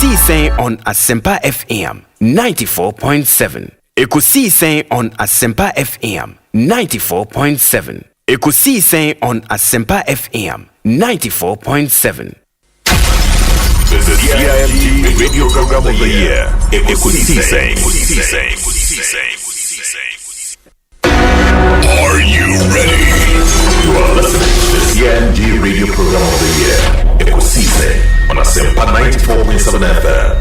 Ekosiisen On Asempa FM 94.7. Ekosiisen On Asempa FM 94.7. Ekosiisen On Asempa FM 94.7. The CIMT Radio Program of the Year. Ekosiisen. Are you ready? You are listening to the CIMT Radio Program of the Year. Ekosiisen on Asempa 94.7 FM.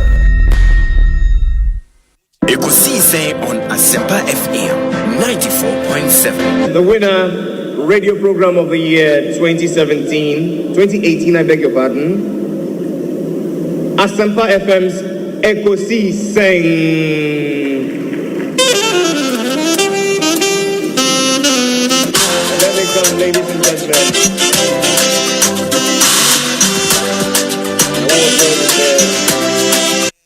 Ekosiisen On Asempa FM 94.7. The winner, Radio Program of the Year 2018, I beg your pardon. Asempa FM's Ekosiisen. And then they come, ladies and gentlemen.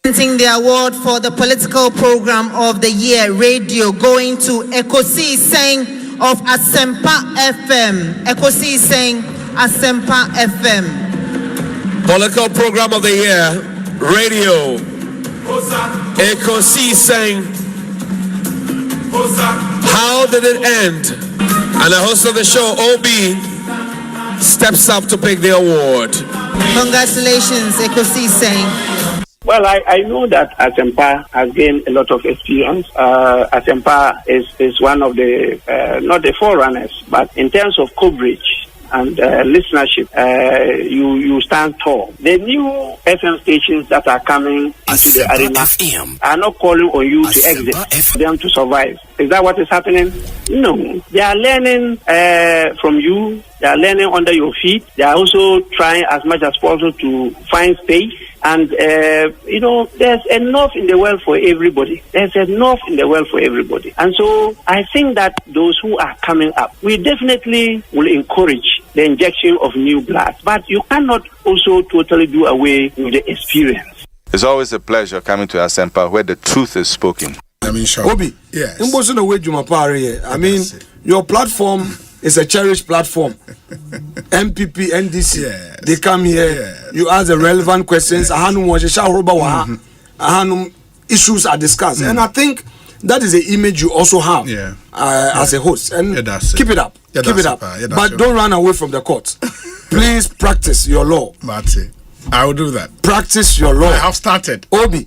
Presenting the award for the political program of the year, radio, going to Ekosiisen of Asempa FM. Ekosiisen Asempa FM. Political program of the year, radio, Ekosiisen. How did it end? And the host of the show, OB, steps up to pick the award. Congratulations, Ekosiisen. Well, I know that Asempa has gained a lot of experience. Asempa is one of the, not the forerunners, but in terms of coverage and listenership, you stand tall. The new FM stations that are coming into the arena are not calling on you to exit, them to survive. Is that what is happening? No. They are learning from you. They are learning under your feet. They are also trying as much as possible to find space. And, there's enough in the world for everybody. There's enough in the world for everybody. And so I think that those who are coming up, we definitely will encourage the injection of new blood. But you cannot also totally do away with the experience. It's always a pleasure coming to Asempa where the truth is spoken. I mean, sure. Obi, yes. I mean, your platform is a cherished platform. MPP, NDC, yes. They come here. Yes. You ask the relevant questions. Issues are discussed, and I think that is the image you also have as a host. And keep it up, keep it up. But don't run away from the court. Please practice your law. I will do that. Practice your law. I have started. Obi,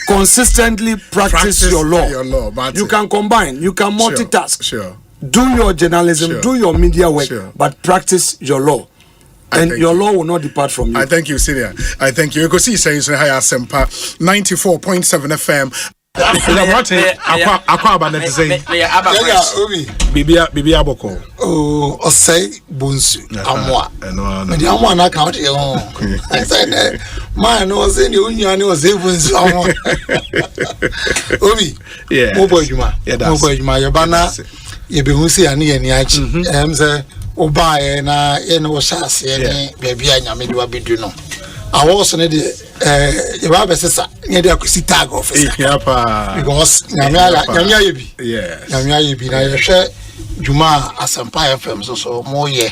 consistently practice your law. You can combine. You can multitask. Sure. Do your journalism, do your media work, but practice your law. And your law will not depart from you. I thank you, Senior. I thank you. Ekosiisen On Asempa 94.7 FM. Bibi Aboko. Oh, Osei, Bonsu, Amwa. And the Amwa na count your own. I said, man, was in the union, was able to Obi, yeah, Mobile Juma, Yabana. You be Musi and Yachi, Emse, Oba, na Shas, baby, and Yamidua Biduno. I was on the Rabessa, near the Tag office. Because Yamia, yes, Yamia, be I share Juma Asempa FM, so more ye.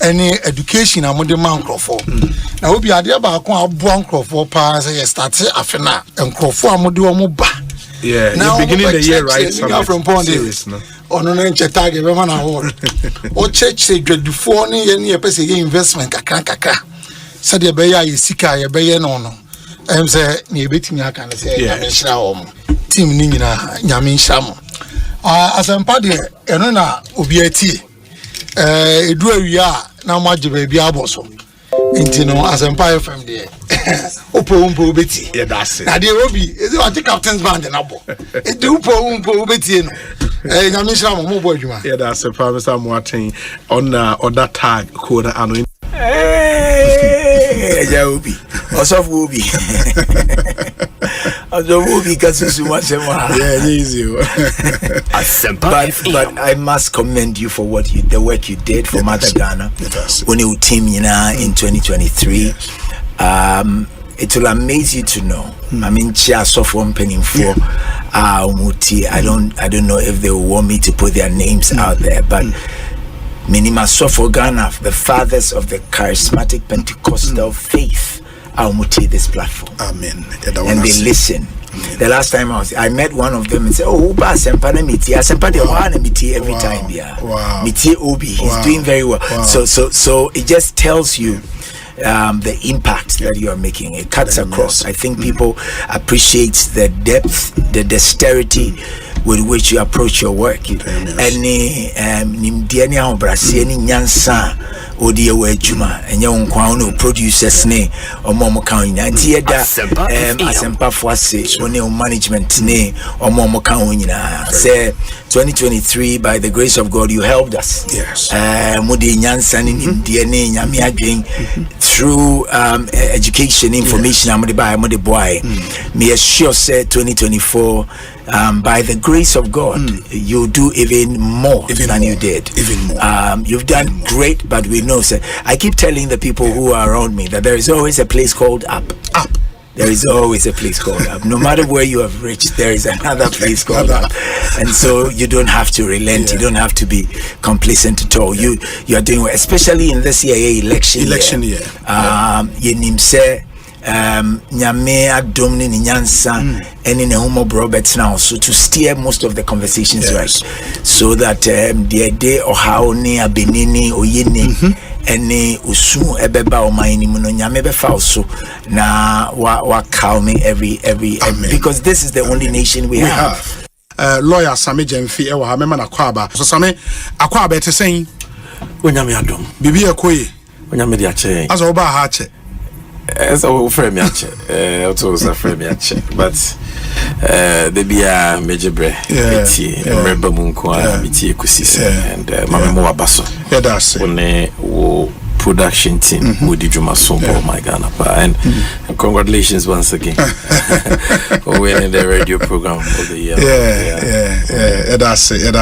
Any education among the man Crawford. Now, we be a dear back on one Crawford pass, I started Afena and Crawford Moduamuba. Yeah, now beginning the year, right? From Pond. On an tag everyone award. Or church say good before any investment kaka. Said the Baya is Sika, a Bayan on. I'm say, near beating I can say, Yamin Team Nina, Yamin Sham. Asempa de Enona Ubiati. Do ya now much baby aboso. Intino Asempa FM there. Upo Betty. Yeah, that's it. Now, the Obi is what the captain's band in Abo. It do Upo Betty. Yeah, that's a promise I'm watching on that tag code. Yeah, Obi. Also, Obi. Obi, because you want yeah, easy. But I must commend you for the work you did for Mother Ghana when you team in 2023. It will amaze you to know. I mean, chair software penning for Muti. I don't know if they will want me to put their names out there, but Minima Sofo Ghana, the fathers of the charismatic Pentecostal faith, Aumuti this platform. Amen. And they listen. The last time I met one of them and said, "Oh, Asempa na miti. Asempa de wana miti every time, yeah. Wow. Miti Obi, he's doing very well." Wow. So it just tells you the impact that you are making. It cuts across. I think people appreciate the depth, the dexterity with which you approach your work. Any nimdiani obrasi any nyansa odi ewe juma enye onkwa no producers ne omo kan nyina tieda Asempa Fuase oni management ne omo kan nyina say 2023 by the grace of God you helped us. Yes. Modi nyansa ne nimdiani nyame adwen through education information amode by amode boy. Me assure say 2024 by the grace of God, you do even more than you did. Even more. You've done great, but we know, sir. I keep telling the people who are around me that there is always a place called up. Up. There is always a place called up. No matter where you have reached, there is another place called up. And so you don't have to relent. You don't have to be complacent at all. You are doing well, especially in this election year. You nimse. Nyame adom ni nyansa any ne homo Roberts now so to steer most of the conversations right so that the day or how ni abenini oyini any usu ebeba o mine mu no nyame be fa so na wa calm every because this is the only nation we have. Lawyer Sami Jemfi ewa ha mema na kwaba so Sami akwaba etesen onyame adom bibi ekoyi onyame di ache aso ba ha ache so frame yache also so frame yache but the bia mejebre miti remember munko miti Ekosiise and mama mo abaso that's it one wo production team who did you masombo my Ghana and congratulations once again for winning the radio program of the year. That's it.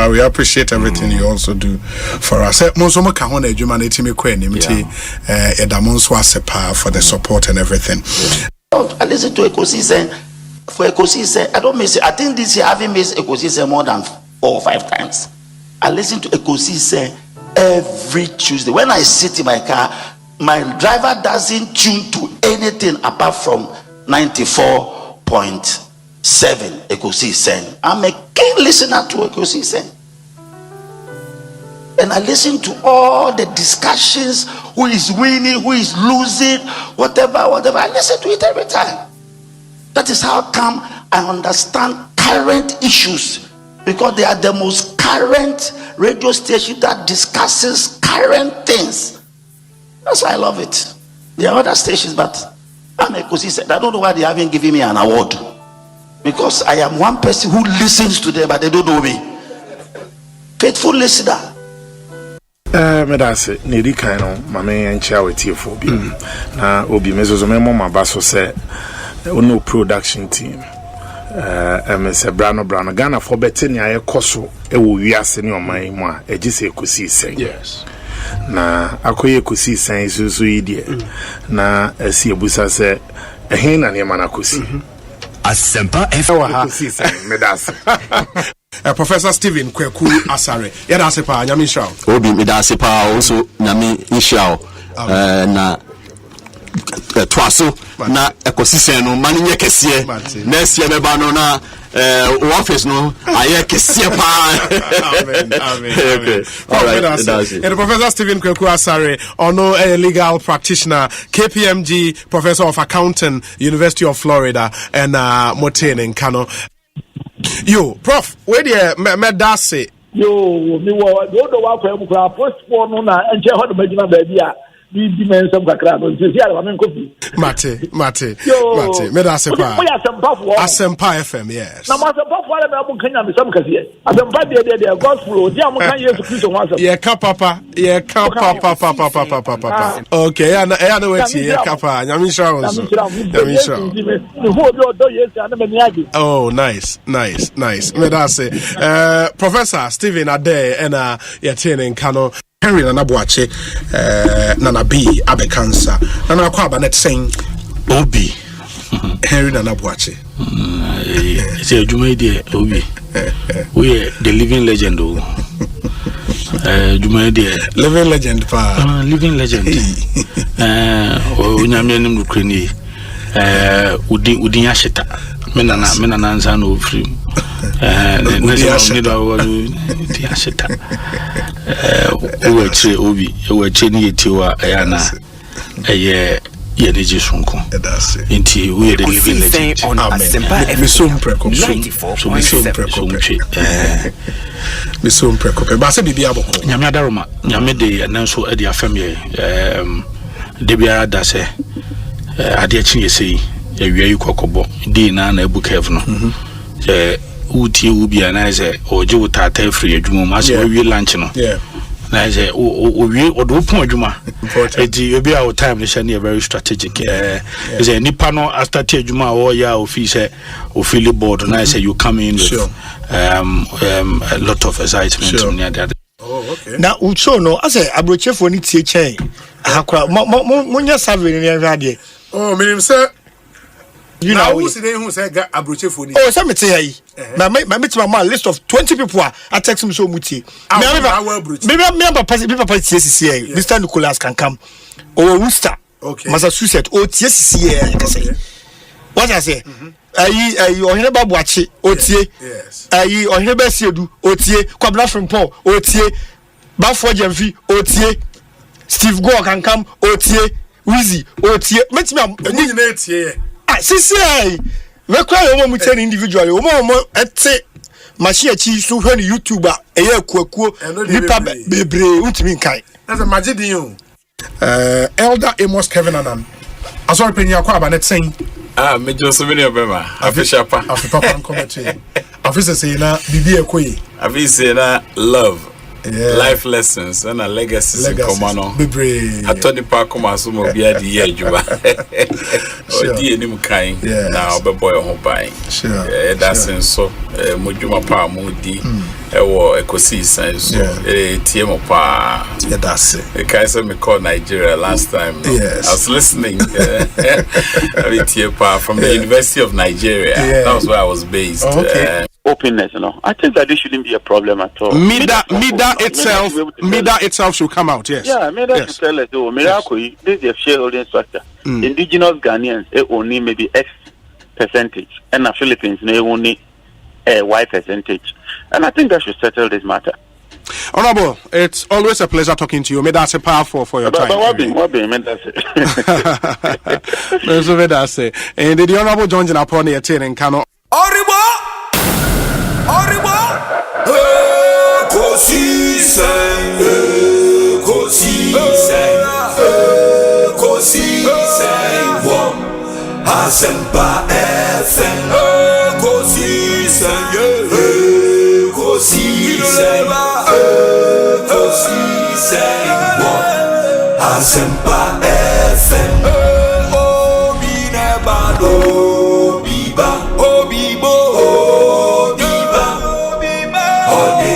We appreciate everything you also do for us. Monsomo kahona ejuma na etimi kweni miti edamonso asepa for the support and everything. I listen to Ekosiise. For Ekosiise, I don't miss it. I think this year I haven't missed Ekosiise more than 4 or 5 times. I listen to Ekosiise every Tuesday. When I sit in my car, my driver doesn't tune to anything apart from 94.7 Ekosiise. I'm a keen listener to Ekosiise. And I listen to all the discussions, who is winning, who is losing, whatever. I listen to it every time. That is how come I understand current issues, because they are the most current radio station that discusses current things. That's why I love it. There are other stations, but I'm Ekosiise. I don't know why they haven't given me an award, because I am one person who listens to them, but they don't know me. Faithful listener. Medase nedi kan no mame enchia wetiefo bi na obi mezozo memo mabaso se ono production team MS Brano Ghana for betting ya ekoso ewo wiase ne oman mu a egise Ekosiise. Yes. Na akoye Ekosiise isusu ide na asi ebusa se ehin na ne mana kosi Asempa Ekosiise medase. Professor Stephen Kweku Asare. Yada sepa nyami nshao. Obi mida sepa also nyami nshao. Na twaso na Ekosiise no mani nye kesiye. Next year beba no na office no aye kesiye pa. Amen. Okay. All right. And Professor Stephen Kweku Asare, ono a legal practitioner, KPMG Professor of Accounting, University of Florida, and Motene in Kano. Yo, Prof, where the medase? Yo, me wa do do wa kwa mu kra postpone no na enche ho do magina ba bia bi dimensam kakra no nti sia me kofi. Mate, medase pa. Asempa FM, yes. Na Asempa fo ala me abu kanya me sam kase. Asempa de gospel di am kan Yesu Kristo ho asem. Ye ka papa. Okay, ya na weti ye ka pa. Nyami sha. Oh, nice. Medase. Professor Stephen Ade and Yatene Kano Henry Nanabuache Nana B Abekansa Nana Kwaba net saying Obi Henry Nanabuache. It's a Juma dear Obi. We are the living legend. Juma dear living legend pa living legend. unyamyenim nukreni udin ashita mena na nza no free udin ashita uwe ni yetiwa ayana yeneji sunko inti we the living legend on Asempa 94.7 Misum prekope ba se bibia boko nyame adaroma nyame de ananso ade afam ye de biara da se ade achi yesi awia yi kokobo di na ebuka ev no utie ubia na ze oje wutata free adwuma ma se we lunch no na ze we odo pon adwuma edi obi our time ni share very strategic is a nipa no after tie adwuma o ya office o feel board na say you come in with a lot of excitement near that. Now ucho no ase abrochefo ni tie chen akwa monya survey ni hwade oh minim say you know who say who say ga abrochefo ni oh say me te yi my meet my list of 20 people I text me so muti me papa tie sisi Mr. Nicholas can come or Worcester Massachusetts o tie sisi ka say what I say ayi ohene babu achi otie ayi ohene ba siedu otie kwabna from Paul otie bafo jamfi otie Steve Go can come otie Wizzy otie metimi ni na etie sisi we cry o mo tell individually o mo ete machine achi so hwe ni YouTuber eye akuakuo nipa bebre untimi nkai that's a magidin you Elder Amos Kevin Anan asori penya kwa ba net saying Major Somini Obema, official pa. Papa commentary. Officer say na bibi ekoyi. Abi say na love. Life lessons and a legacy in Komano. Atoni pa koma so mo bia di ye adwuma. Odi enim kan na obeboy ho ban. That's so modwuma pa mo di ewo Ekosiisen so tie mo pa. That's it. The guy said me call Nigeria last time. I was listening. From the University of Nigeria. That was where I was based. Openness, I think that this shouldn't be a problem at all. Mida itself should come out, yes. Yeah, Mida should tell us, Miracle, this is a shareholding structure. Indigenous Ghanaians, only maybe X percentage, and the Philippines, they only a Y percentage. And I think that should settle this matter. Honorable, it's always a pleasure talking to you. May that's a powerful for your time. What be, that's it. And the Honorable John Jinaponi attending Kano. Asempa FM. Asempa FM. Obi nebado biba obibo obiba ode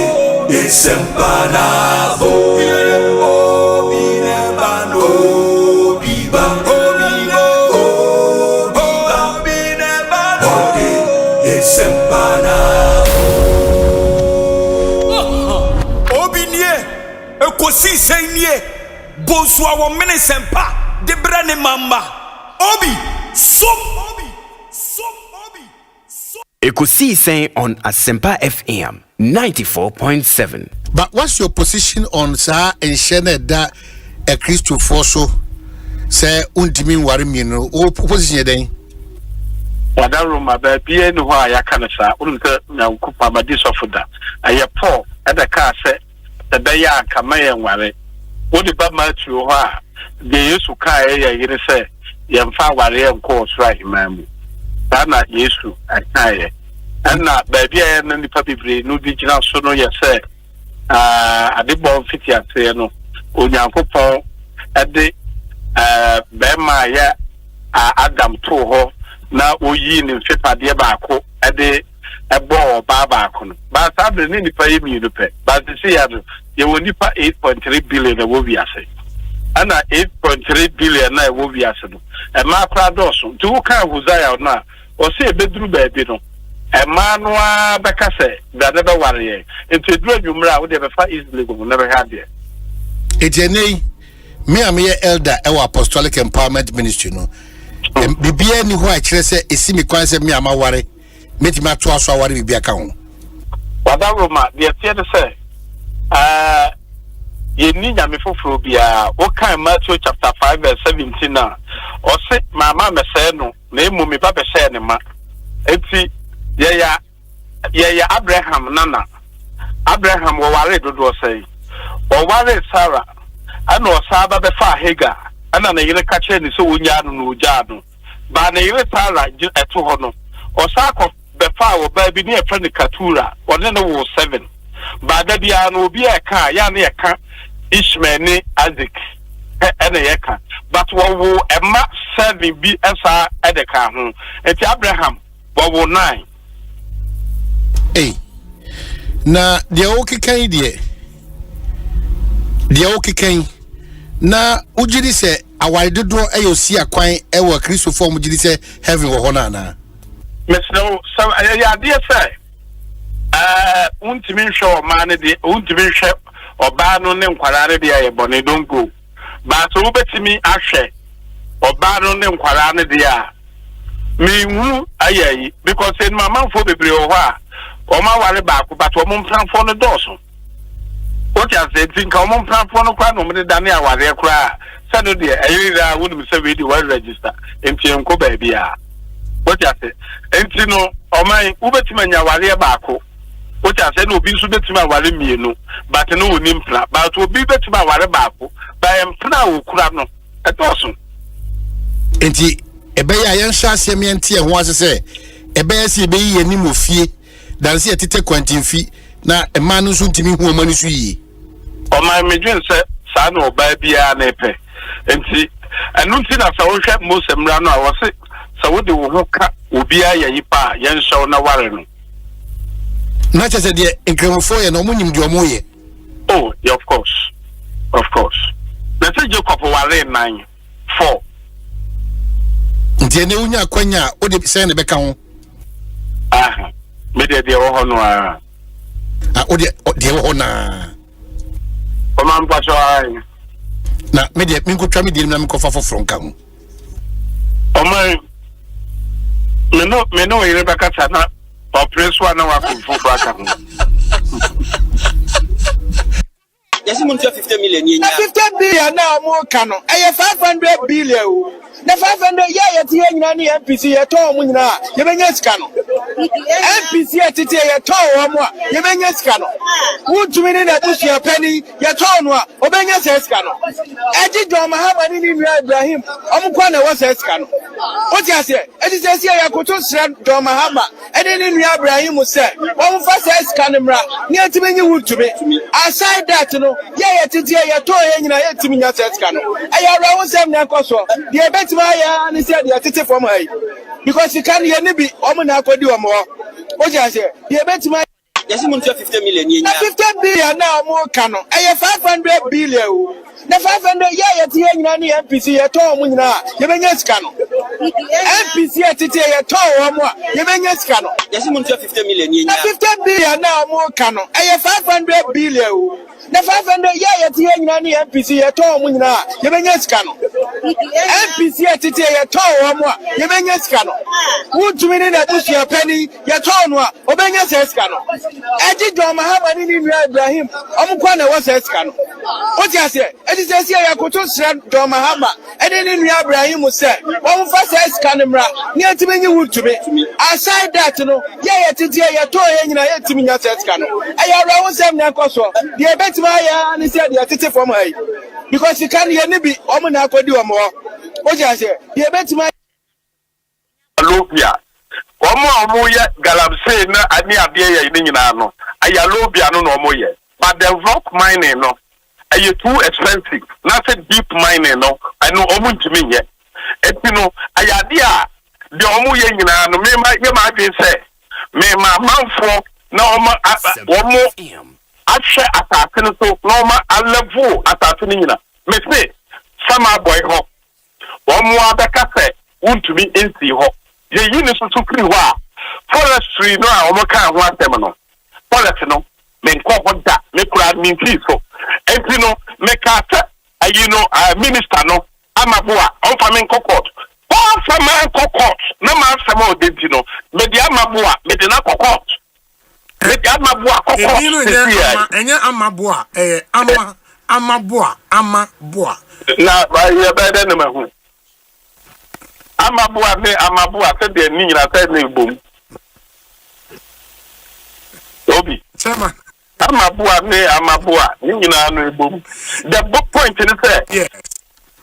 Asempa na bo obi nebado biba obibo obi nebado ode Asempa na obi nie Ekosiisen nie Bonsu awo mene sempa de brane mamba obi som Ekosiisen on Asempa FM 94.7. But what's your position on sa enshene da a Christo foso say untimi ware mienu o position den Wadaruma ba bie no ho aya kana sa unka na kupa ma disofoda aye Paul ada ka se da be ya kama ye nware wodi ba Matthew ho a de Yesu ka ye yire se ye mfa ware enko osra himamu na Yesu akaye ana ba bia na nipa bibre no di gina so no ye se ade bon fiti ate no onyankopon ade be ma ya Adam to ho na oyi ni mfepade baako ade ebo baako no ba sabre ni nipa yemi no pe ba se ya no ye woni pa 8.3 billion na wo wiase ana 8.3 billion na wo wiase no e ma kra doso tu ka Hosea na o se beduru ba bi no e ma no abeka se da de be ware ye entu eduru adwumra wo de be fa easily go na be ha de ejenei me am here elder our apostolic empowerment ministry no bibia ni ho a kire se esi me kwan se me am aware metima to aso aware bibia ka ho wadawoma de tie de se ye ni nyame foforo bia o kan Matthew chapter 5 verse 17 na o se mama me se no na emu me ba be se ne ma enti ye ya Abraham nana Abraham wo ware dodo sei o ware Sarah ana o saba be fa Hagar ana na yire ka che ni so wonya no no oja no ba na yire Sarah eto ho no o sa ko be fa wo ba bi ni e friend Katura o ne no wo 7 ba da bia no obi e ka ya na e ka Ishmael ni Isaac ene ye ka but wo ema 7 bi esa edeka ho enti Abraham wo 9 na de okikan na ujiri se awai dodo ayosi akwan ewo Kristo form ujiri se heaven wo hona na mesno so ya de say untimi hwe ma ne de untimi hwe oba no ne nkwara ne de aye bone don go ba so ubetimi ahwe oba no ne nkwara ne de a mewu ayayi because in my man for bebre o ha o ma ware ba ko but o mo plan for no doso o ti ase think o mo plan for no kwa no me da ne aware kra say no de ayira wonu se we di well register enti enko ba bia o ti ase enti no o man ubetima nya ware ba ko o ti ase no obi nso betima ware mienu but no woni mpla but obi betima ware ba ko ba em plan o kura no e doso enti ebeya yen hwase me ente e ho asese ebeya si ebeyi ye nim ofie dan se etete kwantimfi na ema no so ntimi hu omani so yi o ma medwen se sa na oba bia na epe enti enu nti na sa wo hwe mosemra no a wo se sa wo de wo ho ka obi ayi pa yen hyew na ware no na chese de enkremofo ye no munyim de omo ye oh yeah, of course let's say Jacob ware 9 4 nti ene unya kwanya o de se ne beka ho me de wo ho no o de wo ho na o man pa so ai na me de minkotwa me de na mikofa foforo nka ho o man me no ire baka sana o press one na wa ko baka ho yes mun 50 million yen 50 billion na mo ka no e 500 billion o na 500 ya tie nyina ni MPC ye to mo nyina ye benya sika no MPC atete ye to wo mo a ye benya sika no wutumi ni na busia pani ye to no a obenya sika no eji John Mahama ni nua Ibrahim omkwa na wo sika no o ti ase eji se ya koto sra John Mahama ede ni nua Ibrahim se wo mfa sika no mra ni atimi nyi wutumi aside that no ye tete ye to ye nyina ye timi nya sika no aya ra wo sem na koso de betima ya ni se de tete form ai because you can ye ni bi omo na akodi omo o ja se de betima yes mun 50 million yen 50 billion na omo ka no e 500 billion o na 500 ye tie nyina ni MPC ye to omo nyina ye benya sika no MPC atete ye to omo a ye benya sika no yes mun 50 million yen 50 billion na omo ka no e 500 billion o na 500 ye tie nyina ni MPC ye to omo nyina ye benya sika no MPC atete ye to omo a ye benya sika no wutumi ni na busia pani ye to no a obenya sika no eji John Mahama ni nua Ibrahim omkwa na wo sika no o ti ase eji se ya koto sra John Mahama ede ni nua Ibrahim se wo mfa sika no mra ni atimi nyi wutumi aside that no ye tete ye to ye nyina ye timi nya sika no aya ra wo sem na koso de betima ya ni se de tete form ai because you can ye ni bi omo na akodi omo o ti ase de betima Lobia omo ye galamsey na ani ade ye ni nyina no aya lobia no omo ye but the rock mining no aye too expensive na say deep mining no I know omo ntimi ye eti no aya de a de omo ye nyina no me ma adwen say me ma manfo na omo ahwe atase no so na omo alevel atase ni nyina me say sama boy ho omo abeka say untumi enti ho ye yi ni so kri ho a forestry no a omo kan ho atem no forest no me nko ho da me kura me nti so enti no me ka ta you know, minister no, Amabua, on famine court. All from my court, no man some more did you know, Media Amabua, Medina court. Media Amabua court. Amabua, Amabua. Now, by better than my home. Amabua said the Nina said me boom. Obi. Chairman. Amabua, Nina boom. The book point in the fair. Yes.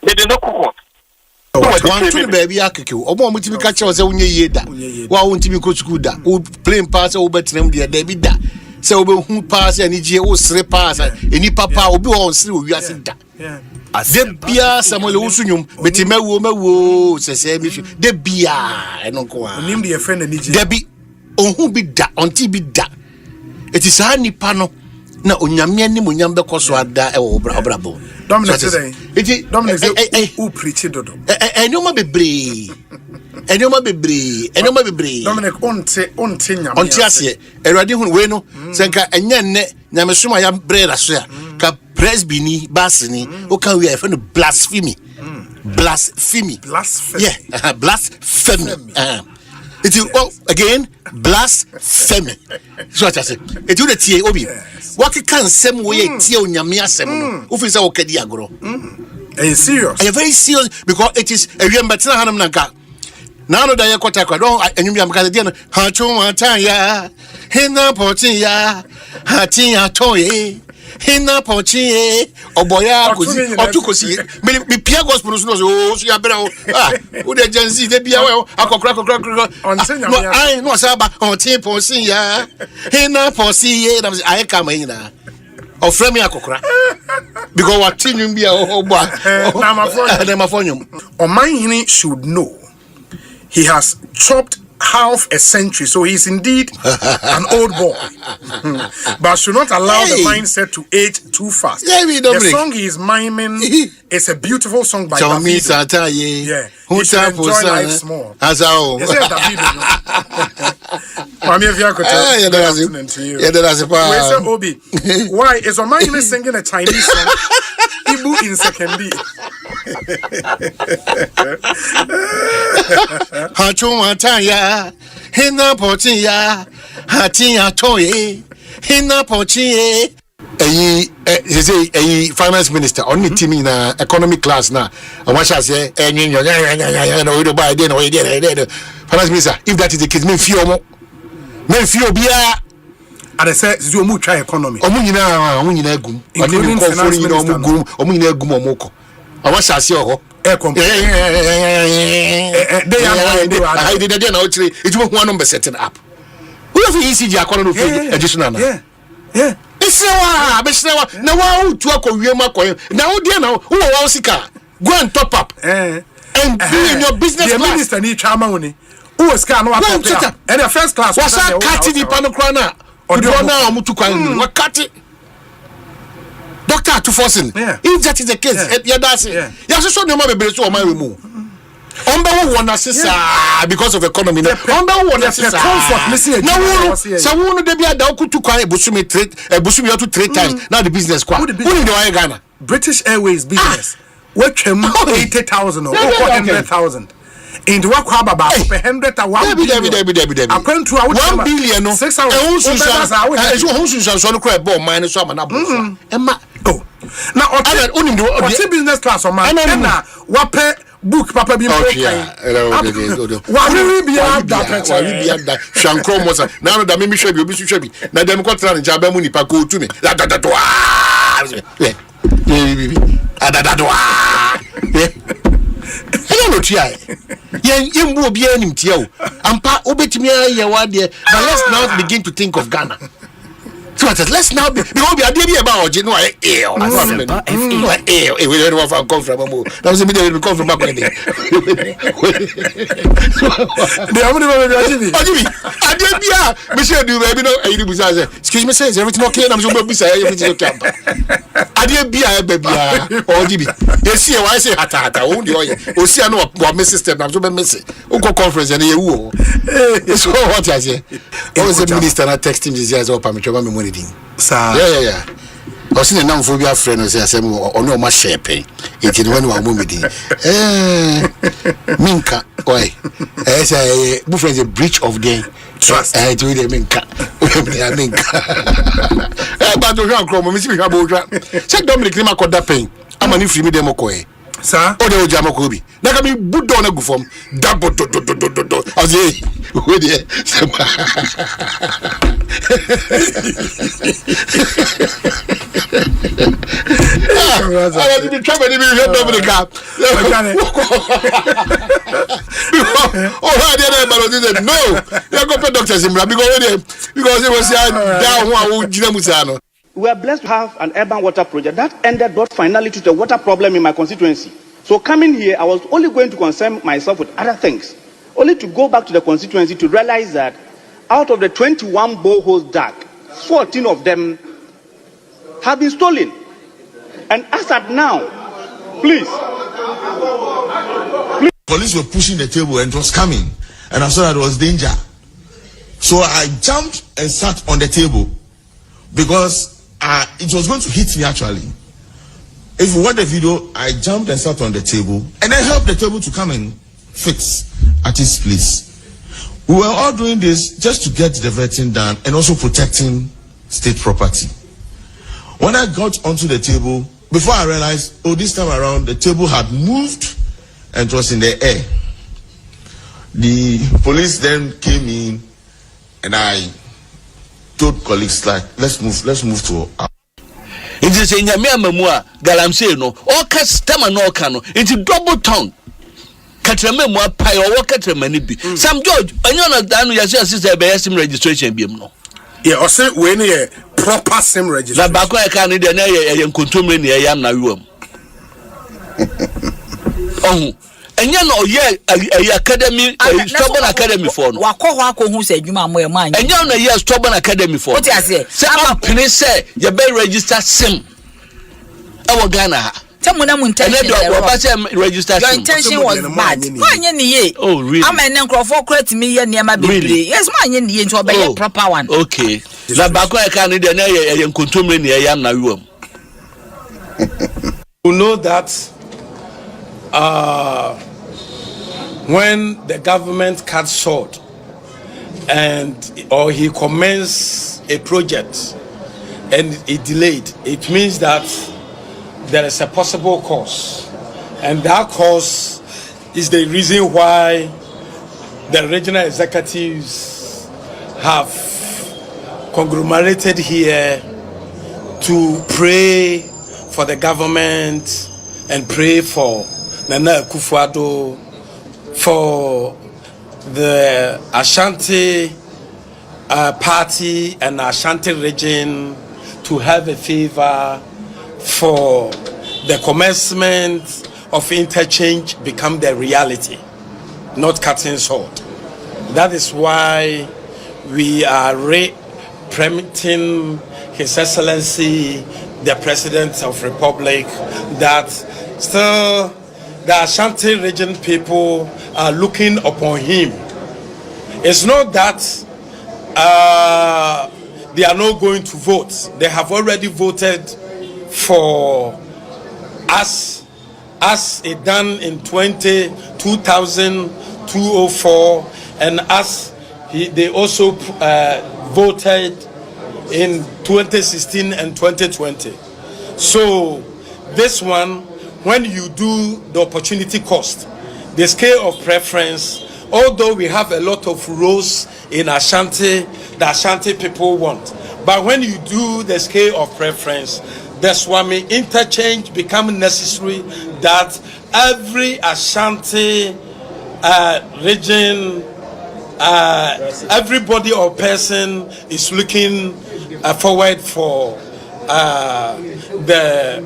They did not court. One to the baby Akiku, or more to catch us when you that. Why won't you go to school that? Who playing pass over to them, dear David that. So who pass any GO slip pass, any papa will be on through you as that. Debia Samuel Usunium, Betima Womo, says Debia, and Uncle. Name the friend and Debbie, on who be that, on TB that. It is a honey panel. Now, on Yamian Munyamba Coswada or Brabo. Dominic today. Dominic, who preached Dodo. And you might be brave. And you might be brave. And you might be brave. Dominic, on Tiasia, a radical bueno, Sanka, and Yan Namasuma Yam Breda, sir. Cap Presbini, Bassini, who can we have a blasphemy? Blasphemy. Yeah, blasphemy. It is again blasphemy. So I say, it do the tea obi. What can some way tea on Yamia Sem? Who is our Kadiagro? Are you serious? Are you very serious? Because it is a young Batina Hanam Nanka. Now that I got a quadron, and you am Canadian, Hachon Ataya, Hina Portia, Hatia Toye. Hina Pochi, or Boya, or Tukosi, be Pierre Gospel, so you are better. Who the Janzi, the Bia, I know Saba, or Tim Posia, Hina Posi, I come in. Or Fremia Cocra. Because what Tim be a boy, Namaphonium. Or mine should know he has chopped half a century, so he's indeed an old boy. But should not allow the mindset to age too fast. The song he is miming is a beautiful song by David. Yeah, he should enjoy life small. Is it David? Obi, why is Omani singing a Chinese song? Ibu in second. Hachumantaya, Hina Potia, Hatia Toye, Hina Pochie. A finance minister, only team in economic class now. And what I say, and you know, buy then or finance minister, if that is the case, men fear beer. And I said, you move try economy. Omunina gum, including finance minister, Omunina gumomoko. And what I say, they are now it won't one number setting up. We have easy economy additional. Yeah. It's now to a Korean. Now, dear, now, who are Sika? Go and top up and do in your business. The minister need Chamoni. Who is can and the first class was a catty the panocrana or the honor Mutukan. What cut it? Doctor to forcing. If that is the case, you also no more be so my remove. Because of economy. Someone they be a dauku to quite Busumi trade, Busumi to 3 times. Now the business quite. Ghana. British Airways business. What 80,000 or 100,000. In the work about 100 to 1 billion. According to 1 billion, 6 hours. Now, what's business class or man? What book papa be okay. Why will be that? Shankro Mosa. Now that maybe should be. Now them got trying to jabba money go to me. I don't know try. You will be any tio. Ampa obetimi but let's now begin to think of Ghana. So let's now be about we don't come from that was the we come from back when excuse me, says everything okay? I'm everything okay. You see why I say hata only see I know what system I'm so messy. Conference and you so what I say. Always the minister not text him this year up I'm yeah. was in a non-phobia friend who says, or no more shaping. It in one woman. Minka, why? As a buffet is a breach of game. Trust. I do the Minka. But the ground chrome, Miss Mikaboja. Check Dominic Nimakoda pain. I'm a new free demo coy. Sir, or the Jamakobi. Now, I mean, put down a good form. Double, as a with it. I want to be coming to be Dominica. Oh, I didn't know. You're going to doctors in because it was down. We are blessed to have an urban water project that ended but finally to the water problem in my constituency. So coming here, I was only going to concern myself with other things, only to go back to the constituency to realize that out of the 21 boreholes dug, 14 of them have been stolen. And as at now, please. Police were pushing the table and it was coming, and I saw that it was danger. So I jumped and sat on the table because it was going to hit me actually. If you watch the video, I jumped and sat on the table and I helped the table to come and fix at its place. We were all doing this just to get the vetting done and also protecting state property. When I got onto the table, before I realized, this time around the table had moved and it was in the air. The police then came in and I told colleagues like, let's move to our. It is in Yamamua, Galamse, no, or Castama no cano, into double tongue. Catramemua, pie or Catramanibi. Some George, and you're not done with your sister by SIM registration, BMO. Yeah, or say when a proper SIM registration. La Baco, I can't need an area and consume in the Yamna room. Oh. And you know, academy, stubborn academy for Wako who said you are more mine. And you know, stubborn academy for what I say. Some penny say you better register SIM. Our Ghana. Someone register. Your intention was bad. Oh, really? I'm an uncle for credit me near my baby. Yes, my Indian to obey a proper one. Okay. La Baco, I can't need an area and consume in the Yamna room. You know that. When the government cuts short or he commences a project and it delayed, it means that there is a possible cause, and that cause is the reason why the regional executives have conglomerated here to pray for the government and pray for Nana Akufo-Addo, for the Ashanti party and Ashanti region to have a favor for the commencement of interchange become the reality, not cutting short. That is why we are permitting His Excellency, the President of the Republic, that still the Ashanti region people are looking upon him. It's not that they are not going to vote. They have already voted for us, as it done in 2004, and us, they also voted in 2016 and 2020. So this one, when you do the opportunity cost, the scale of preference, although we have a lot of roles in Ashanti, the Ashanti people want, but when you do the scale of preference, the Swami interchange becomes necessary, that every Ashanti region, everybody or person is looking forward for the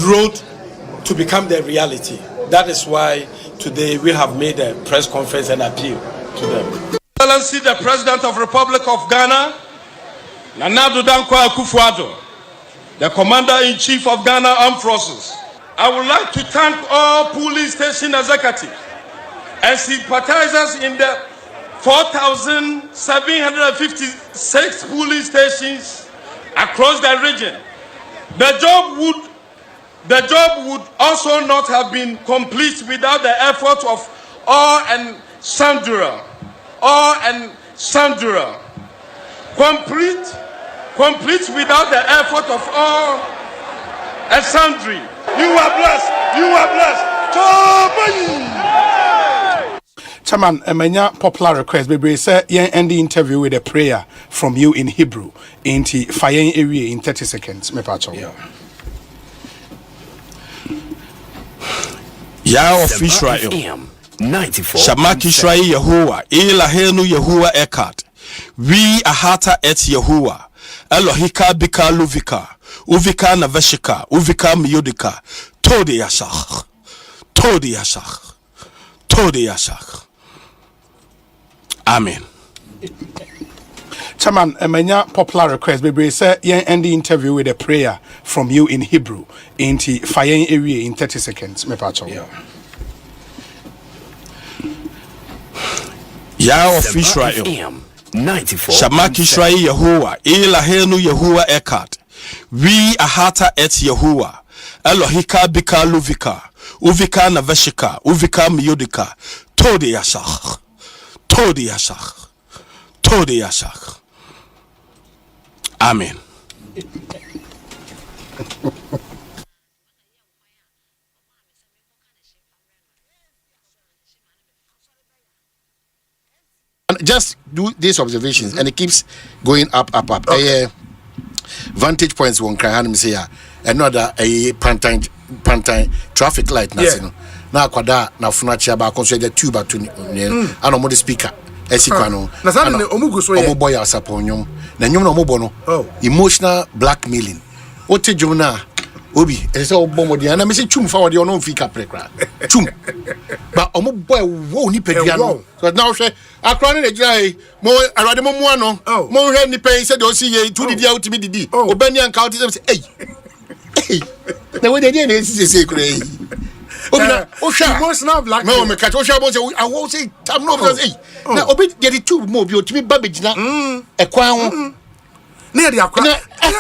road to become the reality. That is why today we have made a press conference and appeal to them. Excellency, the President of the Republic of Ghana, Nana Dankwa Akufo-Addo, the Commander-in-Chief of Ghana Armed Forces. I would like to thank all police station executives and sympathizers in the 4,756 police stations across the region The job would also not have been complete without the effort of all and sundry. Complete without the effort of all and sundry. You are blessed. Chairman, many popular request. Baby, say end the interview with a prayer from you in Hebrew. Into fire area in 30 seconds. Me pacho. Yah of Israel, 94. Shamak Israel Yehovah, Elahenu Yehovah Ekat. We ahata et Yehovah. Elohika bika luvika. Uvika naveshika. Uvika miyodika. Todi yashach. Amen. Chairman, many popular request. Baby, say end the interview with a prayer from you in Hebrew. Into fire area in 30 seconds. Me pacho. Yah of Israel, 94. Shamak Israel Yehovah, Elahenu Yehovah Ekat. We ahata et Yehovah. Elohika bika luvika. Uvika naveshika. Uvika miyodika. Todi yashach. Amen. Just do these observations, and it keeps going up. Okay. Vantage points won't cry. And say another pantai traffic light. Now kwada na funachi ba consider the tuba to ano mo the speaker. Esikano. Na sane omugu so ye. Omuboy asaponyom. Na nyom na omubo no. Emotional blackmailing. Ote jomna obi ese obomodi na me say chum fa wode ono fika prekra. Chum. But omuboy wo ni pedua no. So now she akra ne girai mo arade mo mu ano. Mo hwe ni pay say de osi ye tu didi out mi didi. Obani anka out say hey. Na we dey na say kure. Obina Osha emotional black no me catch Osha bo say I won't say tam no because hey na obi get the tube mo bi o timi babage na ekwan ho na dey akwa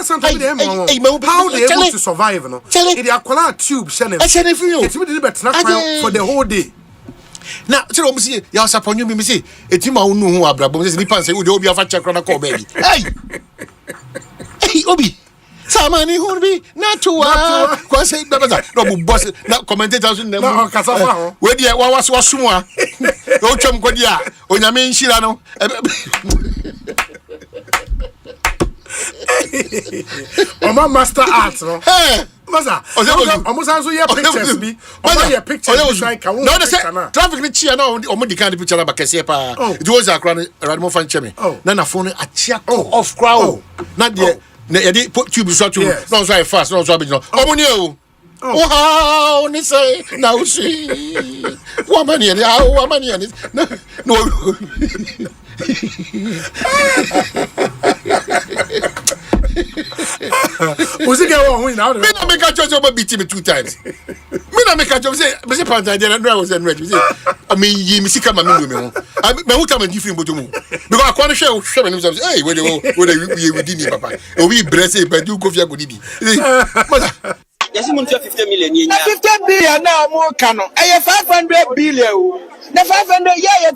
sometimes dey how they able to survive no dey akwa tube shene it's me dey better for the whole day. Now say o say ya saponyo me say etima unu hu abrabo say nipa say we dey obi afa chekra na call baby hey obi Samani Hurbi, not to because say no boss, not commentators in the Casafa. Where the was Sumwa, Ocham Kodia, Onyamin Shirano. My master arts, no? Maza, almost answer your pictures. Be your pictures. No, the traffic the chia now, or the kind of picture about Casepa. It was a Radmo Fan Chemi. Nana phone a check off crowd. Not the. Na dey put tube so to no so fast no so be no omuni o wow ni say na o see woman here no was it get one now me na make a judge over beat me 2 times me na make a judge say me say panta dey no I was ready say I mean yi me sika ma me me ho me who time different botomu because akwa no hwe me say hey we within me papa we brese but do go via go didi Yes, you 50 million. 50 billion now more canon. 500 billion. The 500 yeah, you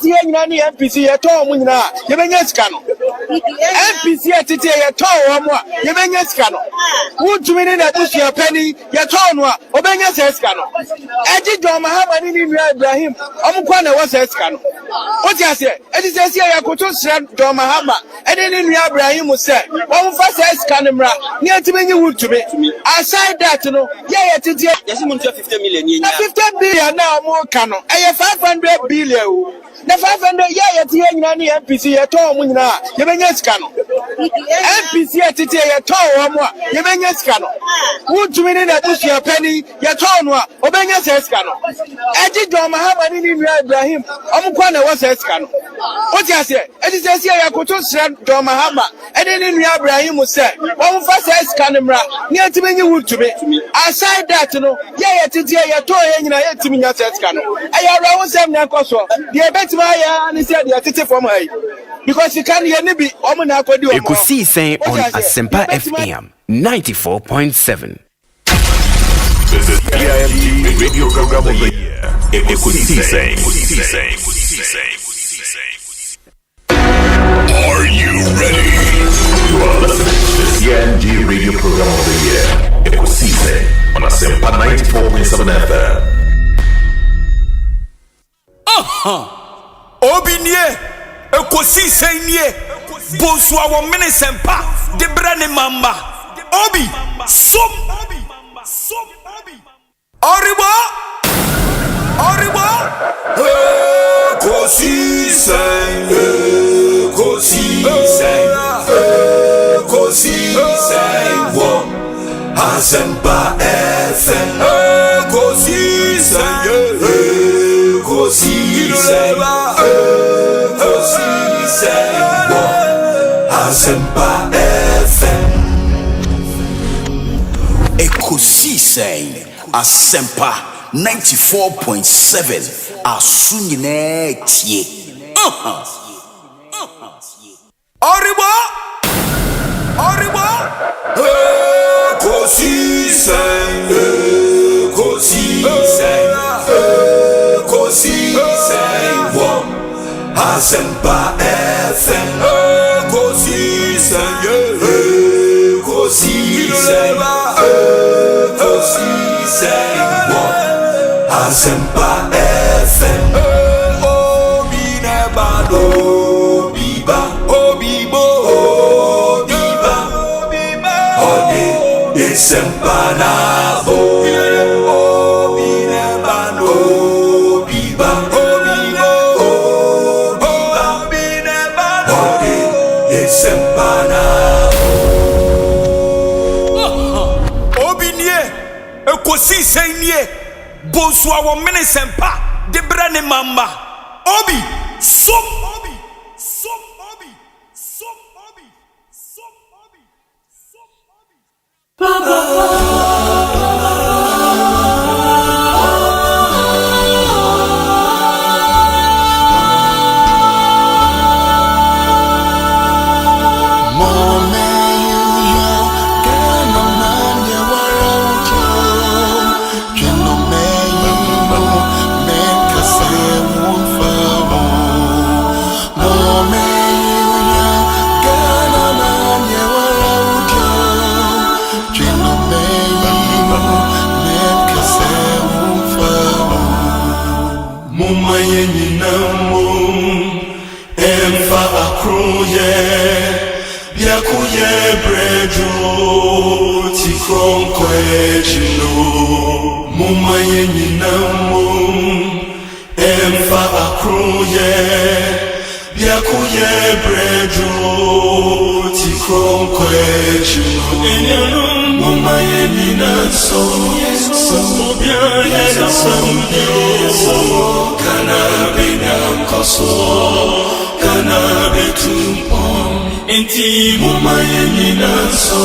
MPC at all. You mean yes, canon. MPC at it at all. You mean yes, canon. Would you mean that this your penny? Your tone, Obenya says canon. Eddie Domahama in Ibrahim. Omukwana was says canon. What you say? It is a year I could just Domahama. And then in Ibrahim was said, one first says canon. Near to me, you would to me. Aside that, you know. Yeah, it is. Yes, you 50 million. 50 billion now more canon. 500 billion. The 500 yeah, MPC at all. You mean yes, canon. MPC at it at all. You mean yes, canon. Would you mean that this your penny? Your tone, Obenya says canon. Eddie Domahama in Ibrahim. Omukwana was says canon. What you say? It is a year I could just Domahama. And then in Ibrahim was said, one first says canon. Near to me, you would to me. Aside that, you know, yeah, it is your toy and I had to me says canon. I around 7 Nakoso. The bet my and he said, you are teaching for my because you can't hear me be Omana. Ekosiisen On Asempa FM 94.7. This is PIMG Radio Program of the Year. Ekosiisen. Are you ready? You are listening to the CIMG Radio Program of the Year. Ekosiisen on Asempa 94.7 FM. Obinye, Ekosiisen nie, Bonsu awo minisempa, de brane mamba. Obi, som, Oribo, Ekosiisen, wo, Asempa FM, Ekosiisen, wo, Asempa FM. Ekosiisen Asempa 94.7 Asunyine tie. Oribo Ekosiisen wo Asempa FM. Ekosiisen wo Asempa FM. Obi nebado, Obibo, Ode Esempanabo. Obi nebado, Ode Esempanabo. Ekosiisen nie, Bonsu awo minisempa, de brane mamba. Obi, som. Inti muma yenina so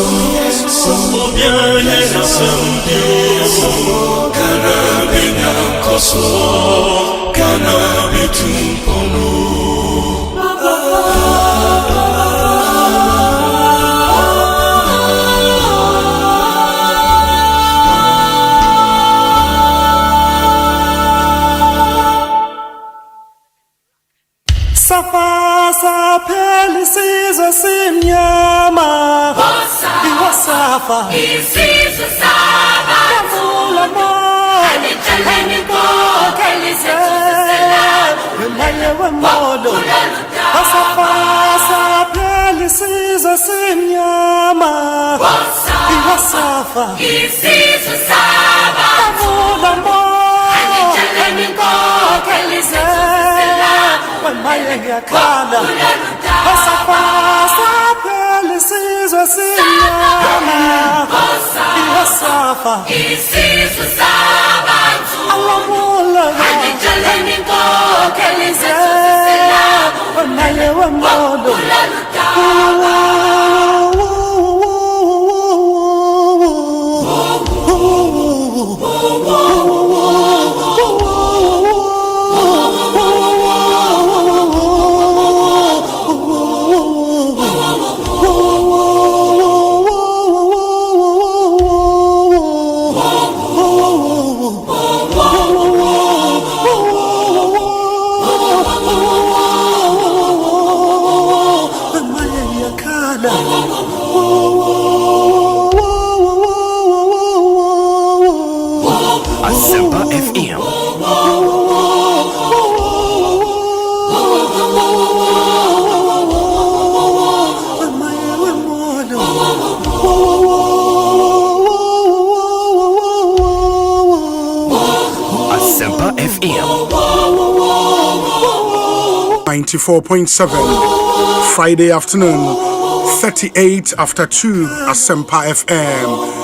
obiane nasamde kana benya koso kana betumpono. Safasa pelisizo simnyama Iwasafa Isizo saba Kavula mo Aniteleni ko Kelize Mwenye wa modo Safasa pelisizo simnyama Iwasafa Isizo saba Kavula mo Aniteleni ko Kelize Mwenye kana Safasa pelisizo simnyama Iwasafa Isizo saba Alamula Aniteleni ko Kelize Mwenye wa modo 94.7 Friday afternoon 38 after 2 Asempa FM.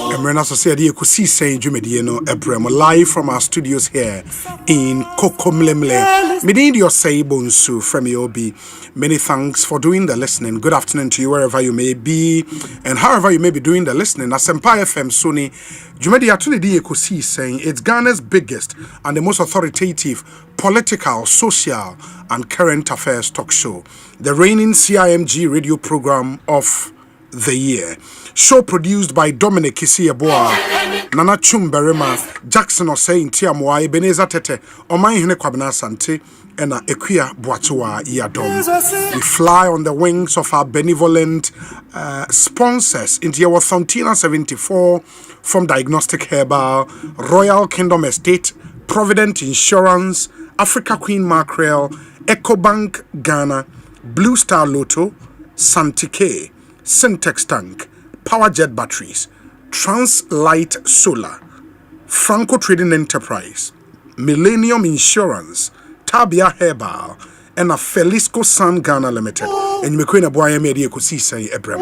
Emrena Society Ekosiisen Jumedie no Ebrem live from our studios here in Kokomlemle. Midin your say Bonsu from Obi. Many thanks for doing the listening. Good afternoon to you wherever you may be and however you may be doing the listening. Asempa FM Sony Jumedie Atunedi Ekosiisen, it's Ghana's biggest and the most authoritative political, social and current affairs talk show. The reigning CIMG radio program of the year. Show produced by Dominic Kisieboa, Nana Chumberema, Jackson Osei Ntiamwa, Ebenezer Tete, Omanhene Kwabena Sante, and Ekuya Boatua Yadom. We fly on the wings of our benevolent sponsors into our Fountina 74 from Diagnostic Herbal, Royal Kingdom Estate, Provident Insurance, Africa Queen Mackerel, EcoBank Ghana, Blue Star Lotto, Santike, Syntex Tank, Powerjet Batteries, Translight Solar, Franco Trading Enterprise, Millennium Insurance, Tabia Herbal, and a Felisco Sun Ghana Limited. And you may boy media Ekosiisen Ebrem.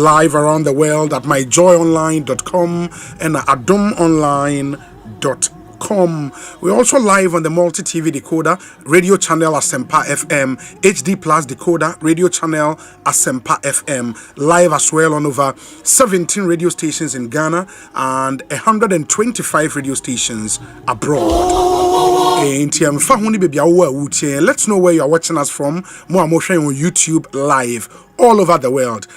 Live around the world at myjoyonline.com and at adomonline.com. We're also live on the multi-TV decoder, radio channel Asempa FM, HD Plus decoder, radio channel Asempa FM, live as well on over 17 radio stations in Ghana and 125 radio stations abroad. Let's know where you are watching us from. More emotion on YouTube live all over the world.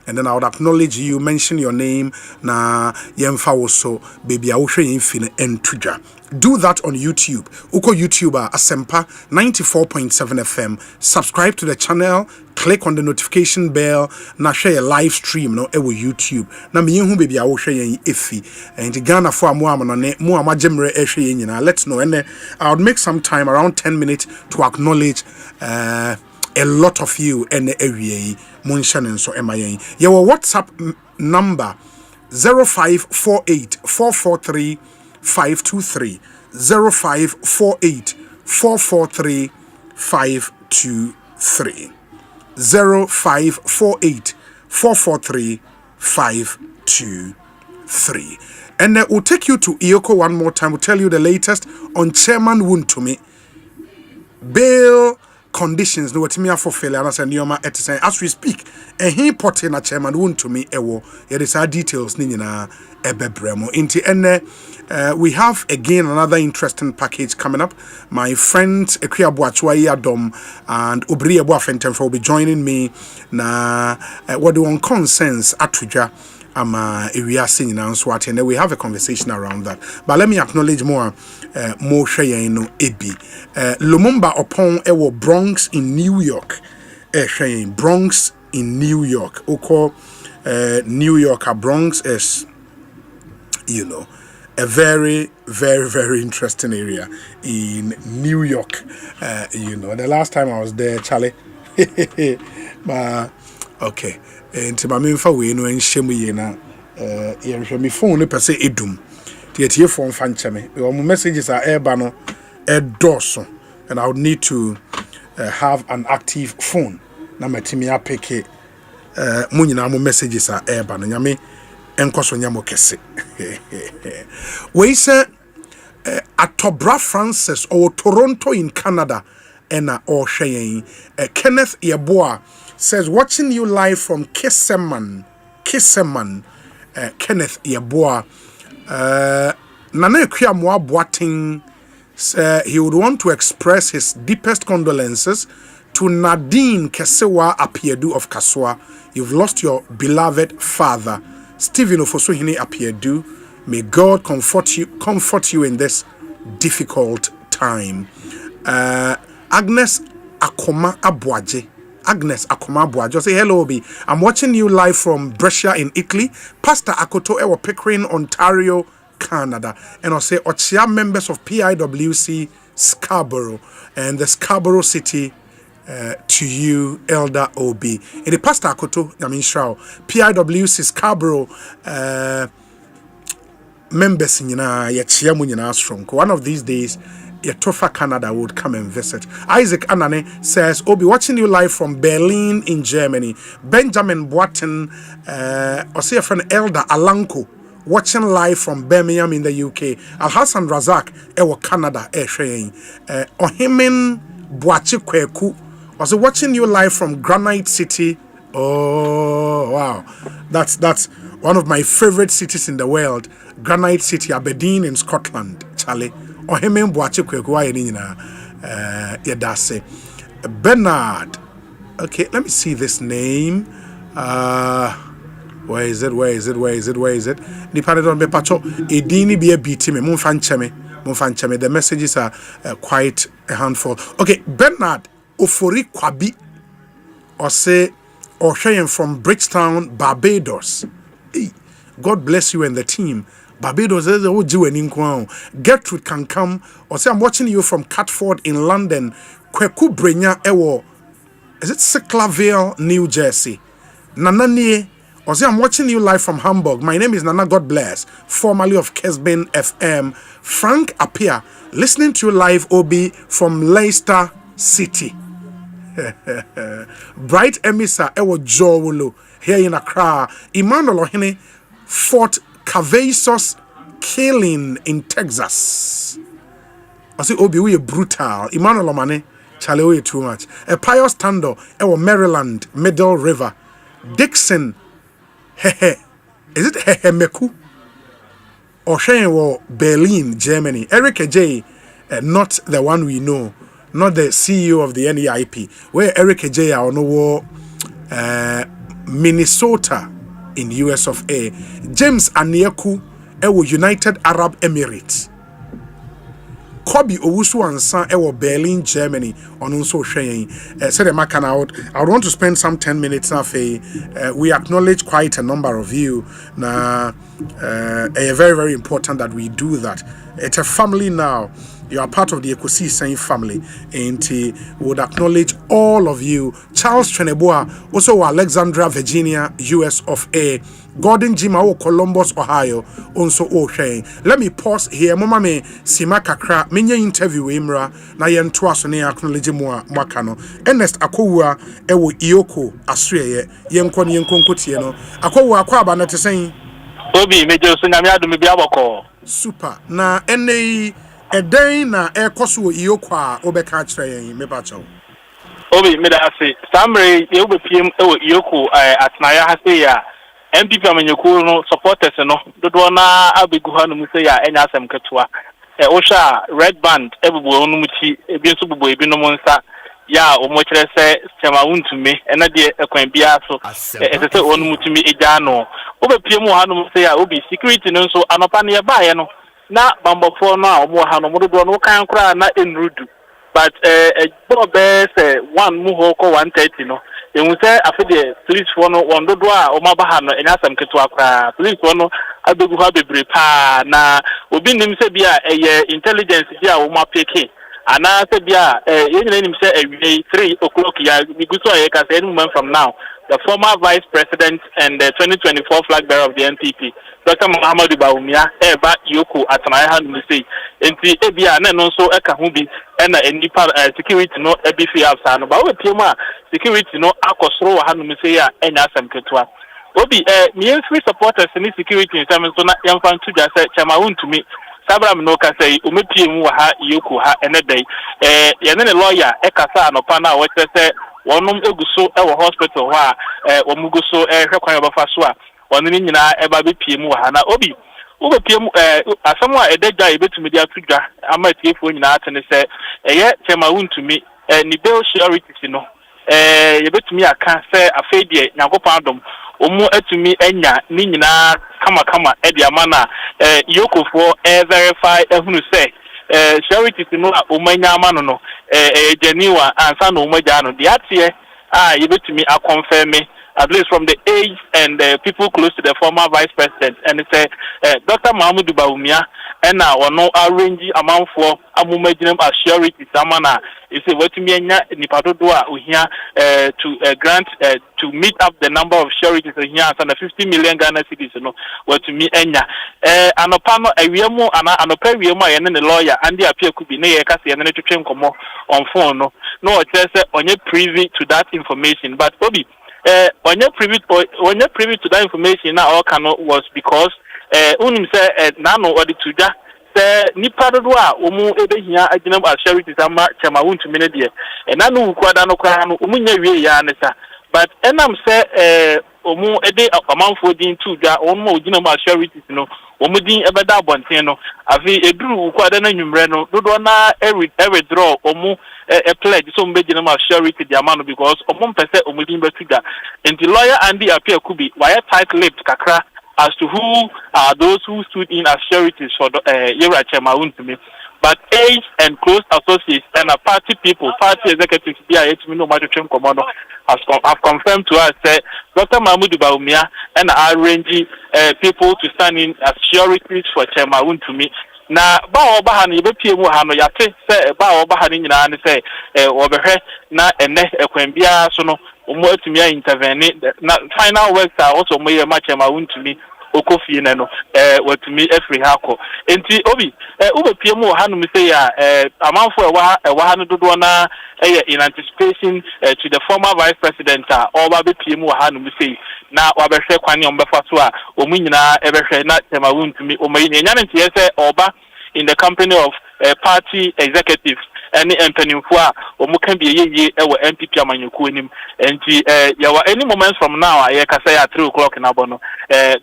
And then I would acknowledge you, mention your name, na yemfa also baby and do that on YouTube. Uko YouTuber Asempa 94.7 FM. Subscribe to the channel, click on the notification bell, na share a live stream no ewo YouTube. Na me hu baby awo hwe yen efi. And Ghana for amu amanone mu amajemre ehwe yen nyina. Let's know and I would make some time around 10 minutes to acknowledge a lot of you and area Munshan so MIA. Your WhatsApp number 0548 443 523 0548 443 523 0548 443 523. And we'll take you to Ioko one more time. We'll tell you the latest on Chairman Wuntumi bail conditions no watimi afofele anasa nioma etisen as we speak he put in a Chairman Wuntumi ewo there is our details ni nyina ebebremo inti ene we have again another interesting package coming up. My friend Ekuya Boatua Yadom and Obri Eboafentemfo will be joining me na what do on consensus atuja area singing and swat and we have a conversation around that. But let me acknowledge more Shayano Ebi Lumumba upon Ewo Bronx in New York. Bronx in New York. Oko New York Bronx is a very, very, very interesting area in New York. The last time I was there, Charlie. But okay. And my main for we no enshemu ye na me phone per se edum tie phone fan cheme your messages are eba no edoso and I would need to have an active phone na matimi apeke mu nyina mo messages are eba no nyame enkoso nyamo kese we say Atobra Francis or Toronto in Canada ena or Shayen Kenneth Yeboah says watching you live from Kisseman Kenneth Yeboah Nana Ekuya Boating he would want to express his deepest condolences to Nadine Kesewa Apiedu of Kaswa. You've lost your beloved father Stephen Ofosuhini Apiedu. May God comfort you in this difficult time. Agnes Akoma Abuaje. Say hello, Obi. I'm watching you live from Brescia in Italy. Pastor Akoto Ewo Pickering, Ontario, Canada. And I'll say Ochia members of PIWC Scarborough and the Scarborough City to you, Elder Obi. And the Pastor Akoto, PIWC Scarborough members nyina yɛkyea mu nyina strong. One of these days Yetofa Canada would come and visit. Isaac Anane says, Obi, watching you live from Berlin in Germany. Benjamin Boaten, or say a friend Elder Alanko, watching live from Birmingham in the UK. Al Hassan Razak, Ewa Canada, Ohimen Boachi Kweku, also watching you live from Granite City. Oh, wow. That's one of my favorite cities in the world. Granite City, Aberdeen in Scotland, Charlie. Ohemen Boachi Kweku nyina yedase. Bernard. Okay, let me see this name. Where is it? Nipa don be pacho edini be beat me. Mumfancheme. The messages are quite a handful. Okay, Bernard Ofori Kwabi Osei Osheyen from Bridgetown, Barbados. Hey, God bless you and the team. Barbados is a Gertrude can come or say I'm watching you from Catford in London. Kweku Brenya Ewo. Is it Sicklaville, New Jersey? Nananie or say I'm watching you live from Hamburg. My name is Nana, God bless, formerly of Kesbin FM. Frank Apia, listening to you live, Obi, from Leicester City. Bright Emisa Ewo Jowolo here in Accra. Emmanuel Ohene, Fort Cavazos killing in Texas. I say Obi, we brutal. Emmanuel Omane, Charlie, we too much. A Pious Tando, Ewo Maryland, Middle River. Dixon, is it Meku? Or Shane Berlin, Germany. Eric J, not the one we know, not the CEO of the NEIP. Where Eric J are no Minnesota in US of A. James Anieku, Ewo United Arab Emirates. Kobi Owusu Ansa, Ewo Berlin, Germany. On also sharing. Said I would want to spend some 10 minutes now. We acknowledge quite a number of you. Now, very, very important that we do that. It's a family now. You are part of the Ekosiisen family, and we would acknowledge all of you. Charles Treneboa, also Alexandria, Virginia, US of A. Gordon Jimao, Columbus, Ohio, also O'Shea. Let me pause here. Mama me Sima Kakra, Minya interview Imra, Nayan Tuasone, acknowledge Mwakano. Ernest Akowa, Ewo Ioko, Australia, Yenkon Yenkonkotieno. Akowa Kwaba not saying Obi, Major Singamiadu Mibiaboko. Super. Na NA. A day na kosu iyokwa obeka kire me bacho Obi me da ase samre e obepiem e iyoko atnaya ha se ya MPP amanyeko no supporters no dodo na abegu ha no mu se ya enya asem ketua o sha red band ebubo no mu ti ebi nso bubo ebi no mu nsa ya o mo kire se chema wuntume ena de ekwan bia so se onu mutumi eja no obepiem ha no mu se ya obi security no nso anopa ne ba ye no na bambofo no a omo ha no mododo no kan kura na enrudu but bobe say one mu ho ko 130 no ehun say afede police for no wondodo a omo ba ha no enya sam keto akra police for no abegu ha bebre pa na obi nim se bia intelligence bia omo apeke ana se bia yenyina nim se awie 3 o'clock ya biguso aye ka say any moment from now the former vice president and the 2024 flag bearer of the NPP Dr. Muhammadu Bawumia eba yoko atanaye ha no say enti ebia na no so eka ho bi na enipa security no ebi fi afsa no ba we piem a security no akosoro ha no say ya enya asem ketua obi me free supporters ni security nsem so na yemfa ntudwa say chama wuntumi Sabram no ka say umepiem wa ha yoko ha enedai ye ne lawyer ekasa no pa na wo say wonum eguso e wo hospital ho a womuguso hwekwan ba fa so a wonne nyina eba be piem wa ha na obi wo piem asam a edagya ebetumi dia tudwa ama tiefo nyina atene se eye chema wuntumi ni bill surety no yebetumi aka se afedie nyankopon adom omu atumi enya ni nyina kama edi amana yokofo verify ehunu se surety no a omanya amano no jeniwa ansa no omagya no de atie yebetumi akonfirm at least from the age and people close to the former vice president. And it's Dr. Mahmoud Baumia and now no arrange amount for amumajinum as surety samana. It's a what me nipadoa here to grant to meet up the number of sureties here and 50 million Ghana cedis, you know, what to me enya. Anopano a wiemo and a perioma and then the lawyer and the appeal could be near Cassie and then to train come on phone. No, just on your privy to that information. But Obi, when you're privy to that information now all cannot was because unim say nano or the tuja say nipa doa omu ebe hia aginam as charity sama chama won to mene de e nanu kwada no kwa no omu nya wie ya ne sa but enam say omu ede amanfo din tuja omu oginam as charity no omu din ebeda abonten no afi eduru kwada na nwumre no dodo na every draw omu a pledge so mbegina ma surety the amount because omon pese omudin betuga and the lawyer and the appeal could be why tight-lipped kakra as to who are those who stood in as sureties for Yera Chema to me. But age and close associates and party people, party executives, have confirmed to us that Dr. Mahmoud Baumia and are arranging people to stand in as sureties for Chema to me. Na ba obahani yebepie mu ha no yate se ba obahani nyina ne se obehwe na ene ekwambia so no omo atumi intervene na final works are also moye machema wuntumi okofie ne no watumi afri ha ko enti obi ubepie mu ha no me se ya amanfo ewa ha no dodo na in anticipation to the former vice president oba bepie mu ha no me se na wabehwe kwani ombefa so a omu nyina ebehwe na tema wuntumi omayi nya ne ntie se oba in the company of party executives any empanimfo a omu kan bi yeye ewo MPP amanyuku enim enti yawa any moments from now I ka say at 3 o'clock na bono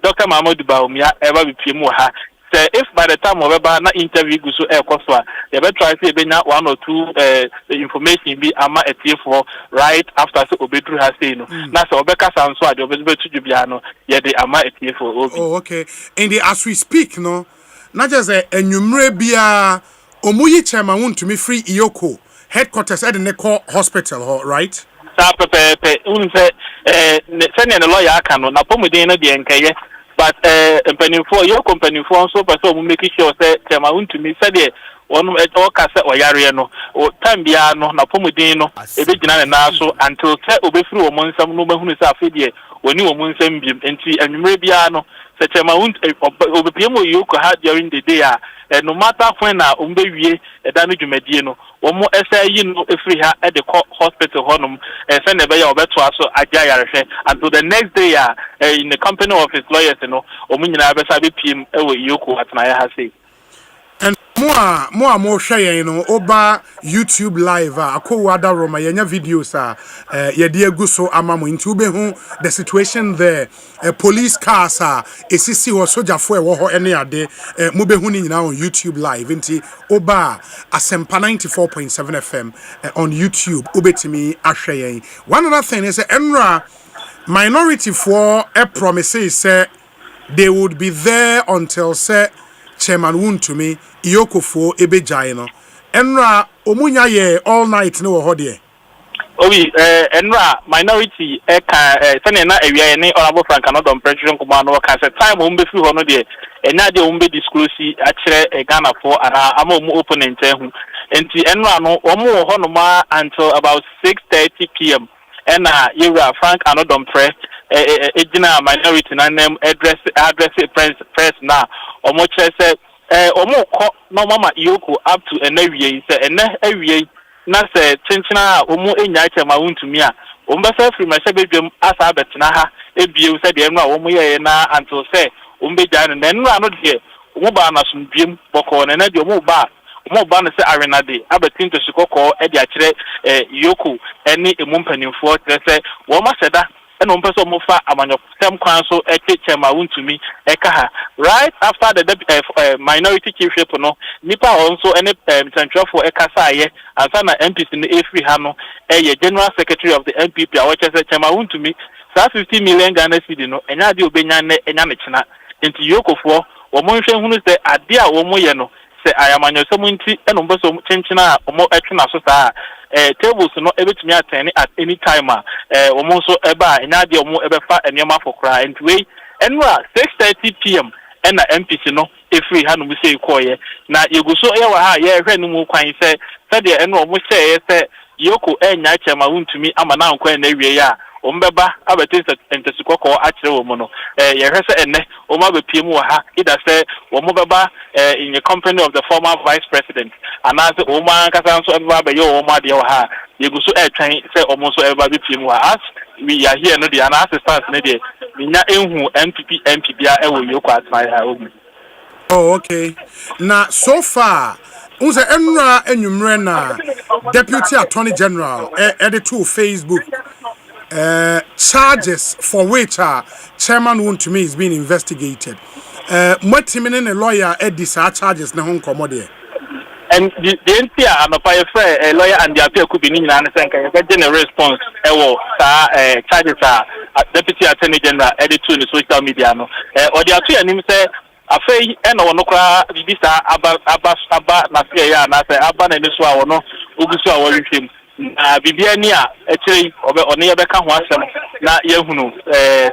Dr. Mahmoud Baumia eba bipie mu ha say if by the time obeba na interview go so ekoso a you better try say benya 1 or 2 information bi ama etiefo right after so obedru ha say no na so obeka sanso ade obezu bia no ye de ama etiefo obi. Oh okay, and as we speak no not just a enyumre bia omuyi chairman want to me free Iyoko headquarters at the Neko hospital right sa pepe unse send the lawyer aka no na pomuden no de enkaye but empanifo your company for so person will make sure say chairman want to me say the one ka say oyare no o time bia no na pomuden no ebegina na so until say obefiri o monsam no behunu say afedie oni o monsam biem enti enyumre bia no Setema obepiem Iyoko ha during the day no matter when umbe wie edanu dwumadie no omo esa yi no efri ha at the hospital honum send ebe ya obeto aso agya yarehwe until the next day in the company of his lawyers no omo nyina besa bepiem ewo Iyoko atna ya ha sei. And more share no oba YouTube live akowada Roma yenya videos ye de aguso amamo nti ubehu the situation there police cars esisi ho sojafo e wo ho ene ade mubehu ni nyina on YouTube live nti oba Asempa 94.7 FM on YouTube obetimi ahwe yen. One other thing is enra minority for a promises say they would be there until say Chairman won to me Iyoko fo ebejai no enra omunya ye all night no ho de obi enra minority sene na ewia ne honorable Frank Anodom president kuma no ka say time o mbefi ho no de enya de o mbe disclose akire Ghana for ara ama o opponent hu enti enra no o mu ho no ma until about 6:30 p.m. ena yewra Frank Anodom ejina minority na name address press na omo chere say omo ko no mama Iyoko up to enawie say enawie na say chinchina omo enya chema wuntumi a ombesa free ma sebedwem asa betina ha ebie say de enu a omo ye na until say ombeja na enu ano de omo ba na sumdwem boko na de omo ba no say arena de abetin to sikoko e de akire Iyoko eni emumpanimfo say wo ma seda and one person mofa among some council chema wuntumi eka right after the minority chiefship no nipa also any central for ekasaye and sana MPs in the A3 hano general secretary of the MPP which is chema wuntumi 50 million Ghana cedi no enya de obenya ne enya ne china enti Iyoko for wo monhwe hunu say ade a wo moye no say I am on your somunti and umboso chinchina or more etchina sosa tables no able to me at any time almost eba in idea more ever fat and yama for cry and way and 6:30 p.m. and MPC no if we had no say koye na you go so ewa yeah no more kwan say said and almost say yoko enya chema to me ama na nkwan na wie ya ombeba abete entesikoko akire wo mu no yehwese enne o ma be piem wo ha ida say wo mo beba in the company of the former vice president and as o ma kasa so eba be yo o ma de wo ha yegu so twan say o mo so eba be piem wo as we are here no the an assistance ne de nya enhu MP bia e wo yoko atmai ha ogu. Oh, okay. Now, so far, unse enra enyumre na Deputy Attorney General editor Facebook charges for which chairman want to me is being investigated. What timene a lawyer edisa charges na hon komode. And the NPR and a lawyer and the appeal could be in an general response. Charges Deputy Attorney General editor in the social media. Or the attorney say afei ena wono kra bibisa aba na se ya na se aba na ni so a wono ogusu a worihwem na bibia ni a ekiri obe one ye beka ho asem na yehunu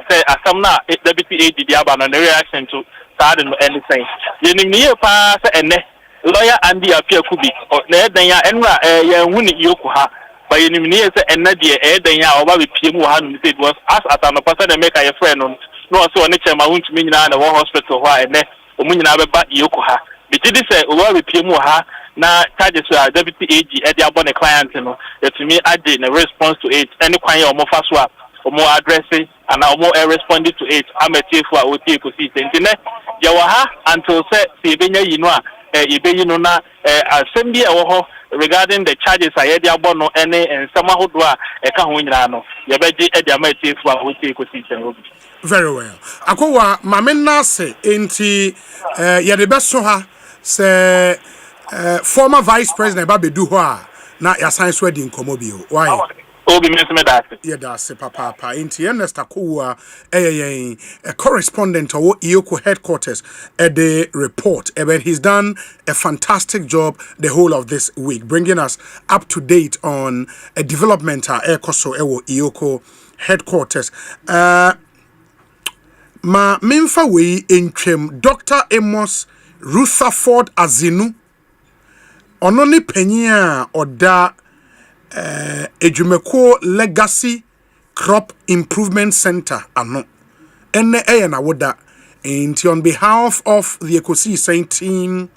say asem na deputy AD di aba na reaction to sad no anything yenim ni ye pa se ene lawyer Andy appear kubi na edan ya enra yehunu ni yoku ha ba yenim ni ye se ene de edan ya oba be piem wo ha no say was as atano person dey make a friend no no so one chairman won't mean na one hospital ho ene omunyina beba yoko ha bitidi say owa repiem ha na charges are deputy AG e dey abon the client no to me add in response to it any kwan ya omo fa so a omo addressing and omo responding to it ametifu a oti Ekosiise ntine ya wa ha until say ebenya yi no a ebeyi no na asem bi e wo ho regarding the charges I dey abon no any ensema hodo a e ka ho nyina no ye beji e dey ametifu a oti Ekosiise. Very well. Akowa mamena se enti ye de beso ha se former vice president ba bedu ho a na ya science wedding komo bio. Why? Obi mesme that. Yeah, that's papa. Enti Ernest Akowa a correspondent of Iyoko headquarters at the report. But he's done a fantastic job the whole of this week, bringing us up to date on a development at Iyoko headquarters. Ma memfa we entwem Dr. Amos Rutherford Azinu ono ni panyia oda Ejumeko Legacy Crop Improvement Center ano ene na woda enti on behalf of the Ekosiise team,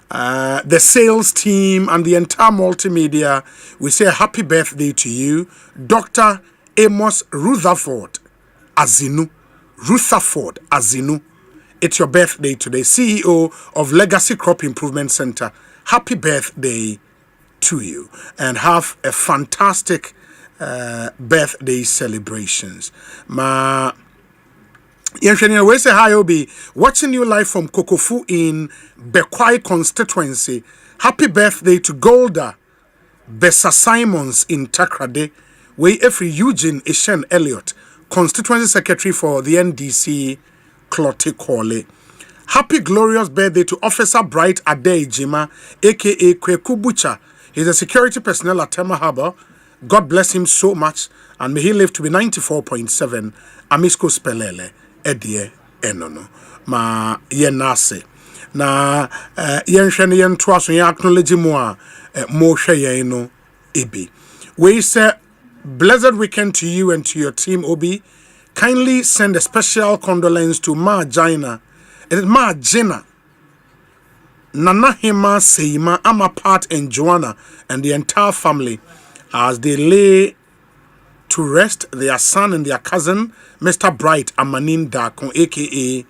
the sales team and the entire multimedia, we say happy birthday to you, Dr. Amos Rutherford Azinu. Rutherford Azinu, it's your birthday today, CEO of Legacy Crop Improvement Center. Happy birthday to you and have a fantastic birthday celebrations. Ma we say hi Obi, watching you live from Kokofu in Bekwai constituency. Happy birthday to Golda Bessa Simons in Takrade. We every Eugene Ishen Elliott, Constituency Secretary for the NDC, Clotte Kole. Happy glorious birthday to Officer Bright Adejima, aka Kweku Bucha. He's a security personnel at Tema Harbor. God bless him so much, and may he live to be 94.7. Amisko Spelele, Edie Enono. Ma yenase. Na yenshene yentuaso yen acknowledge mo hweye no ebi. We say blessed weekend to you and to your team, Obi. Kindly send a special condolence to Ma Gina. It is Ma Gina, Nana Hima Seima, Amapat and Joanna and the entire family as they lay to rest their son and their cousin, Mr. Bright Amanin Dakon, aka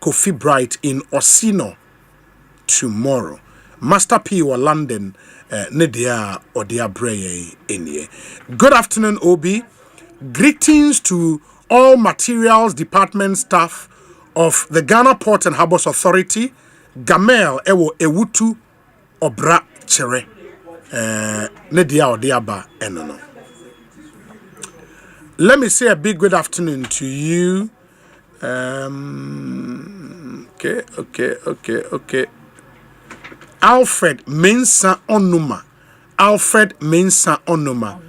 Kofi Bright in Osino tomorrow. Master P or London, Nedia or Dia Breye Enye. Good afternoon, Obi. Greetings to all materials department staff of the Ghana Port and Harbours Authority, Gamel Ewo Ewutu Obra Chere. Nedia or Diaba Enono. Let me say a big good afternoon to you. Okay. Alfred Mensa Onuma. Alfred Mensa Onuma.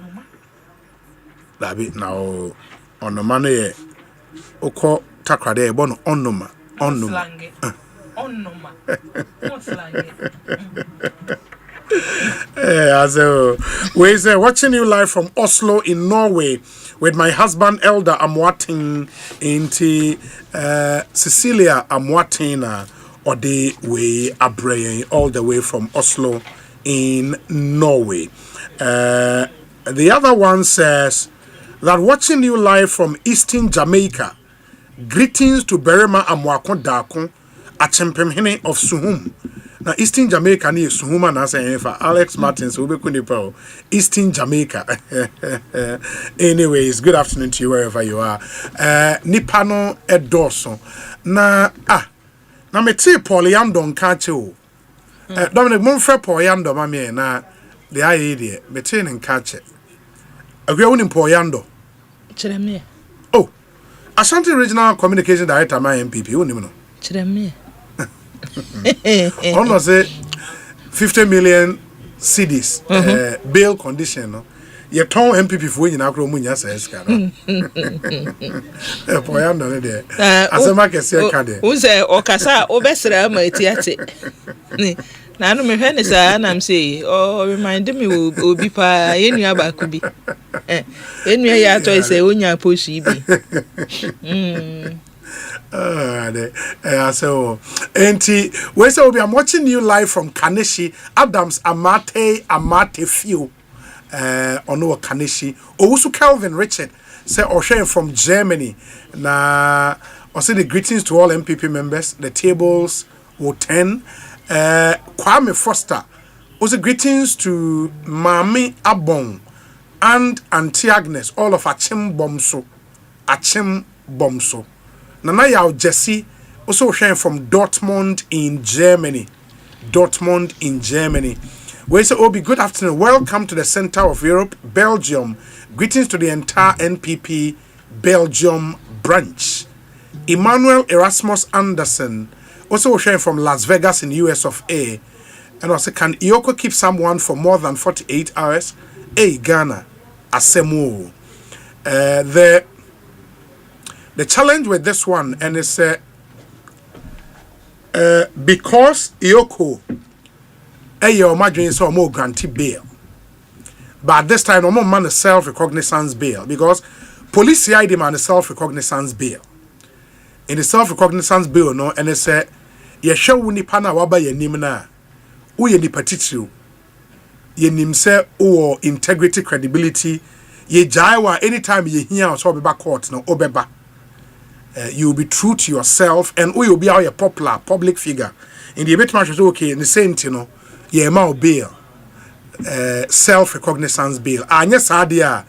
Labi now Onuma ne oko takrade bono Onuma. Onuma. Onuma. We say watching you live from Oslo in Norway with my husband Elder Amwatin into Cecilia Amwatina or the way Abraying all the way from Oslo in Norway. The other one says that watching you live from Eastern Jamaica. Greetings to Berema Amwakon Dakon Achempemhene of Suhum. Now Eastern Jamaica ni Suhuma na say for Alex Martins will be kunipo Eastern Jamaica. Anyways, good afternoon to you wherever you are. Nipano Edoso. Na meti Poliando nkache o. Dominic Monfre Poliando mami na the idea meti nkache. Agwe woni Poliando. Chiremie. Oh. Ashanti Regional Communication Director my MPP woni no. Chiremie. Almost 50 million CDs bail condition no ye ton MPP for nyina akro munya saeska no Poyando ne de asema kese ka de uze okasa obesra ma etiate na no me hwe ne sa na am say remind me obi pa yenua ba ku bi yenua ya to say onya poshi bi so we say I'm watching you live from Kaneshi Adams Amate Few on our Kaneshi Owusu Calvin Richard say Osei from Germany na also the greetings to all MPP members the tables will 10 Kwame Foster also greetings to Mami Abong and Auntie Agnes all of Achim Bomso Nana Yao Jesse also sharing from Dortmund in Germany. We say, Obi, good afternoon. Welcome to the center of Europe, Belgium. Greetings to the entire NPP Belgium branch. Emmanuel Erasmus Anderson, also sharing from Las Vegas in US of A. And also, can Ioko keep someone for more than 48 hours? Hey, Ghana, Asemu. The challenge with this one, and it's because Ioko, your margin so more grantee bail, but this time no more man a self-recognizance bail because police ID man a self-recognizance bail. In the self-recognizance bail, no, and it's ye show ni pana waba ye nimna, uye ni patitru, ye nimse or integrity credibility, ye jaiwa anytime ye hear or so be back court no obeba. You will be true to yourself and we will be our popular public figure. In the debate match okay, in the same thing, you know, yeah, bail, self-recognizance bail. Yes, idea,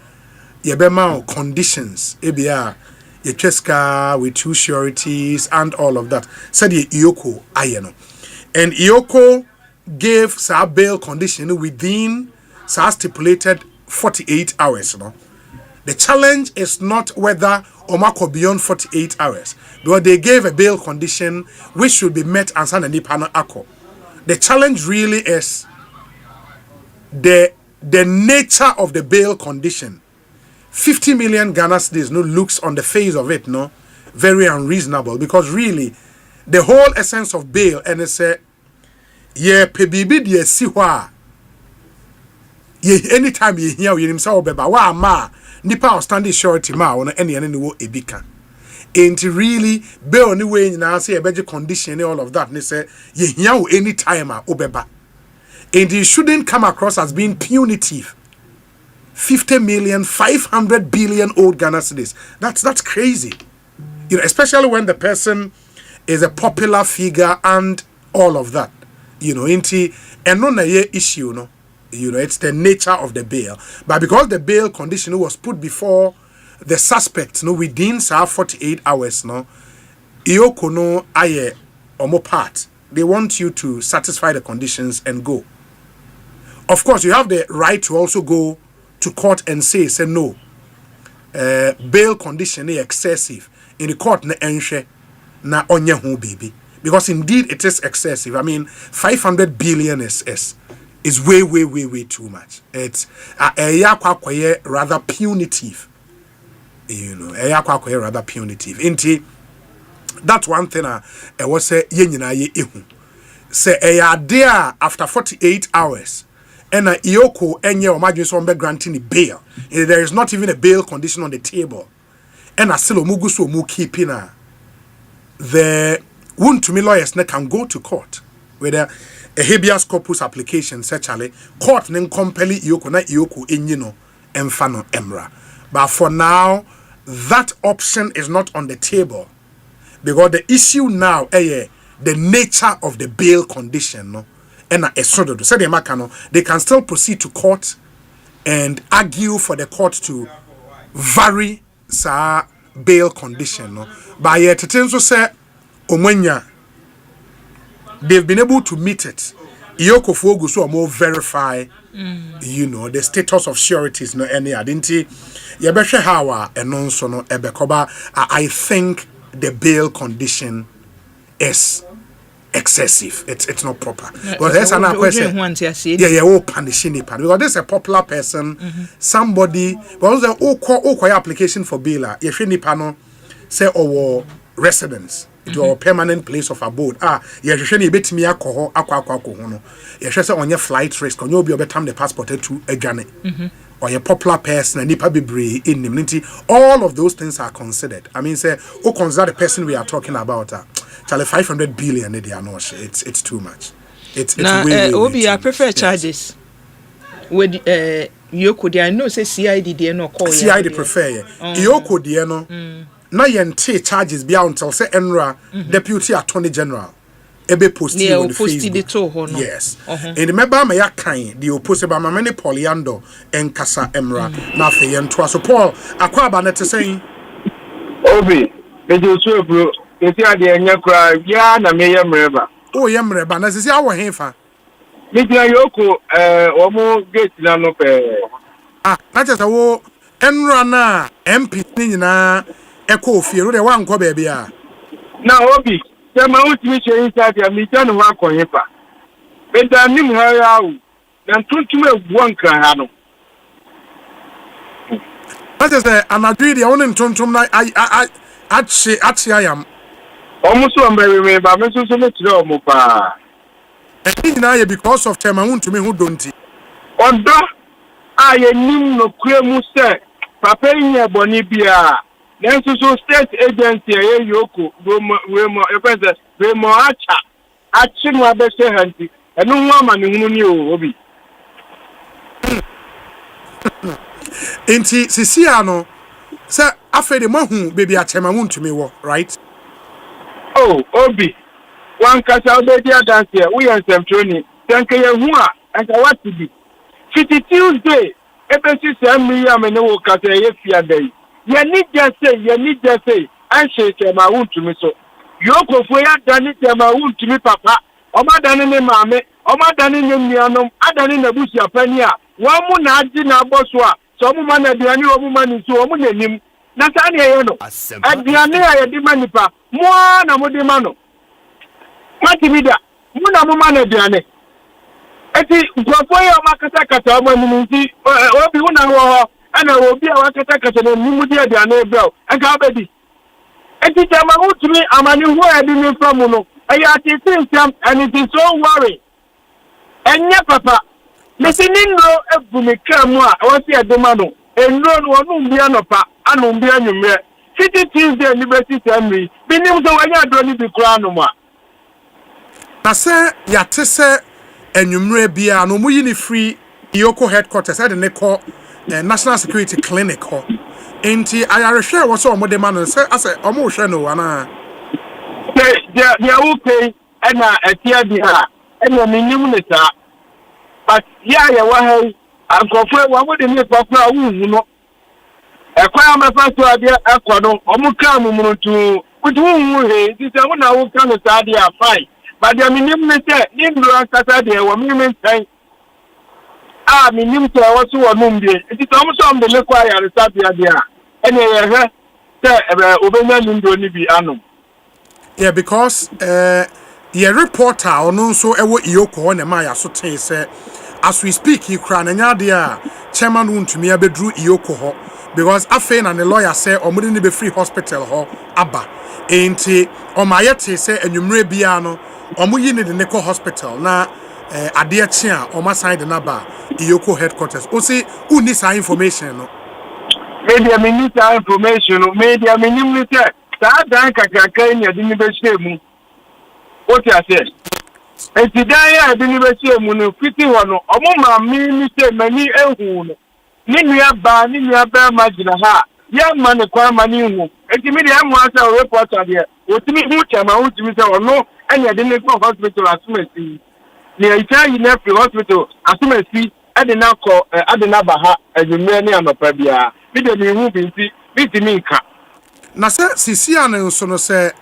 yeah, conditions, ABR, your cheska with 2 sureties and all of that. Said the Ioko, ayeno, and Ioko gave sa bail condition within sa stipulated 48 hours. You know, the challenge is not whether Omako beyond 48 hours because they gave a bail condition which should be met and signed a Nipano Ako. The challenge really is the nature of the bail condition. 50 million Ghana cedis no looks on the face of it no very unreasonable because really the whole essence of bail and it's yeah pebibi de siwa ye anytime you hear you himself beba wa ma nipa outstanding surety ma on any wo ebika ain't really bail any way na say a better condition all of that they say ye hear any time obeba and it shouldn't come across as being punitive. 50 million 500 billion old Ghana cedis, that's crazy, you know, especially when the person is a popular figure and all of that, you know, into and no issue no. You know, it's the nature of the bail. But because the bail condition was put before the suspect, no, within 48 hours, no, Ioko no aye omo part. They want you to satisfy the conditions and go. Of course, you have the right to also go to court and say no. Bail condition is excessive. In the court na enshe na onye hu baby. because indeed it is excessive. I mean, 500 billion is way too much. It's rather punitive. You know, rather punitive. Inti, that's one thing I was say say there after 48 hours and Ioko enye omagin so be granting a bail. There is not even a bail condition on the table. And asilo muguso mu keeping the wound to me lawyers can go to court with a habeas corpus application sexually court nen compelling Ioko na Ioko enyino emfano emra. But for now, that option is not on the table because the issue now the nature of the bail condition no and they can still proceed to court and argue for the court to vary sa bail condition no. But yet it also say omenya they've been able to meet it. Ioko Fogu so more verify you know the status of sureties no any identity yebehwe hawa eno nso no ebekoba. I think the bail condition is excessive. It's not proper. Because there's another question. Punishing it because this is a popular person, somebody. Because the all application for bail, if you pano say our residence. To a permanent place of abode. You should bet me alcohol, aqua. You should say on your flight risk, on your be time the passport to a journey. Or your popular person and nipa be in immunity. All of those things are considered. I mean, say, who consider the person we are talking about? Charlie 500 billion, they are not. It's too much. It's way Obi, I prefer charges. With Yoko, I know say CID, they no call. CID prefer. Yoko, they no. Na yente charges bia until say Enra Deputy Attorney General ebe posti on the Facebook. Yes. And remember me yakan the opposite ba many Poliando and Kasa Emra na fe yento so Paul akwa ba net saying Obi me do so bro e ti ade enya kra ya na me yemreba yemreba na sisi awo hefa me dia Yoko omo gate na no pe na just wo Enra na MP ni nyina Eko fear de wan ko baby a na Obi se ma utimi che inside ya mi tanu wa konyepa be da nim ha ya u na tuntum eguo nkran ha no that is anadri de won tuntum na achi ayam omuso mbere ba me so me tire omo pa e nyina ye because of tema untumi hu donti ondo aye nim no kremu se papa yin eboni bia then so state agency Yoko Remo achi no abese hanti eno hu ama ne hunu ni Obi enti sisi ano se afede mahu baby achema wuntumi wo right Obi wan kasa obedi adanse we yansem troni tanke ye hu a anka what to be City Tuesday ebesi sami ya me ne wo kasa ye fia dai you need just say and she ma won't to me so Yoko for ya dani ma won't to me papa oma dani ne mame oma dani ne mianom adani na busi apania wa mu na adi na boso a so mu man aduani o mu man so mu nanim na sa ne ye no aduani ya di manipa mo na mo di mano matibida mu na mo man aduani eti gwafo ya makata kata o mu nti obi hu na wo ana obi a wakata na nimudi ade ana ebro aka abedi eti tama utumi amani hu ade ni from no aya atinsam and it is so worry enya papa mesinino ebumika mu a wasi adema no enro no onu mbia no pa anu mbia nyumre City Tuesday Liberty Assembly binim so wanya do ni bi kura no ma na se ya tese enyumre bia no mu yi ni free Yoko headquarters ade ne call National Security Clinic ho enti ayarehwe wo so omode ma no se ase omo hwe no ana dia okay na etia bi ha na minim ne ta but ya wa hai ankofo wa mo de ni papa wu no ekwa amafa so ade ekọ no omo ka mumrutu kutu wu he ti se wo na wo ka no sa ade afai but dia minim ne se ni ndro akata de wo minim ntai minim to wasu wonum bi enti to mo so am de le kwa ya resabia dia ene ye he te obenya ndro ni bi anum yeah because ye reporter ono nso ewo iyoko ho na ma ya so ten say as we speak he kra na nya de a chairman wontumi abedru iyoko ho because afen na the lawyer say omudi ni be free hospital ho aba enti omayete say enwumre bia no omuyi ni de ne ko hospital na ade achi a omasan de na ba iyoko headquarters o say uni sa information no media minister information media minister that dan kakaka ni ade ni be shemu what you say enti dan ya ade ni be shemu no fiti ho no omo ma minister mani ehu no ni nua ba magina ha ya ma ne kwa mani hu enti media am asa reporter there otimi hu chama otimi say ono anya de ne ko hospital asumasi ni ita yi na free hospital asumasi ade na ko ade na ba ha adwumre ne anopa bia media mi hu binti bitimi nka na se sisi an nso no se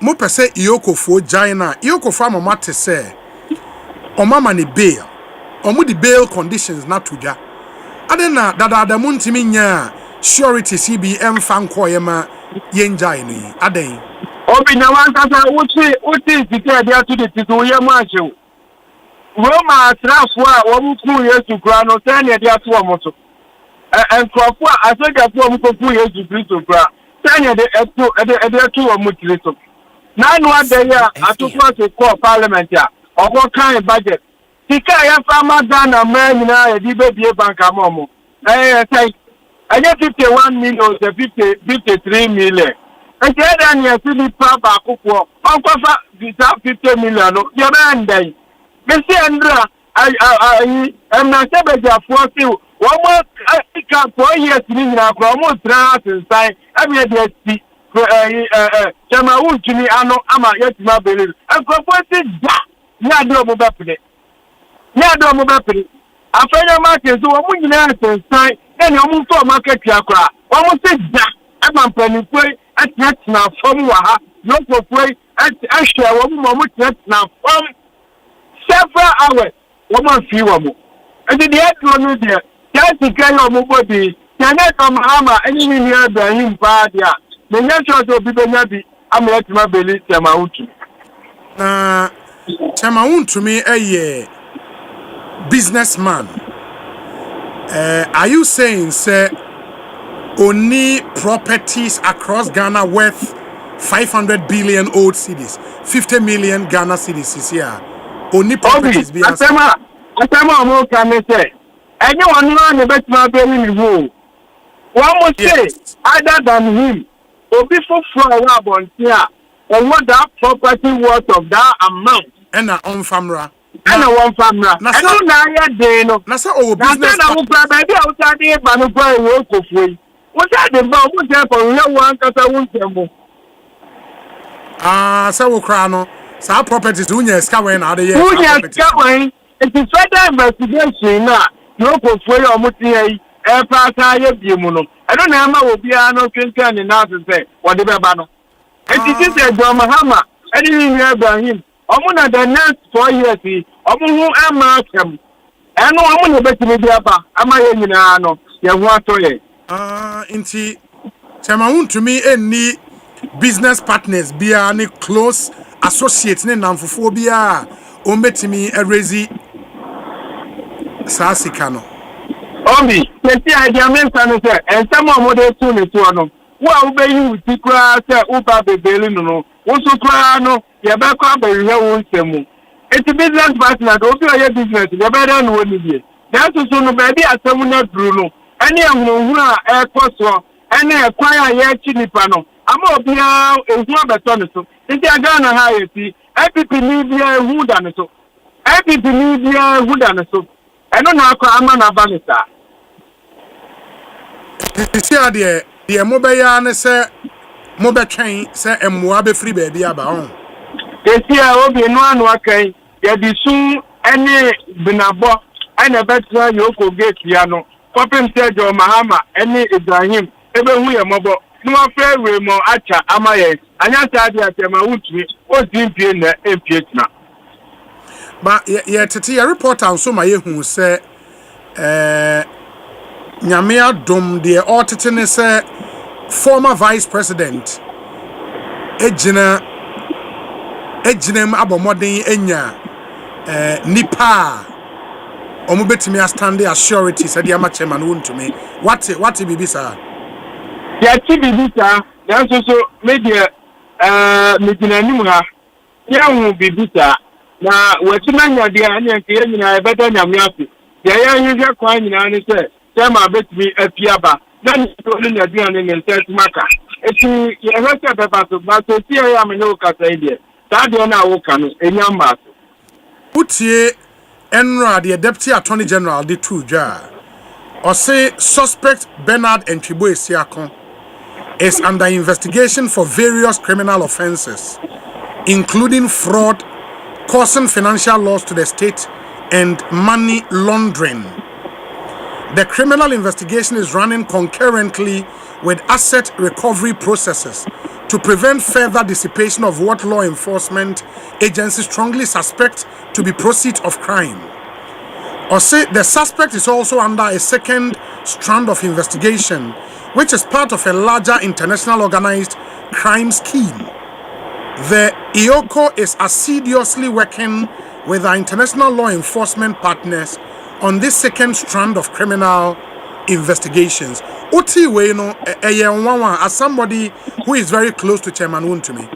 mo pese iyokofo jaina iyokofo amama te se omama ne bail omu di bail conditions na tudwa ade na dada mu ntimi nya surety CBM fan koyema yenjai ni ade obi na wan kasa uti tike dia to the titu ye mu achew Roma trafo a wo mu ku Yesu kra no se ne dia to omoto enkrofo a asogafo mu ku Yesu Kristo kra se ne de to omoto so na no ade ya atofo to call parliament a ogo kan budget tika ya fama Ghana man nyina ya di be bank amomo say anya 51 million to 53 million enti ada ni asili pa ba kokwo onkofa visa 50 million no ye ba ndai besi andra na sebeja force wo mo ka ko yes ni nyina ko mo tra sensai abi de ati chama wuntuni ano ama yetima believe enkrofo ti da ni ado mo ba pede afenya market so wo mo nyina sensai na ni o mo to market akora wo mo se da amampani kwe atna fom wa ha no kwe ahwe wo mo tna fom several hours wo mo fi wo mo and the etro no there just kai wo mo body yana come ama any ni Abraham pa dia me nya sure to bi benya bi ama etima beli tema utu na tema untu mi businessman are you saying say only properties across Ghana worth 500 billion old cities 50 million Ghana cities is here only properties be asema mo kan say anyone no na betima be ni wo one more say other than him obi for a bontia on what that property worth of that amount and on famra and one family na so na ya dey no na so o business na wo pra baby o ta dey ba no kwa wo kofui wo ta dey ba o mo je for le wan kasa wo ntemo so wo kra no sa properties unya ska wen na dey here unya ska wen it is further investigation na no kofui o mo tin yi e pa ta ye bi mu no e no na ma wo bia no kenkan ni na se wo dey ba no it is a drama hammer any ni Abraham omuna the next 4 years omu ama kem eno omu ne betimi bia ba ama ye nyina no ye hu atoye inti chama untumi enni business partners bia ne close associates ne namfofo bia o betimi erezi sasika no omi tete idea men san say ensamo omode tu ne tu no wa wo be yi utikura say uba bebeli no wo so kura no ye be kwa be hwe wo nsemu eti business partner do bi oye business ye be da no woni die na so no be bi asemu na duru no ene ehunhun a ekoso ene ekwan a ye chi nipa no ama obi a ehu abeto ne so enti aga na ha ye ti EPP ni bia ehu da ne so EPP ni bia ehu da ne so eno na akwa ama na ba ne sa isi ade de mo be ya ne se mo be twen se emmoa be free ba bia ba on esi a obi no anu akai ya di sun ene binabo ene betra yoko gate ya no kopim se jo mahama ene Ibrahim ebe hu ye mobo no afa we mo acha amaye anya ta dia tema wutumi o dimpie na empie tina ba ye tete ya reporter so ma ye hu se nyame adom de otete ne se former vice president ejina ejinem abomodin enya nipa omo betimi stand assurity said ya ma chairman wontumi what bibisa ya ti bibisa na so media media nim ha ya hu bibisa na wetimanya dia ne nke nyina ebeda nyamiafi ya yehwe kwa nyina ne se ma betimi apiaba na ni na dia ne nse maka eti ye hwese beba so ba so tie ya me no kasa ide ta de na wo kanu enyamba utie Enra, the Deputy Attorney General, the two jar. Osei suspect Bernard Entwibo Esiakon is under investigation for various criminal offenses, including fraud, causing financial loss to the state, and money laundering. The criminal investigation is running concurrently with asset recovery processes to prevent further dissipation of what law enforcement agencies strongly suspect to be proceeds of crime. Osei, the suspect is also under a second strand of investigation, which is part of a larger international organized crime scheme. The IOCO is assiduously working with our international law enforcement partners on this second strand of criminal investigations. Uti we no as somebody who is very close to Chairman Wontumi.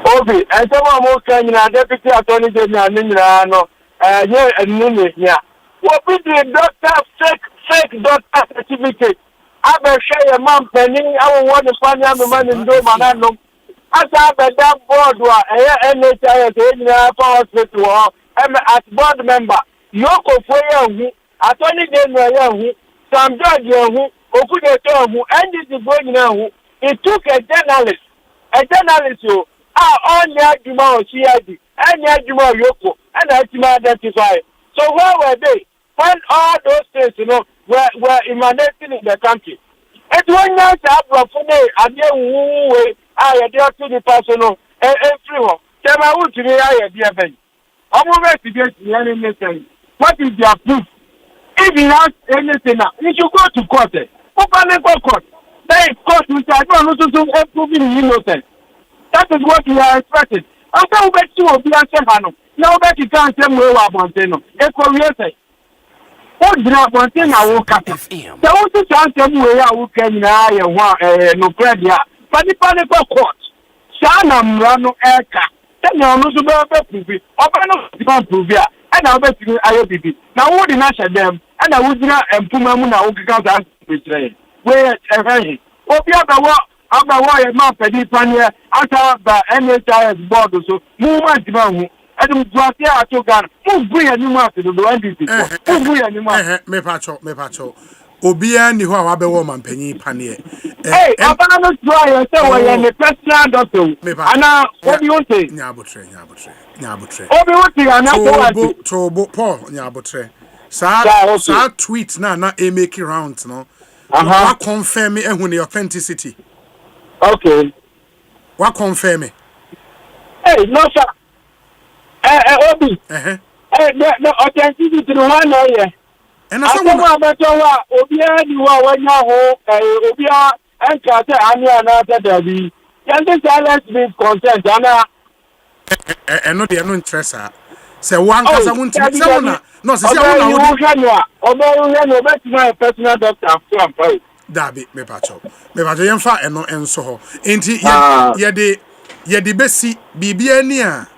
Obi, and someone more can Deputy Attorney General no yeah. What be the doctor fake doctor certificate? I will share a man penny. I will want to find out the man in Domanano. As I have that board, NHS, hospital, as board member, Yoko Foya, Attorney General, Sam George, Okudeto, who ended the going now. It took a journalist, who on the Juma Shiadi, and Yajuma Yoko, and Ajima identify. So where were they? When all those things, were emanating in the country. It was not a funny, and then I had the personal, everyone. Tell my own to me, I had the event. I'm over to get the enemy. What is their proof? If you have anything, you should go to court. Open court. Then court which I don't know to prove innocent. That is what we are expecting. After we get to be a now that you can't tell me about Montano. Ekosiise. What drop Montano? I woke up. The only chance we can no prayer. But the panic court. Shana Mrano Eka. Then you know to be proof. Open up prove ya. And I'll bet you IOBB. Now what did I say them? And I would not Pumamuna Okaka betray. Where every Opiaba after why a map at this one year after the NHS board so movement. I don't want to go. Who bring a new market to the NDC? Who bring a new market? Me pacho. Obia ni ho abe woman panyi panie. Hey, I'm not trying to say we are the personal doctor. And what do you say? Nyabutre. Obi wuti ana to Paul nyabutre. Sa tweet na e make rounds no. Wa confirm me ehun the authenticity. Okay. Wa confirm me. Hey, no sir. Obi. No authenticity no one here. And I said, Obia, you are when you are Obia and Kata Anya and after the young silence with consent. And not the unknown tresser. Say one because I want to be someone. No, say I personal doctor. Dabi, me pacho. Me pacho yemfa eno enso. Enti ye de besi bibia ni a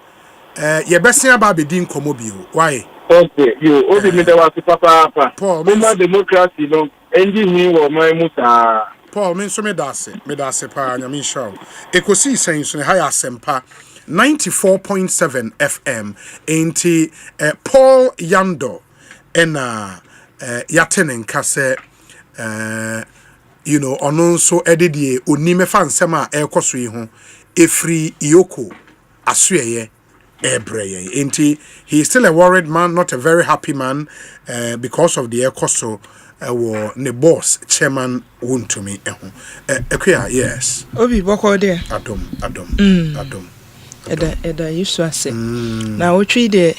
ye besia ba be din komo bio. Why? Okay, you Obi me was papa. Paul, democracy no engine wo my musa. Paul, me so me dase pa nyame show. Ekosiise so high Asempa 94.7 FM enti Paul Yando ena yatenen kase ono nso ededie onime fa nsem a ekoso yi ho efri Iyoko asueye ebreye enti he is still a worried man, not a very happy man because of the ekoso ne boss chairman Wontumi Ekuya. Yes, Obi boko there adom eda yusu ase na wotwi de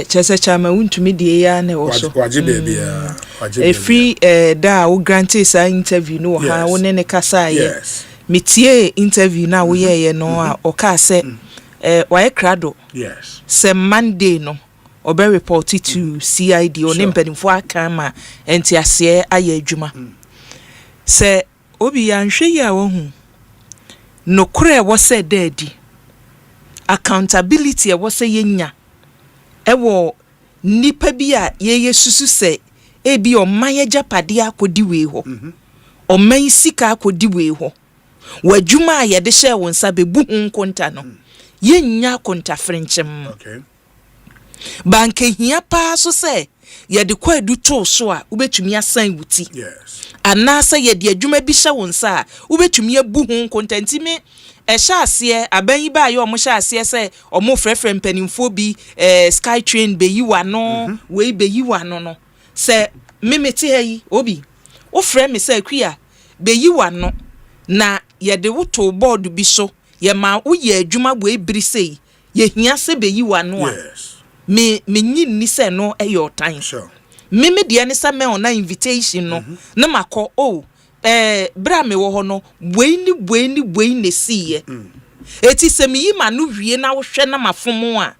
chese chama Wontumi de ya na wo so waje bebia free da wo grant sa interview no ha wo ne kasa ye metie interview na wo ye no a o ka se why crado. Yes. Se Monday no. Obe report to CID or nimpenifo akama enti ase aye adwuma. Se obi yanhwe ya wo hu. No kure wo se daddy. Accountability e wo se yenya. Ewo nipa bi a ye susu se ebi o manye japade akodi we ho. O man sika akodi we ho. Wadwuma a ye de hye wo nsa be bu hu nkonta no. Yenya konta frenchem. Okay. Banke hia pa so se ye de kwadu to so a ubetumi asan wuti. Yes. Anasa ye de adwuma bi hye wo nsa a ubetumi abu hu nkontanti me ehya ase aban ba ye omo hye ase se omo frefre mpanimfo bi sky train be yiwa no we be yiwa no no se memete hayi obi wo frɛ me se akua be yiwa no na ye de woto board bi so ye ma wo ye adwuma bo ebiri sei ye hia se be yiwa no a yes. me nyi ni se no e your time sure me de ne se me on invitation no na makọ bra me wo ho no bueni ne siye eti se me yima no wie na wo hwe na mafomo a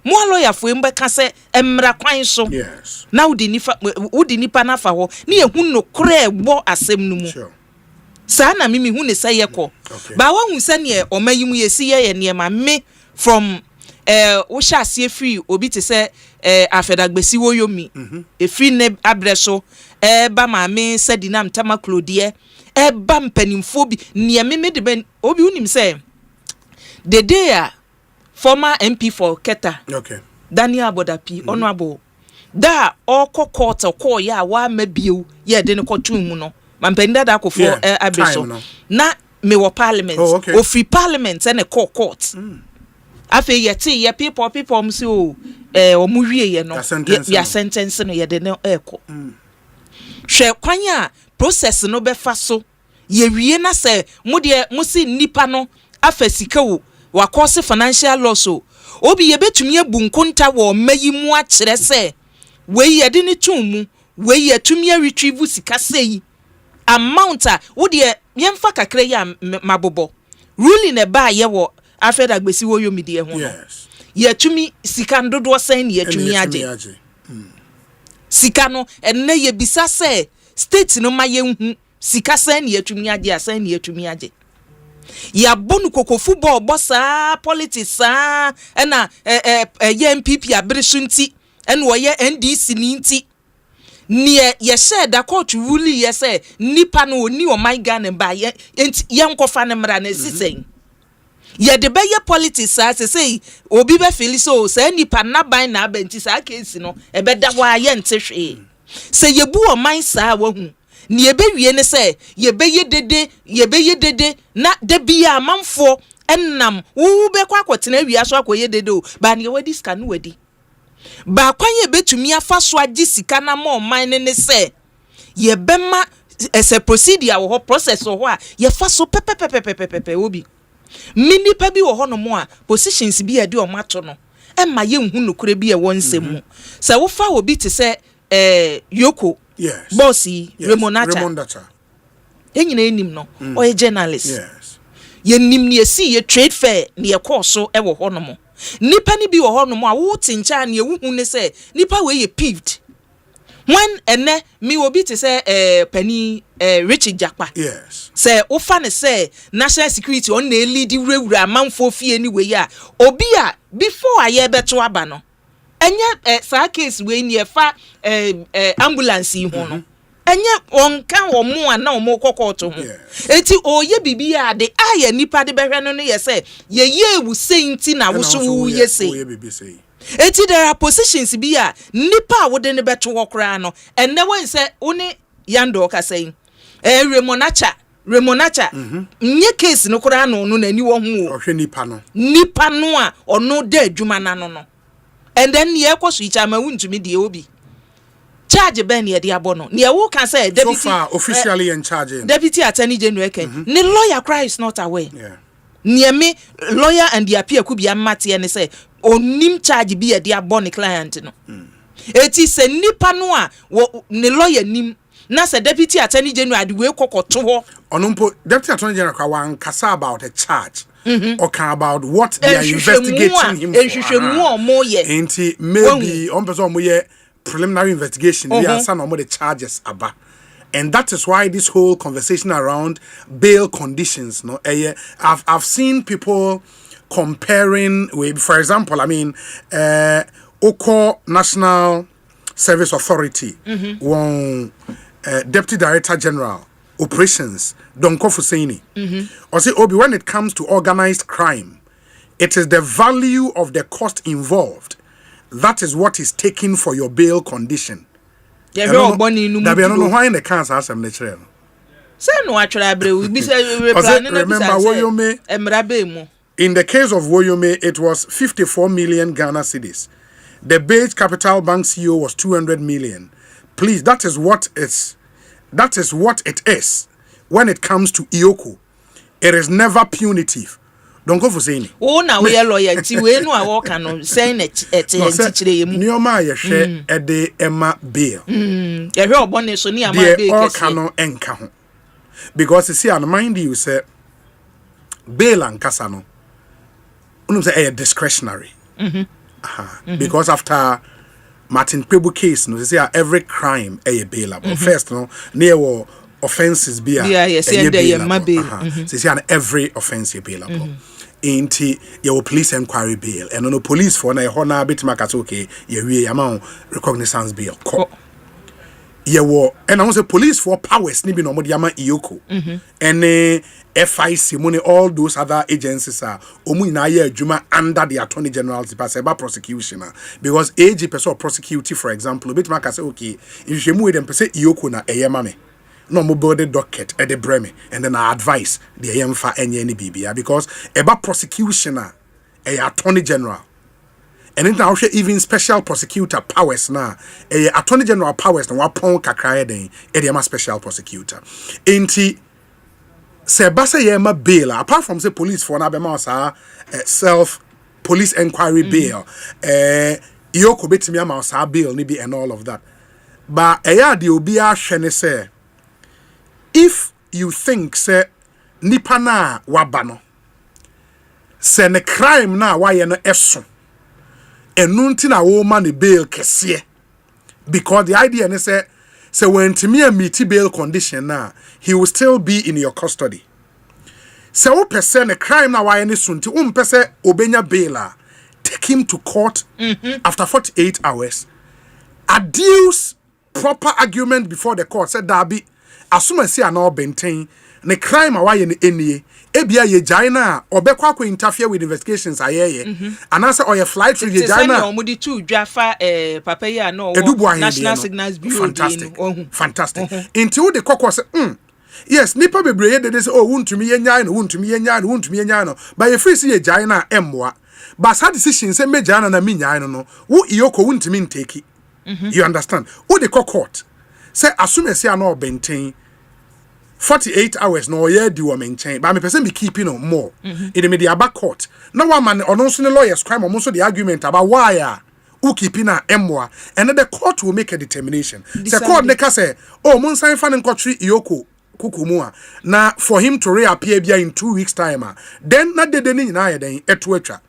mo lawyer fo embe ka se emra kwan so yes na wudi nipa na fa ho ne ehun no kra egbo asem no mu sure sa na mimi hu ne se ye ko ba wa hu se ne omayimu ye si ye ne ma me from wo sha asie free obi te se afedagbesi wo yomi efri ne abreso ba ma me sedinam tama clodie ba mpanimfo bi ne me de ben obi unim se the day former MP for Keta okay Daniel Abodapi honorable da court ko ya wa mabio ye de ne kotum mu no mampenda da akofo abreso na me wo parliament o free parliament and a court afi yeti ye people msi o omuwie ye no ya sentence no ye de no eko hwe kwanya process no befa so ye wie na se musi nipa no afasika wo wakose financial loss o obi ye betumi abu nkonta wo mayimu a kire se we ye de ne tumu we ye tumi retrieve sika sei amount a wo de yemfa kakra ya mabobo ruling e ba ye wo afedagbesi wo yomi de ho yes ye tumi sika ndodo sen ye tumi age sika no enne ye bisa se state no ma ye hu sika sen ye tumi age asen ye tumi age ya bonu koko football bossa politics na ye MPP abresunti en wo ye NDC ni nti nie ye share da court ruling ye say nipa no oni o my Ghana ba ye nkofa ne mra na sisen ye de beye politics say obi be feel so say nipa na ban na abenti sa case no e be da wa ye nte hwe say ye bu o man sa wa hu ni e be wie ne say ye be ye dede na de bia amanfo ennam wo be kwa kwotena wi aso akoye dede o ba ne wadi ska no wadi ba kwan ye betumi afa so agi sika na ma man ne say ye be ma as a procedure wo process wo a ye fa so pepepepepepepe obi mini pa bi wo ho no mo a positions bi e de o mato no e ma ye hu no kure bi e won nsemu se wo fa obi te se yoko yes bossy remonacha enyina enim no o ye journalist yes ye nim ne esi ye trade fair ne ye course e wo ho no mo nipa ni bi wo ho no mo a wo tincha ne hu ne se nipa we ye peeved when ene mi obi te say pani Richard Jakpa yes say o fa ne say national security on na lead wura manfo fie ni we ya obi a before aye beto aba no enye sa case we ni e fa ambulance hu no enye onka wo mu a na o mo kokoto hu eti oye bibi a de aye nipa de behwe no ye say ye ewu senti na wo so ye say eti there are positions bi a nipa wo de ne beto wokra no enne won se one yando ka say remonacha nye case no kra no no nani wo hu o hwe nipa no a ono da adwuma na no and then ye kwaso icha ma wuntumi de obi charge ben ye de abono ne wo ka say deputy so far officially in charge deputy attorney general ken ne lawyer cry is not aware ne me lawyer and the appear could be amate ne say onim charge bi ye de abone client no eti se nipa no a ne lawyer nim na se deputy attorney general de we kokoto ho onumpo deputy attorney general kwa wan kasa about a charge okay, about what they are investigating him for. Ain't maybe on person preliminary investigation, we are some of the charges about. And that is why this whole conversation around bail conditions, no, I've seen people comparing with, for example, I mean, Oko National Service Authority, one Deputy Director General Operations, Donko Fuseni, or say, Obi, when it comes to organized crime, it is the value of the cost involved. That is what is taken for your bail condition. I don't know why in the cancer assembly chair. Remember Woyome? In the case of Woyome, it was 54 million Ghana cedis. The Beige Capital Bank CEO was 200 million. Please, that is what it is when it comes to Ioko. It is never punitive. Don't go for saying it. Oh, now we are loyalty. We know I walk on saying it. Nioma, you share a day Emma Beer. You're all bonnet, so near my bail cano and count. Because you see, I mind you, say, bail and Casano. Say a discretionary. Because after Martin Pebu case, no, say every crime a bailable. First, no, near offenses be a bailable. Say every offense a bailable. Ain't your police inquiry bail and no police for na hona bit market okay ye amount recognizance bail. And I say police for powers ni bi no mo de ama Ioko. And FIC money all those other agencies are omu ina ye adwuma under the Attorney General's department prosecution because AG person prosecute for example bit market say okay if you move them say Ioko na eyema me no mo build the docket at the breme and then I advise the yemfa any BBA because about prosecution a Attorney General. And then now even special prosecutor powers na Attorney General powers na wapon kakra den e special prosecutor. Enti se basa yema bail apart from say police for na be ma sa self police inquiry bail Ioko betimi ama sa bail ni bi and all of that. But eya de obi a hwe ne say if you think say nipa na wabano se ne crime na waye no eso enunti na wo man bail kese because the idea is say when timi meet bail condition na he will still be in your custody. Se wo pese ne crime na waye ne sunti wo mpese obenya bail take him to court after 48 hours adduce proper argument before the court said Darby asuma si ana obenten ne crime awaye ne enie ebia ye jaina obekwa akwa interfere with investigations ayeye anase oye flight through ye jaina omudi tu dwafa papa ye no National Signals Bureau fantastic into the kokko say yes nipa bebreye de say oh wuntumi ye nyaa no but ye free see ye jaina emwa but that decision say me jaina na me nyaa no wo Ioko wuntumi nteki you understand wo the court say assume say ana obenten 48 hours no ye di wo menchen but me person be keeping on more in the media back court no one man on also the lawyers crime almost the argument about why who keeping a emwa and then the court will make a determination the court make say oh mun sign fan nkotri Ioko kukumua na for him to reappear bia in 2 weeks time then na de ni na ye den eto atwa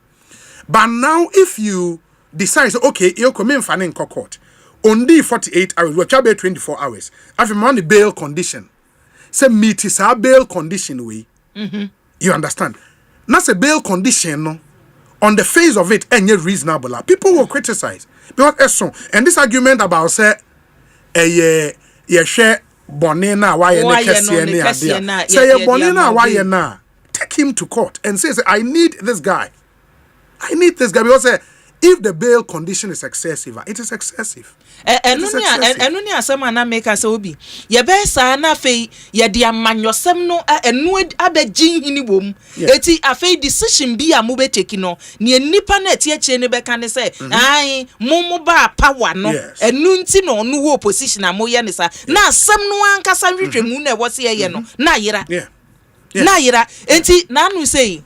but now if you decide okay Ioko me fan in court on the 48 hours we try 24 hours after man the bail condition say meet is a bail condition way. You understand? That's a bail condition no on the face of it any reasonable. People will criticize because and this argument about say ye share bonena why na say ye bonena why na take him to court and say I need this guy because if the bail condition is excessive, it is excessive. Enuni asema na make us obi. Ye be sa na afei ye de amanyosem no enu abegin hini bom. Eti afei decision bi a mo be take no. Ne nipa na tie kire ne be ka ne say, ai mo ba power no. Enu nti no no wo opposition a mo ye ne sa. Na asem no ankasa hwehwemu na wo se ye no. Na yira. Na yira. Enti na anu say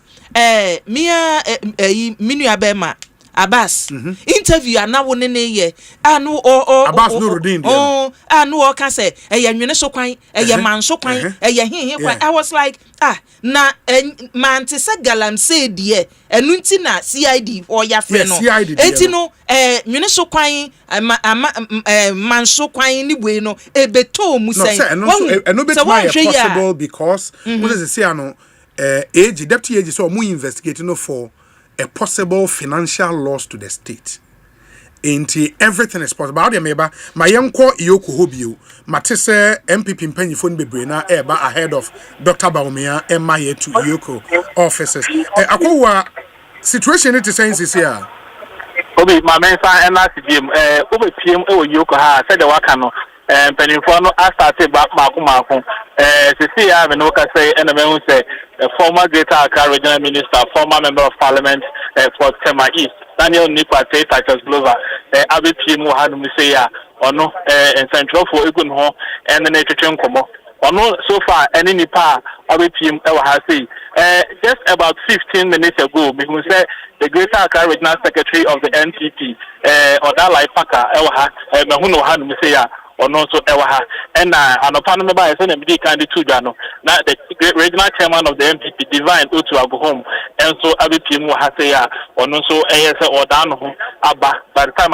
minu abema Abbas interview ana wo ne ye anu Abbas Nuruddin anu o ka say eye nwene so kwan eye man so kwan eye hin kwan. I was like na man te se galam say die enu nti na CID or ya frɛ no enti no nwene so kwan man so kwan ni we no ebeto mu say eno be possible because what is say ano age deputy age so mu investigate no for a possible financial loss to the state. Ain't everything is possible. How do you remember? My uncle Iyoko Hobio, Matisse MPP Pennyphone Bebrina, eba ahead of Dr. Baumia, MIA to Iyoko offices. Akwa situation it is saying this here. Obi, my man, and last game, over PM or Yoko ha said the Wakano, and Pennyphone, I started back Marco. See, I have an Oka say, and a man say, a former Greater Accra Regional Minister, former Member of Parliament for Tema East, Daniel Nipa, Titus Glover, Abbey Pimu had Museya, or no, and Central for Egunho, and the Nature Como. Or no, so far, any Nipa, Abbey Pim, Ewahasi. Just about 15 minutes ago, we say the Greater Accra Regional Secretary of the NPP, Odalai Paka, Ewaha, Mahuno had Museya. Or no so ewaha and upon me by send MD kind of 2 Jano. Now the regional chairman of the MPP divine to go home and so Abbey Pimu Hasea or no so AS or down home Abba by the time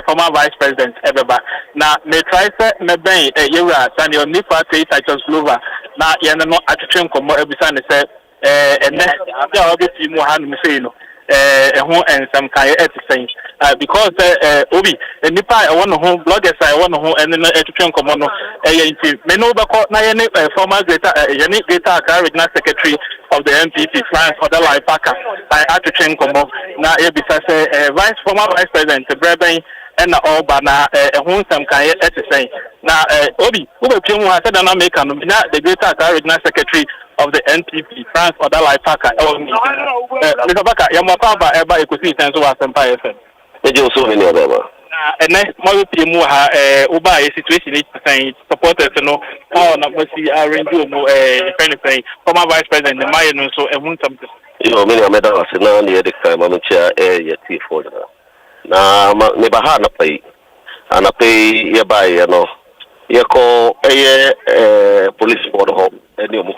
former vice president ever. Now they try to me Yura Daniel Nipa Titus Glover. Now you're not at the train come every Sunday said and then Abbey Pimu had Musino. And some kind of saying because Obi and Nipa I want to home bloggers I want to home and then education commando may know the former Greater Accra Regional Secretary of the MPP France for the life packer by Attracting Combo now former vice president Breben and all but now home some kind of saying now Obi who came who has said an American the Greater Accra Regional Secretary of the NPP, France, or the life packer. Mr. Baka, Yamapaba, Eba, Ekosiisen On Asempa FM. And then, more people Uba, a situation is saying, supporters, how not much are in anything, former vice president, the Mayan, so, and won't something. Many of them are saying, near the time, I'm chair, yet, for them. Now, never had a pay, and a pay, you buy, you call a police for the home. Any of them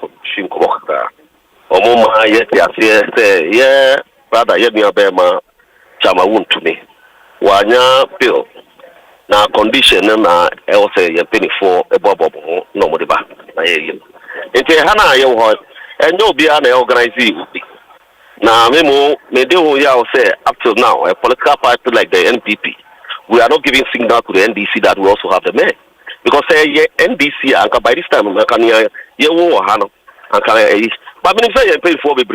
or Moma, yes, yeah, rather, yet near Bema, Chama wound to me. Wanya bill. Now, condition, and I will say, a penny for a bob, no more back. It's a Hana, you want, and no be an organizing. Now, Memo, Medo, Yao say, up till now, a political party like the NPP, we are not giving signal to the NDC that we also have the men. Because NDC and by this time can you Hano and can but when you pay for the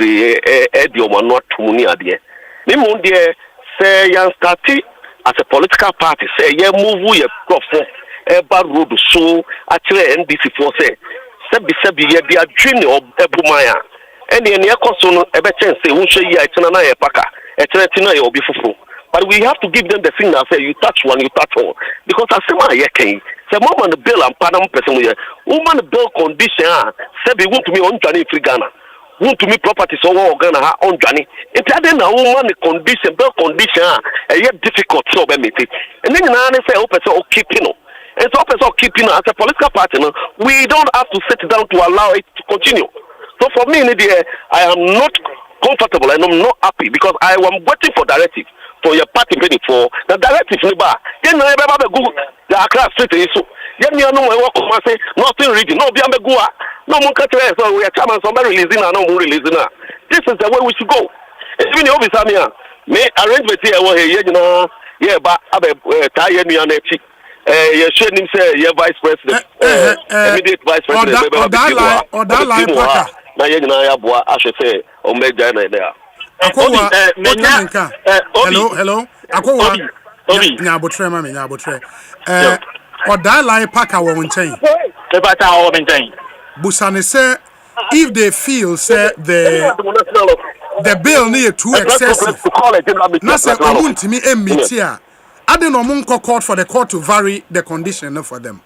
Edio not to money idea. Mimo dear say young starty as a political party say move we a bad road so actually NDC for say Sebi they are dreaming of Ebumaya and the near person ever chance say who say ya a paka a tretina or be fufu. But we have to give them the signal say you touch one, you touch all. Because as the moment the bill and Panama person woman bill condition said they want to me on Johnny free Ghana. Want to me properties over Ghana on Johnny. It's adding a woman the condition, bill condition yet difficult so be it. And then I say open so keeping and so open so keeping as a political party we don't have to sit down to allow it to continue. So for me I am not comfortable and I'm not happy because I am waiting for directive. For your party ready for the directive Niba. Then I never go the Accra Street issue. Then you know what I say, nothing reading, no Biambegua, no Munkatre, so we are chairman, somebody releasing and no more releasing. This is the way we should go. Even the officer may arrange with here, but tie me on a chick. You should him say, your vice president, immediate vice president, or that line, now I should say, or make Diana there. Hello. Obi. Nyabotre mama nyabotre. Or that line pack our own chain. Busane say if they feel say the bill near too excessive. Not say to me emitia. I don't know court for the court to vary the condition for them.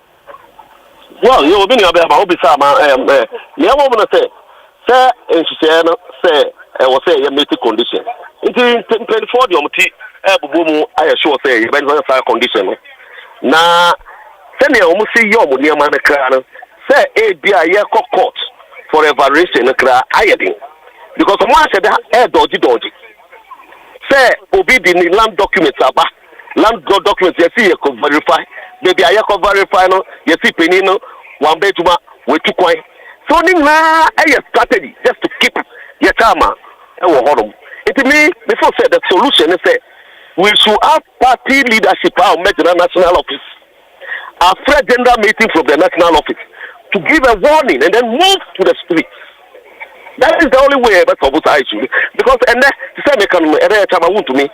Well, you will be about Obisama. You want to say, say was say a meeting condition. Into 24 the omti bumu I sure say when fire condition. Na send you almost see your money man say a be a year court for a variation ironing. Because someone said dodgy. Say obi the land documents about land documents you see you can verify. Baby I can verify no you see penino one bedroom with 2 coin. So na a strategy just to keep your charma. It means before said the solution is that we should have party leadership our national office. After general meeting from the national office to give a warning and then move to the streets. That is the only way about solve the issue. Because and the same can to me,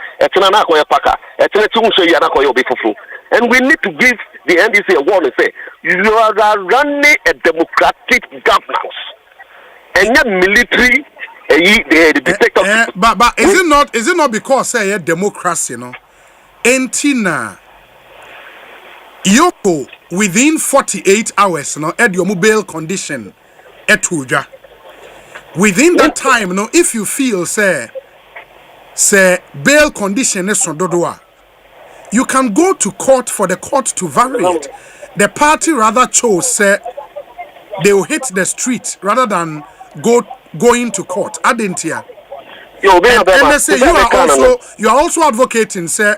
and we need to give the NDC a warning say you are running a democratic governance and not military the dictatorship. But is it not because say democracy no? Entina Yoko within 48 hours no at your mobile condition etuja. Within that time, no, if you feel say bail condition is dodoa, you can go to court for the court to vary it. The party rather chose say they will hit the street rather than going to court. Adentia. And they say you are also advocating say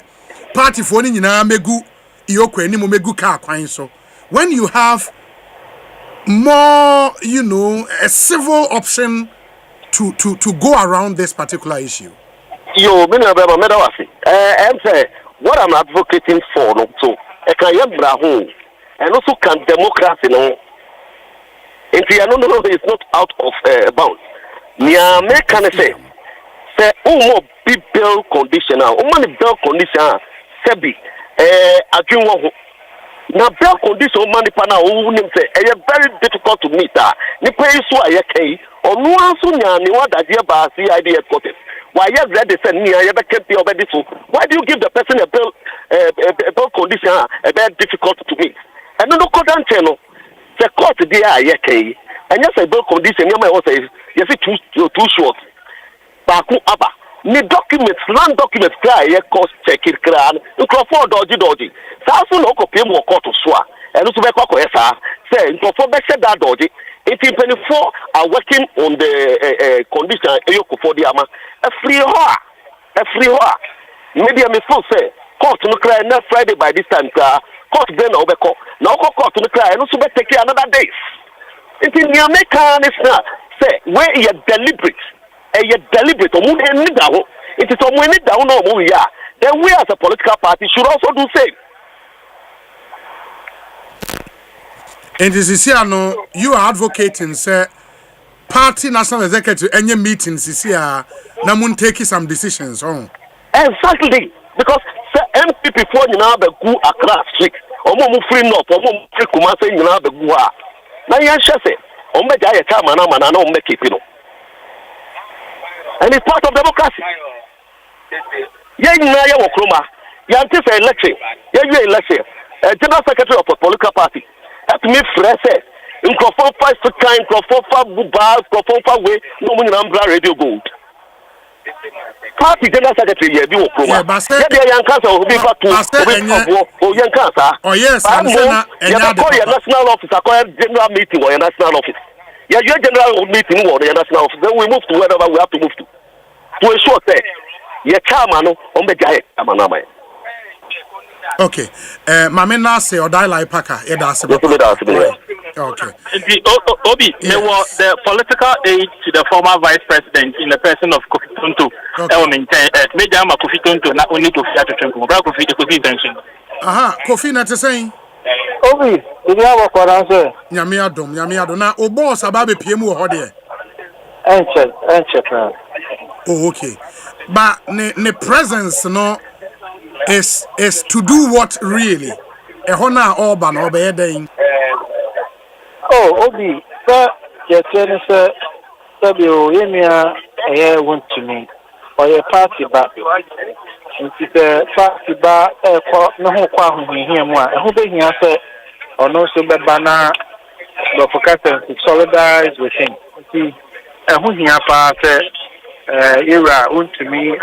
party for ni na megu iyoko eni mo megu ka kwan so. When you have more, a civil option to go around this particular issue. I'm saying what I'm advocating for, no, so and also can democracy, no, and it's not out of bounds. Nia make can say more big bill condition now, money bill condition, sebi, adwin. Now, bail condition money pana say very difficult to meet. Ni pay so ayake or no answer ni what that year by CID headquarters. Why you read the send me I ever can't be already so. Why do you give the person a bail condition a very difficult to meet? And no court and channel the court there ayake and yes a bail condition you may also say yes too short. Baku aba. Ni documents, land documents, cry, cost check it, cran, you can afford dodgy. Sasu no copy more court to swa, and also back say, for that dodgy, 1824 are working on the condition for the ama, a free hoa. Maybe I may say, court no cry, not Friday by this time, court then overcall, now court to the cry, and also take another days. It's in the American, say, where you're deliberate. Deliberate it is when it down or we are. Then we as a political party should also do same. And this is here no you are advocating say party national executive any meetings is here now take some decisions on. Exactly because MPP for you now be go across street or more free north or more free Kumasi you now be go. Now you say o me ja ya chairman na no make it no. And it's part of democracy. Election. Election. General Secretary of a political party. That me fresh. In Crawford 5 time, Crawford Buba, Crawford way, no one umbrella radio gold. Party General Secretary, you Okroma. Young cancer will be back to young cancer. Oh, yes, I'm a national office, acquired general meeting or a national office. Yeah, your general meeting or the national office. Then we move to wherever we have to move to ensure that your chairman on the giant. Okay. Mamena say or die like Paka. Okay. Obi, there was the political aid to the former vice president in the person of Kofi Tonto. Major Kofi Tonto, not only Kofi Tonto, but Kofi intention. Aha, Kofi not saying. Obi, you have a answer. Yamiado. Now, Obo Sababe PMU Hodie. Oh, okay. But the presence no is to do what really? A honor Orban or Beding. Oh, Obi, but your tennis, I want to me or your party back. It's a party bar, no quality here. Who being answer or no so banana, but for to solidarize with him. See, and who here part era to me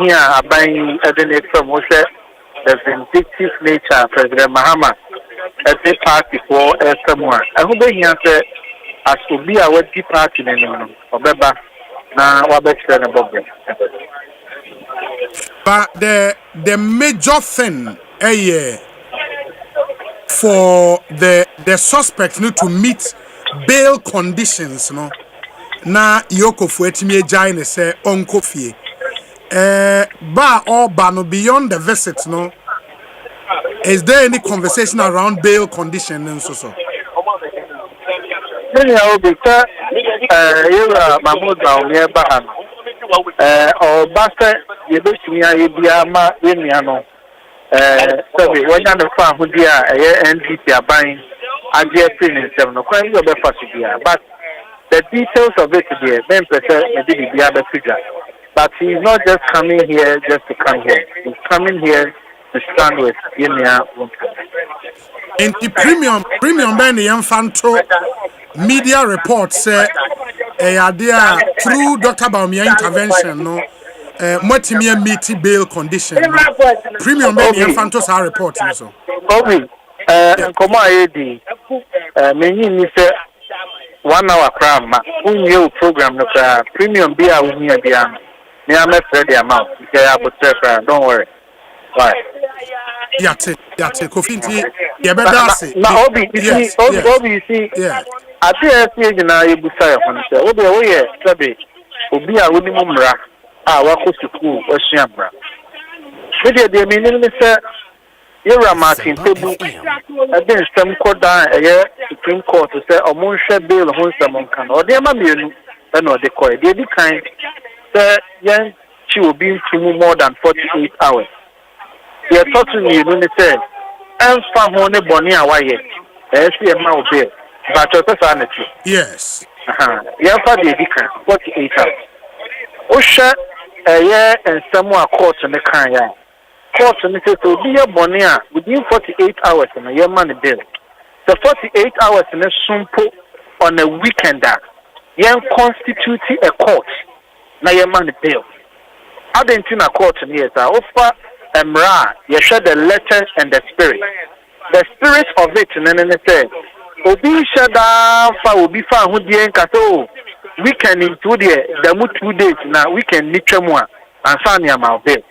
here aban edene from the vindictive nature President Mahama at the party for someone. I hope he answer as to be a wet party or beba na wabexter and bob. But the major thing for the suspect to meet bail conditions no na yoko fuetimi ejai ne se onko fie ba or no beyond the visit no is there any conversation around bail condition and so Many are because Mahmoud Baumia or Basta Yabishia Biama Yemiano. So when you're the farm who dear NDP are buying and dear premium 7 o'clock, you'll be fast here. But the details of it today, then present maybe the other figure. But he's not just coming here just to come here. He's coming here to stand with Yemia. In the premium Ben Yanfanto media reports say idea through Dr. Baumia intervention no Motimia meet bail condition premium Ben Yanfanto's our report so Obi come on many ni say 1 hour crime new program no premium be a unia bia me am afraid the amount don't worry right Yate Kofinti Yabedasi. Na Obi, you see, at the stage na ebusa honse. Obi oye sabe obi a woni mumra a wako suku oshiamra. We dey meaning me say Yera Martin Tebu against some koda Supreme Court to say omunhwe bail ho nsam kan. O dey ma mienu na o dey koy. Dey di kind say yan chi obi ntimu more than 48 hours. They are talking to you, say, and from one bonny away. See a mouth there, but your sanity. Yes. You have had the 48 hours. Osha, a year and somewhere court in the Kanya. Court and it will be a bonny within 48 hours in a year money bill. The 48 hours in a sumpo on a weekend, young constitute a court, na your money bill. I didn't in a court in years. I offer. Emra, you share the letter and the spirit. The spirit of it, and say, Obi Shada fa Obi fa who the encato. We can include the 2 days now. We can meet more and Sanya Malbe.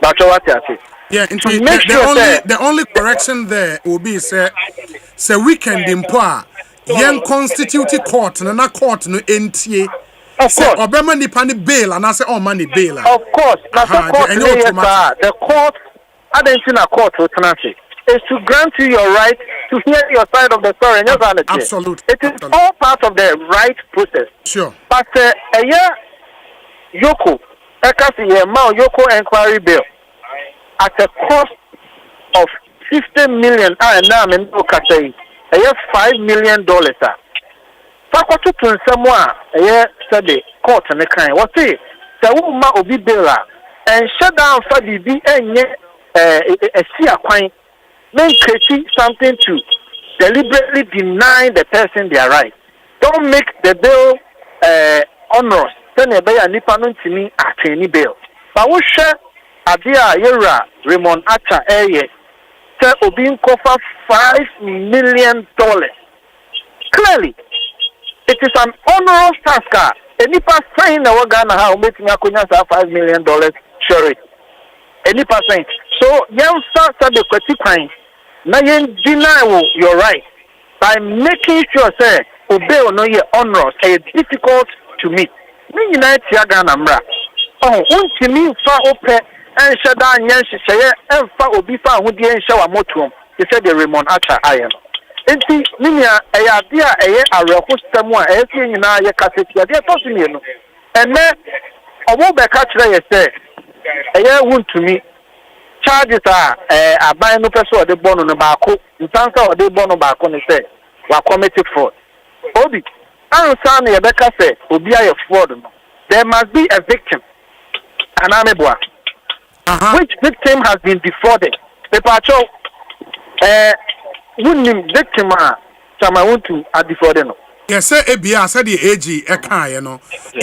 But what I say? Yeah, the only correction there will be say weekend in poor. Young constituted court and a court no NTA. Of course. Obama ni pani bail and I say money bail. Of course. The court, I don't think a court will is to grant you your right to hear your side of the story. Absolutely. It is all part of the right process. Sure. But a year Yoko, Yoko inquiry bill at a cost of 50 million. And now I'm in a year $5 million. Fakoto to someone study court and the kind. What say? The woman obi bela and shut down for the a see a coin. Then create something to deliberately deny the person their right. Don't make the bill onerous. Send a bay and nipanon to me at any bill. But we share Adia Yera Raymond Acha area. Say Obin cover $5 million. Clearly. It is an onerous task. Any person in the Ghana how making a $5 million charity. Any person. So young start the critical. Now you deny your right by making sure say obey or no ye onerous. It's difficult to meet. Me unite Ghana mra. Oh, untimi fa open and shada nyanshi sheye and fa obi fa hu die nsha motum. He said the Raymond Acha iron. Enti minya dia arekustem a esi nyina ye kaseti dia tosi mi no ene obo be ka kire ye se wuntumi charges aban no person ode bono no baako ntansa ode bono baako ne se wa committed fraud obi ansa na ye be ka se obi aye fraud no there must be a victim anameboa which victim has been defrauded Wunim victim sama want to defraud no Yes, sir. ABR said the AG,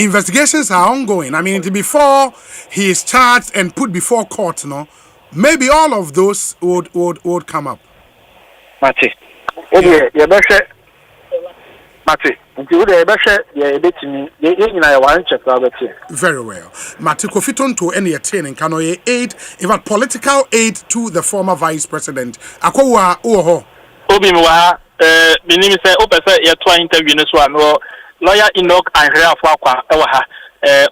investigations are ongoing. I mean, before he is charged and put before court, maybe all of those would come up. Mate. Mate. Very well. Mate Kofiton to any attaining can aid, in fact, political aid to the former vice president. Akowa Oho. Obimwa, my name is Opesa, you're trying to interview this one. Lawyer Enoch and Rafa,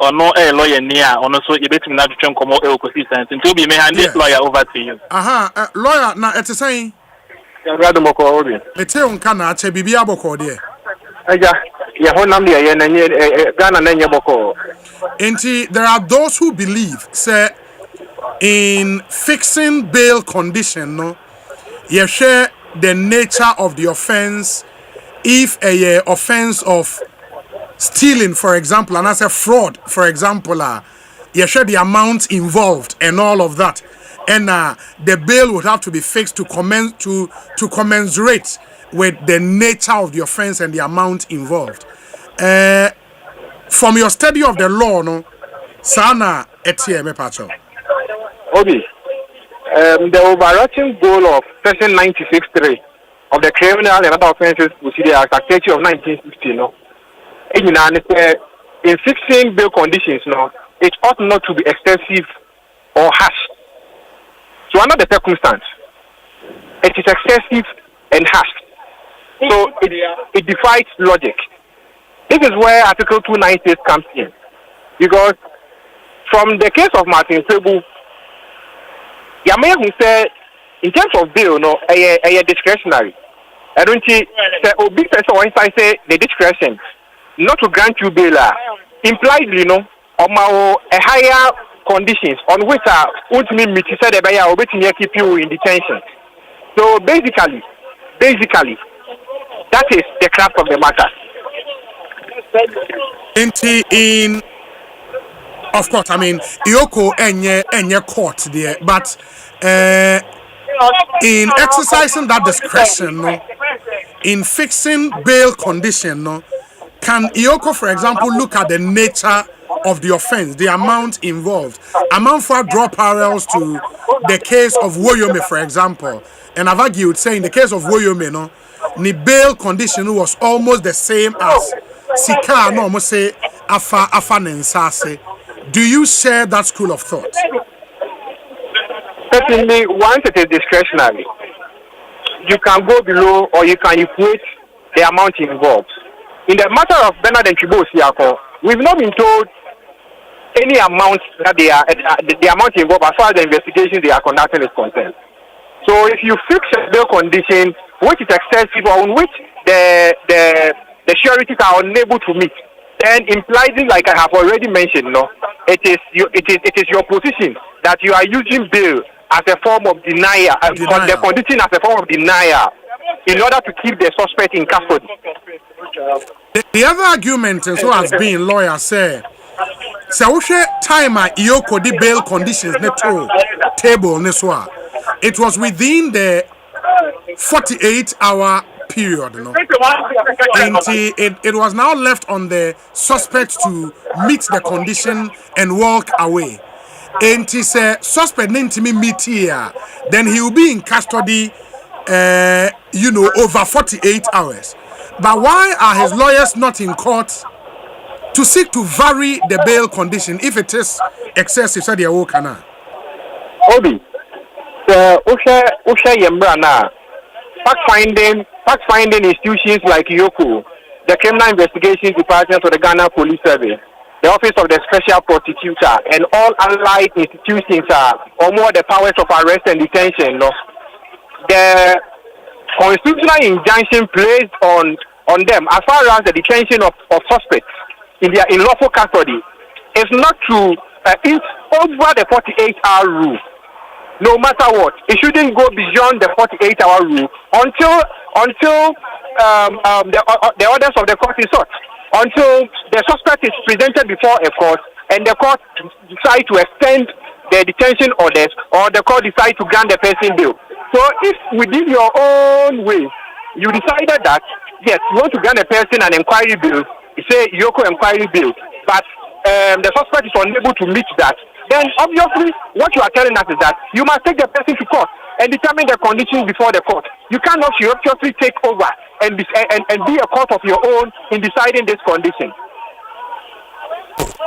or no a lawyer near, or also you bet me not to come out Ekosiisen. And to be may hand this lawyer over to you. Lawyer, now it's a saying. Radumoko Obi. Meteon Kana, Chebibia Boko, dear. There are those who believe, say, in fixing bail condition, you share the nature of the offense. If a offense of stealing, for example, and as a fraud, for example, you share the amount involved and all of that, and the bail would have to be fixed to commensurate with the nature of the offense and the amount involved. From your study of the law, Sana Etieme Pacho. Obi, the overarching goal of Section 96.3 of the Criminal and Other Offences Procedure Act of 1960, in fixing bail conditions, it ought not to be excessive or harsh. So under the circumstance, it is excessive and harsh. So it defies logic. This is where Article 296 comes in. Because from the case of Martin Sebu, Yamaya who said, in terms of bail, a discretionary. I don't see a big person once I say the discretion not to grant you bail impliedly, a higher conditions on which ultimately said the keep you in detention. So basically, that is the crux of the matter. Of course, I mean, Yoko enye court there, but in exercising that discretion, in fixing bail condition, can Yoko, for example, look at the nature of the offense, the amount involved? Amount for draw parallels to the case of Woyome, for example. And I've argued, saying in the case of Woyome, the bail condition was almost the same as Sika, no, almost say Afa Nensase. Do you share that school of thought? Certainly, once it is discretionary, you can go below or you can equate the amount involved. In the matter of Bernard and Chibo Siako, we've not been told any amount that they are the amount involved as far as the investigation they are conducting is concerned. So if you fix a bail condition which is excessive or on which the sureties are unable to meet, then implying, like I have already mentioned, it is your position that you are using bail as a form of denial, the condition as a form of denial, in order to keep the suspect in custody. The other argument so has been lawyers say, time Yoko the bail conditions table it was within the 48-hour period, and it was now left on the suspect to meet the condition and walk away. And he said, suspect need to meet here, then he will be in custody, over 48 hours. But why are his lawyers not in court to seek to vary the bail condition if it is excessive? Said the Kana. Obi, Usha Yembrana, fact-finding institutions like Yoko, the Criminal Investigations Department of the Ghana Police Service, the Office of the Special Prosecutor, and all allied institutions or more the powers of arrest and detention. The constitutional injunction placed on them as far as the detention of suspects in their unlawful custody is not to it's over the 48-hour rule. No matter what, it shouldn't go beyond the 48-hour rule until the orders of the court is sought, until the suspect is presented before a court and the court decide to extend the detention orders or the court decide to grant the person bail. So if within your own way you decided that yes, we want to grant a person an inquiry bill. You say Yoko inquiry bill, but the suspect is unable to meet that. Then obviously, what you are telling us is that you must take the person to court and determine the conditions before the court. You cannot surreptitiously take over and be a court of your own in deciding this condition.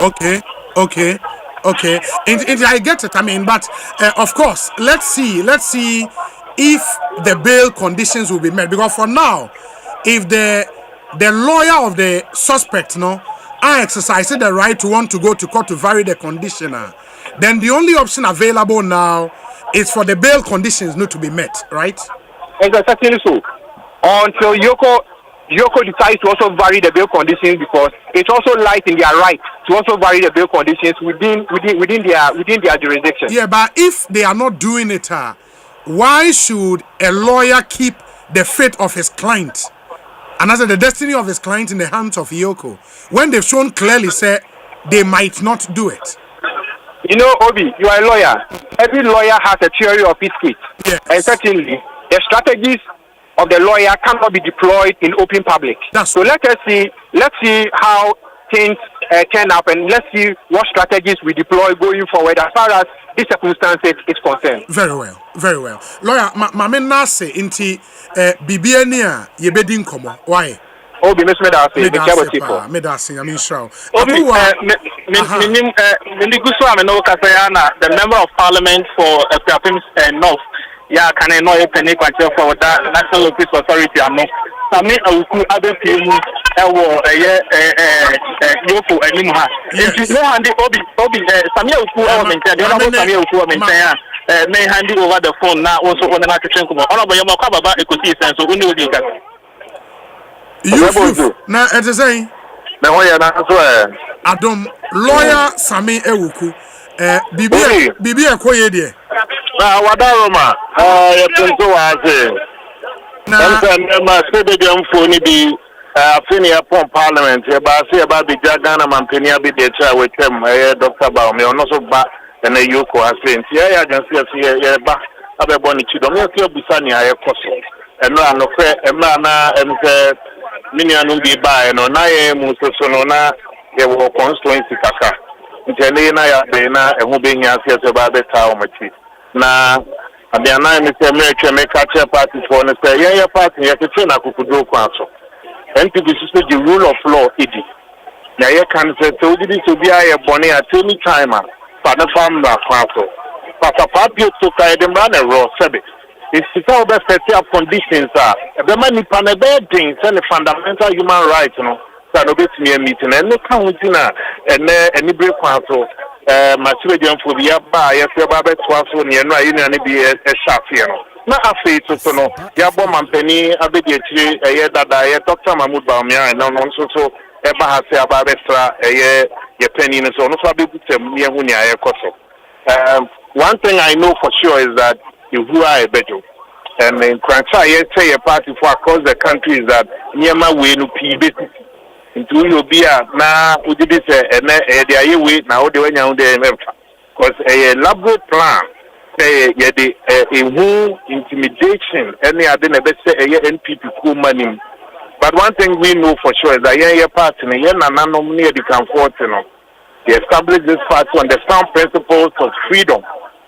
Okay. And I get it. I mean, but of course, let's see if the bail conditions will be met. Because for now, if the lawyer of the suspect, are exercising the right to want to go to court to vary the condition, then the only option available now is for the bail conditions not to be met, right? Exactly so. Until Yoko decides to also vary the bail conditions, because it also lies in their right to also vary the bail conditions within their jurisdiction. Yeah, but if they are not doing it, why should a lawyer keep the fate of his client, and as the destiny of his client, in the hands of Yoko, when they've shown clearly say they might not do it? You know, Obi, you are a lawyer. Every lawyer has a theory of his case. Yes. And certainly, the strategies of the lawyer cannot be deployed in open public. So let's see how things turn up, and let's see what strategies we deploy going forward as far as this circumstances is concerned. Very well. Lawyer, Mame Nase inti Bibiania Yebedin Komo. Why? Obi, Miss Medasi, the Cabo people. Medasi, I mean, sure. Obi, the member of parliament for Ekosiisen North. Yeah, can I know a penny for that National Police Authority? I'm not. Sami Awuku Adepimu Yoko Animha. Obi Sami Awuku maintain. The honorable Sami Awuku maintain. May hand over the phone now. Also, on the market. Honorable Yamaka Baba Ekosiisen. So, who do you now, as I say, Adam lawyer Sami Awuku. Bibi Akoye dear. Wadaroma, my stadium for the Finia Pond Parliament, about the Jagana Mampenia be the chair with him, Dr. Baumi, or not so bad, and a Yoko has been here. I can see a back of a bonnet. You don't have to be sunny. I have cost and no fair, and Mana and Minian be by, and on I Musonona, they were constituency Kaka. Janina, Dana, and moving as about the town. Na abiana Mr. America make a party for the say party ya kitchen akukudo kwaso NPP system the rule of law idi na ye can say to did to be a boni at any time for the family kwaso papa papi to kai dem ran a raw sebe it's all the set up conditions are the money pan a bad thing and fundamental human rights so no bit me meeting and no count and break kwaso Machilian for the Abba, yes, Babet was on the Union be a shafiano. Not a fate to know. Yabom and Penny, Abedi, a year that I Dr. Mahmoud Baumia, and non so Eba has a Babestra, a year, your penny, and so on. So I be near Munia Koso. One thing I know for sure is that you are a bejo. And in Krancha, say a party for across the country is that Niama Wenu P. Into you be na udi this the aye way na odi wanya udi because a elaborate plan say the intimidation any other na be say NPP cool money. But one thing we know for sure is that your party na nanom near the comfort they established this party on the sound principles of freedom,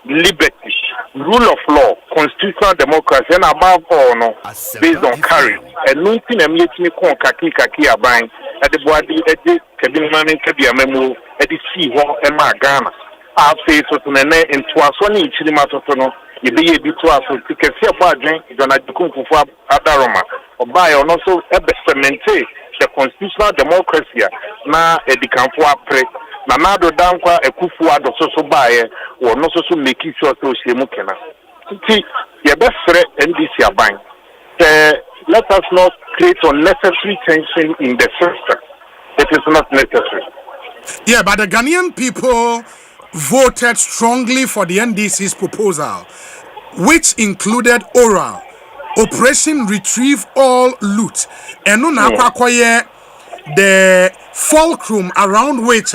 liberty, rule of law, constitutional democracy, and above all, based on courage. And nothing makes me call kaki abang at the body at the cabin can be a memo at the sea hall and my Ghana. I'll say so to Nene and to us one each limatono, you be able to us to take a fair bargain, you're not for Adaroma, or buy or not so a cemente the constitutional democracy na a decampo pre. Nanado dankwa ekufu ado so bae or no so make sure to she mukena. See, your best threat NDC aban. Let us not create unnecessary tension in the system. It is not necessary. Yeah, but the Ghanaian people voted strongly for the NDC's proposal, which included oral, Operation Retrieve All Loot, and the fulcrum around which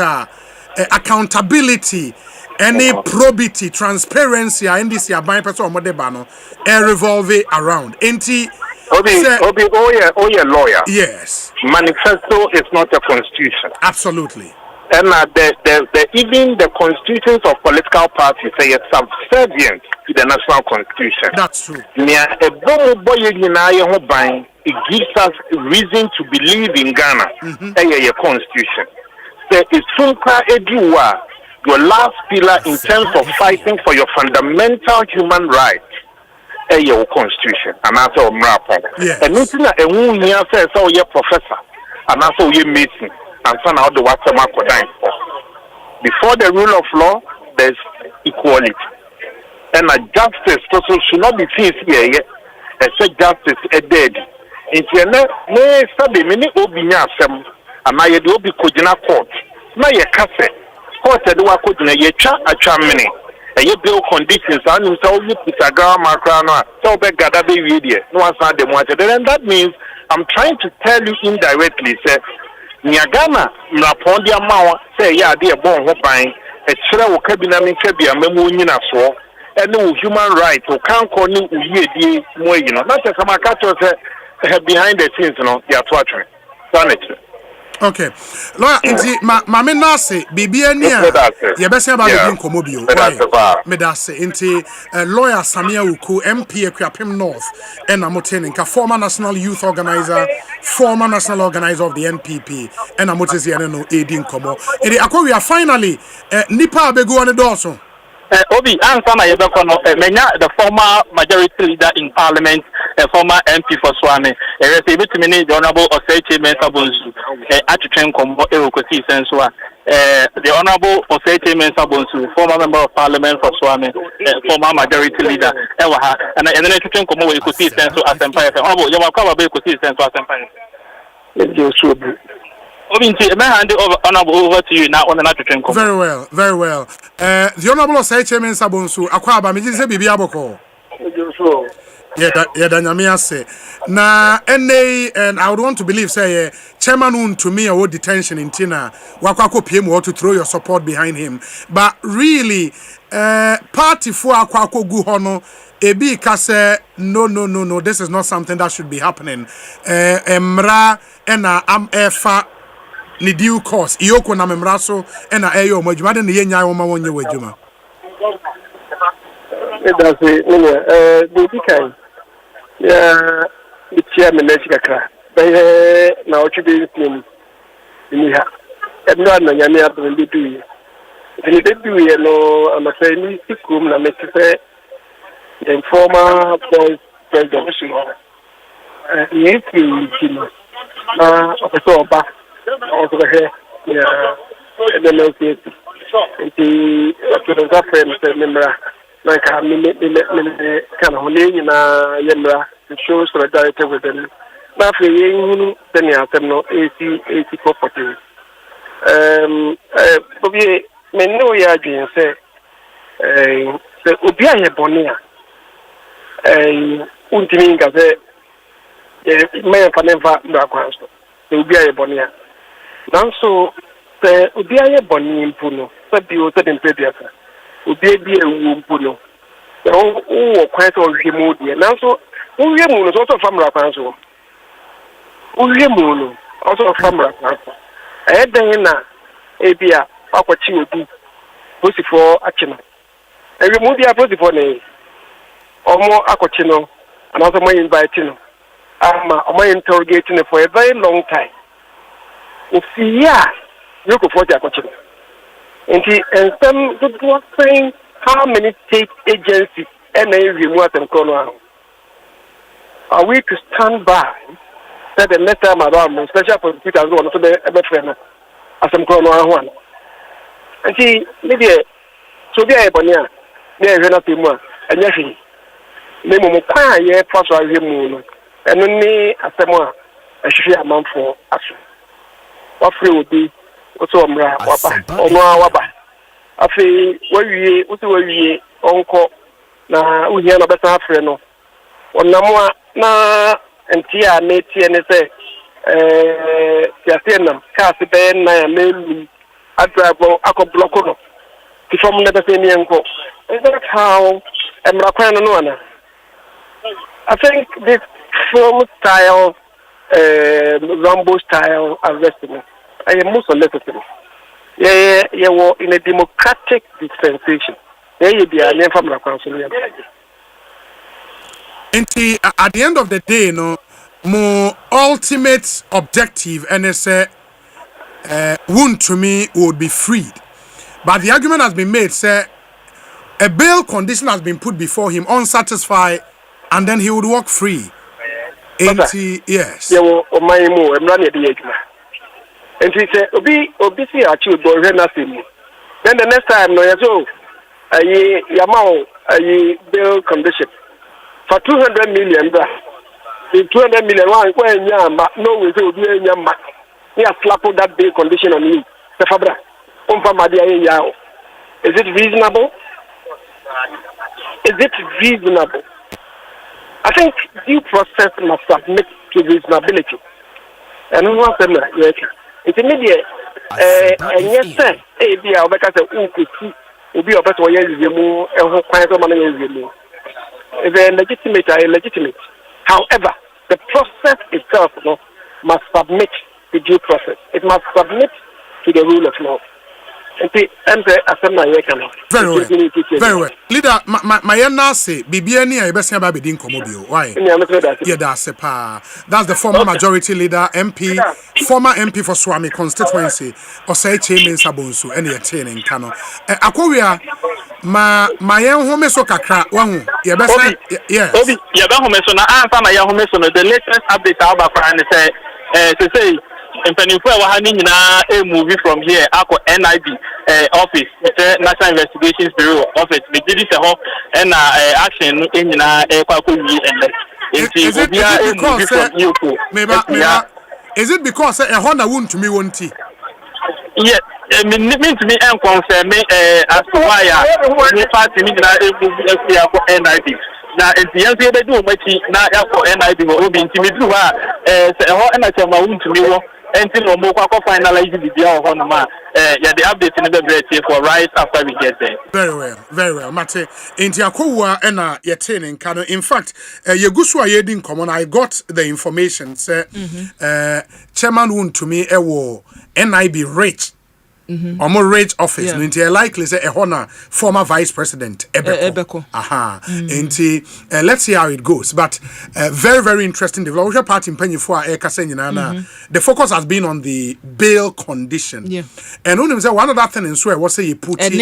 accountability, any probity, transparency, NDC aban person or modebano revolve around. Obi, oh yeah, lawyer. Yes. Manifesto is not a constitution. Absolutely. And even the constitutions of political parties say it's subservient to the national constitution. That's true. It gives us reason to believe in Ghana. A constitution. Your last pillar in terms of fighting for your fundamental human rights. Your constitution. And also and nothing that a says, oh, you're professor. And also you're meeting. And so now the what's before the rule of law, there's equality. And a justice person should not be seen here. Except justice a dead. It's a ne study many obinya sem. And I do be kojina court. Na ye kase. Court do wa kojina ye cha acha mini. And you build conditions and you tell you put a grandma crana. So be gada be video. No one said them wanted. Then that means I'm trying to tell you indirectly, say Niagana, Mrapondia Mawa, say, yeah, dear born hoping, a children will cabin and be a memoina so, and no human rights or can't call you more, you know, not as a macato behind the scenes, you know, they are torturing. Sanity. Okay. Lawyer, Mame Nase, Bibiania, Yabessa Babin Comobio, Medase, Inti, Lawyer Samia Uku, MP Krapim North, and Amoteninka, former national youth organizer, former national organizer of the NPP, and Amoteziano Edin Como. And we are finally Nipa Begu on the Dawson. Obi, Ansana Yebekono, the former majority leader in Parliament, a former MP for Swami, a received to many the Honorable Osei Bonsu, Atchitren Combo, Ekosiisen On Asempa, the Honorable Osei Bonsu, former member of Parliament for Swami, former majority leader, and then Atchitren Combo, Ekosiisen On Asempa, Honorable Yamakawa Ekosiisen On Asempa. Over to you now on another train. Very well, very well. The Honorable Osei Bonsu, Akwaba, me say Bibi Aboko. Yeah, Danyamia say. Na NA, and I would want to believe, say, Chairman to me or detention in Tina, Wakwako PM or to throw your support behind him. But really, party for Akwako Guhono, Ebi Kase, no, this is not something that should be happening. Mra, Ena, Am Efa. Ni due course iyoko na memraso ena eyo modwuma de ne yenya wo ma wonye wadwuma that's it the kind yeah the chairman lekaka na ochibe team ni ha ebno na nyame abende duye ni duye no amase ni sikum na mekife the former boys president yes kino na opesoba also here and then the friend member like kind of holding na yemra to show solidarity with them. Now for you, then you have no AC property. But we know ya doing say ubia ye bonia untiminga say me fa never na kwanso ubia ye bonia. Nanso se obiaye boni mpuno se bi o se den prebiasa obie bi ewu mpuno se o kwan se o hwemu die nanso o hwemu no so famra kwanso o hwemu no so famra kwanso den na ebia akwachi obi posifo akino hwemu dia posifo ne omo akwachi no anaso mo invite no ama omo interrogate no for a very long time. You go for the question. And some people saying how many state agencies and remove them corner. Are we to stand by that the next time around, especially for people who want to be a friend as some corner one? And see, maybe so they are bonia, they are nothing more, and yes, name of a first of him, and only as someone I should a month for action. Wafri obi oto omra waba afi wawie onko na uhia na beta afre no onamwa na entia na tie ne se tiasenam kasi be na ya melu adrabo akoblock no kifom na beta ni enko is that how emra kwan no na I think this film style, Rambo style arresting. I am most soliciting. Yeah, well, in a democratic dispensation. There you be a name from the council. At the end of the day, no more ultimate objective, and it's wound to me would be freed. But the argument has been made, say a bail condition has been put before him, unsatisfied, and then he would walk free. Yes. Yeah, well, my more, I'm running the egg. And he said, Obi, see, I choose boy, nothing. Then the next time, no, so a bail condition for 200 million. The 200 million one, no, we will be in your back. He has slapped that bail condition on you. The Fabra, is it reasonable? Is it reasonable? I think due process must submit to reasonability. And who wants them? It's immediate. And yes, sir. Be our better will be a better way you move and who quite a money you move. If they're legitimate. However, the process itself must submit to due process. It must submit to the rule of law. Very well. Leader, my say, Bibiani, I best have been Comobio. Why? Yeah, that's the former majority leader, MP, former MP for Swami constituency, Osei Bonsu, and the attaining Kano. Akoria, my young home so kakra, one, yeah, best, yes. Obi, yeah, my young home, the latest update about to say. In Pennyford, a movie from here, NIB office, National Investigations Bureau office. We did it and action in Is it because a Honda won't to me won't he? Yes, it means to me and concern me as to why party NIB. Now, if the answer they do, now for NIB will be intimidated. Until no more finalize the deal on the update in the break for right after we get there. Very well, Mate. In Tiakowa and Yatin Kano. In fact, Yaguswa Yedin common, I got the information, say, Chairman wound to me, NIB rate. Or more rate office, yeah. Likely say a honor former vice president Ebeko. Let's see how it goes. But very, very interesting development. Part in Penny for the focus has been on the bail condition. Yeah. And one other thing in Swear was say you put and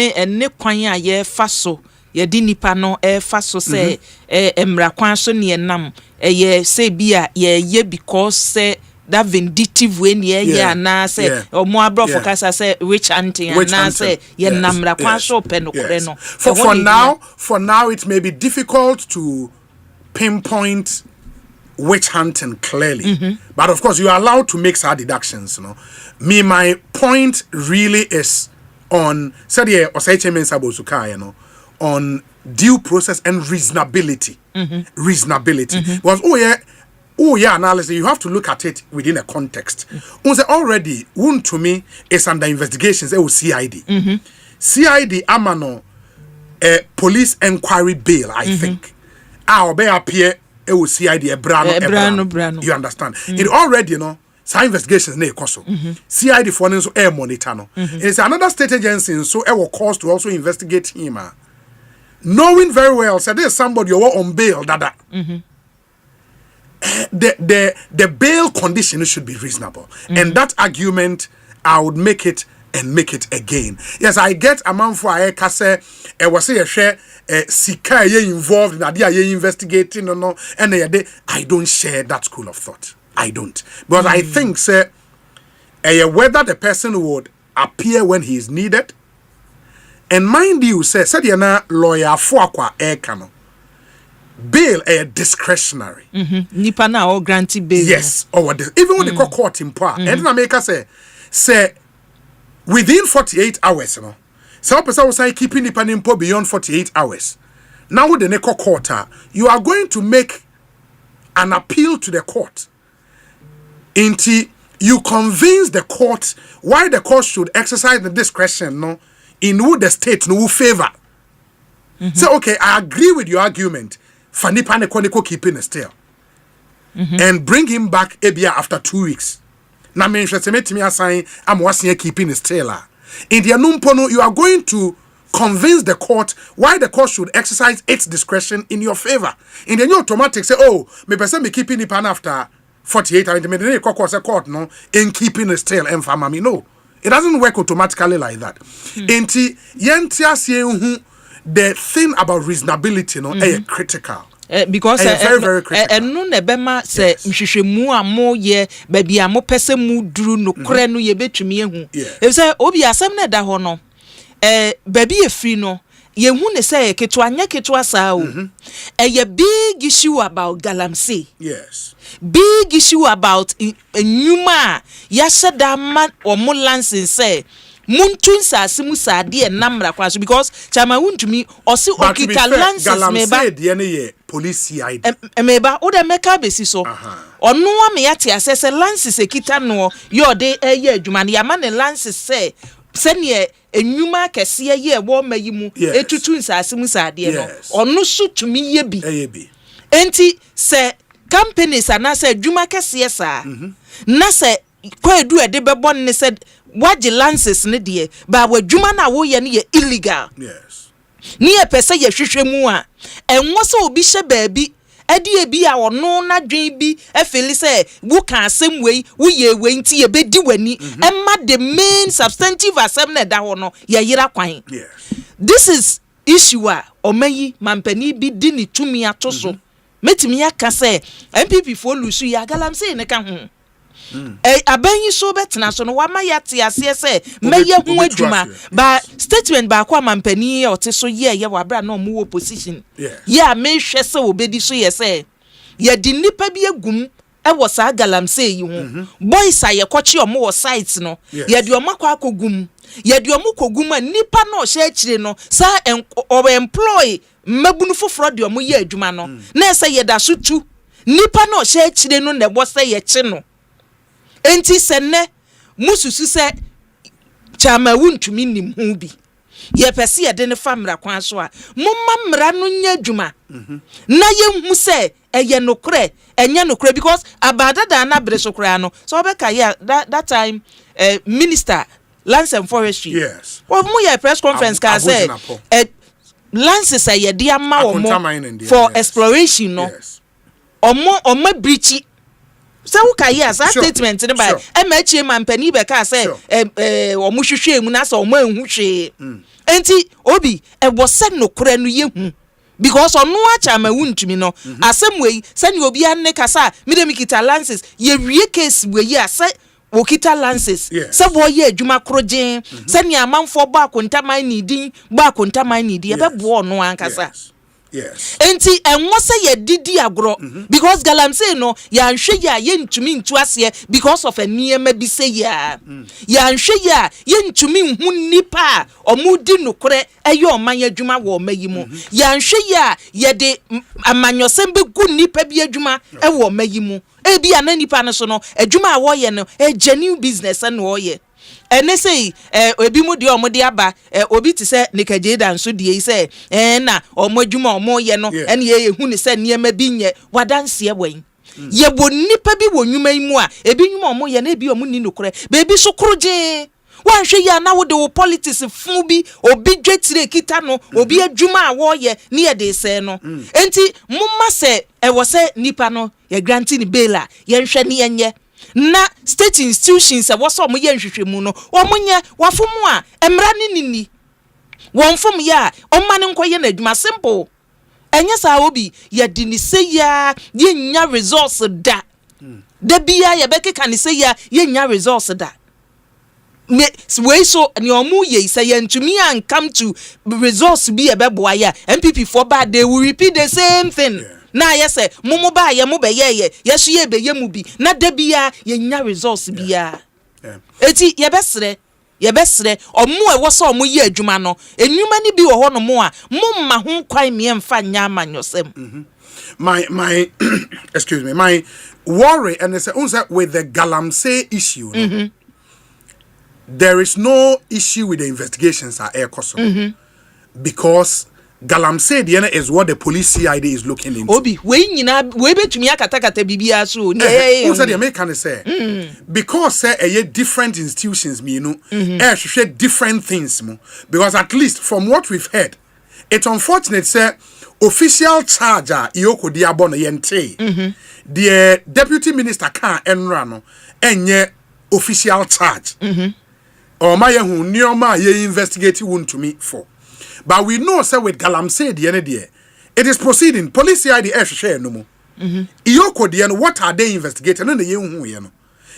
kwanya ye faso ye di nipa no faso say emra kwan so ne nam ye say bia ye because say that vindictive way near na say or more bro for kasa say witch hunting and na say ye namra kwa so pen no for now it may be difficult to pinpoint witch hunting clearly, but of course you are allowed to make some deductions. My point really is on on due process and reasonability. Because analysis, you have to look at it within a context. Already, wound to me is under investigations. CID. CID amano police inquiry bail, I think. Be appear CID brano. You understand? It already, some investigations ne koso. CID for so air monitor. It's another state agency, so it will cost to also investigate him. Knowing very well, so there's somebody you on bail, dada. The bail condition should be reasonable, and that argument I would make it and make it again. Yes, I get a man for a kase was a share sika involved in idea investigating or no, and I don't share that school of thought. I don't, but I think whether the person would appear when he is needed, and mind you, said yana lawyer for kano. Bail discretionary. Nipa na or granted bail. Yes, or even when they call court in power. And America say within 48 hours, some person was saying keeping Nipa nimpo beyond 48 hours. Now with the Neko court, you are going to make an appeal to the court until you convince the court why the court should exercise the discretion in who the state no favor. So okay, I agree with your argument. Fanipa ne koneko keeping still. and bring him back ebia after 2 weeks. Na me nhwese metimi assign am wasen keeping his tailor. In the numpono, you are going to convince the court why the court should exercise its discretion in your favor. In the new automatic say, oh, me person me keeping the pan after 48 hours. Me court no in keeping his tail and family. No, it doesn't work automatically like that. Enti yentia say the thing about reasonability no is critical. Because very critical. And no nebema say mhwehwemu amo ye baby amo pese mu duru no kore no ye betumi ehu. E say obi asem na da ho no baby efri no ye hu ne say keto anya keto asa o. Ye big issue about galamsey. Yes. Big issue about enyuma ya sheda man o mo lancing say muntun sa asimu sa de namra kwa so because chama wuntumi osi okita lances meba de ne ye police CID meba o de meka besi so onu wa me yate asese lances ekita no yo de eye adwuma ne yama ne lances say sene enyuma kese ye wo mayimu etutun sa asimu sa de no onu so tumi ye bi enti se companies anase adwuma kese sa na se kwedu ede bebon ne said waji lances ne de ba wadwuma na wo ye ne ye illegal. Yes. Ni e pese ye hwehwemu a enwo se obi hye baabi ade ebi a wono na dwen bi efeli se wo ka asem wei wo ye wei nti ye bedi wani emma the main substantive asem na da ho no ye yira kwan. Yes. This is issue a omayi mampani bi di ni tumi atoso metimi aka se MPP fo lusu ya galamsey ne ka ho. Abenyi so betena so no wama yate ase se meye hu adwuma ba statement ba kwa mampani ote so ye wabra na omo opposition ye me hwe se obedi so ye se ye di nipa bi agum e wo sa galamsey yi hu boys aye kochi omo wo site no ye di omo kwa akogum ye di omo kogum a nipa na o hye akire no sa employ mabunu foforo di omo ye adwuma no na se ye da so tu nipa na o hye akire no na bo se ye chi no enti senne mususu se chama wuntumi nim hu bi ye pese ye de ne famra kwan so a momma mra no nya adwuma na ye hu se eye nokre enye nokre because abadada na bre so kra no so obeka ya that time minister lands and forestry yes well mu ye press conference ka say lands say ye de ama wo for exploration no omo breachi so okay yes that statement ne by emachie mampani be ka say omo hwehwe mu na so omo anhu hwe enti obi e wo se nokora no yehu because onu acha ma wuntumi no asem wei se ne obi an ne kasa me dem kita lances ye wie case wei ase okita lances se bo ye adwuma krogen se ne amanfo ba kontaman ni din ba kontaman ni di e be bo onu ankasa. Yes. Enti enwo se ye didi agro because galamsey no ya nhwe ya ye ntumi ntu ase because of eniema bi se ya ya nhwe ya ye ntumi hu nipa omudi nokore eye oman adwuma wo mayimu ya nhwe ya ye de amanyosem be gu nipa bi adwuma e wo mayimu e bi ana nipa no so no adwuma a wo ye no e genuine business na wo ye ene sei obi mu de omode aba obi ti se nikaje dan so de sei na omadwuma omo ye no ene ye hu ne se niema bi nye wadanse e wen ye bo nipa bi wo nwuma imu a ebi nwuma omo ye na ebi omo ni nokore bebi so kroje wan hwe ya na wo de wo politics fu bi obi dwetire kita no obi adwuma a wo ye ne ye de se no enti mumma se wo se nipa no ye granti ni bela ye nhwe ne yenye na state institutions waso mo ye nhwehwemu no omunye wafomu a emra ni nini wonfom ya omane nkoye na adwuma simple enye sa obi ye di ni se ya ye nya resource da da bia ye bekeka ni se ya ye nya resource da me we so ni omu ye say ye ntumi an come to resource bi e beboa ya MPP for bad they will repeat the same thing. Na yese mumu ba ye mu be ye yesu ye be ye mu bi na da bia ye nya results bia eti ye besre omu e wo so omu ye adwuma no enwuma ni bi wo ho no mu a mumma ho kwan me mfa nya amanyosem my excuse me, my worry and it's with the galamsey issue there is no issue with the investigations at Ekosiisen because Galamsey is what the police CID is looking into. Obi, we betumi akatakata bibia so. Who said the American say? Because say different institutions me share different things mo. Because at least from what we've heard, it's unfortunate say official charger Iyoko Diabono yente. The deputy minister can enrano enye official charge. Or my who nioma ye investigate won to me for. But we know say with Galamsey the end there, it is proceeding. Police CID share no more. Iyoko the what are they investigating? No ye hu ye no.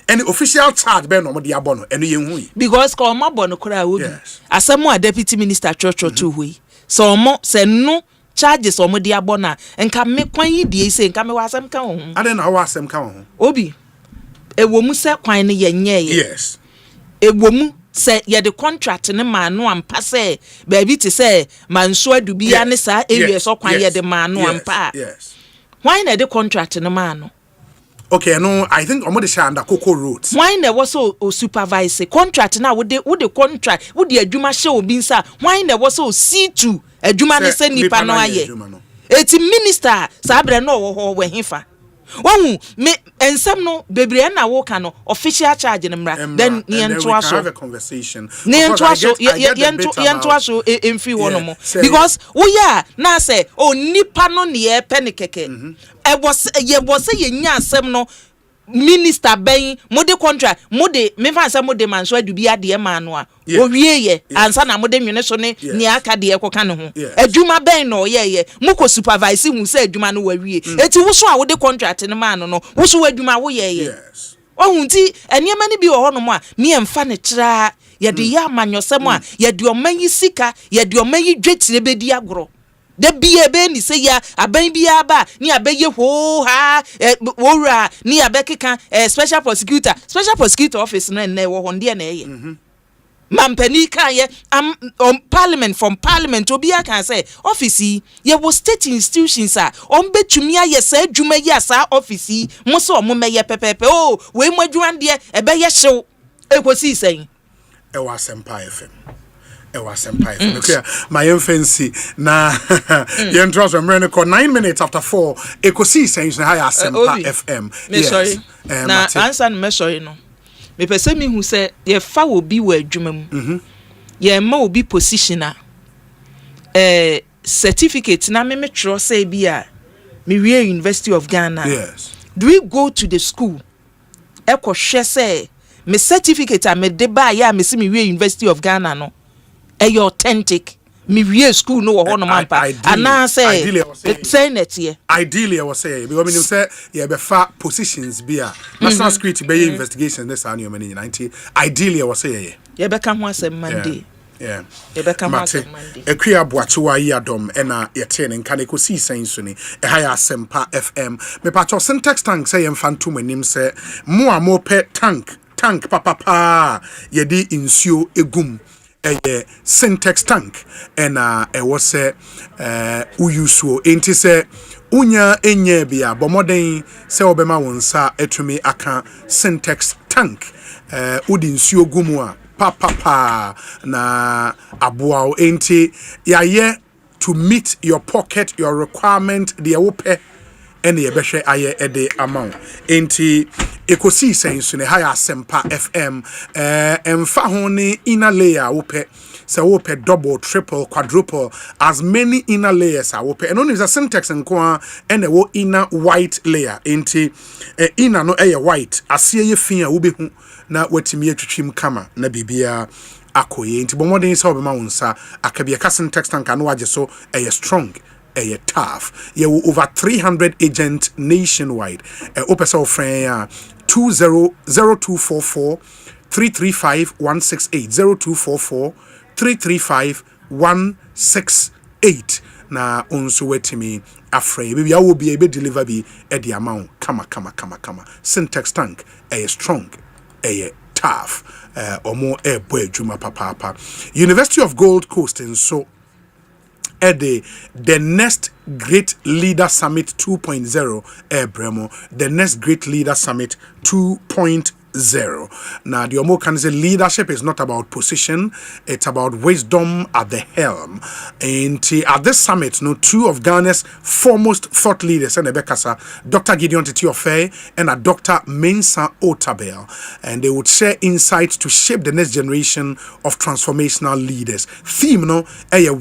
Any official charge be no mo dia bono eno ye hu. Because ko ma bono kura obi. Asemo a deputy minister church to hui. So mo se no charges o mo dia bono enka me kwan yi die se enka me wasem ka ho. Ade na wasem ka ho. Obi. Ewo mu se kwan ne ye nye ye. Yes. Ewo mu say ye the contract ne man no ampa say baby to say manso adubia ne sa area so kwan ye the man no ampa. Yes. Why na the contract ne man no? Okay, no, I think omo de sha under Coco Road. Why na was so supervise contract na wo the contract wo the adwuma hye obi nsa. Why na was so C2 adwuma ne se nipa no aye. Eti minister sa abre no wo ho we hefa. Wahu me ensem no bebre na wo ka no official charge ne mra then ne ento aso have a conversation ne ento aso ento aso emfi wo no mo because wo ya na say o nipa no ne e pe ne keke e was ye nya asem no minister ben mode contract mode me fa say mode man so adubi ade ma no a o wie ye ansa na mode nwene so ne aka de ekoka ne ho adwuma ben no ye muko supervise hu say adwuma no wa wie eti wo so a wo de contract ne man no wo so adwuma wo ye yes ohun ti eniema ne bi wo hono mo a me emfa ne kira ye de ya amanyosem a ye de omanyi sika ye de omanyi dwetire bedi agoro de biye be ni se ya aban biya ba ni abeye ho ha wora ni abekeka special prosecutor office na wo ho de na eye mampani kan ye on parliament obi aka say office ye wo state institutions a on betumi aye sa adwuma yi asa office mo so mo meye pepepe o we mo adwuma de ebe ye hyew Ekosiisen e wa Asempa FM Asempa FM. Okay, my fancy na you trust me 9 minutes after 4 Ekosiisen na high Asempa FM. Yes. Sorry. Na answer me sorry no. Me pese me hu say ye fa obi wa adwuma mu. Ye ma obi position a certificate na me tro say bi a me wie University of Ghana. Yes. Do we go to the school? Eko hwe say me certificate a me de ba ya me se me wie University of Ghana no. You're authentic. Me wie school no ho no mampa. Ana say net here. Ideally I was saying because when you say you be far positions be a national security be investigation this annual money 90. Ideally I was saying you be kan ho asem Monday. Yeah. You be kan ho asem Monday. Ekua boachewa yi adom na ye te ne nka ne Ekosiisen so ni e ha ya Asempa FM. Me patcho syntax tank say yem fantom anim say mo a mo pe tank papa ye di insuo egum a syntax tank and was say uyusuo enti say unya enye bia bomoden say obema wonsa etumi aka syntax tank udi nsuo gumu a papa na aboa enti yaye to meet your pocket your requirement the ope and the ebehwe aye ede amount enti Ekosiisen so ne high Asempa FM emfa ho ne inner layer wope so wope double triple quadruple as many inner layers are wope and only is a syntax nko and wo inner white layer enti inner no white asie ye fin a wo behu na watimi atwitwim kama na bibia akoye enti bomodin se obema wonsa akabia ka syntax tank no wage so strong a tough. You over 300 agents nationwide. Opesa friend 200244 335 168 0244 335 168. Na onso wetimi afraid baby I will be able to deliver be at the amount kama syntax tank a strong a tough or more a boy juma papa University of Gold Coast and so the next Great Leader Summit 2.0 Bremo the next Great Leader Summit 2.0 Now, the Omo can say leadership is not about position, it's about wisdom at the helm. And at this summit, two of Ghana's foremost thought leaders, and Dr. Gideon Titiofe and Dr. Mensa Otabel, and they would share insights to shape the next generation of transformational leaders. Theme,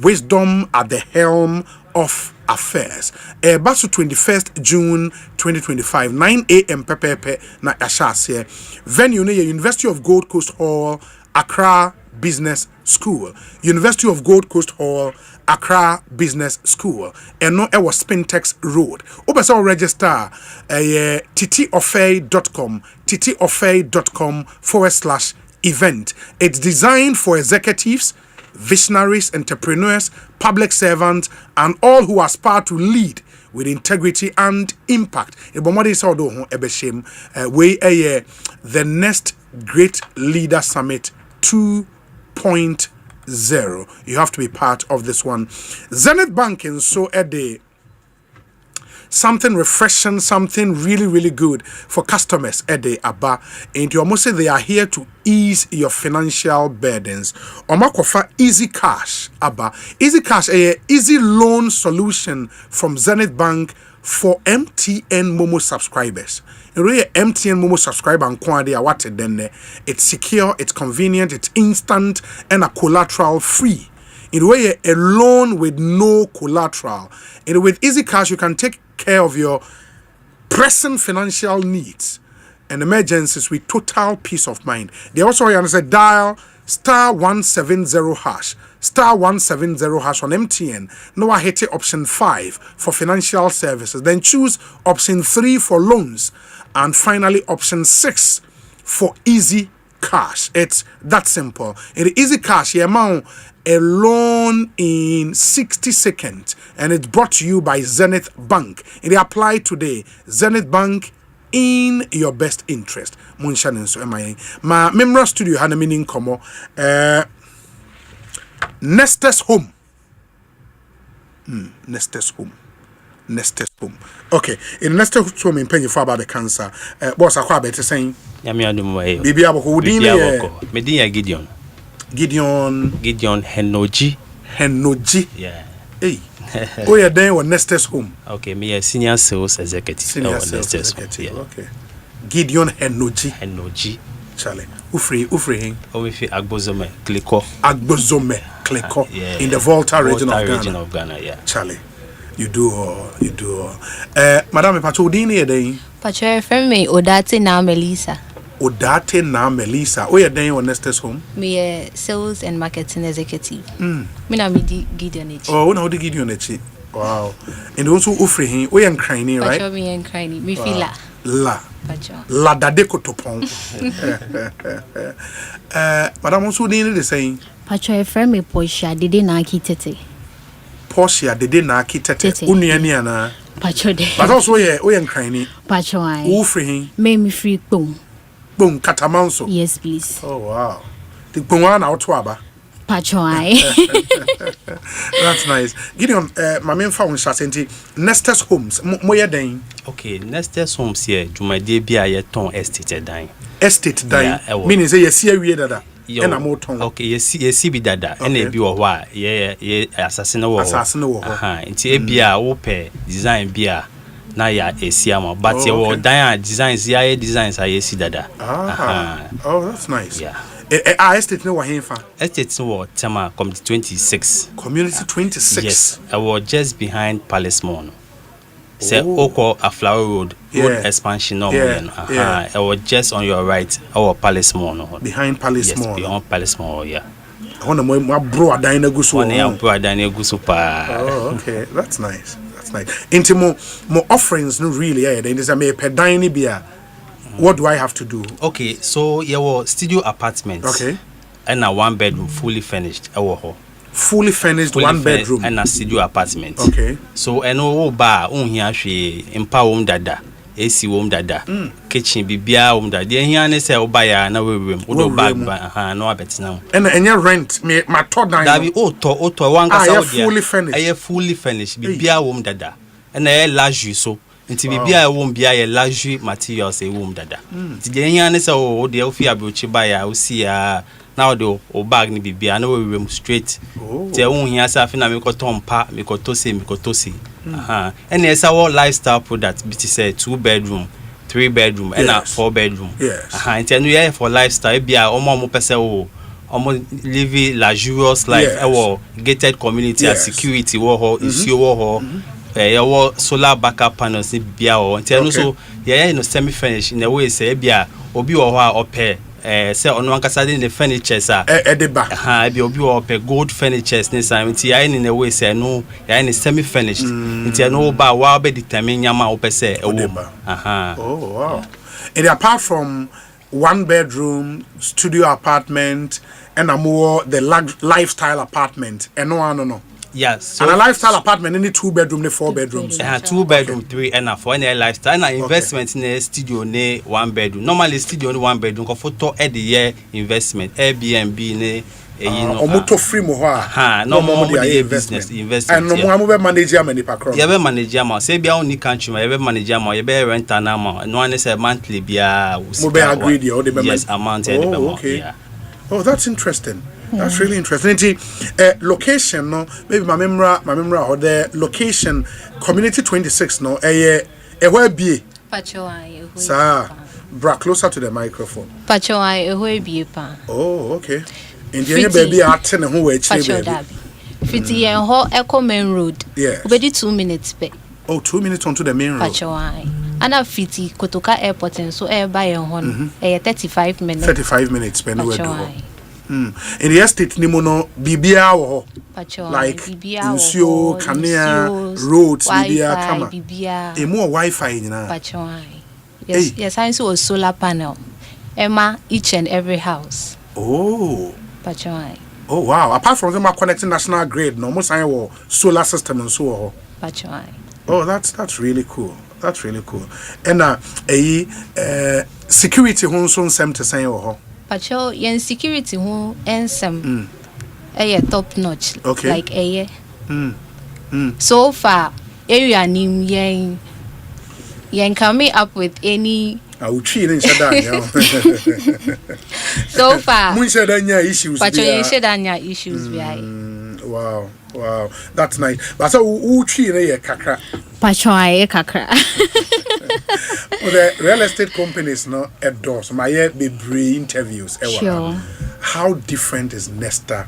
wisdom at the helm of affairs. Basu 21st June 2025, 9 a.m. Pepepe na Ashase. Venue near University of Gold Coast Hall, Accra Business School. University of Gold Coast Hall, Accra Business School. And no, it was Spintex Road. Obasa register ttofei.com/event. It's designed for executives, visionaries, entrepreneurs, public servants, and all who aspire to lead with integrity and impact. The next Great Leader Summit 2.0. You have to be part of this one. Zenith Bank and so a day. Something refreshing, something really, really good for customers at the Abba. And you almost say they are here to ease your financial burdens. Omakofa Easy Cash, Abba. Easy Cash, a easy loan solution from Zenith Bank for MTN Momo subscribers. Really, MTN Momo subscriber and quantity are what then. It's secure, it's convenient, it's instant, and a collateral free. In a way, a loan with no collateral. And with Easy Cash, you can take care of your pressing financial needs and emergencies with total peace of mind. They also say dial *170# *170# on MTN. Now I hit option 5 for financial services. Then choose option 3 for loans, and finally option 6 for Easy Cash. It's that simple. In the Easy Cash, the amount a loan in 60 seconds, and it's brought to you by Zenith Bank. And they apply today. Zenith Bank, in your best interest. Munshan so am I. Ma Memra Studio had a meaning como Nestor's Home. Nestor's Home. Okay, in Nestor's Home in Penny for about the cancer. Boss a quite better saying. Bibi Aboko Media Gideon Henoji. Yeah. Hey. Oh, you're there with Nestor's Home. Okay, me a senior sales executive. Yeah. Okay. Gideon Henoji. Charlie. Ufri. Oh, if Agbozome Kliko. Yeah. In the Volta region of Ghana. Yeah. Charlie. You do all. Madame Patodini day. Pacho friend me Odate na Melissa. Oh, you're there with Nestor's Home. Me a sales and marketing executive. Me na me Gideon Echi. Oh, no, the Gideon Echi. Wow. And also Ufri him. Oh, you're crying, right? Pacho me and crying. Me feel La. Pacho. La dadeko topon. Madame also didn't the same. Pacho friend me Portia did na kitete. Portia did na kitete. Uniana. Pacho de. But also you're crying. Pacho I. Ufri him. Me free boom. Boom Katamanso. Yes, please. Oh wow. The Pungwana Otwaba. Pachoai. That's nice. Gideon, my main phone shot into Nestor's Homes. Moya Dane. Okay, Nestor's Homes here. Juma de bia ye ton estate dine. Estate dine. Meaning say you see a weird dada. And I'm more ton. Okay, you see be dada. And a be or why. Ye assassin or into a bia ope design bia. Na ya esiama, but your designs I see dada. Oh, that's nice. Yeah. Estate no wahinfa. Estate no tema community 26. Community 26. Yes, I was just behind Palace Mall. Say Oko a Flower Road expansion no. I was just on your right, our Palace Mall. Behind Palace Mall. Yes, beyond Palace Mall, yeah. My bro adine gusu. Oh, okay, that's nice. Into more offerings, no really. Then there's a me per dine beer. What do I have to do? Okay, so your studio apartments. Okay. And a 1 bedroom fully furnished. Fully furnished 1 bedroom and a studio apartment. Okay. So no bar here she empower dada. AC home dada. Kitchen bibia home dada. Here ne say obaya na room. Odo bag no abet now. And your rent me my third dine. That be auto one fully furnished. I fully furnished bibia home dada. And I large you so Nti bibia e wom bia ye luxury materials e wom dada. Nti de nya ne se o de ofi abrochi ba ya o si ya now the bag ni bibia na we rem straight. Ti e won hia sa afi na me ko tompa me ko tosi. Aha. And esa wo lifestyle product bit say 2 bedroom, 3 bedroom and a 4 bedroom. Aha. Nti enu ye for lifestyle bia omo pese o live luxurious life gated community and security issue your solar backup panels bia and so semi furnished in a way say bia obi say on one kasa the furniture sir be obi gold furniture in a way say no in semi furnished no ba wa be determine yama say oh wow. And apart from 1 bedroom studio apartment and a more the lifestyle apartment and no. Yes. So and a lifestyle apartment any 2 bedroom, 4 bedrooms. 2 bedroom, 3 and a 4 and a lifestyle and investment in a studio ne 1 bedroom. Normally studio only 1 bedroom ko photo the year investment Airbnb ne moto free mo ha no more business investment and no more manager many pakro you be manager ma say bia only country ma you be manager ma you be rent na ma no one say monthly bia mo be agree there or the yes amount okay. Oh, that's interesting. That's really interesting. Location no maybe my memory or the location community 26 no where be sir bra closer to the microphone oh okay. In the baby at 10 who were Fiti and ho Echo Main Road. Yeah. Obedi 2 minutes pe. Oh, 2 minutes onto the main road. Pachowai. Ana Fiti Kotoka Airport and so air by hon. 35 minutes. 35 minutes spend where do. In the estate nimono bibia wo like Usio, Kania, roads bibia kama. E more Wi-Fi nyina. Pachowai. Yes, yes, I saw a solar panel. Emma each and every house. Oh. Pachowai. Oh wow! Apart from them, connecting national grid, no more sign war solar system and so on. Pachowai. Oh, that's really cool. That's really cool. And security hon so nsem to say oh. Pacho, yen security hon ensem. Top notch. Okay. Like So far, area nim yen coming up with any. So far, issues. But you should issues. Wow, that's nice. But so, kakra. Kakra. The real estate companies no endorse my be interviews. Sure. How different is Nesta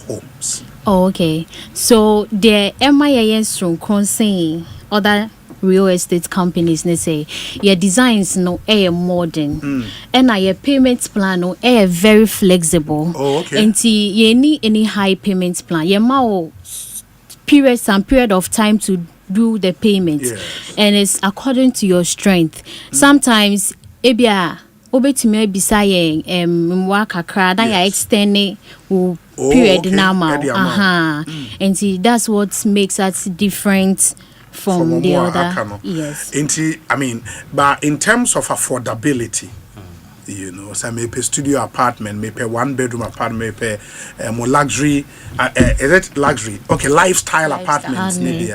Homes? Oh, okay. So the MIAS strong concern other real estate companies they say your designs no modern and your payment plan no very flexible. Oh, okay. And you need any high payment plan your period of time to do the payment. Yes. And it's according to your strength. Sometimes ebia obetime bisaye kakra na ya extend period normal. And that's what makes us different from the other. Yes. But in terms of affordability, so may pay studio apartment, may pay 1 bedroom apartment, may pay more luxury. Is it luxury? Okay, lifestyle apartments, maybe.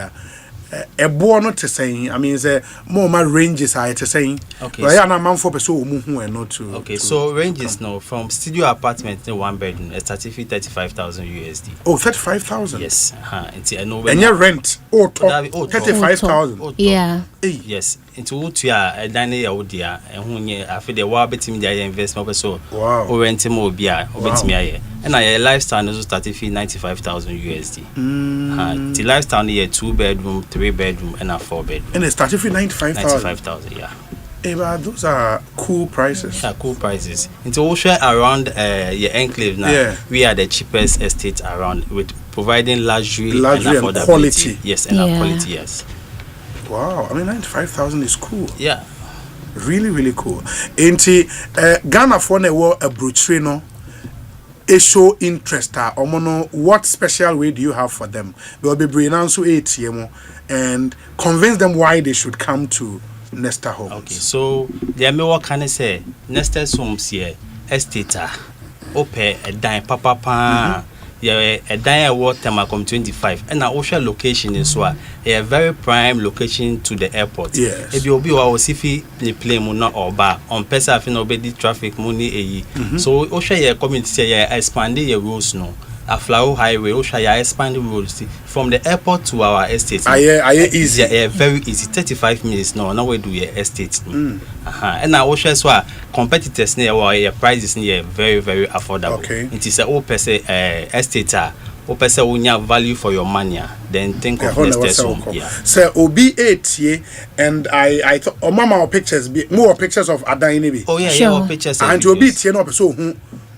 A bono to saying, more my ranges are to saying. Okay. Okay, so ranges now from studio apartment to 1 bedroom, it's 35,000 USD. Oh, 35,000. Yes. And your rent, 35,000. Yeah. Yes. Into Utia, Dani Audia, and who after the war between the investment, so wow, or rent more beer, or bet and I lifestyle is 95,000 USD. The lifestyle here 2 bedroom, 3 bedroom, and a 4 bedroom. And it's 95,000. 95,000, yeah. But those are cool prices. Yeah, cool prices. Into also around your enclave now. Yeah. We are the cheapest estate around with providing luxury and affordability. Quality. Yes, and quality, yes. Wow, 95,000 is cool. Yeah. Really, really cool. Into Ghana for a brochure no. A show interest what special way do you have for them? They'll be bringing answer ATM and convince them why they should come to Nesta Homes. Okay, so the what can I say? Nesta Homes here, estate ope a dime papa a dire water macom 25 and our ocean location is a very prime location to the airport. Yes. If you be our sifi the plane mo not or bar on pesa fin obedi traffic money so ocean community expanding your rules no. A flower highway, Oshaya expanding roads from the airport to our estate. Easy. Very easy. 35 minutes now. Now we do your estate. And now Osha so competitors near our prices near very very affordable. Okay. It is a opese estate. Opese unya value for your money. Then think of next home. Yeah. So OB8 and I thought mama pictures be more pictures of Adaini. Oh yeah, sure. Pictures. And OB8 no so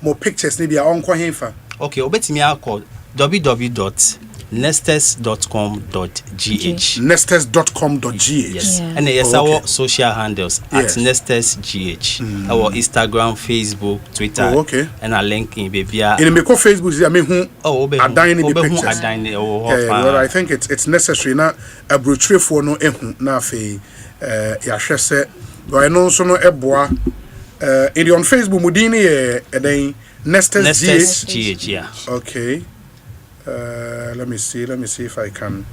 more pictures maybe on Kwahenfa. Okay, obetimi call www.nestes.com.gh. Nestes.com.gh. Yes. And yes, our social handles at NestesGH. Our Instagram, Facebook, Twitter. And a link in baby. In the Facebook, I mean, well, I think it's necessary now. A brochure for no na fe yahwese. I know so no eboa. In on Facebook, mudini Nestes GH, yeah. Okay. Let me see if I can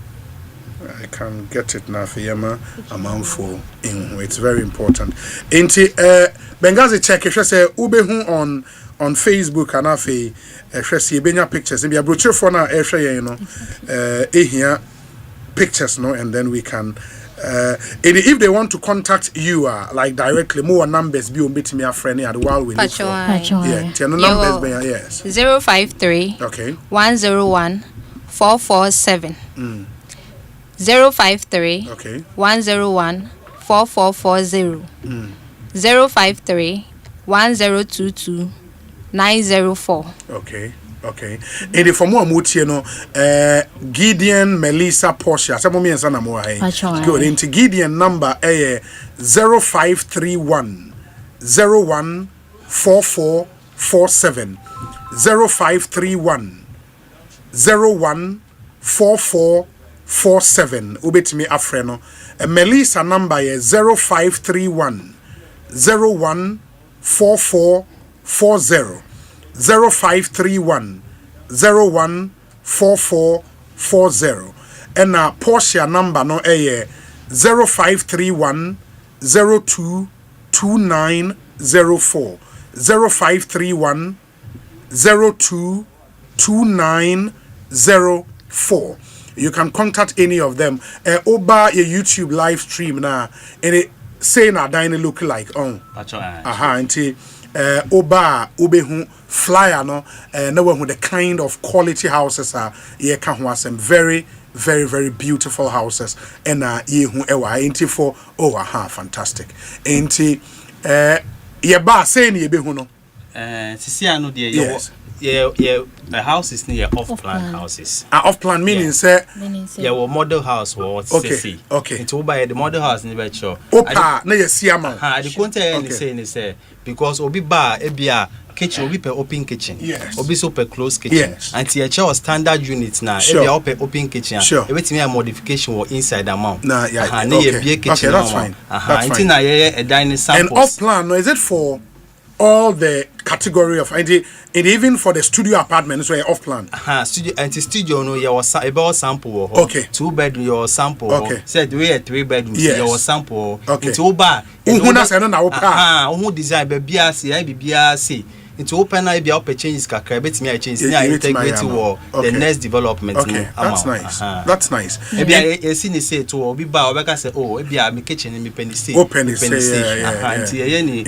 get it now for Yama amount for in. It's very important. Inti Bengazi check if say ubehu on Facebook and afi shesi benya pictures. Maybe a brochure for na you know here pictures no, and then we can if they want to contact you like directly, more numbers be on me a friend at while we look for. Yeah, tell the numbers be yes. 053 okay 101 447 053 okay 101 4440 053 1022 904 okay. Okay. And for more mutie no Gideon Melissa Portia some me answer na mo hai good into Gideon number 0531 01 4447 0531 01 4447 ubetimi afre no Melissa number 0531 01 4440 0531 01 4440 and Portia number no 0531 02 2904 0531 02 2904. You can contact any of them. Oba your YouTube live stream now and it say na dine look like on. Auntie Oba Ubehu flyer no no one with the kind of quality houses are can some very very beautiful houses and ye hu ewa ain't for fantastic ain't ye ba say ni ebehu no sisi no de yes. The houses near off-plan houses. Off-plan meaning say yeah, model house was okay. It's by the model house in the show. Opa, na yesi ama. The content say because obi bar ebia kitchen obi per open kitchen. Yes. Obi so per closed kitchen. Yes. And your standard units now. Ebia open kitchen. Sure. Everything a modification or inside the amount. Nah, yeah. Okay, that's fine. That's fine. A dining samples. And off-plan, no, is it for all the category of and even for the studio apartments where off plan. Studio studio no your about sample. Okay. 2 bedroom your sample. Okay. Said we are 3 bedrooms your sample. Okay. Into oba. Who say no na opa. Who design be BRC. Into open na be up changes kakra betimi I change na integrate the next development. Okay. That's nice. That's nice. Maybe I see ni say to obi ba obeka say oh e bia me kitchen me penny stay. Open say in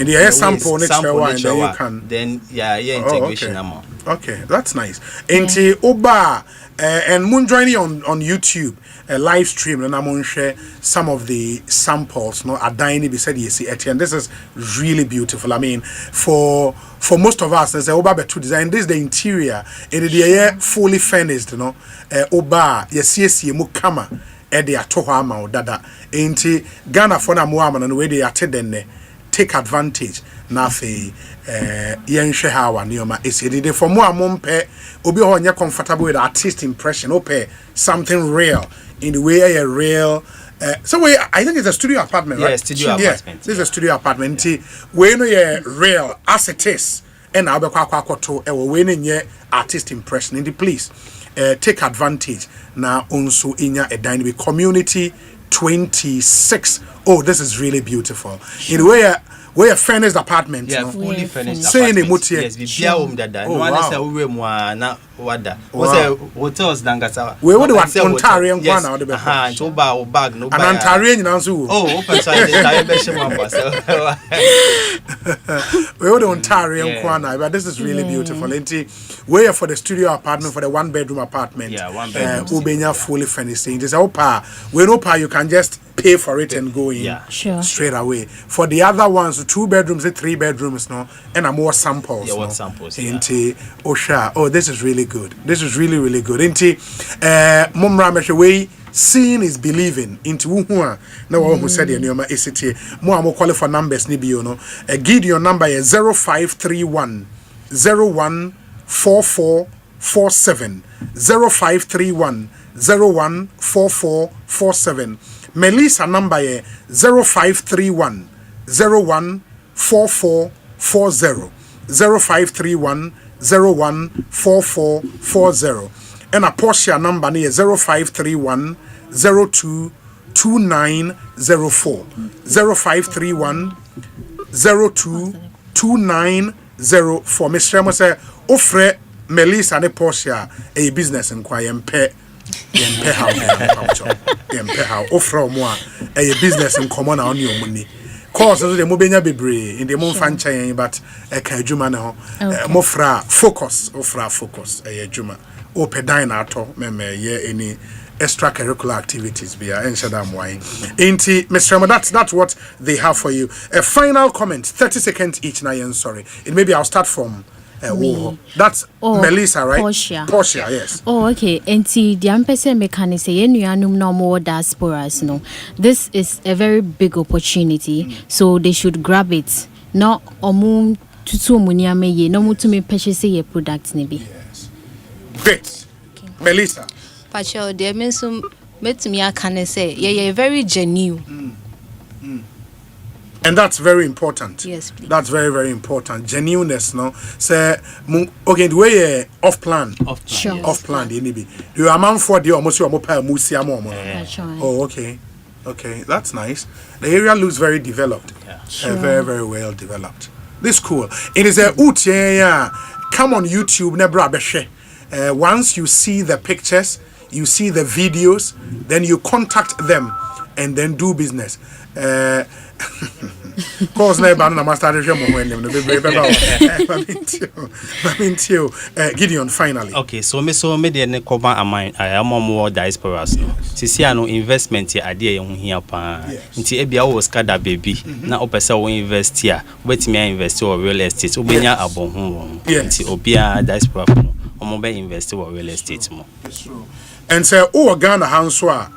the sample nature one then you can then integration amount. Okay, that's nice. Into oba and moon joining on YouTube a live stream and I'm going to share some of the samples no Adaini be said yes and this is really beautiful. I mean for most of us, there's a oba betu design. This is the interior. It is fully furnished, you know. Oba yes mu kama they are tohama or dada. Ain't Ghana for na muama and the way they are then take advantage. Nafe yen shehawa nioma is it for more mumpe obi ho nya comfortable with artist impression ope something real in the way a real so I think it's a studio apartment, right? Yeah, studio apartment. This is a studio apartment. We know real as it is. and I'll be quack winning ye artist impression in the please take advantage now also in a dynamic community 26. Oh, this is really beautiful. In where furnished apartment. Yeah, fully furnished apartment. Yes, we be home dada. No one say we more na wada. We say hotels dangasa. We would want Ontario and Kwana the best. Aha, to buy bag no buy. An Ontario nyansu. Oh, open side the be she one pass. We would Ontario and Kwana, but this is really beautiful. Enti where for the studio apartment, for the 1-bedroom apartment. Yeah, 1-bedroom. Ubenya fully furnished. This opa. We know pa you can just pay for it and go in straight away. For the other ones, 2 bedrooms, 3 bedrooms, no, and more samples. Yeah, no? what samples? Inti Osha. Oh, this is really good. This is really, really good. Inti Mumra Meshaway, seeing is believing. Into who no one who said the name is it. More qualify numbers nibio no. Gideon number is 0531 014447 0531 014447. Melissa number 0531 014440 0531 014440 and a Porsche number near 0531 022904 0531 022904. Mr. Ramos say offer Melissa and Porsche a business inquiry pay how offer more a business in common on your money. Cause the mobenya bebre in the mon fan chain, but a kajuma no mofra focus a juma open dinato meme ye any extracurricular activities be a enshadam wine. Inti Mr. Ramo, that's what they have for you. A final comment, 30 seconds each na yen sorry. It maybe I'll start from that's Melissa, right? Portia, yes. Oh, okay. And see, the ampese mechanic say, no more diasporas. No, this is a very big opportunity, so they should grab it. No, omun tutu munia meye, no mutu me purchase your products maybe. Yes. Great, okay. Melissa. Pacho, there means some. Met me, I can say, yeah, very genuine. And that's very important. Yes, please. That's very, very important. Genuineness, no? Say, okay, the way off plan. Sure. Off plan, the you are man for the almost your mobile musia momo. Oh, okay. Okay, that's nice. The area looks very developed. Yeah. Sure. Very, very well developed. This is cool. It is a come on YouTube, nebra beshe. Once you see the pictures, you see the videos, then you contact them and then do business. Cause na na master Gideon finally. Okay, so me the ne cover amount I am more diasporas no. Sisi ano investment ya ade ye ho hia pa. Nti e bia wo skada baby na opese wo invest here. Wetimi invest or real estate. Obenya abon ho. Nti obia diaspora no. Omo be invest or real estate mo. And say Ghana Hanswa,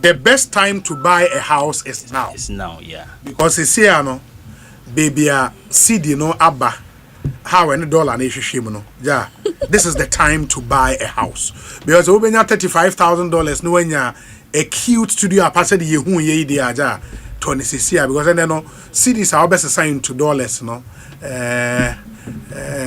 the best time to buy a house is now. It's now, yeah. Because it's here, no, baby, CD no abba. How any dollar na shishim no. Yeah, this is the time to buy a house because when you $35,000, no when you a cute studio apartment ye hu ye di aja 26 year because then no CDs are best assigned to dollars no.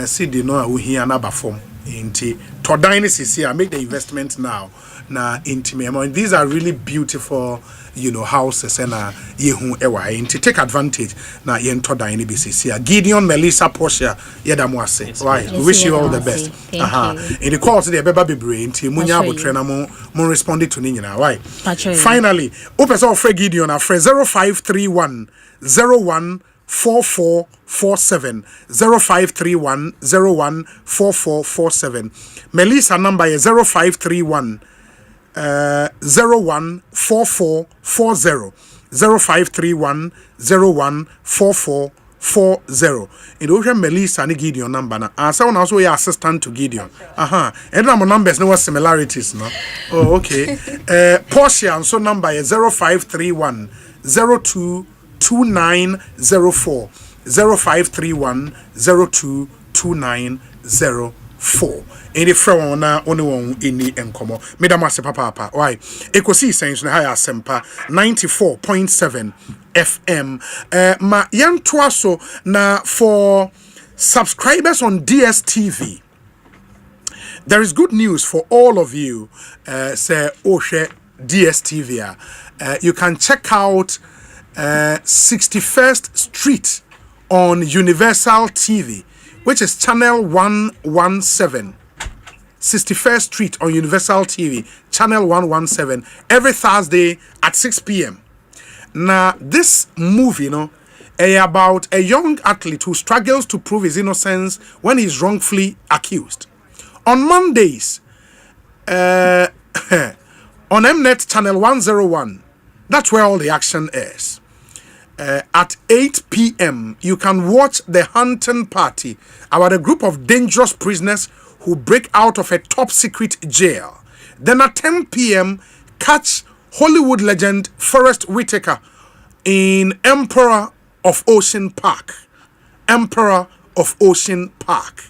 CD no we here na ba form inti to dynasty here make the investment now. Na intimate. And these are really beautiful, houses and yehu ewa. To take advantage na yento dine BCC. Gideon, Melissa, Portia, yedamwase. Right. We wish you all the best. In the course the beba be brain ti munya abotre na mo responded to nina. Right. Finally, open so for Gideon a friend 0531 014447 0531 014447. Melissa number is 0531 014440 0531 014440. In the Melissa and Gideon number na someone also your assistant to Gideon. And our numbers no similarities no. Oh, okay. Portia and so number is 0531 022904 0531 022904. In the front na only one in the encomo. Madam Asempa why? Ekosiisen On Asempa 94.7 FM. Ma yan twaso na for Subscribers on DSTV. There is good news for all of you, say Osei DSTV. You can check out 61st Street on Universal TV, which is channel 117. 61st Street on Universal TV, channel 117, every Thursday at 6 p.m. Now, this movie, about a young athlete who struggles to prove his innocence when he's wrongfully accused. On Mondays, on Mnet channel 101, that's where all the action is. At 8 p.m., you can watch The Hunting Party about a group of dangerous prisoners who break out of a top secret jail. Then at 10 p.m., catch Hollywood legend Forrest Whitaker in Emperor of Ocean Park. Emperor of Ocean Park.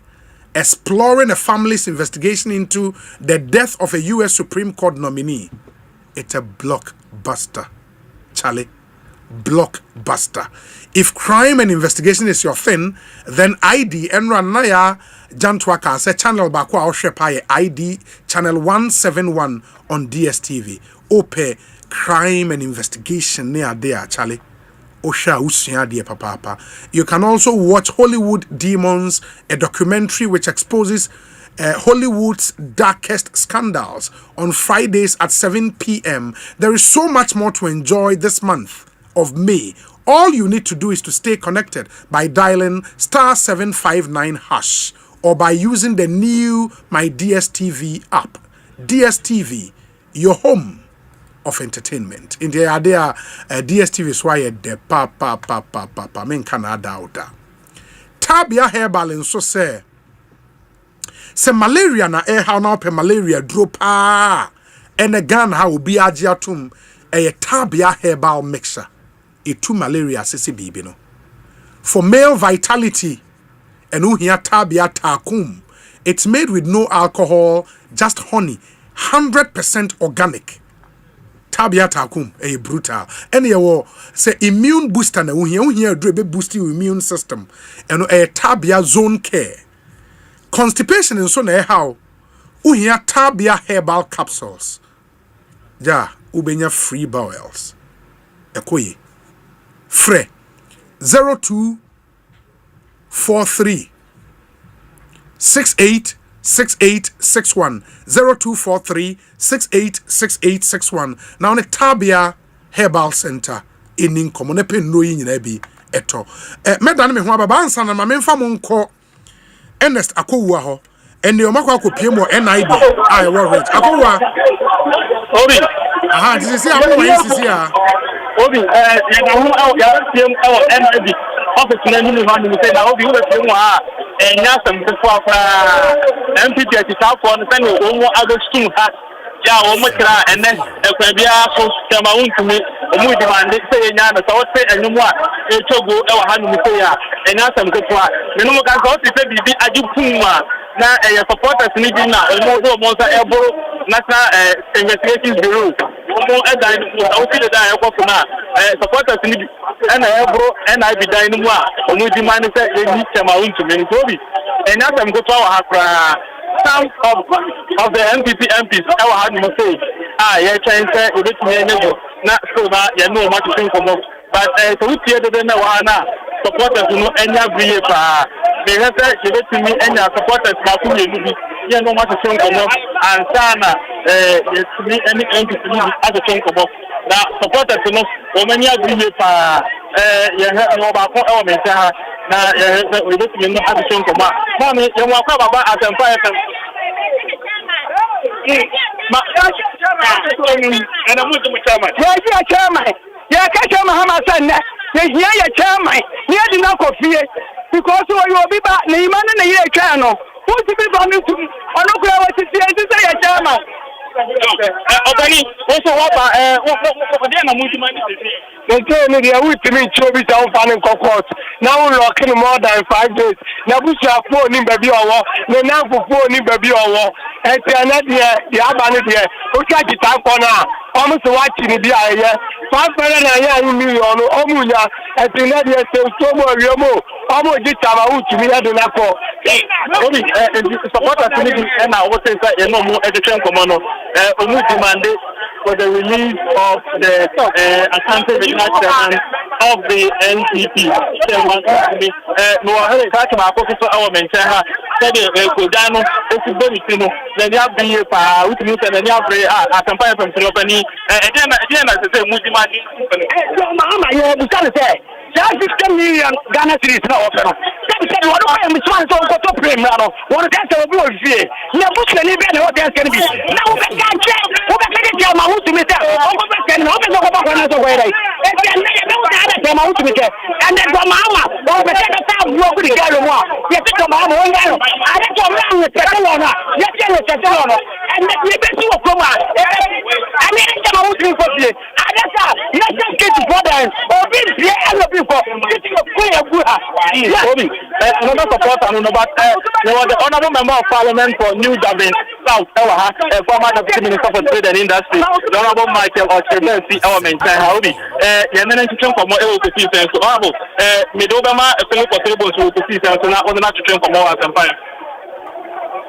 Exploring a family's investigation into the death of a U.S. Supreme Court nominee. It's a blockbuster. Charlie. Blockbuster. If crime and investigation is your thing, then ID Enranaya Jantwaka say channel bakwa Oshepaye ID channel 171 on DSTV. Ope crime and investigation near there, Charlie. Osha usia dear papa. You can also watch Hollywood Demons, a documentary which exposes Hollywood's darkest scandals on Fridays at 7 p.m. There is so much more to enjoy this month of May. All you need to do is to stay connected by dialing *759# or by using the new My DSTV app. DSTV, your home of entertainment. In the idea, DSTV is why the pa men Canada out. Tabia herbal and so say malaria na how now pe malaria drop and a gun how be agiatum a tabia herbal mixture. It to malaria sisi bibi no. For male vitality and uhia tabia takum. It's made with no alcohol, just honey, 100% organic. Tabia takum brutal. And you say immune booster na uhia drebe boost your immune system. And a tabia zone care. Constipation and so na how uhia tabia herbal capsules. Ja, ubenya free bowels. Ekoye. Fre 0243 686861 0243 686861. Now the Tabia Herbal Center in Incomo ne pen no nyina bi eto. Medan me ho ababa ansa na ma memfa mo nko Ernest Akowua ho ene o makwa akopie mo NID I worried Akowua Obi aha this is how we see here Obi ya na hu ya tiem NID office na ni ho ni say na Obi wo tiem ha enya sam tefo afra MPT atitafo no sane o mo agostum ha ya o mo kira ene ekwa bia so kama untumi o mu demand say enya na so wote enyumu a etogo e wa hanu say ya enya sam tefo a me no kan so te bibi agipum a na supporters ni bi na mo sa eboro national investigations bureau mo edan o ti da e ko na supporters ni bi na eboro na bi dan ni mu a o mu demand say eni kama untumi so bi enya sam tefo wa hakra some of the MPs I will have to say yeah change it na so ba ya no much thing come but so we hear the na wana supporters no enya briye pa they have to give me enya supporters ba ku ye bi ya no much thing come and sana yes me any MPs as a thing come na supporters no o manya briye pa ya no ba ko e me ha na we do me no as a thing come ma me ya wa kwa baba Asempa FM ma and I'm with the chairman. Yeah, chairman. Yeah, chairman Hamasan. Yeah, chairman. Yeah, the knock of fear because you will be back. The man in the year channel. Who's the people on Oklahoma City? Say, chairman. Obani, also what na mujima ni sisi. Nto ni dia witimi chobi ta unfanin kokot. Now locking more than 5 days. Na busu afo ni baby owo, na nanfofo ni baby owo. Eti ana dia abani dia. O ka kita kona. Omo so wachi ni dia aye. 500 million omunya. Eti na dia se tomo riomo. Omo jita ma utimi ya do na ko. Obi supporters ni na wo say say no mo education komono. Omu demand for the release of the Asante Regional Chairman of the NPP. No, I can't my focus on our mentor. Said Kodano, it's a very thin. Then you have the which means that you have Asempa from Company. Again, as I say, Mujimani. Mama, you have to say. That's 50 million Ghana cities now. That's what I am trying to play now. What can I do with you? Never put any better what there can be. Now we can't check. Who can tell my house to me? And then Mama, over the time, you over the Gallo. You think of Mama, I don't go around with Catalona. Yes, Catalona. And then we bet you a coma. I mean, I'm out to for you. I just get to brother or be here and the people. Another supporter, the honorable member of Parliament for New Dublin South, former Deputy Minister for Trade and Industry, the honorable Michael Osei, our maintain hobby. Yemen to come from Ekosiisen so Medobama, Philip Otebo to Ekosiisen so now on the to come from our Asempa.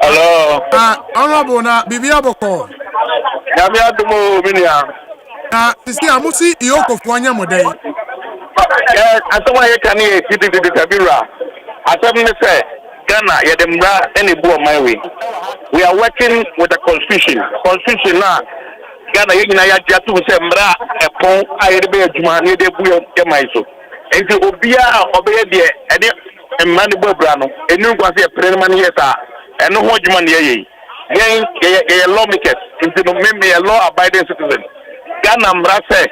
Hello. Honorable na Bibia Boko. Yamia Dumo Minia. Sister Amusi Yoko Fwanya Modei. Yes, I saw my Kanye City to the Kabira. I said, Mr. Ghana, Yademra, any boy my way. We are working with the constitution. Constitution now. Ghana, you know, Jatu Sembra, a pong, I be a Juman, they will get my so. And to Obia, Obey, and Mandibo Brano, and you can see a preliminary yeta, and no more Juman ye. A lawmakers, into the member, a law abiding citizen. Ghana, Mrase.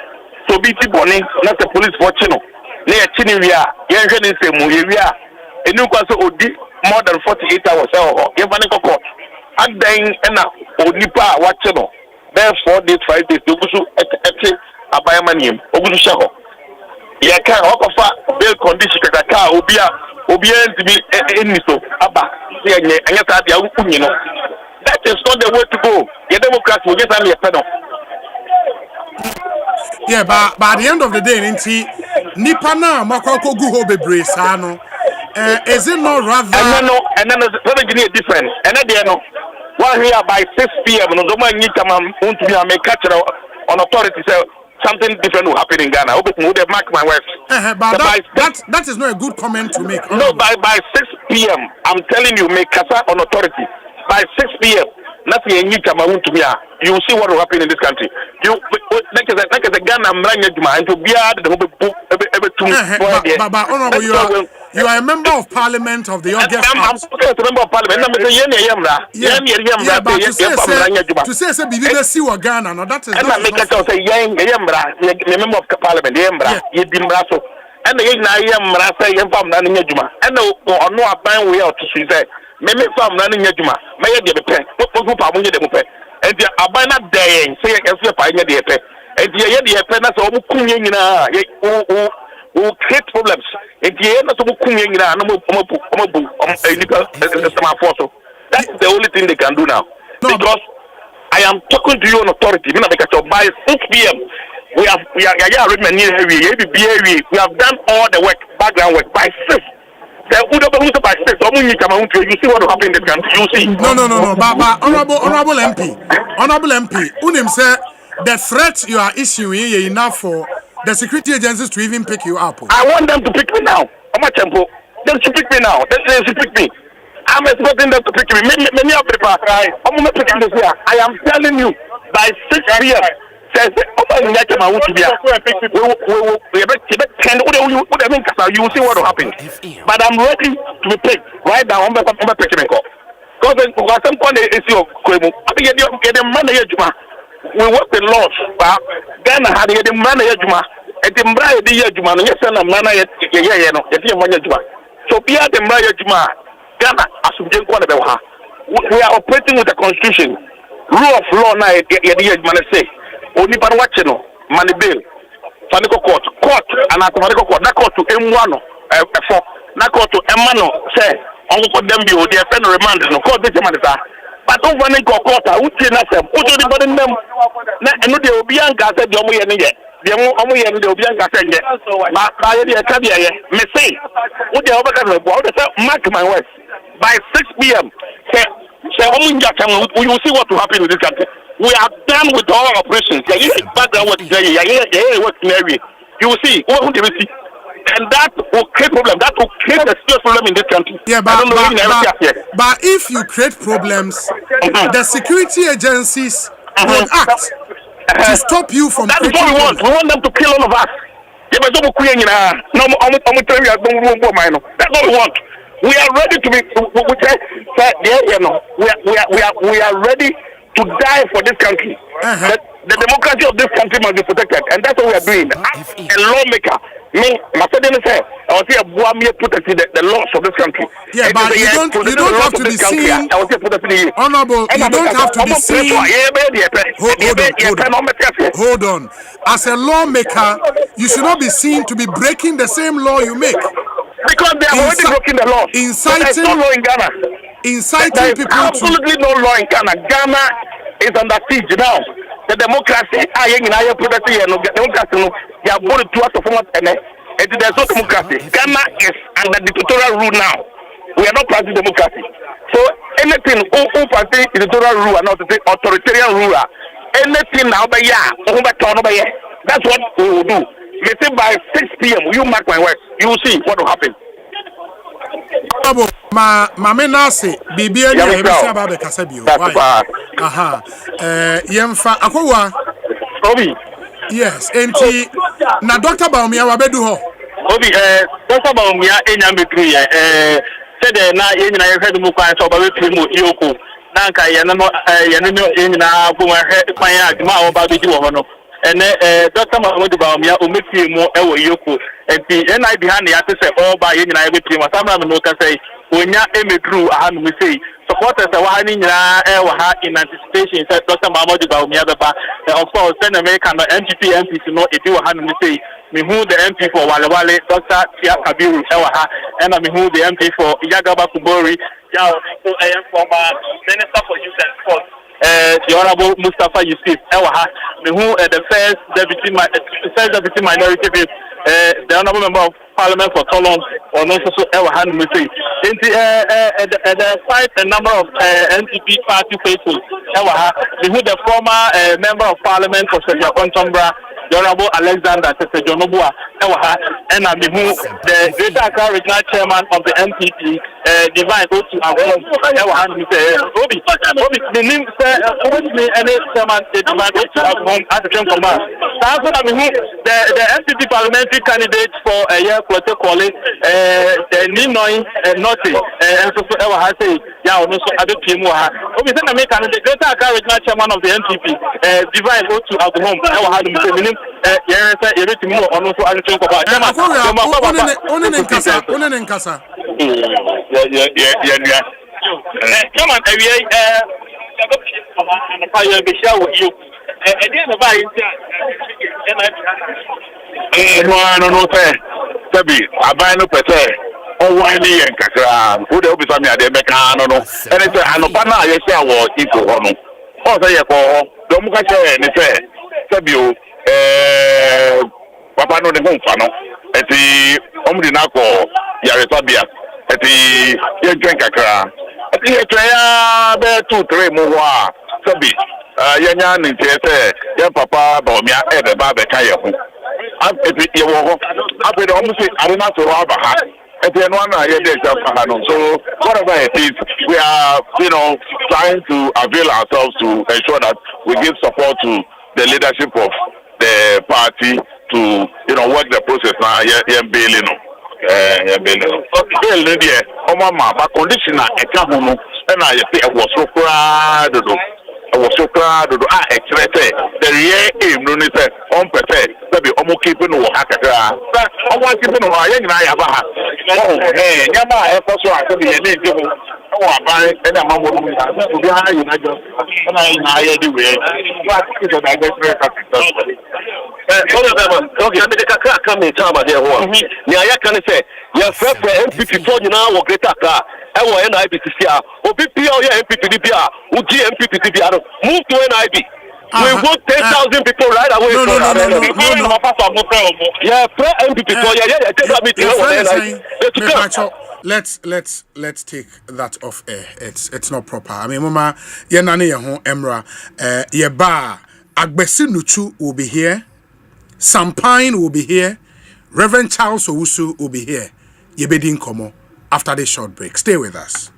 So be bonning, not the police watching. Near Chinivia, young in Semuia, and you can say more than 48 hours. Even court. And then, Onipa watching. Then 4 days, 5 days, to go to a biomanium, Ogushaho. Yaka, offer bail condition, the car, Obia to be any so. Abba, and you know. That is not the way to go. The Democrats will get only a pedal. Yeah, but by the end of the day, Nipana Makoko Guho Bebre Sano. Is it not rather? And then there's a difference. And then, while here by 6 p.m., no one need to be a make catch on authority. So something different will happen in Ghana. Would they mark my words? But that is not a good comment to make. No, by 6 p.m., I'm telling you, make kasa on authority. By 6 p.m., nothing you need to be. You will see what will happen in this country. You like a Ghana and to be out the book every 2 months. But honorable, you are a member of Parliament of the August. I'm a member of Parliament. But to say Bibi see what Ghana, no, that is. And I make a say member of Parliament, you dimbraso. And the Yamra say Yam running a Juma. And no buying way out to say, Maybe farm running a Juma, may get a pen, what will you pay? And the Abana day, say I can see a pine at the and the pennas of Kunyina who create problems. And the end of Kunyina, that's the only thing they can do now. Because I am talking to you on authority. By 6 p.m., we have done all the work, background work by 6. You see what will happen in this country. You see. No. But honorable MP, Unim said the threat you are issuing is enough for the security agencies to even pick you up. I want them to pick me now. How much tempo? They should pick me now. They should pick me. I'm expecting them to pick me. Many of people I'm not picking this here. I am telling you, by 6 p.m. says, you will see what will happen. But I'm ready to be picked right now. I'm picking me. Because at some point, it's your we work with laws. Ghana had the money. At the Mbraya, the Yajuma, yes, and a man, so be at the Mbraya Juma. Ghana, as we are operating with the constitution. rule of law na ye man say oni pan watch no man bail faniko court and automatic court na court to emu efo na court to emano say onko dem bi o dey fen remand no court dey man sa but over na court a uti na sem uti di body dem na eno dey obi anka say dey omo ye ne ye dey omo ye ne dey obi anka say ye ba ye dey ka dey ye me say u dey obaka no bo say mark my words by 6 p.m. say we will see what will happen in this country. We are done with all operations. Background what you will see. And that will create problem. That will create a serious problem in this country. Yeah, but if you create problems, the security agencies will act to stop you from. That is what we want. We want them to kill all of us. That's what we want. We are ready to be. We are ready to die for this country. The democracy of this country must be protected, and that's what we are doing. As a lawmaker, my son said, I was here protecting the laws of this country. Yeah, but you don't have to be seen. Honorable, you don't have to be seen. Hold on. As a lawmaker, you should not be seen to be breaking the same law you make. Because they are already breaking the law. There is no law in Ghana. There is absolutely no law in Ghana. Ghana is under siege now. The democracy, democracy, they are both to us of and there's no democracy. Ghana is under dictatorial rule now. We are not practicing democracy. So anything who practice dictatorial rule and not authoritarian ruler, anything now by that's what we will do. They say by 6 p.m. you mark my words, you will see what will happen. Mame Nasi, Bibi and Babe Casabio. Aha. Yemfa Akwa. Obi. Yes, and na Dr. Baumia Wabedu. Obi, Dr. Baumia, Enyambi, said na Yena head Muka, so Babe Primo, Yoko, Nanka, Yanino, Buma, my Mao Babi Hono. And Dr. Mahmoud Baumia, Umiki more Ewo Yoko, and the NI behind the artist all by in I with him. Some of them say, when ya emigru, I have to say, supporters are whining in anticipation, said Dr. Mahmoud Baumia, of course, then American MPP MPs know if you had to say, me who the MP for Walawale, Dr. Tia Kabiru, Ewaha, and I mean who the MP for Yagaba Kubori, Yao, I am former Minister for Youth and Sports. The Honorable Mustafa Yusuf Ewaha, who the first deputy minority whip, the Honorable Member of Parliament for Tolon, or no so Ewaha Musi. The quite a number of NPP party faithful Ewaha, who the former Member of Parliament for Seja Contombra, the Honorable Alexander Sejonobua Ewaha, and I mean who the Greater Accra Regional Chairman of the NPP, Divine Otu Ewaha Obi, the name me any chairman Divine Otu Abhom at the command. The NPP parliamentary candidate for a year protocol, the Ninoy Noti, and so Ewaha say, Yao no so other Pimoha. Obi send a make the Greater Accra Regional Chairman of the NPP, Divine Otu Abhom Ewaha Museum. Everything more on also other command. Come on, and I will share with you. And then the buy no fair. Sabi, I buy no peter. Oh, why me and Kakra? Who the officer me at the Mecano? And it's a Hanopana, yes, I was equal. Oh, say a call. Don't much any fair. Sabi, Papa no the home funnel. At the Omdinako, Yarisabia. At the Yen Kakra. At the 2-3 more. Sabi, Yanyan in Tete, Yan Papa, Bomia, and the Baba Kaya. After the almost I don't have to rob a hat. At the end, so whatever it is, we are, trying to avail ourselves to ensure that we give support to the leadership of the party to, work the process now. But conditioner, and I was so proud. I was so proud of the real aim, no, on perfect, maybe mo keep no hakakra o wa keep no ya nyina ya ba ha nyama e for so aso de ne nti mo o aban e na mamo no ya obi ha yi na jo na ya di we wa keep so that get very okay me de kakra ka me tama de ho ni aya kan say ya frɛ MPP for nyina wo Greater Accra e wo NIBC a obi pia o ya MPP di bia o gi MPP bia no move to NIB. We want 10,000 people right away. No. Yeah, MPP. Let's take that off air. It's not proper. I mean, Mama, Yenani Yahon Emra, Yeba Agbesi Nuchu will be here. Sampine will be here. Reverend Charles Owusu will be here. Yebedin Komo after this short break. Stay with us.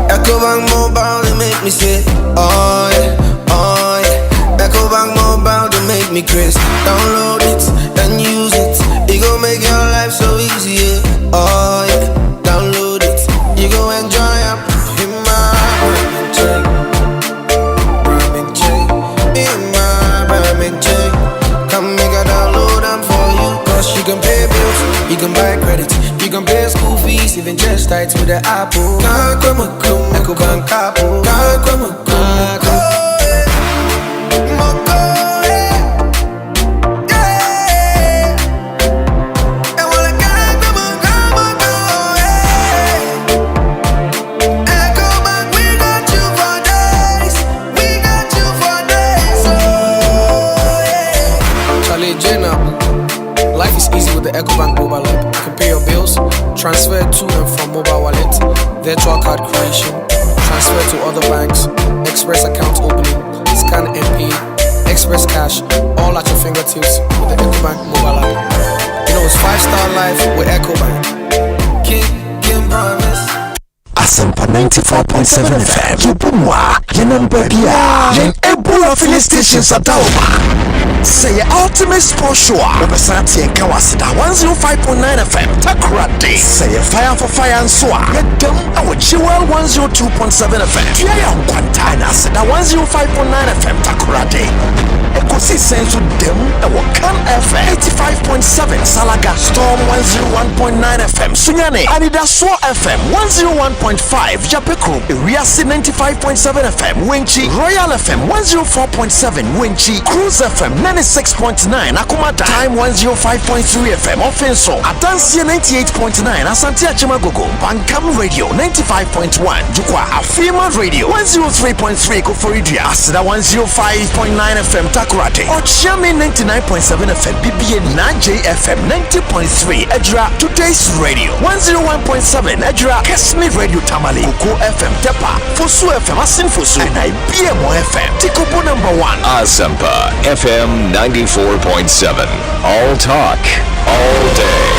Ecobank Mobile, they make me say, oh yeah. Ecobank Mobile, they make me crazy. Download it and use it. It gon' make your life so easy, yeah. Oh yeah. Download it. You gon' enjoy it. In my ramen chain. In my ramen chain. Come make a download them for you. Cause you can pay bills, you can buy credit. You can pay school fees, even just tights with the Apple. Come on, Ecobank Apple. Come on, Life is easy with the Ecobank mobile app. You can pay your bills, transfer to and from mobile wallet, virtual card creation, transfer to other banks, express account opening, scan and pay, express cash, all at your fingertips with the Ecobank mobile app. You know it's 5-star life with Ecobank. Kim promise. Asempa 94.7 FM. Yubumwa, Yenambia, Yen Ebola filling stations at Dauma. Say ultimate sports show. Represent in Kawasida 105.9 FM. Takrade. Say fire for fire and soa. Yedum our Jewel 102.7 FM. Tiaya Quantana Sida 105.9 FM. Takrade. Ekosiisen to them. Our Can FM 85.7. Salaga Storm 101.9 FM. Sunyane Anida Swa FM 101.5. Japekro Riasi 95.7 FM. Winchi Royal FM 104.7. Winchi Cruise FM 96.9. Akumata Time 105.3 FM. Offenso Adansia 98.9. Asantia Chimagogo Bankam Radio 95.1. Jukwa Afima Radio 103.3. Koforidia Asida 105.9 FM Takurate Ochami 99.7 FM BBA 9J FM 90.3 Edra Today's Radio 101.7 Edra Kesmi Radio Tamale Kuku FM Tepa Fosu FM Asin Fosu and IBMO FM Tikobo #1 Asempa FM 94.7. All talk, all day.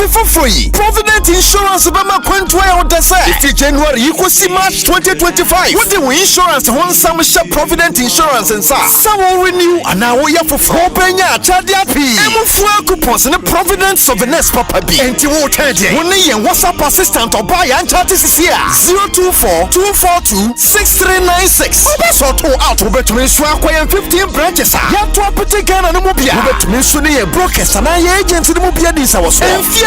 For free. Provident Insurance Bama Quentway on the side. If January you could see March 2025. What do insurance one some share Provident Insurance and sa? Some will renew and now we have for 4 penya Chadia P. Emo fuel coupons and Provident Souvenirs Papa B. And you will tell you when you WhatsApp assistant or buy and chat this is here 024-242-6396. That's what to out over to me so 15 branches. You have to appreciate Ghana no mobile. Over to me so near brokers and I agents in the mobile this was.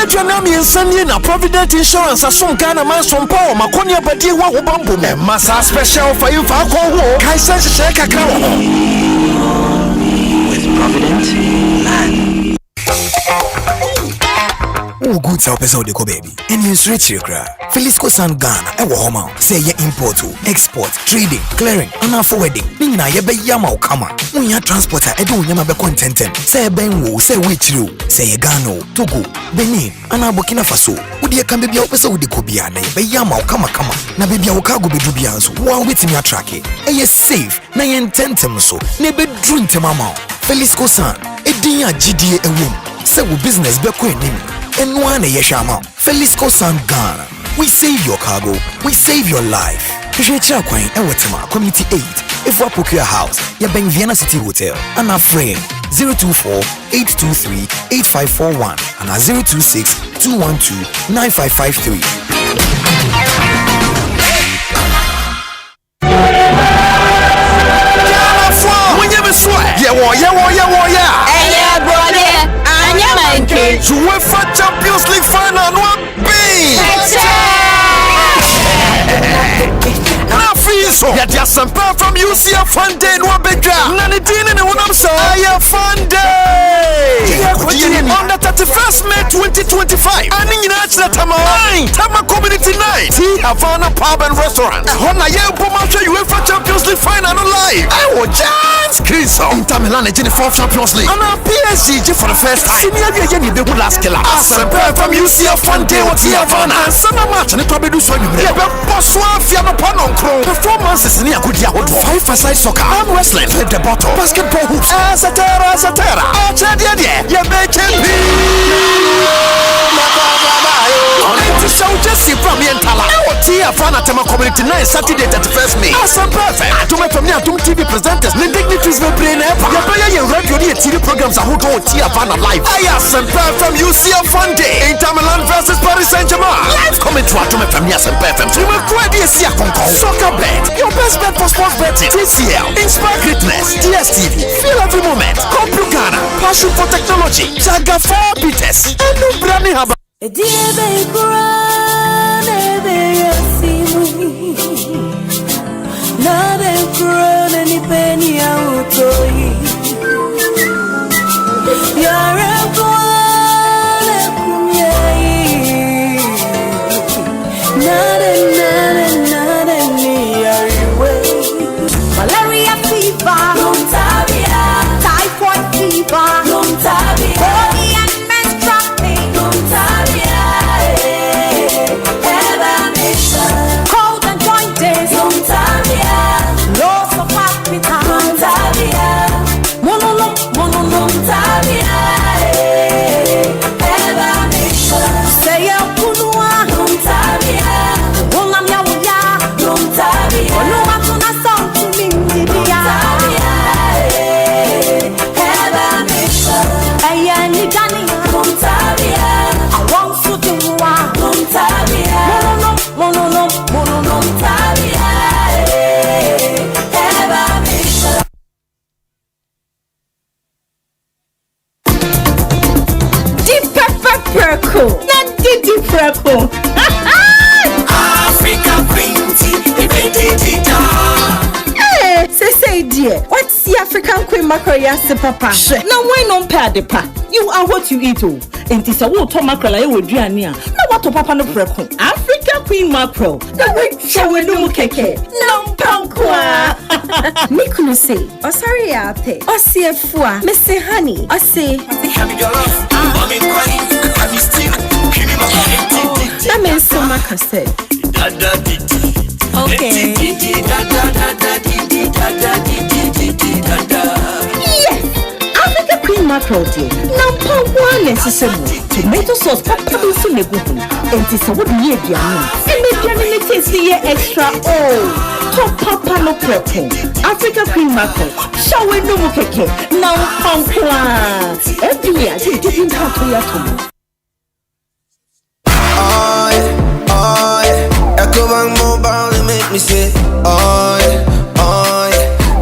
Nami nsanye na Provident Insurance asom Ghana man som power makonia badi wa wobambo me masa special for you fa ko ho kai sense sheka kakra wo with Provident man oh good sa pesa de ko baby and you switch your cra Felisco San Ghana e wo homa say ye import export trading clearing and forwarding ni na ye be yama o kama munya transporter e do nyama be contentem say ben wo say we chiro say ye Ghana Togo Benin ana Burkina Faso wodi e kan bebia wo pesa wodi ko bia na ye be yama o kama na bebia wo ka go bedu bia nso wo wetimi attrack e ye safe na ye intentem so na be dru ntema Felisco San e din ya GDA ewom say wo business be ko enim Enwane Yeshama, Felisco San Ghana. We save your cargo, we save your life. Kishwecha Kwai Ewetima, Community 8, Ifwa Procure House, Yabeng Vienna City Hotel, and our frame 024-823-8541 and our 026-212-9553. Champions League final no be. Now free so. Yeah, the Asempa from UCF fun day no bedra. Nani dini ni unam so. Aya fun day. On the 31st May 2025. Ani nyina Tama Community Night. Tea Havana Pub and Restaurant. Hona ye Bomacha UEFA Champions League final live. I will just Chris Inter Milan in the 4th Champions League. And our PSG for the first time. Senior Yeni the last killer. Asempa from UCF fun day with Tea Havana. And summer match and it probably do so you. Yeah, but Bonsu Fiano Panon Crow. Performances in Yakudia Hood. 5-a-side soccer. Arm wrestling. Flip the bottle. Basketball hoops. Satera. You make it show Jesse from Yentala. Tia Fana Tema Community Night Saturday 31st May. Awesome perfect. I told my family TV presenters. The dignitaries will bring up. You buy your radio TV programs. I hold on Tia Fana live. I Asempa from UCF Fun Day. Inter Milan versus Paris Saint-Germain. Live comment to my family Asempa FM. You will quite see a soccer bet. Your best bet for sports betting. TCL. Inspire greatness. DSTV. Feel every moment. Compugana. Passion for technology. Jaga 4 Peters. And no branding haba. Malaria fever, typhoid fever, body and menstrual pain, cold and joints, loss of appetite, say a punua, wolam ya wuya, oluma tuna song to me, I want to do Africa Queen, say dear, what's the African Queen mackerel yas papa? Now why non pay the pa? You are what you eat. And it's a water mackerel I would do near. Now what to papa no preco? Africa Queen mackerel. The way show no keke. No pankwa. Mikuno say, oh sorry ate. Oh see fua. Mr. Honey. Oh say. Have your love. Mommy crying. Have you still? That means so much said. Okay. Yes, Africa Queen mackerel dear. Now pound one necessary. Tomato sauce papa do so neguhu. And this what we eat and maybe tasty extra. Oh, top papa no prepo. Africa Queen mackerel. Shall we no keke? Now pound one. Every year they didn't have to yato. Ecobank Mobile, they make me say, oh yeah.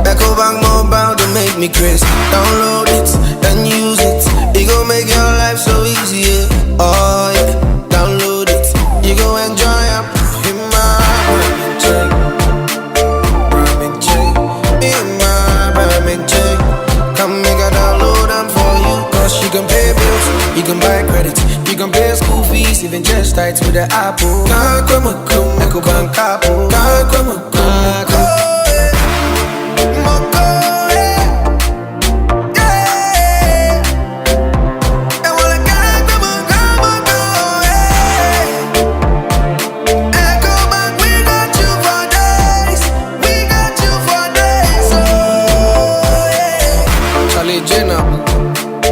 Ecobank Mobile, they make me crazy. Download it and use it. It gon' make your life so easy, yeah. Oh yeah. Download it. You gon' enjoy up in my ramen chain. In my ramen chain. Come make a download them for you. Cause you can pay bills, you can buy credit. You can pay school fees, even just tight with the Apple. Can't come on, Ecobank Apple. Can't come on,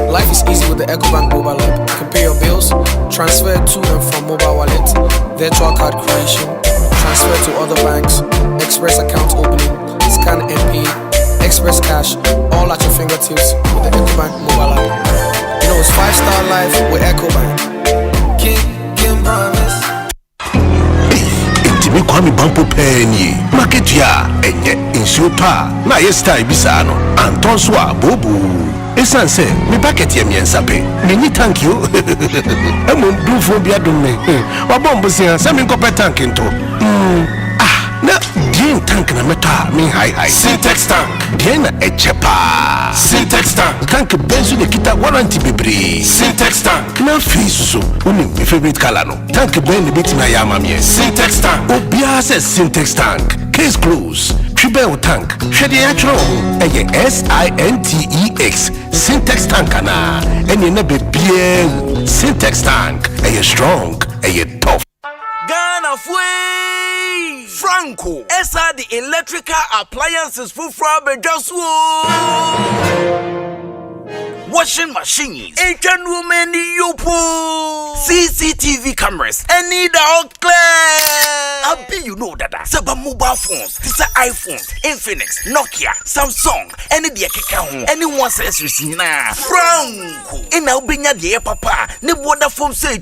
Life is easy with the Ecobank mobile app. You can pay your bills, transfer to and from mobile wallet, virtual card creation, transfer to other banks, express account opening, scan and pay, express cash, all at your fingertips with the Ecobank mobile app. You know it's 5-star life with Ecobank. King promise. Intimi kwami bampo penyi market ya enye insupa na yesta ibisano antonso abobu esan say me bucket ye miensa pe me ni thank you emo dufo bia dum me wa bombo sia say me nkope tank into na din tank na meta me high Syntex tank din na echepa Syntex tank benzo de kita warranty bebre Syntex tank na fiso uni my favorite color no tank ben bit na yama me Syntex tank obia say Syntex tank case close Tribel tank shede actual eye SINTEX Syntex tank na ene na bebie Syntex tank eye strong eye tough Ghana Fui Franco Esa the electrical appliances for Frabedaswo washing machines, Asian women yopo, CCTV cameras, any dog clear. I be you know that Saba mobile phones, these are iPhones, Infinix, Nokia, Samsung, any the account, anyone says you see now. Franco, in Albania the papa, ne water foam say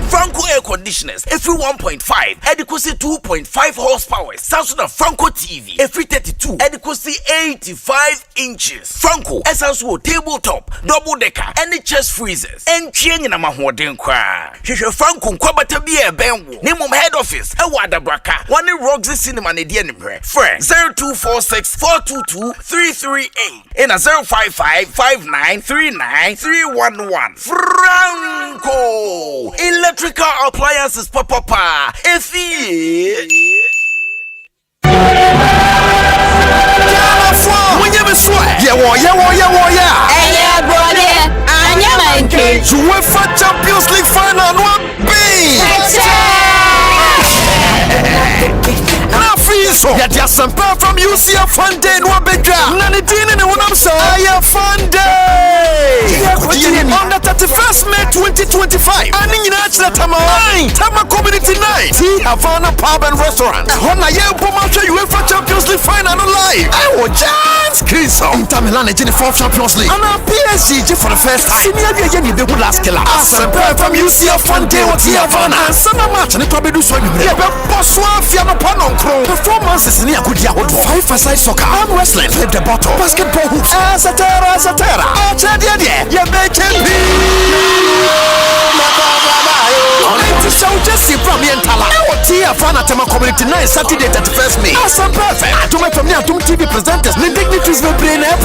Franco air conditioners, every 1.5, adequacy 2.5 horsepower, Samsung Franco TV, every 32, adequacy 85 inches. Franco, essential tabletop. Double decker, any chest freezers, and chain in a mahoden cry. Franco Kwabata be a benwo. Name of head office, a wada braka. One in Roxy Cinema Nedian friend 0246 422 338 in a 055 5939 311. Franco electrical appliances papa. If he UEFA Champions League final one big. Na fiso ya dia Asempa from UCF Funday no beja. Na ne din ne wonam so ya Funday. On the 31st May 2025. Ani nyina chira Tama Community Night. Havana Pub and Restaurant. Hona ye boma hwe UEFA Champions League final no live. I will just Chris Inter Milan in the 4th Champions League. And PSG for the first time. Senior ye ni be last killer. Asempa from UCF Funday what Havana. And some match ne to be do so you. Ye be boss one fia no panon kro. Performances in Akudia Hodo. 5-a-side soccer, arm wrestling, flip the bottle, basketball hoops, etc. You make it Jesse from Yentala. Fana Tema Community Night Saturday 31st May. Awesome perfect. Atuma from Yatum TV presenters. The dignitaries will bring up.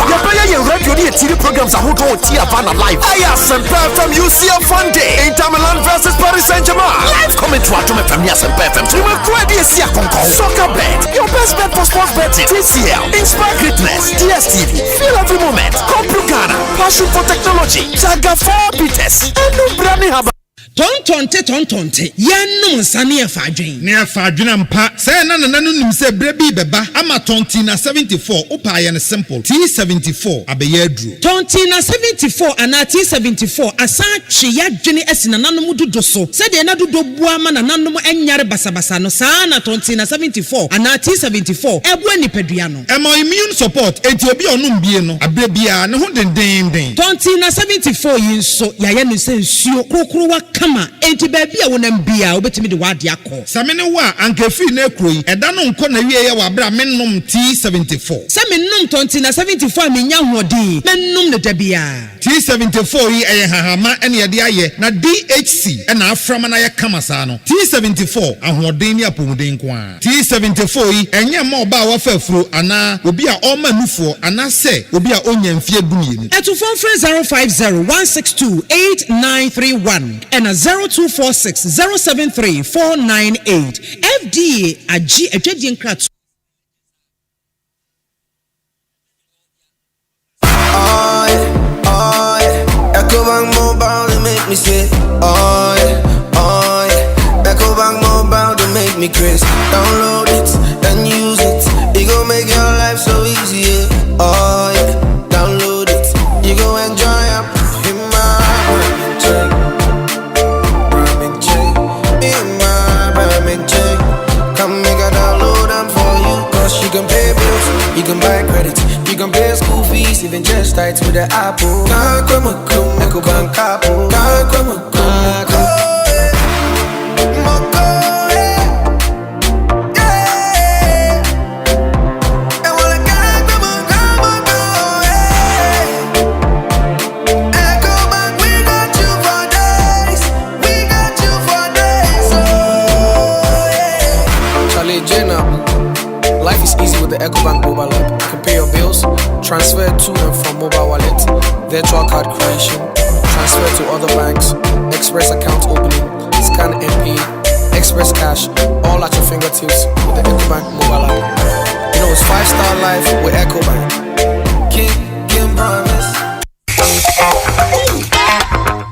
Your radio TV programs are who Tia Fana live. Asempa from UCF Funday. Inter Milan versus Paris Saint-Germain. Live comment to Atuma from Asempa FM. You will quite see a soccer bet. Your best bet for sports betting. TCL. Inspire greatness. DSTV. Feel every moment. Complu Ghana. Passion for technology. Saga 4 Peters. And no branding haba. Tontonte yanum sane afadwen ne afadwen ampa say na nim say brebi beba ama tontina 74 upa ye ne simple T74 abeye aduru tontina 74 ana T74 asa twe yadwene asina nanom dodo so say de na dodo bua ma nanom enyare basabasa no saa na tontina 74 ana T74 ebu anipadua no emo immune support enti obi onum bie no abrebia ne ho denden tontina 74 yinso yaye no say nsuo krokrowa kama enti baby a wonam bia obetimi de wade akọ samene wa ankafi na ekroyi eda no nko na wie ye wa bra mennom T74 samennom tontina 74 menya hoodi mennom ne dabia T74 yi eye hahama ene ye de aye na DHC ena aframa na ye kama saa no T74 ahoden ni apomuden ko a T74 yi enye ma oba wa fafuro ana obi a oma nufo ana se obi a onya mfie duye ni eto phone 05016289931 and 0246073498 FDA agi etwedie nkrat Ecobank mobile to make me sick. Oh yeah. Ecobank mobile to make me crazy. Download it and use it. It gon' make your life so easy. Yeah. Oh yeah. Download it. You gon' enjoy up in my Come make a download them for you. Cause you can pay bills, you can buy credit, you can pay school fees, even just tight with the Apple. Ecobank Apple. Ecobank mobile app. You can pay your bills, transfer to and from mobile wallet, virtual card creation, transfer to other banks, express account opening, scan and pay, express cash, all at your fingertips with the Ecobank mobile app. You know, it's 5-star life with Ecobank. Kim promise.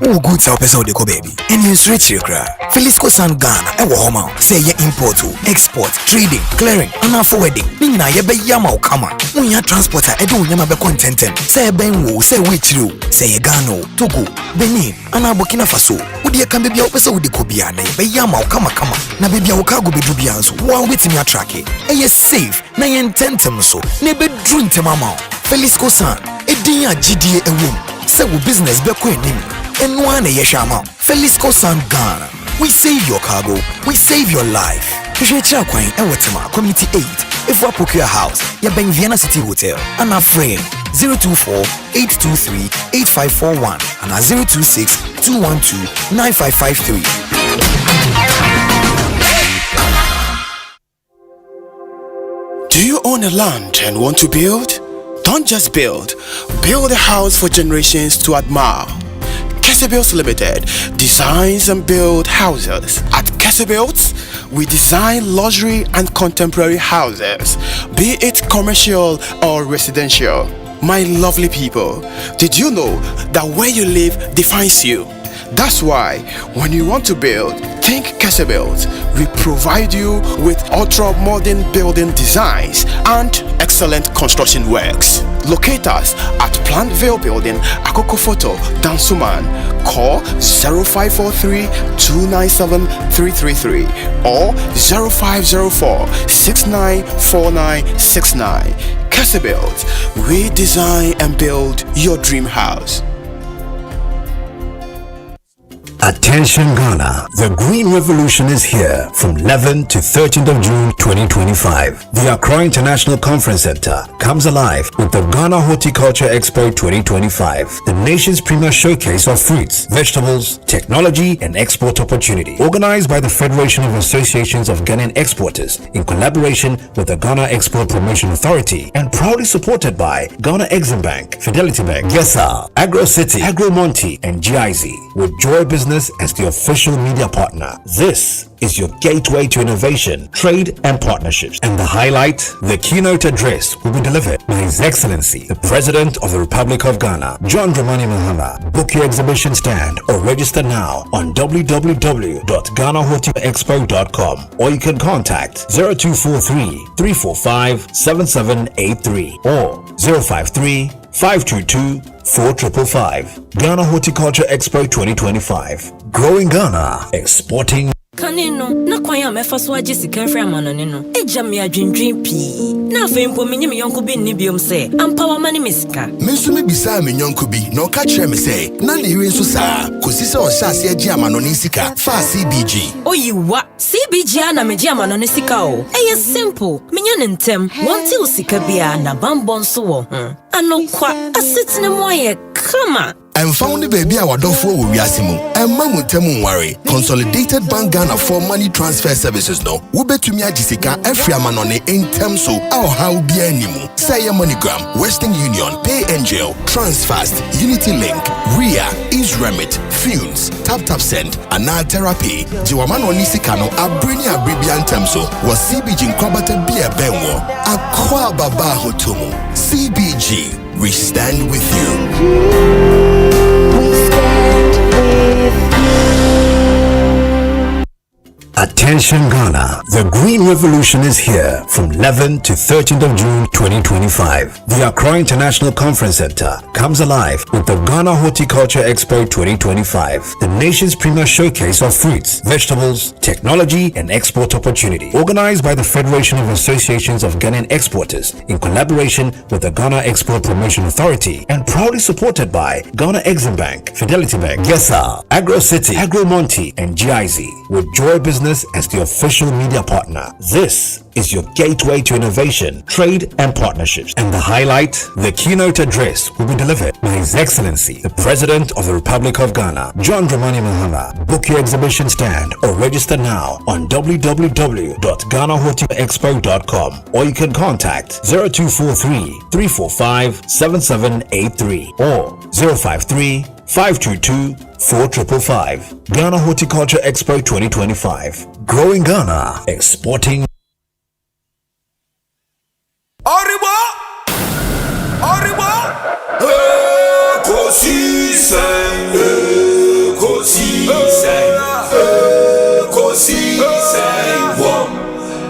Oh, good to person de ko baby. And you switch your cra. Felisco San Ghana. E wo homa. Say ye import to export, trading, clearing, and forwarding. Ni na ye be yama o kama. Unya transporter e do nyama be contentem. Say ben wo, say wechiro, say ye Ghana, Togo, Benin, ana Burkina Faso. Udi e kan be bia o person de ko bia na ye be yama o kama. Na be bia o cargo be do bia so. One wetimi attract e. Ye safe. Na ye intentem so. Ne be dru ntem ama. Felisco San. E din ya GDA e wom. Say wo business be ko enim. And one yeshama, Felisco San Ghana. We save your cargo, we save your life. Kishwecha Quine and Watima, Community 8, if we procure a house, ya bang Vienna City Hotel, and our frame 024-823-8541 and our 026-212-9553. Do you own a land and want to build? Don't just build. Build a house for generations to admire. Kesebuilds Limited designs and build houses. At Kesebuilds, we design luxury and contemporary houses, be it commercial or residential. My lovely people, did you know that where you live defines you? That's why when you want to build, think Kesebuilds. We provide you with ultra-modern building designs and excellent construction works. Locate us at Plantville Building, Akoko Photo, Dansuman. Call 0543-297-333 or 0504-694969. Kesebuilds, we design and build your dream house. Attention Ghana, the Green Revolution is here from 11th to 13th of June 2025. The Accra International Conference Center comes alive with the Ghana Horticulture Expo 2025, the nation's premier showcase of fruits, vegetables, technology, and export opportunity. Organized by the Federation of Associations of Ghanaian Exporters in collaboration with the Ghana Export Promotion Authority and proudly supported by Ghana Exim Bank, Fidelity Bank, Yesa, Agro City, Agro Monte, and GIZ, with Joy Business as the official media partner. This is your gateway to innovation, trade, and partnerships. And the highlight, the keynote address will be delivered by His Excellency, the President of the Republic of Ghana, John Dramani Mahama. Book your exhibition stand or register now on www.ghanahotelexpo.com or you can contact 0243-345-7783 or 053-522-4555. Ghana Horticulture Expo 2025. Growing Ghana, exporting. Kanino na kwanya mefa so age sika fra amanone no eja me adwendwen pii na afempo menye me yonko bi nni biom se ampawa mane mesika menso me bisa me yonko bi na oka kire me se na ne yire nso saa kosi se o hyase age amanone sika fa CBG oyiwa CBG na meje amanone sika o eye simple menye ne ntem wonte o sika bia na bambon so wo ho anokwa asetene mo ye kama and found the baby our dofo wo wiasemu and mamu temu nware Consolidated Bank Ghana for money transfer services no wo betumi agisika afriama no ne entem so aw how bia animu say MoneyGram, Western Union, Pay Angel, Transfast, Unity Link, Ria, Isremit, Funes, Tap Send, Ana Therapy, Jiwama no nisika no abreni abribi antem so was CBG nkwabata bia benwo akwa baba hotomu. CBG, we stand with you. Attention Ghana, the Green Revolution is here from 11th to 13th of June 2025. The Accra International Conference Center comes alive with the Ghana Horticulture Expo 2025, the nation's premier showcase of fruits, vegetables, technology, and export opportunity. Organized by the Federation of Associations of Ghanaian Exporters in collaboration with the Ghana Export Promotion Authority and proudly supported by Ghana Exim Bank, Fidelity Bank, Yesa, Agro City, Agro Monte, and GIZ, with Joy Business as the official media partner. This is your gateway to innovation, trade, and partnerships. And the highlight, the keynote address will be delivered by His Excellency, the President of the Republic of Ghana, John Dramani Mahama. Book your exhibition stand or register now on www.ghanahotelexpo.com, or you can contact 0243-345-7783 or 053-522-4555. Ghana Horticulture Expo 2025. Growing Ghana, exporting.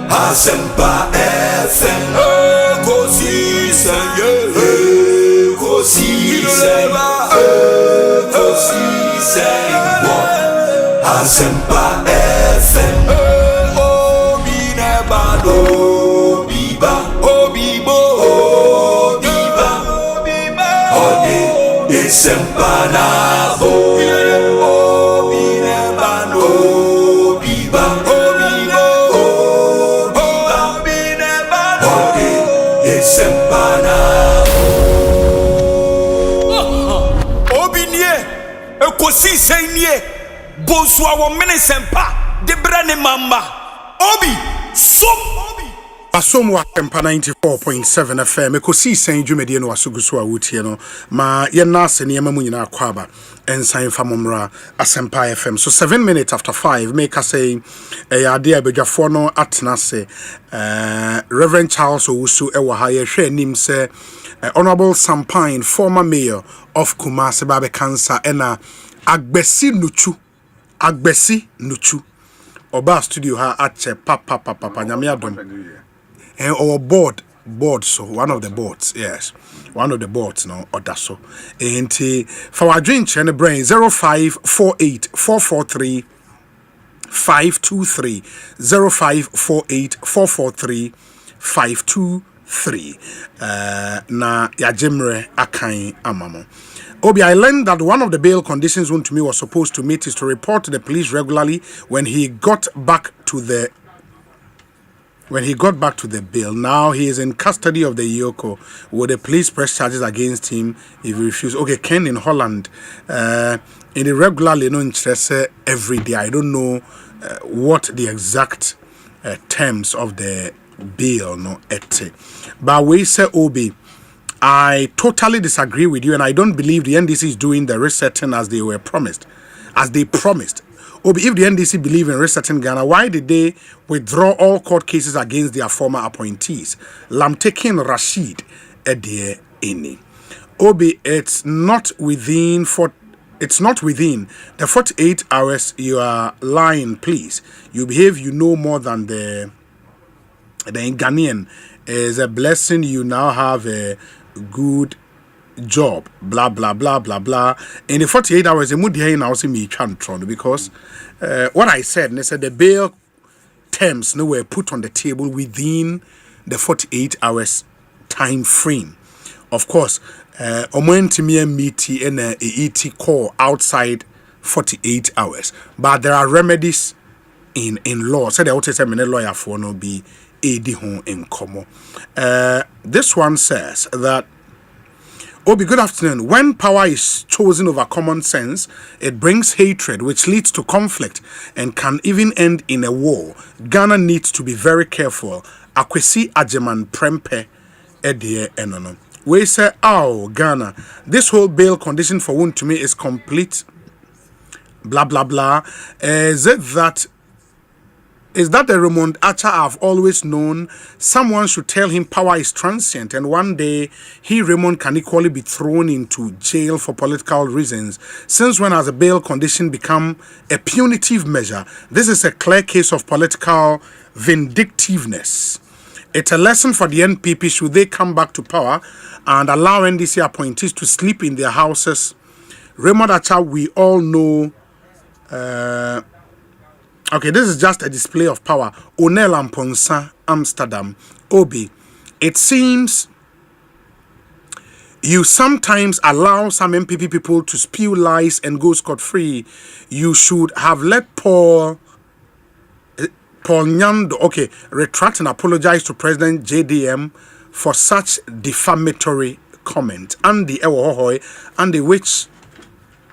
Asempa FM, Ekosiisen, Ekosiisen, Ekosiisen, Asempa FM, Obi nebado, Obiba, Obibo, Obiba, Ode, Asempa nabo, Obi nebado, Obiba. Ekosiisen nie Bonsu awo Asempa de brane mamba Obi som Asomu Asempa 94.7 FM Ekosiisen dwumedie no asuguso a wotie no ma ye na ase ne mamu nyina akwaba ensan famomra Asempa FM. So 7 minutes after 5 make us say ade abedwafo no atena se Reverend Charles Owusu ewa ha ye hwe anim se Honorable Sampine, former mayor of Kumasi Babe Cancer, ena Agbesi Nuchu Oba studio ha ache papa nyame adom our board so one of the boards, yes, one of the boards no odaso enti for our drink and brain 0548 443 523 0548 443 523 na yajemre akan amamo. Obi, I learned that one of the bail conditions to me was supposed to meet is to report to the police regularly when he got back to the bail. Now he is in custody of the Yoko. Will the police press charges against him if he refuses? Okay, Ken in Holland, in the regularly no interest every day. I don't know what the exact terms of the bail no ete. But we say Obi, I totally disagree with you, and I don't believe the NDC is doing the resetting as they promised. Obi, if the NDC believe in resetting Ghana, why did they withdraw all court cases against their former appointees? Lamtekin Rashid Edie Eni. Obi, it's not within the 48 hours. You are lying, please. You behave, you know more than the Ghanaian. Is a blessing. You now have a good job. Blah blah blah blah blah. In the 48 hours, the mood here now see me chantron because what I said, and they said the bail terms were put on the table within the 48 hours time frame. Of course, omoentimia meeti and a ET call outside 48 hours, but there are remedies in law. So they also say many lawyer for no be. This one says that Obi, good afternoon. When power is chosen over common sense, it brings hatred, which leads to conflict and can even end in a war. Ghana needs to be very careful. Akwesi Ajeman Prempe Edie Enono. We say, oh, Ghana, this whole bail condition for one to me is complete. Blah blah blah. Is that the Raymond Acha I've always known? Someone should tell him power is transient, and one day Raymond can equally be thrown into jail for political reasons. Since when has a bail condition become a punitive measure? This is a clear case of political vindictiveness. It's a lesson for the NPP should they come back to power and allow NDC appointees to sleep in their houses. Raymond Acha, we all know. Okay, this is just a display of power. Onel Amponsa, Amsterdam. Obi, it seems you sometimes allow some MPP people to spew lies and go scot-free. You should have let Paul Paul Nyando, okay, retract and apologize to President JDM for such defamatory comment. Andy Ewohoy, Andy which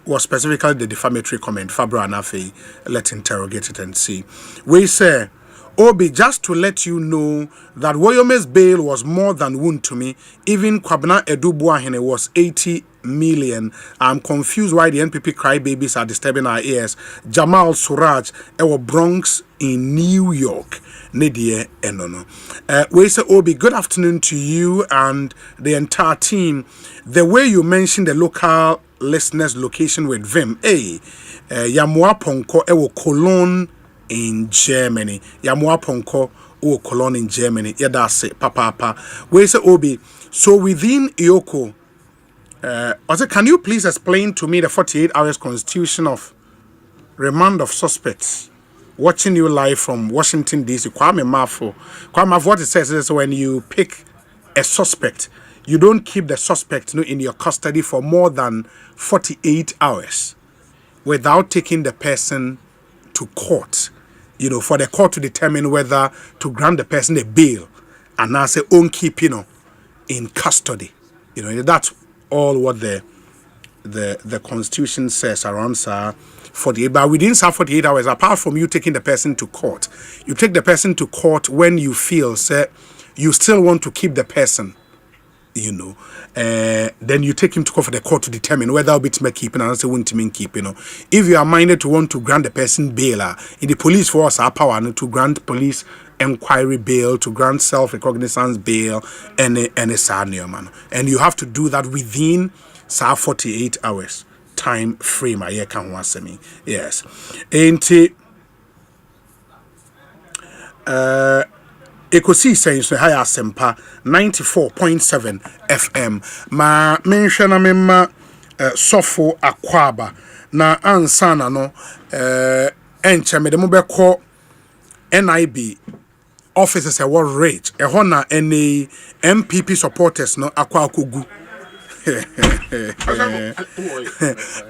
was specifically the defamatory comment. Fabra Anafe, let's interrogate it and see. We say, Obi, just to let you know that Woyome's bail was more than wound to me. Even Kwabena Edubuahene was 80 million. I'm confused why the NPP crybabies are disturbing our ears. Jamal Suraj, our Bronx in New York. Nedie Enono. We say, Obi, good afternoon to you and the entire team. The way you mentioned the local listeners' location with Vim, Yamua Ponko, ewo Cologne in Germany. Yamua Ponko, ewo Cologne in Germany. Yeah, that's it, papa. We say, Obi, so within Ioko, can you please explain to me the 48 hours constitution of remand of suspects? Watching you live from Washington, D.C. Kwame Mafo, what it says is when you pick a suspect, you don't keep the suspect in your custody for more than 48 hours without taking the person to court, for the court to determine whether to grant the person a bail and now say own keep, in custody. That's all what the Constitution says around 48, but within 48 hours, apart from you taking the person to court, you take the person to court when you feel you still want to keep the person, then you take him to court for the court to determine whether it'll be to make keeping and say won't mean keep. If you are minded to want to grant the person bail, in the police force our power to grant police inquiry bail, to grant self-recognizance bail, and man, and you have to do that within 48 hours. Time frame I can once me. Yes. Enti Ekosiisen so high Asempa 94.7 FM. Ma mention mema sofo akwaba na ansana no enche me de mo beko NIB officers e war rage e ho na any MPP supporters no akwa akogu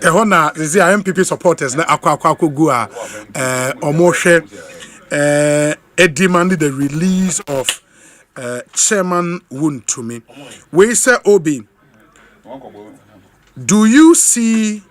ehona these are MPP supporters na akwa gu a omoshe demanded the release of Chairman Wontumi. We say Obi, do you see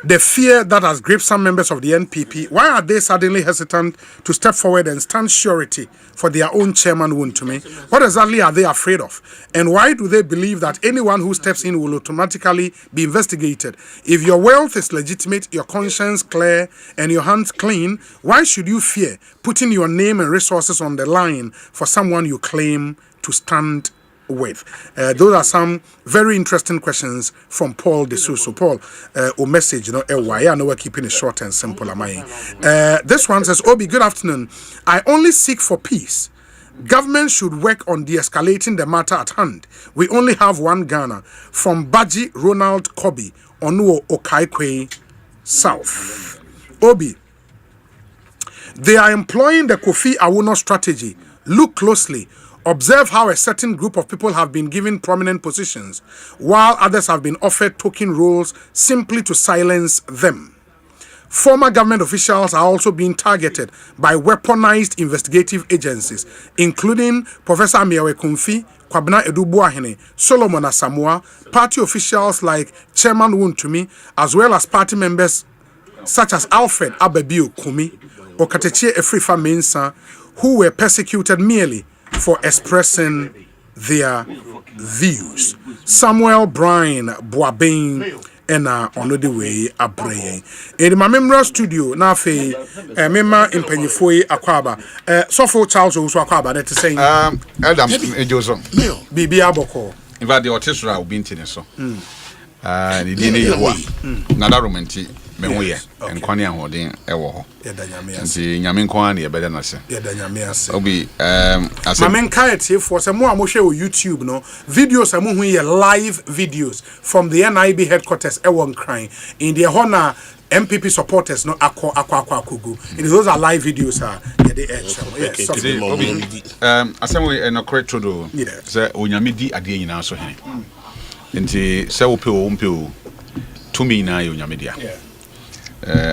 the fear that has gripped some members of the NPP? Why are they suddenly hesitant to step forward and stand surety for their own chairman Wontumi? What exactly are they afraid of? And why do they believe that anyone who steps in will automatically be investigated? If your wealth is legitimate, your conscience clear, and your hands clean, why should you fear putting your name and resources on the line for someone you claim to stand with? Those are some very interesting questions from Paul De Sousa. Paul, a message, why I know we're keeping it short and simple. Am I? This one says, Obi, good afternoon. I only seek for peace. Government should work on de-escalating the matter at hand. We only have one Ghana. From Baji Ronald Kobi, Onuo Okaikwe South. Obi, they are employing the Kofi Awuno strategy. Look closely. Observe how a certain group of people have been given prominent positions, while others have been offered token roles simply to silence them. Former government officials are also being targeted by weaponized investigative agencies, including Professor Amiawe Kumfi, Kwabena Edubuahene, Solomon Asamoah, party officials like Chairman Wontumi, as well as party members such as Alfred Ababiu Kumi, Okateche Efrifa Mensa, who were persecuted merely for expressing their views. Samuel Brian Boabeng and on the way abreye. In my member studio, na fe member in Penifoi Akwaba. Sofo Charles also Akwaba that is saying Adam Johnson. Bibi Aboko. In fact, the orchestra will be in so. The DNA nada romantic. Memoye and Kwani holding ewo. Nti nyame nko na ye bede na se. Ye da nyame ase. Obi Mamen kaete for some more amoshe o YouTube no videos amu hu ye live videos from the NIB headquarters ewon crying in the honor MPP supporters no akwa and those are live videos ye the edge. Yes. Obi asemwe no correct to do. Say onyame di ade nyina so hen. Nti se wo pe o mpe o to me na ye onyame dia.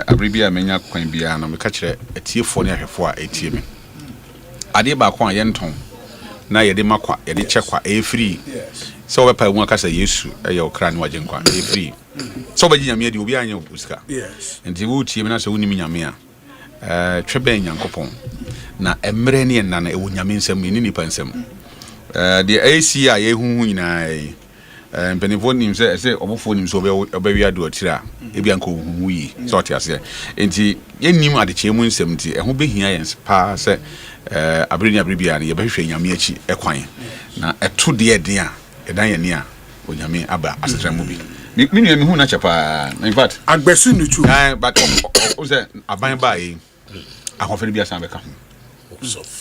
abribia menya kwan bia no meka kire etiefo ne ahwefo a etie me ade ba kwa yenton na yede makwa yede chekwa free so we pa mu aka say Yesu eye okra ne waje nkwa free so ba ginyame ade obi anya obuska yes enti wo tie me na say woni nyame a twebe nyankopon na emre ne na ewo nyame nsem ni nipa nsem the AC a yehuhu nyina mpenifo nim say obofo nim so obawi ado atira ebia nko huhu yi so tiase enti yennim adeche mu nsem nti eho behia yens pa say abreni abribia ne yebehwe nyame achi ekwan na eto de den a edan ye ne a onyame aba asetra mu bi me hu na chapa in fact agbesu nuchu but o say aban ba yi ahofere bia san beka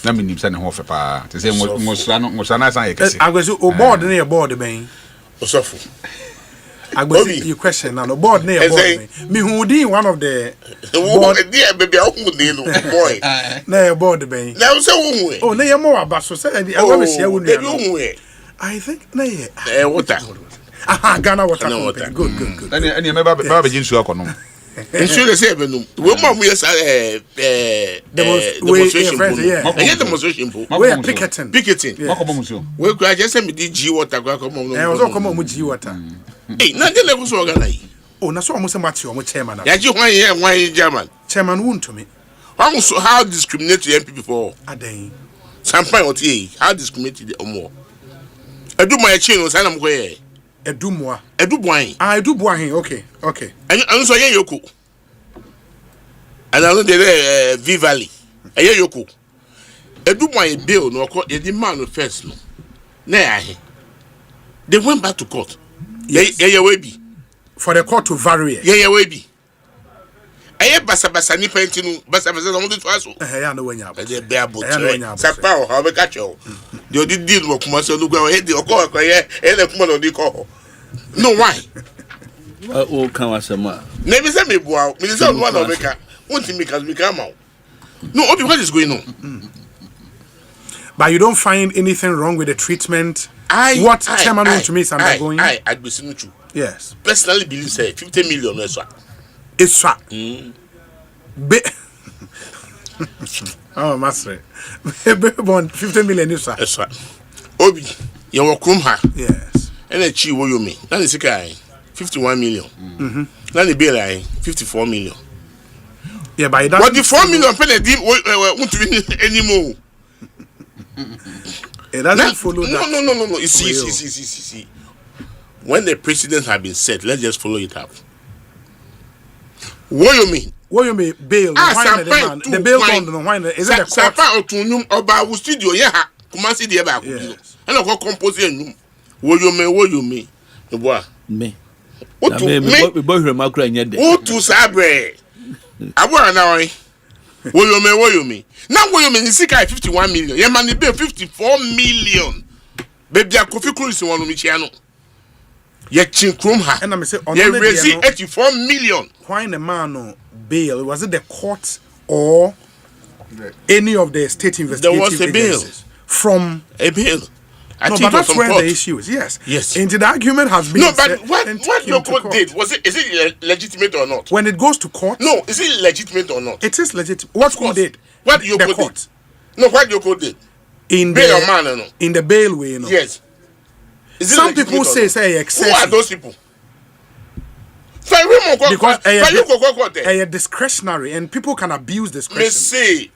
na me nim say ne ho fe pa te say ngosana san ye kese agbesu o board ne ye board ben Osofo. Agbesu your question now no board ne ye board me hu din one of the board there baby I hu dey no boy na ye board ben na say hu e oh na ye mo aba so say I want to share with you hu e I think na ye water Ghana water company good any me ba jinsu akono nsu le say benum we mo yes demonstration demonstration we picketing makobo muso we kura je say me di G water kwa komo no we so komo mu G water na de le so Ghana yi oh na so mo say mati o mo chairman ya ji hwan German chairman won to me how discriminate the MPP for adan sampan oti how discriminate the omo edu mo ya chi no say na mo ko ye Edumwa. Edubuahin. Edubuahin. Okay. And so ye yoku. And I know the V Valley. Ye yoku. Edubuahin bill no ko ye demand first no. Na they went back to court. Yes. Ye we bi. For the court to vary. Ye we bi. Aye basa ni penti no basa no mo to aso. Ya no wanya. E be abot. Sapa o ha be ka cho. The odi deal mo kuma so lugwa he de okọ ye ele kuma no di ko. No why? O kan wasema. Na be say me bua, me say one of make. Won't me come out. No, Obi, what is going on? But you don't find anything wrong with the treatment. What chairman want to me is undergoing? I be seen true. Yes. Personally believe say 50 million extra. Extra. Oh, master. 50 million extra. Obi, you work room ha. Yes. And a chi wo you me. That is 51 million. Then the bill 54 million. Yeah, but that. But the 4 million penny want to win anymore. It doesn't follow that. No. You see. When the precedent has been set, let's just follow it up. What you mean? What you mean? Bail. The bail bond. No, why? Is it the court? Sapa otunum oba wo studio ye ha. Kumasi de ba ko bi. And I go compose enum. What you mean? The boy. Me. What to me? We boy remakura nyede. What to sabre? Abo na oi. What you mean? Now what you mean is 51 million. Ye man be 54 million. Baby Kofi Cruz won mi chia no. Ye chinkrum ha. And I say ye raise 84 million. Why the man no bail? Was it the court or any of the state investigative agencies? There was a bail. From a bail. No, but that's where the issue is. Yes. And the argument has been. No, but what your court did is it legitimate or not? When it goes to court. No, is it legitimate or not? It is legitimate. What court did? What your court did? No, what your court did? In bail the man, no. In the bail way, no. Yes. Some people say excessive. Who are those people? Because they are discretionary and people can abuse discretion. Say,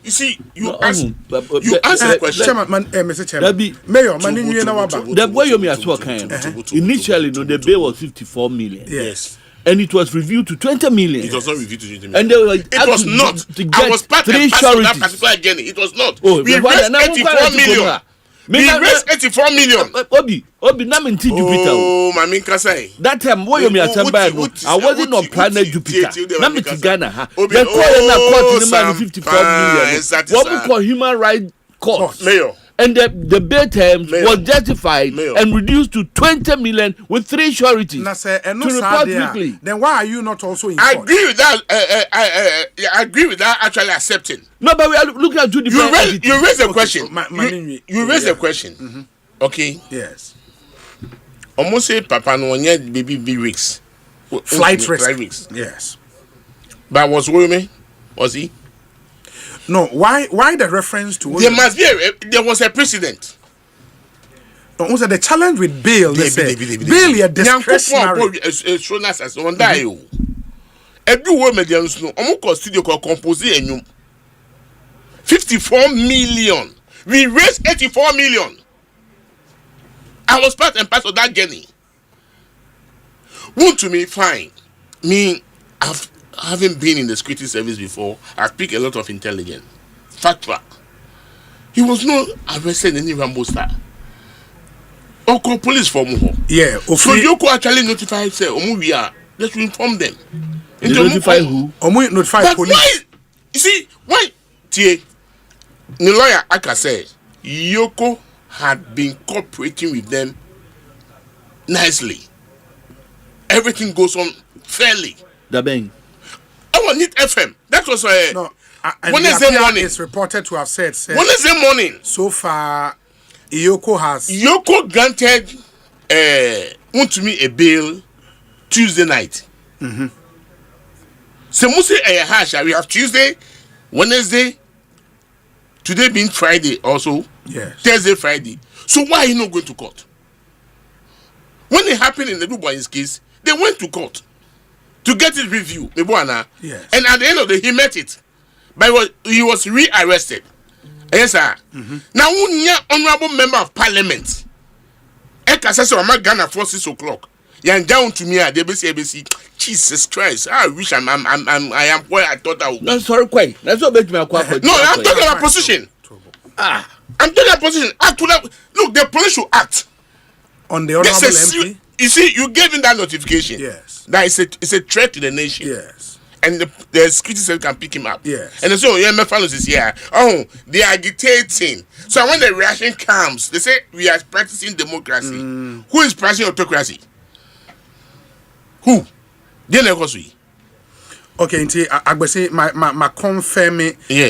you see, you ask the question. Chairman, Mr. Chairman, Mayor, the way you me as well kind. Initially, no, the bail was 54 million. Yes. And it was reviewed to 20 million. It was not reviewed to 20 million. And they were it was not. I was part and parcel of that particular journey. It was not. Oh, we raised 84 million. We raised 84 million. Obi, na me nti Jupiter. Oh, mami nkasa. That time wo yo me Asempa no. I wasn't on planet Jupiter. Na me ti Ghana ha. The court na court ni man 54 million. What for human rights court? Mayor. And the bail terms was justified and reduced to 20 million with 3 sureties. To report weekly. Then why are you not also in court? I agree with that. I agree with that. Actually accepting. No, but we are looking at two different. You raise a question. You raise a question. Okay. Yes. Almost say Papa no onye baby weeks. Flight risk. Risks. Yes. But was Woyome? Was he? No. Why the reference to Woyome? There must be there was a precedent. No, also the challenge with bail, they say bail is discretionary. Shown us as one die. Every woman medians no. Omo studio called compose enyum. 54 million. We raised 84 million. I was part and parcel of that journey. Want to me fine. Me, having been in the security service before, I speak a lot of intelligence. Factual. He was not arrested in any Rambo style. Or call police for Muho. Yeah. So you could actually notify say we are. Let's inform them. You notify who? Notify but police. Why? You see, why? The lawyer Aka said Yoko had been cooperating with them nicely. Everything goes on fairly. Dabeng. I want need FM. That was Wednesday morning. It's reported to have said Wednesday morning. So far, Yoko granted to me a bail Tuesday night. So Muse hash. We have Tuesday, Wednesday, today being Friday also. Yes. Thursday, Friday. So why are you not going to court? When it happened in the Dubois case, they went to court to get it reviewed. Yes. And at the end of the day, he met it. But he was re-arrested. Yes, sir. Now, honorable member of parliament, Ekosiisen On Ghana for 6 o'clock. You're down to me at the ABC. Jesus Christ! I wish I am where I thought I would. No, sorry, quite. That's what makes me a quite. No, I'm talking about position. I'm talking about position. Look, the police should act on the honorable MP. You see, you gave him that notification. Yes. That it's a threat to the nation. Yes. And the security service can pick him up. Yes. And they say, oh, yeah, my fellows is here. Oh, they are agitating. So when the reaction comes, they say we are practicing democracy. Who is practicing autocracy? Who? Okay, Agbese, my confirm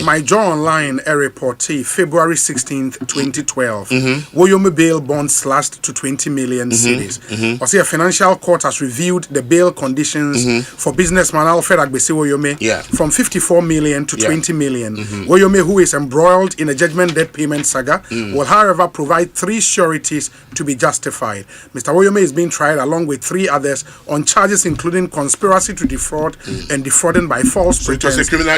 my Joy Online a report February 16th, 2012. Woyome bail bond slashed to 20 million cedis. A financial court has reviewed the bail conditions for businessman Alfred Agbese Woyome from 54 million to 20 million. Woyome, who is embroiled in a judgment debt payment saga, will however provide 3 sureties to be justified. Mr. Woyome is being tried along with 3 others on charges including conspiracy to defraud and defrauding by false pretense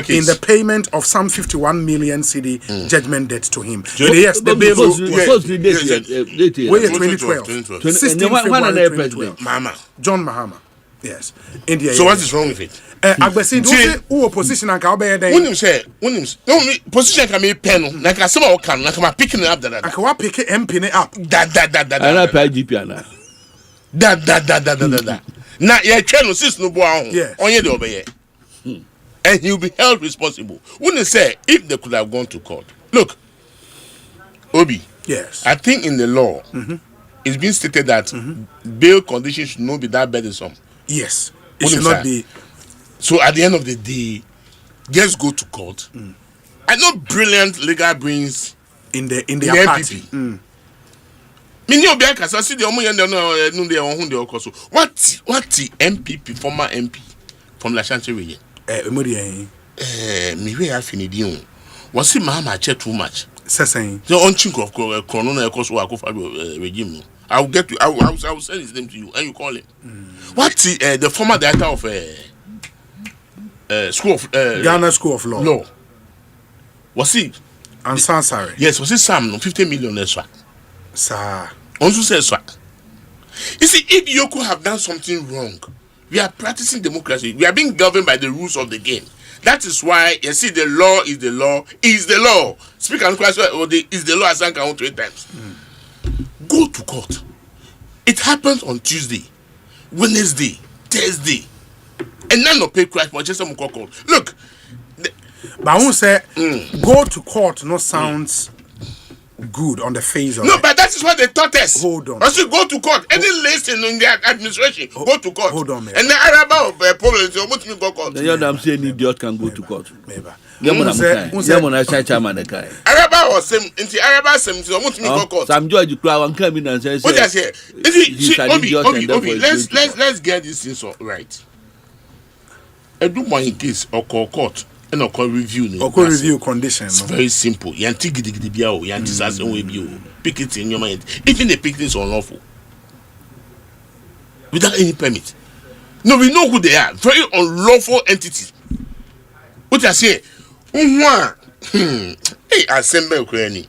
in the payment of some 51 million CD judgment debt to him. Yes, the bail was 2012. Mama. John Mahama. Yes. India. So what is wrong with it? Agbesi, who opposition and Kaube then? When position can be pen, like a summer can, like I'm picking it up that. I can pick it and pin it up. That. And I pay GP now. That. Now, your channel says no boy on your door, and he'll be held responsible. Wouldn't say if they could have gone to court. Look, Obi. Yes. I think in the law, it's been stated that bail conditions should not be that burdensome. Yes. It should not be. So at the end of the day, just go to court. I know brilliant legal brains in the party. What the MPP, former MP from La Chance region? Was he Mahama check too much? The on chink of Corona regime. I will get you. I will send his name to you, and you call him. What's the former director of school of Ghana School of Law? Was he? And Sansari. Yes, was it Sam? 50 million extra. Sir. Also says so. You see, if Yoko have done something wrong, we are practicing democracy. We are being governed by the rules of the game. That is why you see the law is the law is the law. Speak and question is the law as I count 3 times. Go to court. It happens on Tuesday, Wednesday, Thursday, and none of pay crash for just some court. Look, but I won't say go to court. No sounds good on the face of no, it. But that is what they taught us. Hold on. Also go to court. Any listen in the administration, go to court. Hold on, man. And the Arab of problems, you almost go to court. The young I'm saying idiot can go to court. Maybe. Yamona chairman the guy. Araba was same into Araba same to almost me court. Sam George Crow and come in and say, what I say? Obi, let's get this thing so right. I do my case or court and or review. Or review conditions. It's very simple. Yanti gidigidibiao, yanti sasen webio. Pick it in your mind. Even the pick is unlawful. Without any permit. No, we know who they are. Very unlawful entities. What I say? Hey, Asempa 50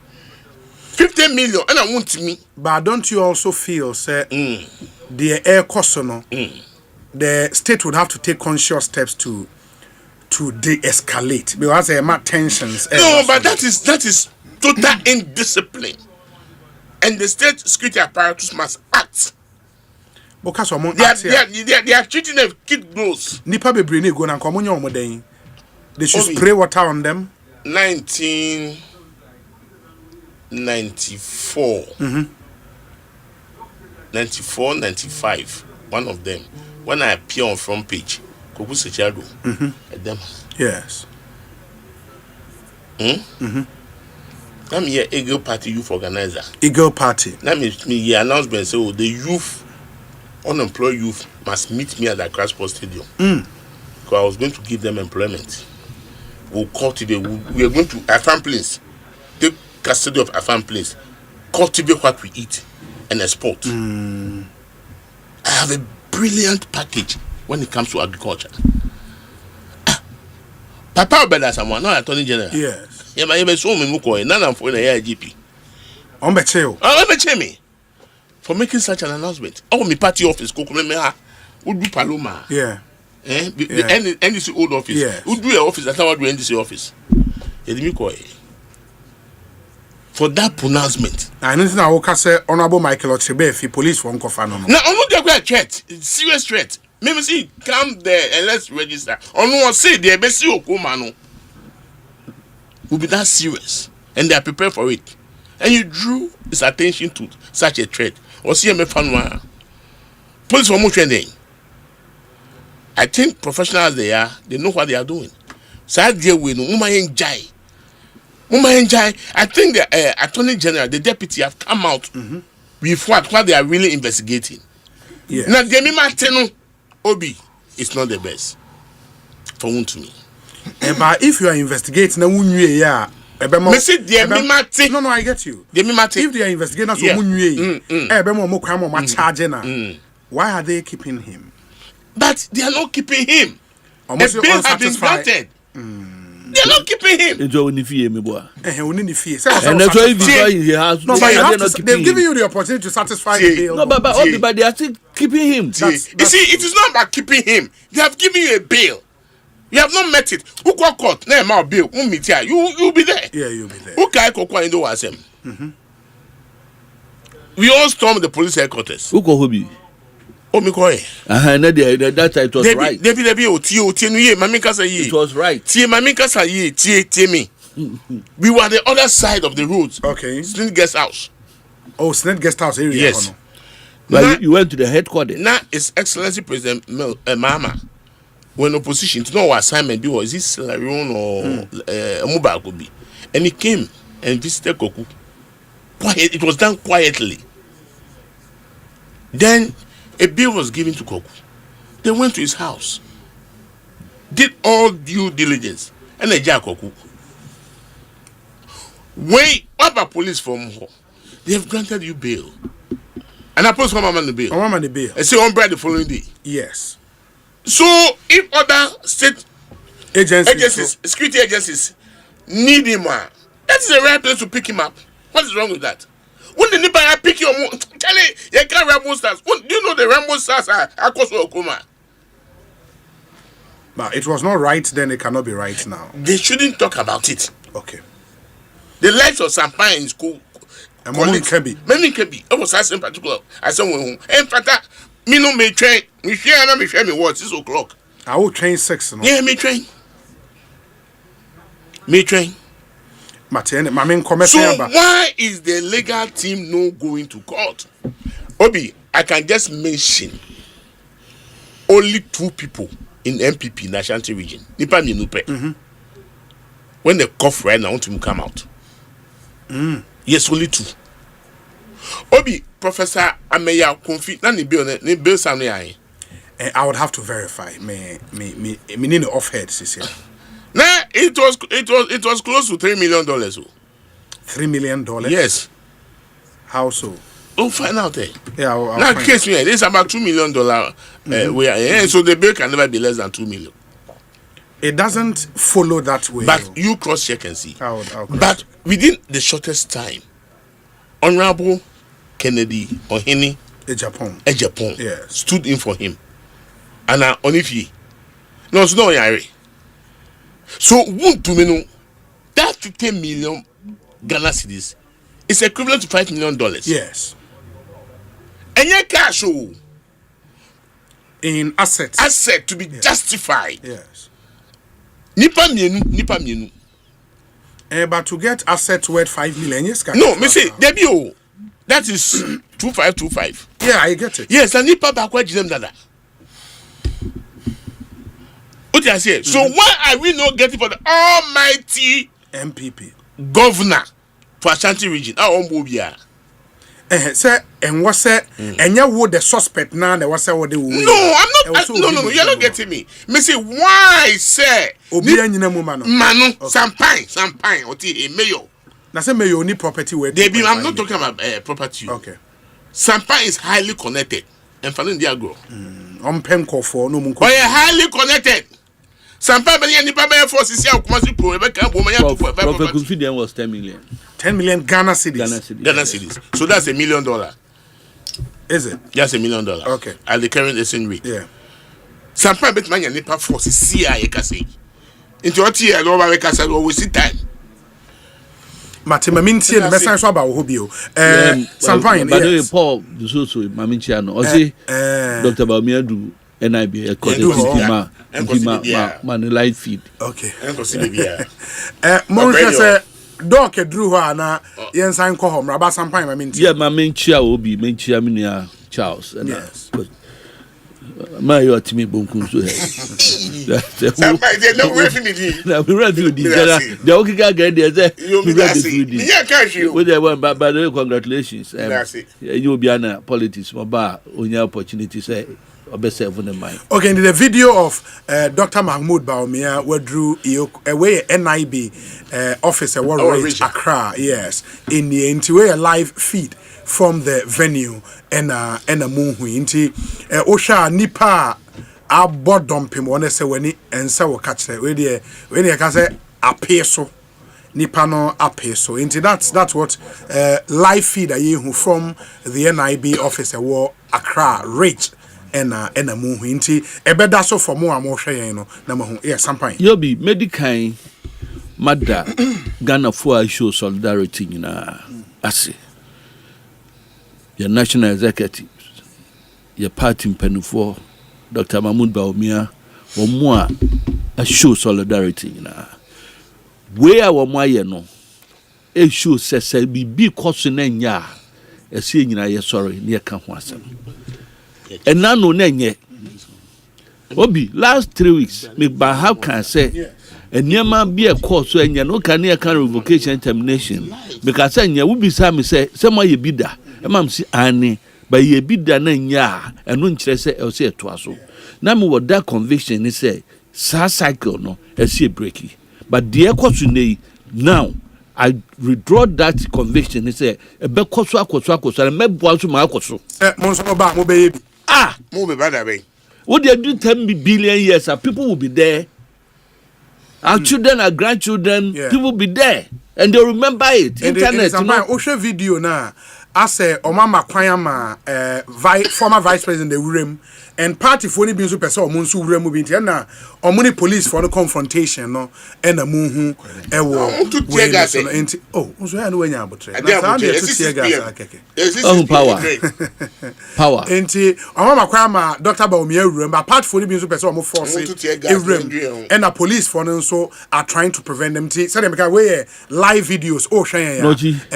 million, and I want me. But don't you also feel, sir, the air cost, the state would have to take conscious steps to de-escalate because there are tensions. No, but that is total indiscipline, and the state security apparatus must act. Because they are treating them kid gross. Nipa be bring go na komunyo omoden. They should spray water on them. 1994. 94, 95. One of them. When I appear on front page, Koku Sechado. Them. Yes. I'm here Eagle Party youth organizer. Eagle Party. That means me announcement say the youth, unemployed youth must meet me at the Accra Sports Stadium. Because I was going to give them employment. We'll cultivate. We are going to Afan Place, take custody of Afan Place, cultivate what we eat, and export. I have a brilliant package when it comes to agriculture. Papa Obeda someone, not Attorney General. Yes. Yeah, but so many more. None of them are GP. Me. For making such an announcement. Oh, my party office, Kokumemeha, would do Paloma. Yeah. The NDC old office. Yeah. Who do your office? That's how I do NDC office. For that pronouncement. I know now I say Honorable Michael Ochebefi, police from Kofano. Now, I'm not going to threat. Serious threat. Maybe see, come there and let's register. Or no one say the best Okomano will be that serious. And they are prepared for it. And you drew his attention to such a threat. Or see me fanwa. Police for more training. I think professionals they know what they are doing. So I deal with I think the Attorney General, the deputy, have come out with what they are really investigating. Yes. Now, Demi Martino Obi is not the best for one to me. But if you are investigating, no, I get you. If they are investigating, why are they keeping him? But they are not keeping him. A bill has been granted. They are not keeping him. And that's why he has. No, but they've given you the opportunity to satisfy the bill. No, but they are still keeping him. You see, it is not about keeping him. They have given you a bail. You have not met it. Who got caught? No amount bill. You'll be there. Yeah, you'll be there. Who can go into Asem? We all stormed the police headquarters. Who go be? That it was right. It was right. We were the other side of the road. Okay. Snake Guest House. Oh, Snake Guest House area. Yes. Now, you went to the headquarters. Now, His Excellency President Mahama, when opposition to know what assignment was, is this Larion or Mobile could be, and he came and visited Koku. Quiet. It was done quietly. Then a bill was given to Koku. They went to his house, did all due diligence, and they jailed Koku. When what about police from home? They have granted you bail. And I post one man the bail. And say on the following day. Yes. So if other state agencies, security agencies need him, that is the right place to pick him up. What is wrong with that? When the neighbor pick your tell it, you can't Rambo stars. Do you know the Rambo stars are Akoso Okuma? But it was not right then, it cannot be right now. They shouldn't talk about it. Okay. The lives of Sampa in school. And Mami Kebi. It was us in particular. I said, in fact, me no may train. Me share me 6 o'clock. I will train 6. No? Yeah, me train. So why is the legal team no going to court? Obi, I can just mention only 2 people in MPP in the Ashanti region. Nipa Minupe. when they cough right now, I want him to come out. Yes, only 2. Obi, Professor Ameya Konfi, nani bill Sammy. I would have to verify. Me need off head, Cecilia. Nah, it was close to $3 million. $3 million? Yes. How so? We'll find out there. Yeah, I'll now case me, this is about $2 million. So the bill can never be less than $2 million. It doesn't follow that way. But you cross check and see. I'll but within the shortest time, Honorable Kennedy Ohini Japan yes, stood in for him. And Onifi. No, it's not Yari. So, that 50 million Ghana cedis is equivalent to $5 million. Yes. And your cash in assets. Asset to be justified. Yes. Nipa mienu. But to get assets worth 5 million, yes, no, me say debut. That is 2525. Yeah, I get it. Yes, and Nipa backward them dada. What I say? So why are we not getting for the almighty MPP governor for Ashanti region? Say and what say and you would the suspect now that was what they will. No, I'm not. No, you're not getting me. Me say why say Manu Sampine oti mayor. Na say mayor only property where I'm not talking about property. Okay. Sampine is highly connected and finding the agro. On penco for no munko. Highly connected. Sampine be any Baba force is here Kumasi Pro Rebecca Woman for Confidence was 10 million. 10 million Ghana cedis. Ghana cedis. So that's $1 million. Is it? That's $1 million. Okay. At the current exchange rate. Yeah. Sampine bet man nipa force is CIA kasi. Into what year no ba kasi we see time. Maminti the message so about hobio. Sampine. But the Paul so Maminti no. Osi Dr. Baumiadu NIB man live feed. Okay. Monka say Doc drew her na yen sign ko hom raba Sampine Maminti. Yeah, Maminti obi mentia minia Charles. Yes. My you at me bonkum so Sampine they no way finish. Na we ready to the okay get there say we ready to yeah cash you. We there by the way congratulations. You be an politics mobile onya opportunity say Okay, in the video of Dr. Mahmoud Baumia, where drew away NIB officer, what reached Accra, yes, in the interior live feed from the venue and a moonhui into Osha Nipa abodom pim one say when it and so catch it when you can say a peso. Nipa no apeso. Into that's what live feed who from the NIB officer war Accra reached. Ena muhu inti ebeda so for mo amhwe yen no na mahu yes Sampine you be medical mother Ghana for show solidarity nyina ase your national executives your party mpanufo Dr. Mahmoud Baumia wo mo a show solidarity nyina we a wo mo aye no e show sese bi koso na nya ase nyina ye sorry ne ka ho asem. And now no nenye. Obi last 3 weeks me ba how can say and near man be a course so and no can near can revocation termination because say nya wo bi sa me say my ye bida e mam si ani ba ye bida na nya eno nkire say e say to aso na me what that conviction is say sa cycle no e see breaki but the course now I withdraw that conviction is say e be koso akoso and me boa so ma akoso monso ba mo be Move better way. What they do 10 billion years, people will be there. Our children, our grandchildren, people will be there, and they remember it. Internet, you know. Osha video na. I say Omama Kwayama, former vice president the Urem, and party for any business person Monsu Urem will be na Omuni police for the confrontation no and a muhu so I know when you are power. Enti Omama Kwayama Dr. Baumia Urem, but party for any business person mo force Urem and a police for them so are trying to prevent them. Say them because we live videos. Oh, Shaya,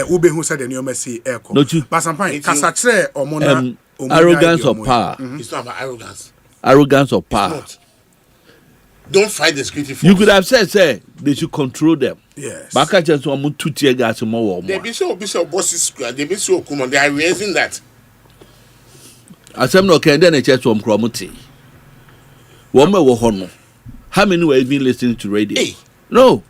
Ube who said the new Messi echo. But Sampine, Kasatre or Mona arrogance of power. It's not about arrogance. Arrogance of power. don't fight the security force. You could have said, say, they should control them. Yes. But I just want to tear gas more. They be so bosses square. They be so common. They are raising that. Asem no can then a church from Cromuti. Woman wo hono. How many were even listening to radio? Hey. No.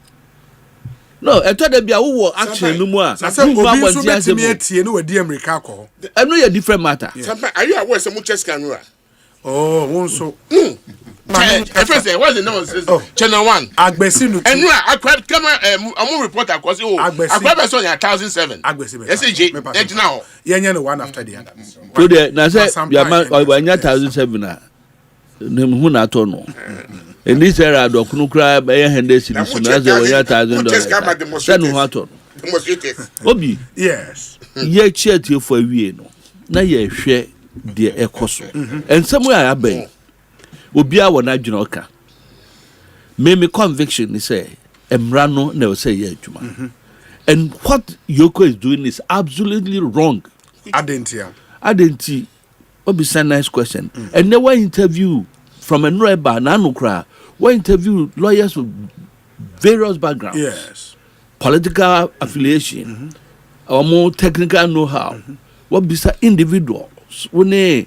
I thought there be a who action no more. I said, Obi so bet me tie no wedi America ko. I know a different matter. Sometimes are you aware some chess camera? Oh, one so. First, what's the name? Channel 1. Agbesi no. And I quite come a report across you. I quite saw 1,007. Agbesi. SJ. That's now. Yeah, no one after the other. So there, now say your man 1,007 na. Nem hu na to no. In this era do kunu kra be Henderson so na say $1,000. Say no ha to. Obi. Yes. Ye chiatie for awie no. Na ye hwe de ekoso. Ensem ya aben. Obi a wona adwene oka. Me conviction is say emra no na say ye adwuma. And what Yoko is doing is absolutely wrong. Adenti. Obi say nice question. And then one interview from a Nueba Nanukra, one interview lawyers with various backgrounds. Yes. Political affiliation, or more technical know-how. What be individuals? When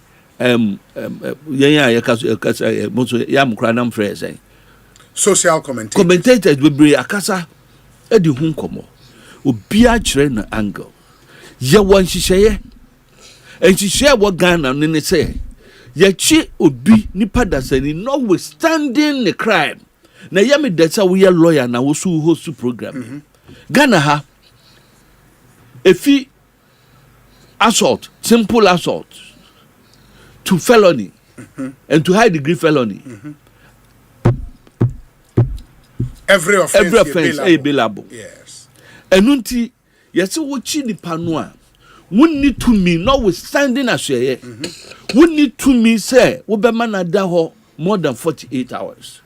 social commentators will be akasa edi hunkomo. Ubia chere na angle. Ye wan hihye. And she share what Ghana nene say. Yachi obi nipa dasani notwithstanding the crime. Na yami data we a lawyer na wo su host program. Ghana ha efi assault, simple assault to felony and to high degree felony. Every offense is bailable. Yes. Enunti yesi wo chi nipa no a we need to me notwithstanding as we need to me say we be man ada more than 48 hours.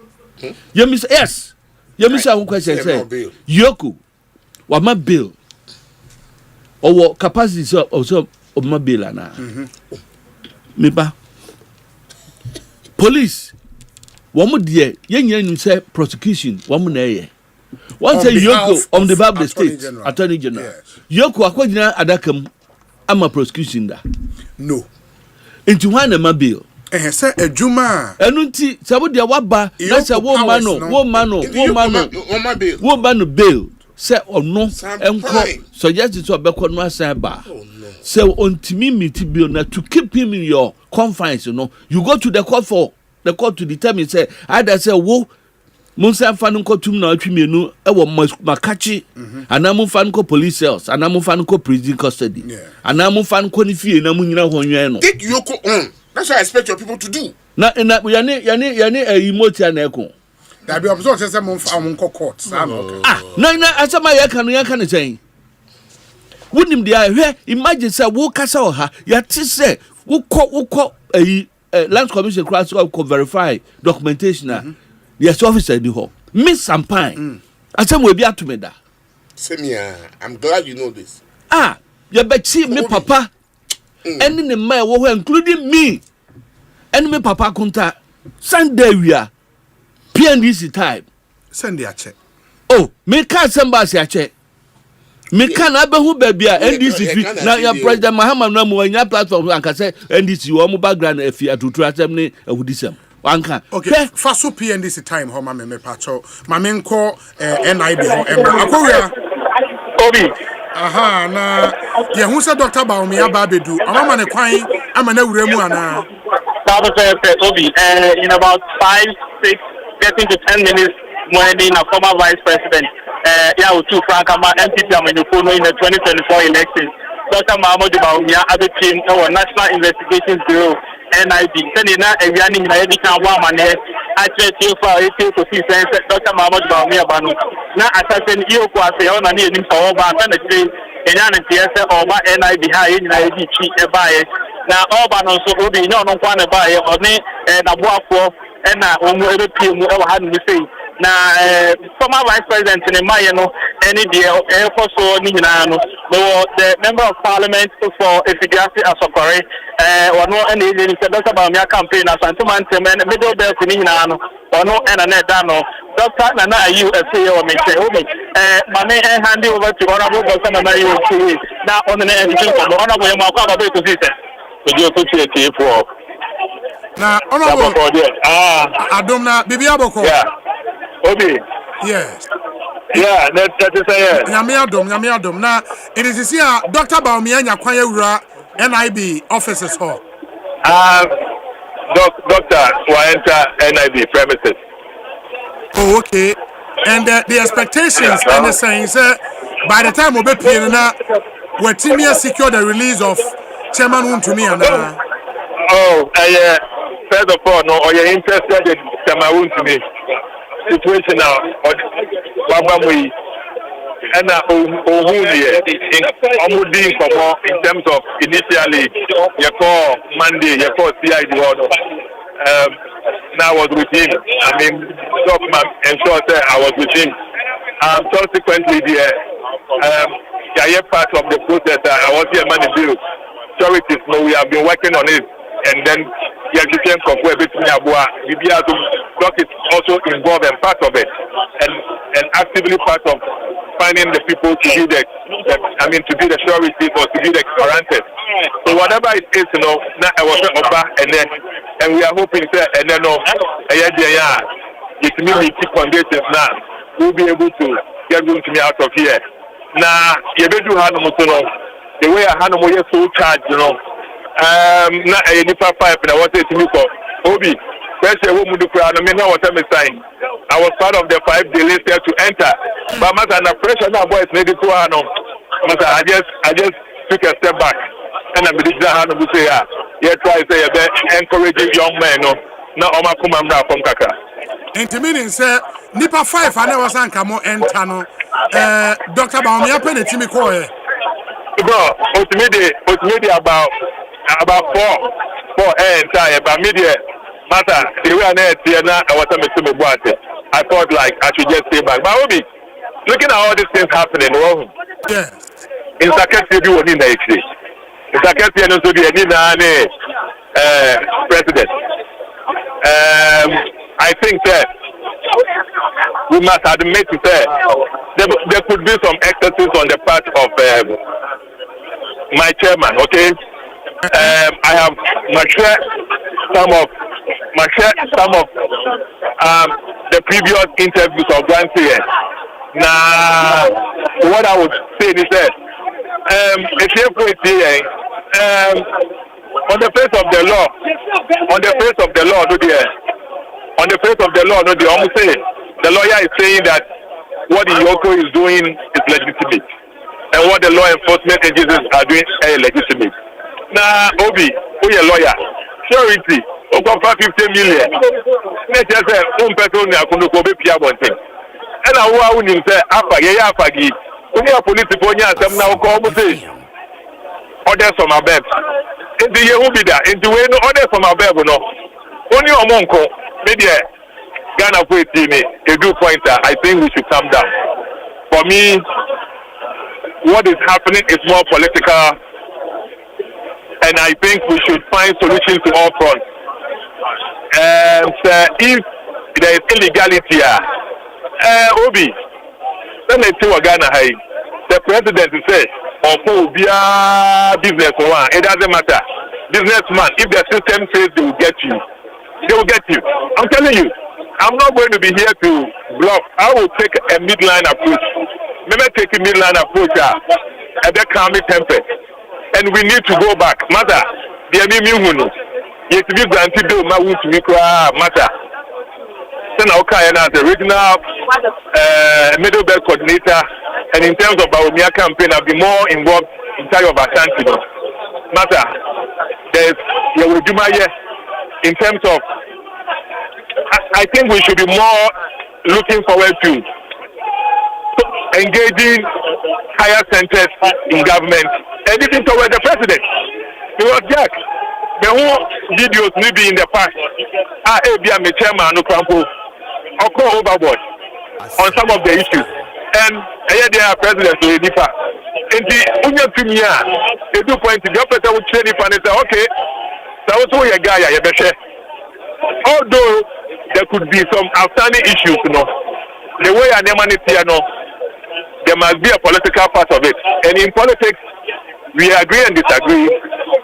You say yes. You say one question say Yoko wa ma bill or capacity so also of my bill na. Me ba police one mo die yen say prosecution one mo na ye. One say Yoko on the behalf of the state attorney general. Yoko akwagina adakam ama prosecution da. No. Into one ma bill. Say ejuma. Enunti sabo dia waba na say wo mano bail. Say ono enko suggest to obekọ no asan ba. Say ontimi meet bill na to keep him in your confines, you know. You go to the court to determine say either say wo Munsa fan ko tum na atwimienu e wo makachi anamu fan ko police cells anamu fan ko prison custody anamu fan ko ni fie na mu nyina honwen no take Yoko on. That's what I expect your people to do. Na yane emotia na eko that be observe say mon court na asama ya kan ne sen wonim dia hwe imagine say wo kasa oha ya ti say wo land commission cross ko verify documentation yes, officer di ho. Miss Sampine. Asem we bi atumeda. Semia, I'm glad you know this. You bechi me papa. Any ne mai wo including me. Any me papa kunta. Sunday we are PNDC time. Send the check. Oh, me can samba se check. Me can abehu baby NDC na ya president Mahama no mo anya platform anka say NDC wo mo background afi atutu asem ne awudisem. Okay, faso PNDC time ho ma me pacho ma me nko NIB ho akowia Obi aha na ye hu se Dr. Baomi ababedu amama ne kwan ama na wura mu ana Obi in about 5, 6 getting to 10 minutes when in a former vice president to Frank MPP in the 2024 elections. Dr. Mahmoud Baomi team our National Investigations Bureau NIB sending na ewiani na yedi kan wa mane atete for Ekosiise sense Dr. Mahmoud Baomi abanu na assassin Yoko ase ona ni enim so ba na dire enya na tie se oba NIB ha ye nyina yedi chi e baaye na oba no so obi nya ono kwa na baaye oni na boafo na omu ebe pie mu e wa ha ni sei na former vice president in Mayano, any deal, also Ninano, the member of parliament for Efidiasi Asokore, or no any Dr. Bamia campaign as Antuman and Middle Bell Ninano, or no and Anedano. Dr. Nana, you a CEO, Mame and hand over to Honorable Dr. Nana, you now on the end of Honorable Makaba to see that. Would you appreciate for now, Honorable Adomna Bibiaboko? Yeah. Obi. Yes. Yeah, that is a Nyame Adom. Now, it is here, Dr. Baumia Nyakwayura, NIB offices hall. Doctor will enter NIB premises. Oh, okay. And the expectations and the saying, by the time we'll be paying now, we're teaming secure the release of Chairman Wuntumi and first of all, no, are you interested in Chairman Wuntumi situation now? Wabamui and in terms of initially you call Monday, you call CID order. Now I was with him. I mean, Document ensured I was with him. Subsequently, part of the process, I was here money bill. Charities, no, we have been working on it, and then became Doc is also involved and part of it, and actively part of finding the people to be to be the charities or to be the guarantors. So whatever it is, now I was and we are hoping that it may keep conditions now. We'll be able to get them to me out of here. Now, you do have the way I had is so charged, not a nipa pipe, and I wanted to look up. Obi, pressure woman do crowd, I mean, now what I'm saying. I was part of the 5-day list there to enter, but matter and the pressure now, boys, needed to matter. I just took a step back, and I believe that I say, yeah, try to say, encouraging young men, no, Oma Kumamra from Kaka. Meaning, sir, Nipa 5, I never sang Kamo and Tano. Dr. Baumia Penny Timmy Coy. Bro, ultimately about 4 entire, but media matter. The way I was to I thought like I should just stay back. But Obi, looking at all these things happening, yes. In Sakati, you were in the exchange. In Sakati, and also the president. I think that we must admit that there could be some excesses on the part of my chairman. Okay, I have matured some of the previous interviews of Grant here. Now, what I would say is that on the face of the law, the lawyer is saying that what the Yoko is doing is legitimate, and what the law enforcement agencies are doing is legitimate. Now, Obi, who is a lawyer? Surety, over 50 million. Let's just say, person and I want him say, Afagi, we are political, now call orders from above. In the year will be there. In the way no orders from above, no. Only a monko, maybe Ghana for a do pointer. I think we should calm down. For me, what is happening is more political, and I think we should find solutions to all fronts. And if there is illegality, Obi, then let's see what Ghana has. The president says, business one, it doesn't matter. Businessman, if the system says they will get you, they will get you. I'm telling you, I'm not going to be here to bluff. I will take a midline approach. Maybe take a midline approach at the calm temper. And we need to go back. Matter, the enemy yet to be granted to my wound to matter. Then okay, and as the regional middle belt coordinator, and in terms of our campaign, I'll be more involved in terms of Ashanti. Matter, there's in terms of, I think we should be more looking forward to engaging higher centers in government and even toward the president. Because Jack, the whole videos maybe in the past, I'm a chairman, no occur overboard on some of the issues. And the president will differ. And the Union Premier, they do point to the opposite will train if and say, okay, that was who you guy, you better. Although there could be some outstanding issues, you know, the way an humanity, you know, there must be a political part of it. And in politics, we agree and disagree.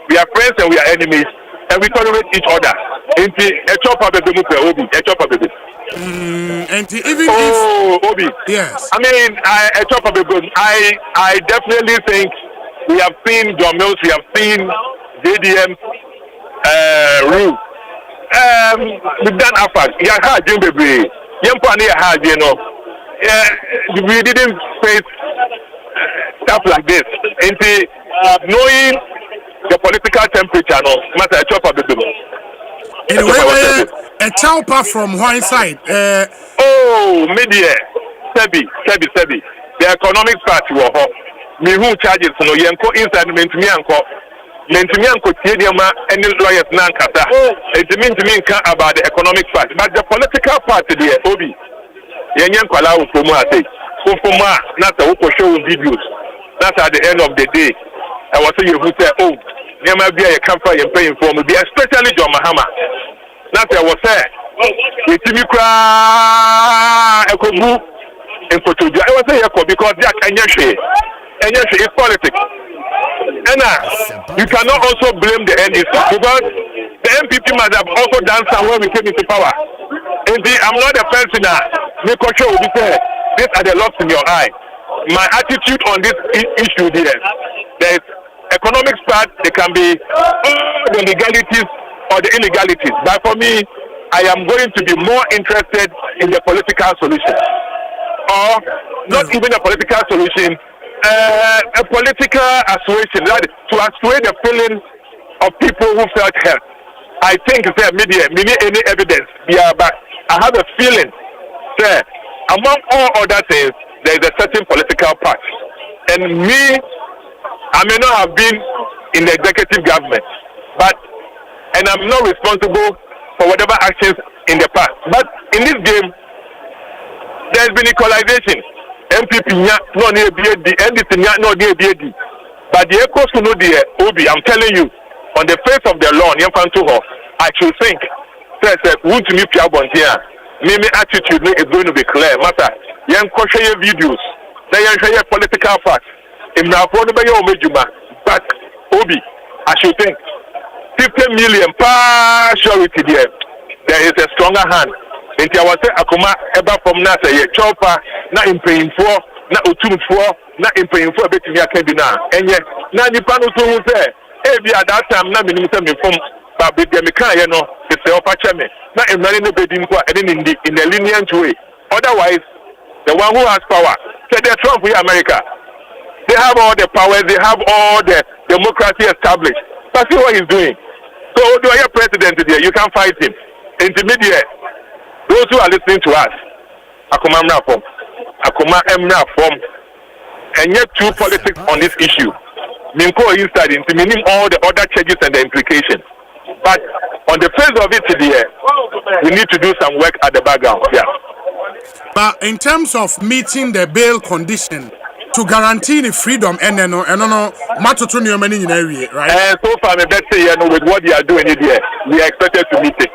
We are friends and we are enemies, and we tolerate each other. And a chop up the Obi, a chop up the and even if Obi, yes, I mean, a chop up the I definitely think we have seen John Mills, we have seen JDM rule. We've done AFAD. Yeah, hard, Jim Baby. Yampani hard, you know. We didn't face stuff like this. And knowing the political temperature, no matter chop up the bill. Anyway, a chopper from one side. Media, Sebi. The economic party were hot. Me who charges no yanko inside Mentimianko. Mentimianko Tidiama and lawyers Nankata. It means to me about the economic part. But the political party there, Obi. Yanko allow Fuma. Fuma, not the Oko show videos. That's at the end of the day. I was saying who said, oh, there might be a campaign and paying for me, especially John Mahama. That's what I was saying. It's me cry, I could move in Portugal. I was saying, because that and yes, it's politics. And you cannot also blame the NDC because the MPP must have also done somewhere we came into power. Indeed, I'm not a person that make sure will be fair. These are the locks in your eye. My attitude on this issue there is economics part, there can be the legalities or the illegalities. But for me, I am going to be more interested in the political solution. Or not even a political solution, a political assuaging, to assuage the feeling of people who felt hurt. I think there may any evidence. Yeah, but I have a feeling that among all other things, there is a certain political part. And me, I may not have been in the executive government, and I'm not responsible for whatever actions in the past. But in this game, there's been equalization. MPP no near BAD, NDC no near BAD. But the echoes to know the Obi, I'm telling you, on the face of the law, I should think, who to me here, maybe attitude is going to be clear. Matter, young share videos, they share political facts. In my phone, but Obi, I should think 50 million partiality there. There is a stronger hand. And I was saying, Akuma ever from Nasa, ye chopper, not in paying for, not utum for, not in paying for a bit in your cabina. And yet, now you pan to say, every at that time, not minimum from Babi Demika, you know, the self chame, not in running the bed in the lenient way. Otherwise, the one who has power, say they're Trump with America. They have all the powers, they have all the democracy established. But see what he's doing. So, do I have president there? You can't fight him. Intermediate. Those who are listening to us, Akuma Emra Form, and yet true politics on this issue. Minko inside into meaning all the other changes and the implications. But on the face of it today, we need to do some work at the background. Yeah. But in terms of meeting the bail condition to guarantee the freedom and right? So far, let's say with what they are doing here, we are expected to meet it.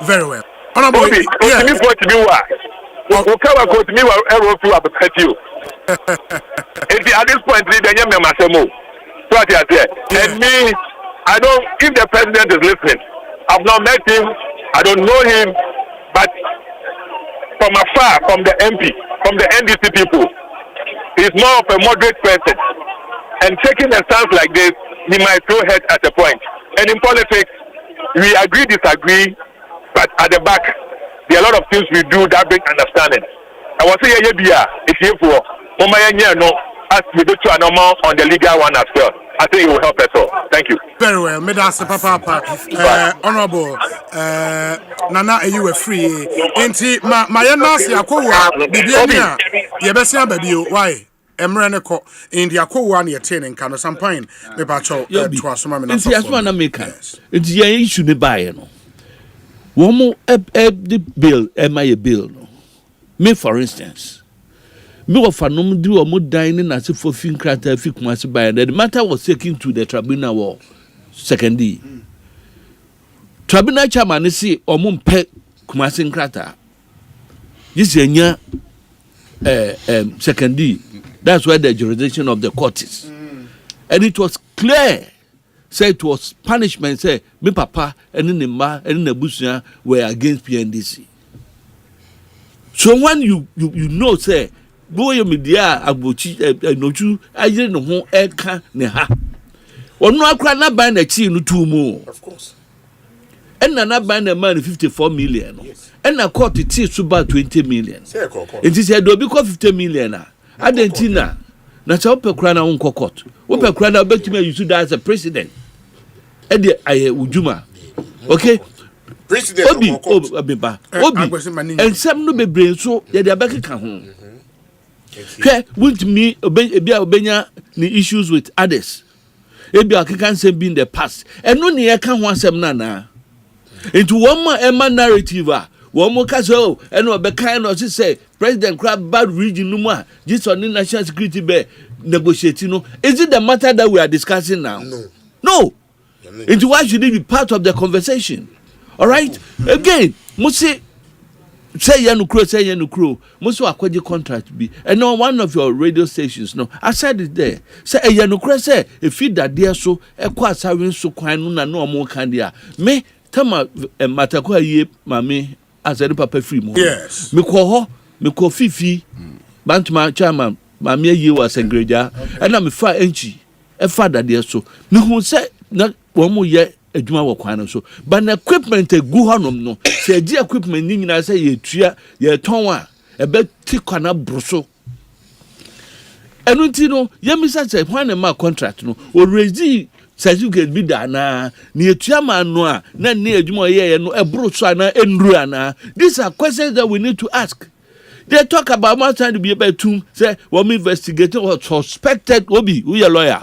Very well. Honorable, yes. At this point, and me, I don't. If the president is listening, I've not met him. I don't know him, but from afar, from the MP, from the NDC people, he's more of a moderate person. And taking a stance like this, he might throw head at a point. And in politics, we agree, disagree, but at the back, there are a lot of things we do that bring understanding. I was saying, it's here for no, as we do to a normal on the legal one as well. I think it will help us all. Thank you. Very well. Medasa Papa, Honorable Nana, you were free. Ain't my nasi Akowa, Bibiania, Yabesia Baby, why? Emreneko in the Akowa near 10 and Kano Sampine, the Bacho, to us, Mamma. It's the Aswana maker. It's the issue to buy. one more the bill, my bill. No. Me, for instance, me of a no do or more dining as if for fin crater fic must buy, and the matter was taken to the tribunal war. Second D. Tribunal chairman is see or moon pet Kumasin crater. This is second D. That's where the jurisdiction of the court is. And it was clear. Say it was punishment. Say me papa and then the ma and the busia were against PNDC. So when you know say boy media abuchi no chu aye no ho eka ne ha. Onu akra na ban na chi no two more. Of course. And na ban na man 54 million. Yes. And na court it is about 20 million. It is said do be 50 million na. Adentina. Na cha ope kra na won court. Ope kra na betime you should as a president. E dey aye ujuma. Okay? President Obi and some no be brain so ye dey abeka ho. Okay, won't me obenya ni issues with others. Ebi akeka nsem be in the past. And no ne ka ho asem na. Into one more Emma narrative one more castle and obeka no say president crab bad region no more. This on national security be negotiating no. Is it the matter that we are discussing now? No. Into why should it be part of the conversation? All right. Again, must say Yanukro, most akwaji contract be. And on one of your radio stations, no, I said it there. Say Yanukro say if you that dear so a quite having so quite no more candia. Me tama matakwa ye mami as a papa free mo. Yes. Me ko fifi bantuma chairman mami ye was engreja and I'm fa enchi e fa that dear so. Me who say na one more ye adwuma wɔ kwan no so but na equipment egu hɔnom no sɛ di equipment ni nyina sɛ ye tua ye tɔn a ebe ti kwana broso enu ti no ye misa sɛ hwan na ma contract no already certificate bi da na ne etua ma no a na ne adwuma ye no ebroso ana enru ana. These are questions that we need to ask. They talk about more time to be able to say we investigating or suspected obi who your lawyer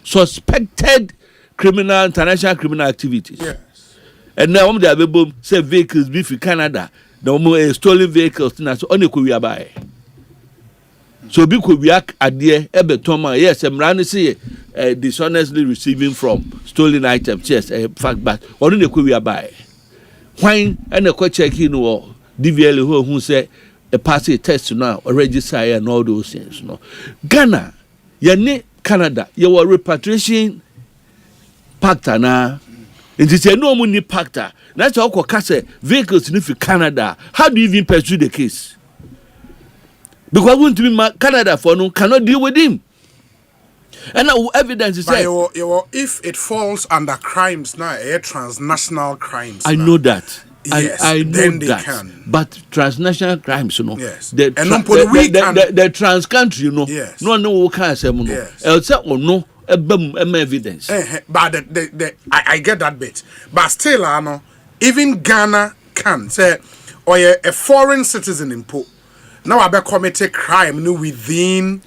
suspected international criminal activities. Yes. And now they have able say vehicles be for Canada. No more stolen vehicles na so only could we buy. So be could we act at the ebe toma yes emrani say dishonestly receiving from stolen items yes fact but only could we buy. When and a check in or DVL who say a pass a test now or register and all those things no. Ghana ye Canada your repatriation Pacta na it is a no money pacta. That's how Kokase vehicles in Canada. How do you even pursue the case? Because going to be Canada for no cannot deal with him. And now evidence is that if it falls under crimes now, transnational crimes. I know that. Yes, I know then they that. can. But transnational crimes, you know. Yes. The trans country, you know. Yes. No can say no. Else or no. Evidence. But I get that bit. But still, I know, even Ghana can say, or a foreign citizen in Po. Now I be committed crime within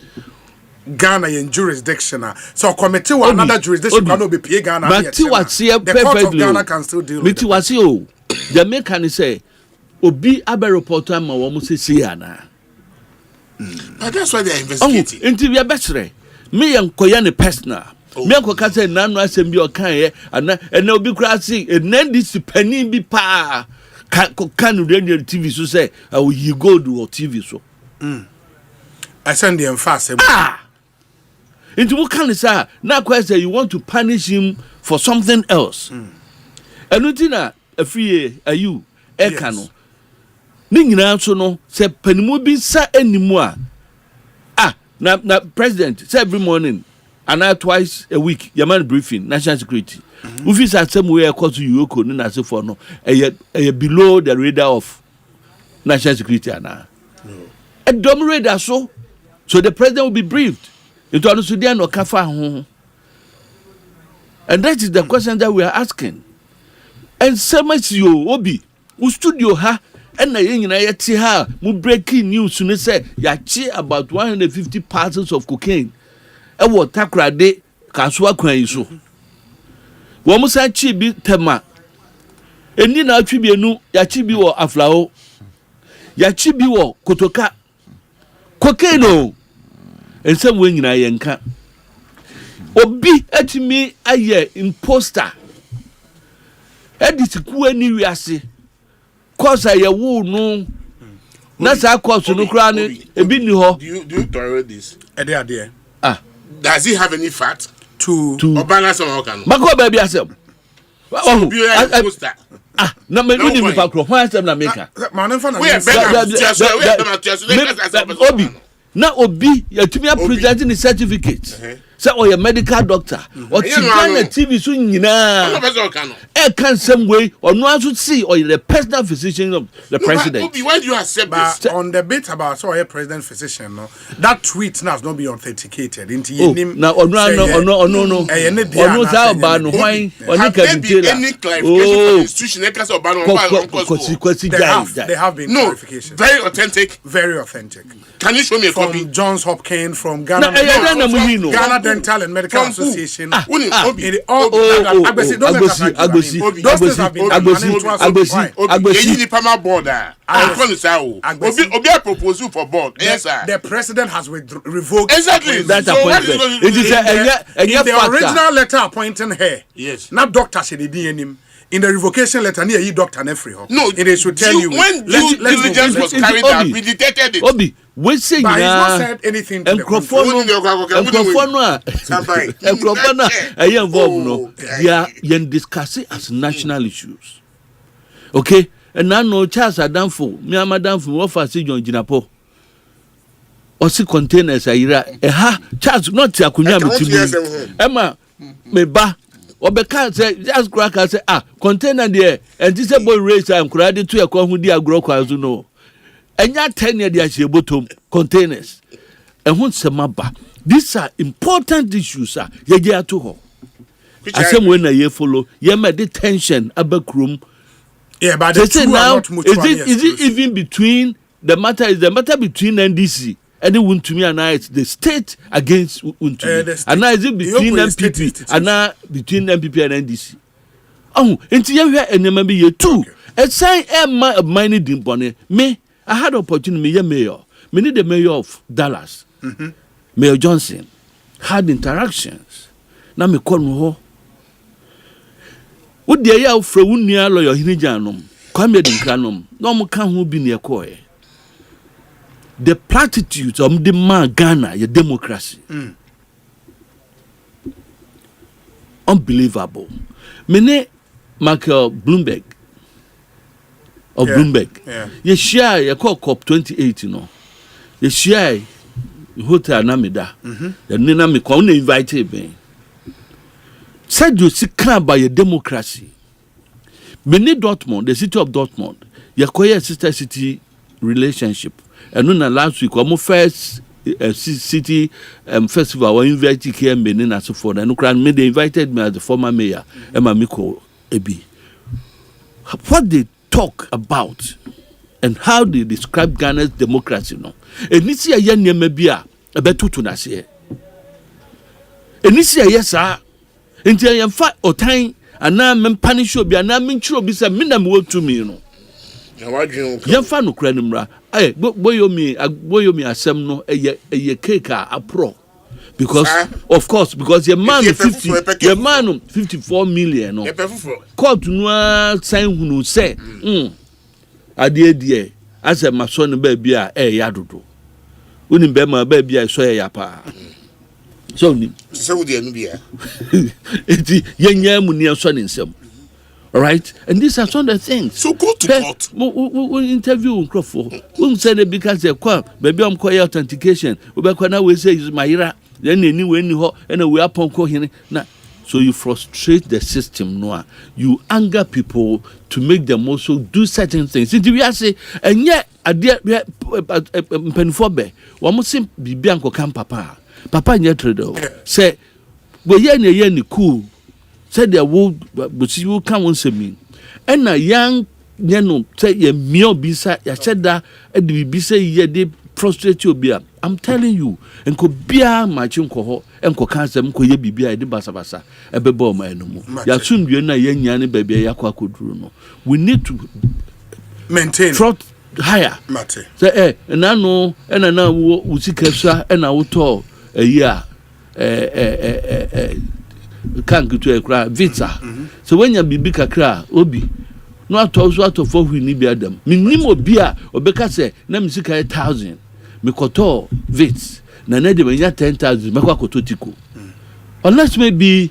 Ghana in jurisdiction. So committee another jurisdiction cannot be pay Ghana. But the court of Ghana can still deal with it. The man can say, Obi abe reporter ma wo say siana. But that's why they are investigating. Until we are better. Me yankoya ne personal. Me yankoka say nanu asem bi okan ye ana ena obi kura see ena this panin bi pa kan radio TV so say you go do or TV so. I send them fast. Into what can say now question you want to punish him for something else. Enutina afie ayu eka no. Ni nyina so no say panimu bi sa animu a Now, president, say every morning and twice a week, your man briefing, national security. If it's at somewhere close to Yoko, no, as for no, below the radar of national security. A dumb radar, so the president will be briefed. Into an Sudan or Kafa. And that is the question that we are asking. And so much you, Obi, who stood your ha. And na yen na yeti ha mu breaking news ne say yachi about 150 parcels of cocaine e wo takrade kaso akwan yi so wo mu sa chi bi tema eni na atwi bienu yachi bi wo aflao yachi bi wo kotoka cocaine ensem we nyina yenka obi atimi aye imposter edit ku ani wiase cause aye wo no na sa cause no kra ni ebi ni ho do you tolerate this ade does he have any fat to balance on organ mako ba bi asem poster na me ni mi pa kro ho asem na meka we obi na obi yatumi presenting the certificate say or your medical doctor or Ghana TV so nyina e can same way or no aso see or the personal physician of the president. Obi, why do you accept this? On the bit about so a president physician no that tweet now has not been authenticated into him now no say about no why have there been any clarification from the institution that can about they have been clarification very authentic can you show me a copy from Johns Hopkins from Ghana Ghana Dental and Medical Association the president has revoked exactly that appointment. It is the original letter appointing her. Yes. Not doctor should be in the revocation letter near you doctor Nefri. No, it should tell you when due diligence was carried out, we detected it. Obi, we say but he's not said anything to the they discuss it as national issues. Okay? And now no Charles Adamfo, me Amadamfo, what for see John Jinapo. Or see containers ayira Charles not akunya metimu Emma me ba obeka say just crack say container there and this boy race am kurade to e ko hu di agro kwazo no enya 10 year dia che bottom containers ehun sema ba these are important issues ye ge ato ho asem we na ye follow ye ma the tension abakrum but the two now, are not mutually is it even between the matter between NDC and the Wuntumi and the state against Wuntumi and now is it between MPP and now between MPP and NDC into you hear and remember you too and say mining dimpone me I had opportunity mayor me need the mayor of Dallas Mayor Johnson had interactions now me call me what the year for unia lawyer hinijanom kwame dinkranom no mo ka ho bi ne ekoe the platitude of the man Ghana your democracy unbelievable mene Michael Bloomberg of Bloomberg ye share ye call COP 28 no ye share hotel namida the nina me ko na invite me said you see can by your democracy. Many Dortmund, the city of Dortmund, you acquire sister city relationship. And then last week, our first city festival, we invited here in Benin and so forth. And they invited me as the former mayor, Emma Miko Ebi. What they talk about and how they describe Ghana's democracy, no. And this year, you may be a better to us here. And this year, yes, sir. Nti I am fa otan ana me punish obi ana me nchiro bi se me na me wotu mi no ya fa no kra nimra boyomi asem no eye cake apro because of course because your man 54 million no court no sign hunu say ade ase maso ne ba bia ya dodo unim be ma ba bia so ya pa so ni so the nubia eti yenya mu ni so ni nsem all right and these are some of the things so go to court we interview Nkrofo we say because they come baby am call authentication we be kwa na we say is mayira then any we ni ho and we upon ko hene na so you frustrate the system no you anger people to make them also do certain things if we say enye ade mpanifo be wo mo sim bibia nkoka papa nye trader say we ye ni cool said there will but you come on say me and na young no say ye mio bisa ya said that e bi say ye dey frustrate you. I'm telling you, enko bia machin ko ho enko kansa mko ye bibia e de basabasa ebe bo ma enomu ya sundue na ye nya ne bibia yakwa koduru no. We need to maintain trot higher. Mate. Say na no na na wo usikasa na wo to year kan kutu ekra vita. So when you bibi kakra obi no atọ for who ni bi adam minnim obi a obeka se na misika 1000 mikoto vits na de benya 10,000 mekwa koto tiko unless maybe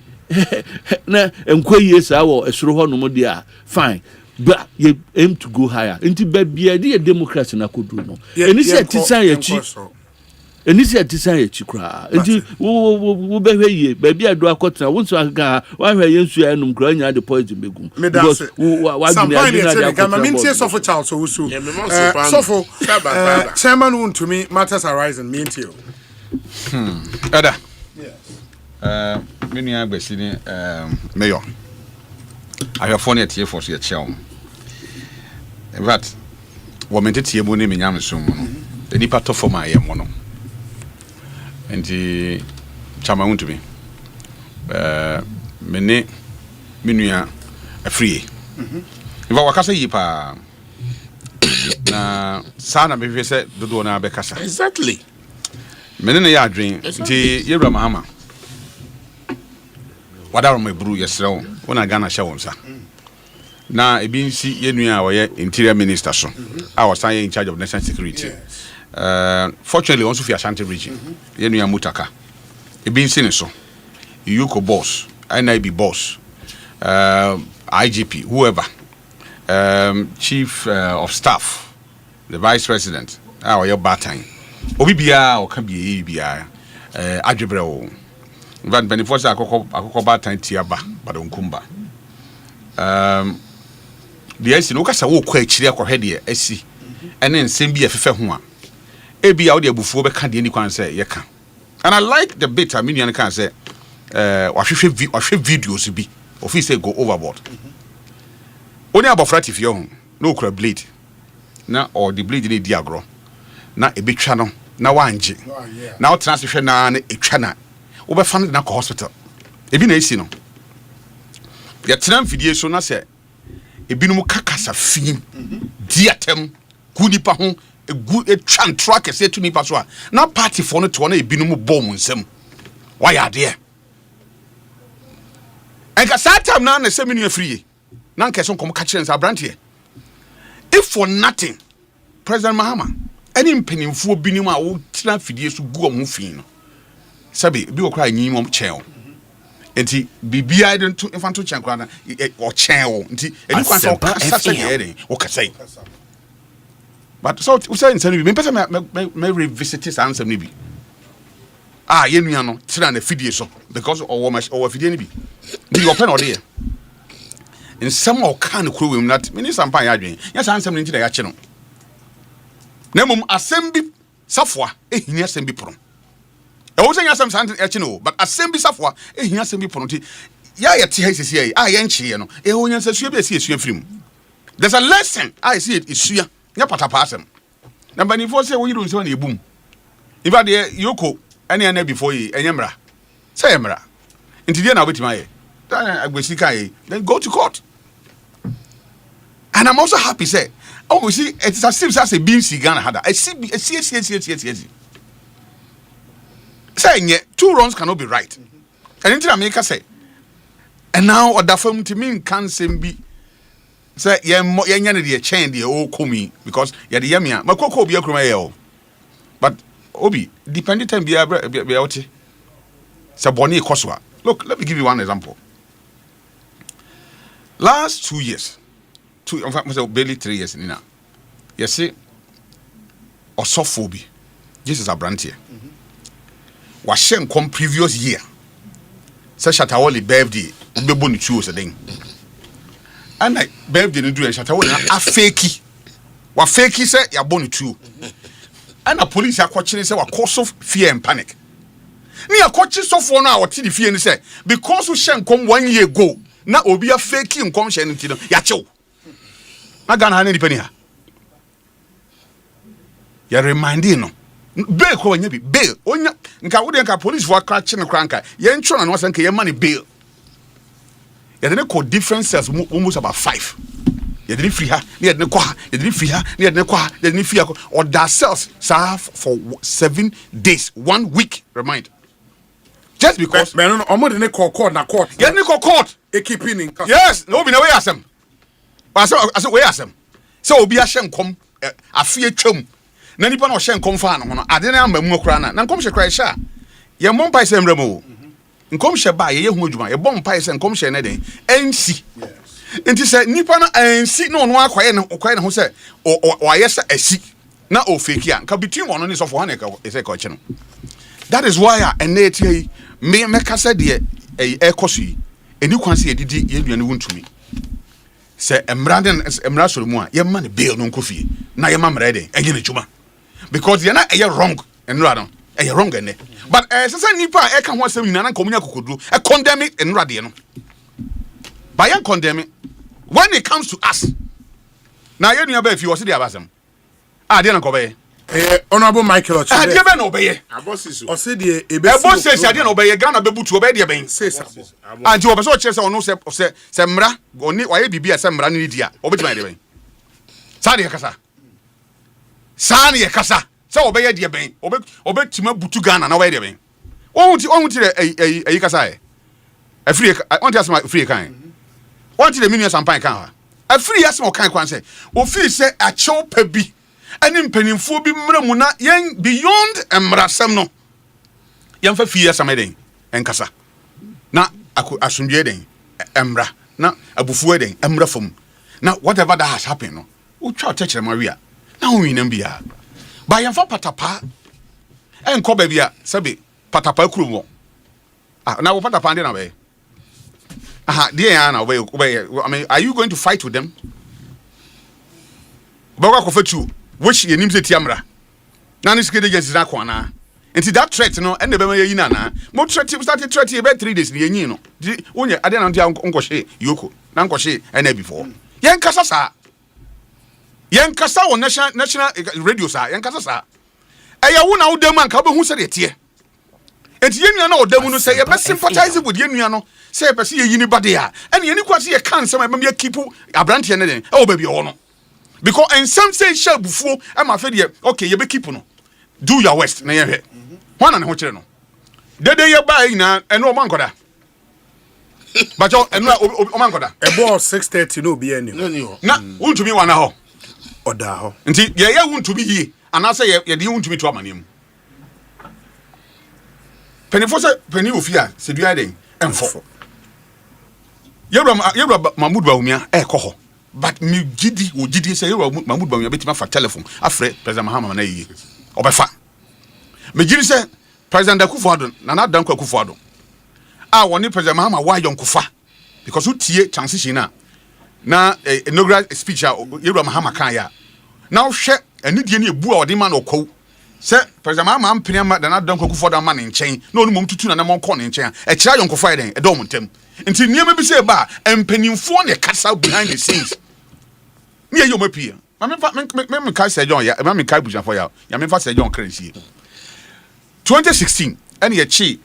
na enkoye sa wo esoro ho no mo dia fine but you aim to go higher into bia the democracy na kodu no enisi atisan yachi enisi atisan yachi kra enti wo behwe ye bia do akotena wo so aga wa hwe yensu ya enum kra nya the poison begum because wa gina mintie so for Charles so wusu so for chairman won to me matters arising mintie ada menu agbesi ni mayor ahwefo ne tie for so ye chew but wo mentetie mu ne menyam so mu no enipa to form aye mo no enti chama won to me menua afrie ifa wakasa yi pa na sana me fese dodo na be kasa exactly mene ne ya adwen nti yewra mahama wadaro me buru yesrew wona Ghana hye wonsa na ebi nsi yenua woye interior minister so I was in charge of national security. Fortunately also for Ashanti region yenua mutaka ebi nsi ne so yuko boss NIB boss IGP whoever chief of staff the vice president your battalion obi bia o kan bia adwebre o van benefits akoko battalion tiaba badonkumba the esi no kasa wo kwa akire akohwe de esi ene nsem bi afefe ho a ebi a wo de abufuo be ka de ni kwan say ye ka and I like the bit aminian kan say wahwe videos bi office say go overboard oni abofra tifie ho no kura blade na or the blade ni diagro na ebetwa no na wanje na wo tena se hwe na etwa na wo be fa na ko hospital ebi na esi no ya tena mfidie so na se ebinum kakasa fim diatem kunipa ho egu etwa track ese to nipa so a na party for no to na ebinum bom nsem why are there enka satam na na seminu afrie na nka so kom ka kire nsa brantie if for nothing President Mahama any mpenimfo binim a wo tena fidie so gu om fin no sabi bi wo kra anyi mom chen enti bibia I don't infanto chen kra na o chen wo enti eni kwan so kasa ye o kasa but so we say insani me pesa me revisit this answer ni bi yenua no tena na fidie so because o fidie ni bi di open or there in some o kan kro we not me ni sampan ya adwen ya san ansem ni nti da ya che no na mum asem bi safwa ehini asem bi pron e wo senya asem san e che no but asem bi safwa ehini asem bi pron ti ya ye te hesisi ye ye nchie no e ho nyansa sua bi esi esua firim there's a lesson I see it isua nya patapa asem na bani fo se wo yiru nse na ebum ifa de yoko ene na before yi enyemra say emra nti dia na obetima ye dan agbesi kai then go to court and I'm also happy say we see it's as if as a being Ghana had a see say two wrongs cannot be right and into America say and now other firm to me can be say yenya ne de chain de o komi because ya de yamia makoko obi akroma ye but obi dependent time be out say boni koswa. Look, let me give you one example. Last 2 years, in fact, barely 3 years now. You see, osophobia. This is a brand here. Washen come previous year. Say Shatawali birthday, bebo ni chuo sedeng. And like birthday ni do Shatawali a fakey. Wa fakey say ya boni chuo. And a police are watching say wa cause of fear and panic. Ni akochi sofo na woti di fie ni say because we shen come 1 year ago na obi a fake nkom shen nti no ya chew na Ghana na dipani ha ya reminding no bail ko nya bi bail onya nka wo de nka police for crack no cranka ye ntro na no san ka ye money bail ya de ko different cells almost about 5 ya de free ha ya de ko ha ya de free ha ya de ko ha ya de free or that cells serve for 7 days 1 week remind just because no omo de court na court ya de court e keeping in yes no be na we asem but so we asem so obi a hye nkom afie twam na nipa na o hye nkom fa no ade na amamu akura na nkom hye kra hye ye mom pai se mremo nkom hye ba ye hu adwuma ye bom pai se nkom hye na den ensi enti se nipa na ensi na ono akwaye na ho se o aye se asi na o fake ya nka between one ni so for one e se ka no that is why eneti me kasa de ekoso yi eni kwan se edidi ye duane wuntumi se emra soro mu a ye ma ne bail no nkofie na ye ma mra den enye ne dwuma because ye na ye wrong enra no ye wrong ene but se nipa e ka ho asem nyina na nkomunya kokoduro e condemn enra de no by ye condemn when it comes to us na ye nua ba fi wo se de abasem de na ko be honorable Michael Ochi de be no be ye abosiso o se de ebe se de no be ye Ghana be butu obe de ben se anti obe so che se ono se mra oni waye bibia se mra ni dia obetima de ben sa de kasa sa ne kasa se obe ye de ben obe tima butu Ghana na waye de ben on ti de kasa e afri on ti asema free kan on ti de minu sampan kan ha afri asema kan kwan se o fi se a chew pa bi ani mpanimfo bi mramu na yen beyond emrasem no yen fa fi asema den enkasa na asundwe den emra na abufu den emra fom na whatever that has happened no o twa techere maria na ho winam bia ba yen fa patapa enko ba bia sabe patapa kuro mo na wo patapa ndi na be dear Anna, I mean, are you going to fight with them? Boga ko fetu, which ye nim se tiamra. Na ni skede agency na kwa na. Enti that threat no, and the be ye yina na. Mo threat started threat about 3 days ye yin no. Onye ade na ntia nkwohye yoko. Na nkwohye ena before. Yen kasa sa. Yen kasa on national radio sa, yen kasa sa. Eya wo na wo dem anka be hu se de tie. Enti ye nua na odam no say ye be sympathize with ye nua no. Say person ye yini bade a and ye ni kwase ye kan some me keep abrante ne den e o ba bi ho no because and some say shall bufuo e ma fe de okay ye be keep no do your worst na ye hwe hwana ne ho kire no dede ye ba ina eno o mankoda but eno o mankoda e ball 6:30 no bi ani na wuntumi wana ho oda ho nti ye wuntumi yi anase ye de wuntumi to amanem penifo se peni ofia se dua den enfo Yewra Mahmoud Bawumia koho but me gidi say Yewra Mahmoud Bawumia betima fa telephone afre President Mahama na yi obefa me gidi say President Akufo-Addo na Danko Akufo-Addo woni President Mahama wa yonkufa because utie transition na inaugural speech Yewra Mahama kan ya na hwe anidie ne ebu a odi ma na okwo say President Mahama ampenia na Danko Akufo-Addo ma ne nchen na onu mom tutu na mon kɔ ne nchen e kira yonkufa den e do montem nti niam bi se ba empanimfo ne kasa behind the scenes me ye omapie me ka se John ya me ka bujan for ya me fa se John crazy 2016 and ye chi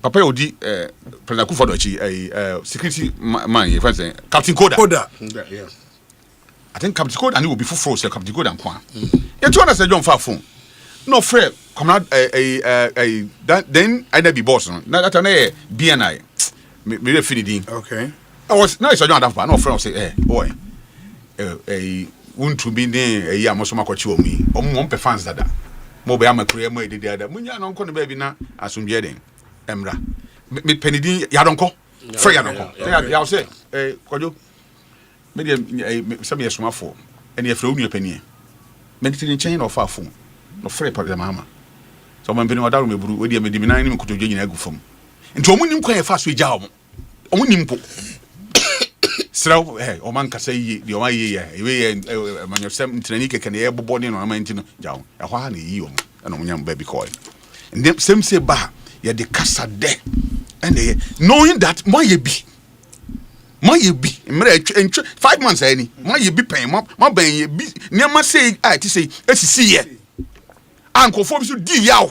papa odi President Akufo-Addo chi security man ye fancy Captain Koda yeah I think Captain Koda and he will be full say Captain Koda nkwa ye to na se John fa phone no frère come out then I never be boss no that na BNI me refinidi okay I was now it's John Adampa no friend say boy won't be ne ya mosoma kwachi omi omo mpe fans dada mo be amakure mo edidi ada munya no nko ne ba bi na asomdie den emra me penidi ya donko frère ya donko ya say kwajo me dey some yesoma for ene ye frère unu penie me dey chain of phone no free President Mahama so man beni wadaro meburu we dia medimi nan ni mkotodwe nyina agu fam nti omunim kwan ye fa so egya omunim po sraw o man kasa yi di o man yi ye manyosem ntrani keke ne ye bobo ne no man nti no jawo e ho ha na yi o na omunyam ba bi koy ndem sem se ba ye de kasa de and knowing that mo ye bi My be 5 months any. My be paying my be near my say I to say see ye. Uncle Forbes should do yaw.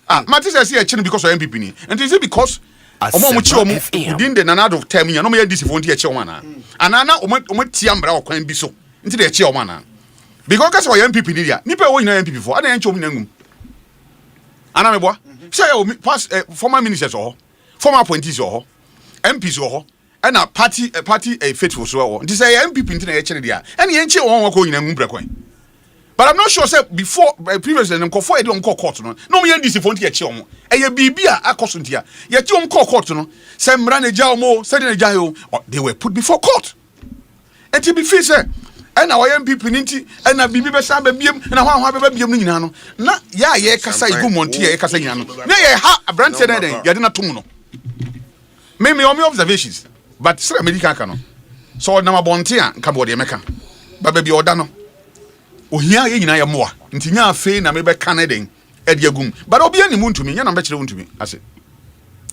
Matis I see a chin because of MPP. And is it because within the nanado of 10 million, no more this won't hear Chomana. And Anna Tiambra or Queen Biso into the Chomana. Because that's why MPP Nidia. Nipper win MPP for other Chomingum. Anameboa. Say past former ministers or former appointees or MPs or and a party a faithful so. This is MPP into the HDR. And the ancient one going in Umbra. But I'm not sure, say, before previously, and before I don't call court, no me this phone here, chum. And your BB a cosuntia. Yet you call court, no. Some ran a jamo, setting a jail, or they were put before court. And to be fair, sir, and our MPP Ninti, and a BB Samba Biam, and I want to have a Biam. Not ya, Casa, Gumontia, Casayano. Nay, a brand said, Yadina Tumuno. Maybe on my observations, but Sir American canon. So now a bontia, Cambodia Mecca. But baby Odano. Ohia ye nyina ye moa ntinya afi na mebe Canadian ediagum but obi ani mu ntumi nya na mbekere ntumi ase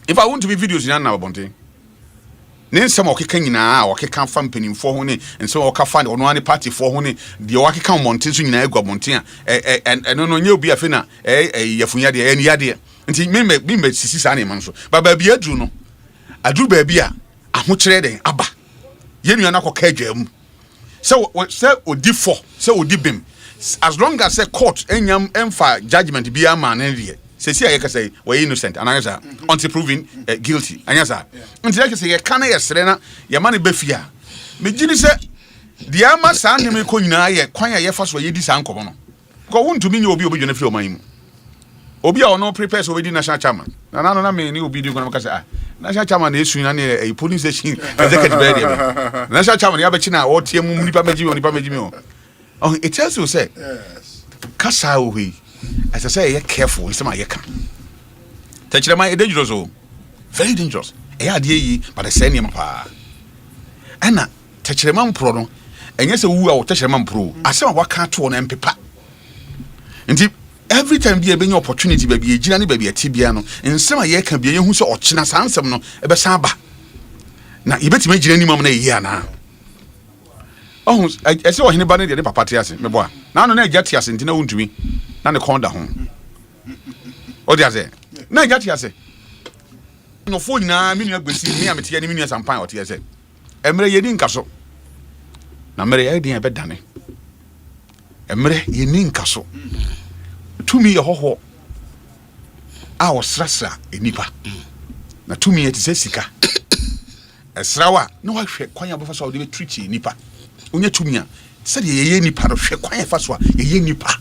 if I want to be videos nya na bonten ne nsem okeka nyina okeka fa mpanimfo ho ne nsem okafa ono ani party fo ho ne de okeka monten so nyina egwa bonten eno no nya obi afi na yafunya de eni yade nti me sisi sa ne man so ba ba bi adru no adru ba bi a ahokere den aba ye nua na koka adwam. So odi for so odi bim as long as a court enyam emfa judgment be a man here say say we innocent and answer until proven guilty answer until say ye kan ye sere na ye man be fia me gini say the ama san ne me ko nyina ye kwan ye fa so ye di san komo no ko wuntumi nya obi dwene fi o man mu obi a ono prepare so we di national chairman na me ni obi di go na ka say national chairman na esu na ne police station executive bed national chairman ya be chi na o tie mu nipa meji o oh it tells you say yes kasa o hui as I say you careful is my yeka techire man dangerous o very dangerous e ade yi but the same yam pa ana techire man pro no enye se wu a wo techire man pro asema waka to no empepa nti every time be a opportunity baby e gina ne baby atibia no nsem a ye ka bia ye hu so ochina sansem no e be san ba na ye betima gina ni mam na yi ana oh I say ohine ba ne de papa te ase me boa na no na agati ase ntina wuntumi na ne konda ho o dia say na agati ase no fo nyina me nua gbesi me amete ya ne me nua sampan o te ase emre ye ni nkaso na mere ye din e be dane emre ye ni nkaso tumi ye hoho a osrasra enipa na tumi ye tise sika esrawa no wa hwe kwan ya bofa so de be treat enipa onye tumi a se de ye enipa do hwe kwan ya fa so a ye enipa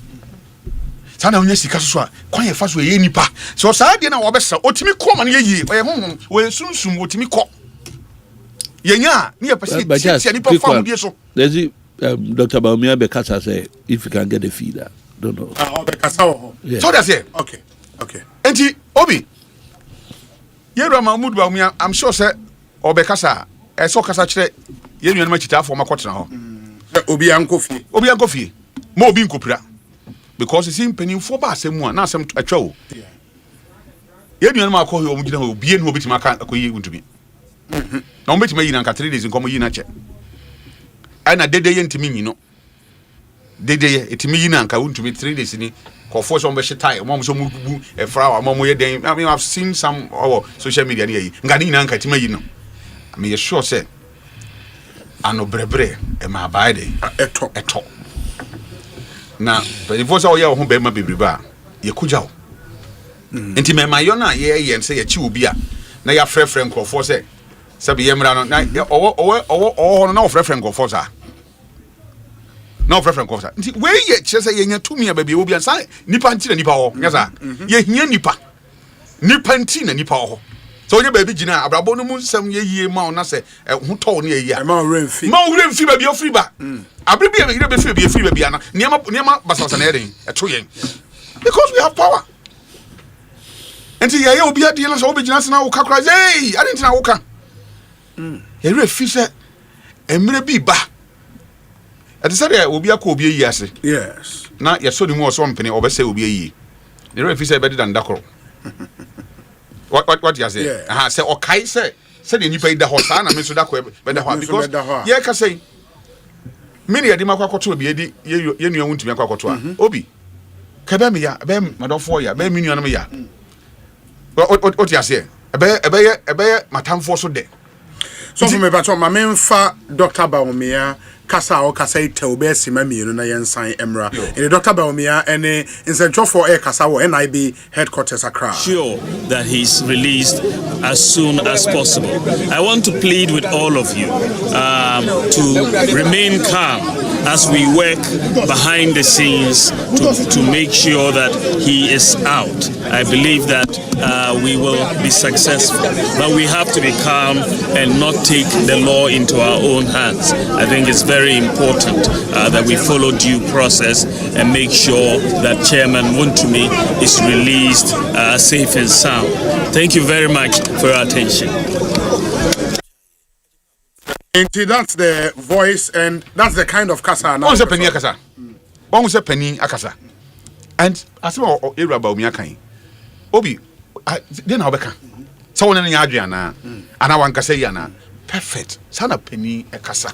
sana onye sika so a kwan ya fa so ye enipa so sa de na wo besa otimi ko ma no ye yi o ye honhom o sunsum otimi ko ye nya ne ye pese ti enipa fa mu die so there's Dr. Baumia Bekasa say if you can get a feeder don't know. Yeah. So that's it. Okay. Enti Obi. Yero Mahmoud Baumia I'm sure say Obekasa e so kasa kire ye nua na chita for makotena ho. Obi ankofie. Mo obi nkopira. Because it's in penifo ba asemu a na asem atwa o. Ye nua na akọ ho omugina ho bie no obi tima aka akoyi wuntumi. Na obi tima yi na nka 3 days nkomo yi na che. Ana dede ye ntimi nyi no. Dede ye etimi yi na nka wuntumi 3 days ni ko force on be shitai mom so mu bu e flower mom ye den I mean I've seen some social media ni yi nka ni na nka tima yi no. I mean you sure say ano brebre e ma baide eto na before say oya ho be ma bebreba ye kujao enti me mayo na ye say ye chi obi a na ya frefre nkrofo say sabi ye mra no na owo na frefre nkrofo sa na frefre nkrofo sa enti we ye che say ye nya tumi a baby obi an say nipa nti na nipa ho nya sa ye hia nipa nti na nipa ho so onye baby gina abrabo no mu nsam ye yie ma ona se ho to ne ye ya ma remfi baby o free ba abribi e be free baby ana niam basasa na eden eto yen because we have power enti ye obi ade na so obi gina se na wo kakra hey I didn't na wo ka ye refi se emre bi ba ati se de obi akọ obi yi ase yes na ye so di mu so mpene obese obi yi ye refi se be de ndakoro what you say say okai say said the nipa ida hosa na me so da ko be da ho because ye ka say me ne yedi makwakoto obi edi ye nua wuntumi akwakoto a obi ka be me ya be madofo ya be me nua no me ya o ti ase ebe matamfo so de so for me but ma memfa Dr. Baumia kasa o kasa ite obesi ma mienu na yensan emra in Dr. Baumia any incentive for air kasa wo NIB headquarters Accra. Sure that he's released as soon as possible. I want to plead with all of you to remain calm as we work behind the scenes to make sure that he is out. I believe that we will be successful, but we have to be calm and not take the law into our own hands. I think it's very important that we follow due process and make sure that Chairman Wontumi is released safe and sound. Thank you very much for your attention. Indeed, that's the voice and that's the kind of kasa. One say penny akasa. One say penny akasa. And as well, area about me akan. Obi, then how beka? So one any Adriana, and I want kasa yana. Perfect. Sana penny akasa.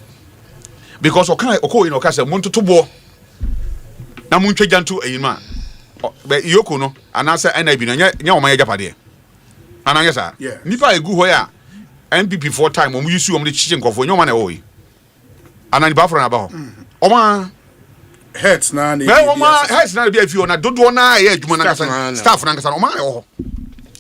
Because oko in okasa muntu to bo. Na muntu jantu eyima. Be yoko no, and answer NIB na nya o ma yapade. Ananya sa. Nipa egu ho ya. NPP 4 time we use the chicken nkofo nyoma na oyi anani ba fro na ba ho oma heads na na heads na be afi ona dodo na ya adwuma na kasa staff na kasa oma ho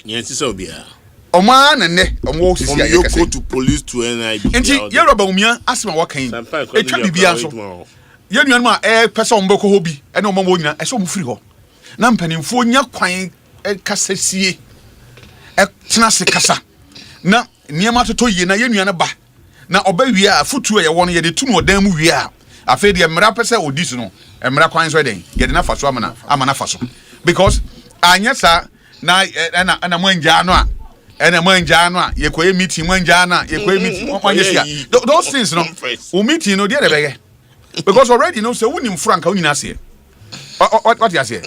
yen ti so bia oma na ne omo sisi ya kasa to police to NIB enti ye roba umia asema wakan etwa bibia so ye nuan ma pesa ombe ko hobi ene omo mo nyina eso mo free ho na mpanimfo nya kwan kasa sie tena se kasa na niema toto yi na yenua na ba na oba wia futu ye won ye de tu no dan mu wia afa de emra pese odis no emra kwan so den ye de na faso amana faso because anya sa na na manja no a ye koye meeting manja na ye koye meeting manja sia those things no o meeting no dey bege because already no say wonim franka unyina se what you say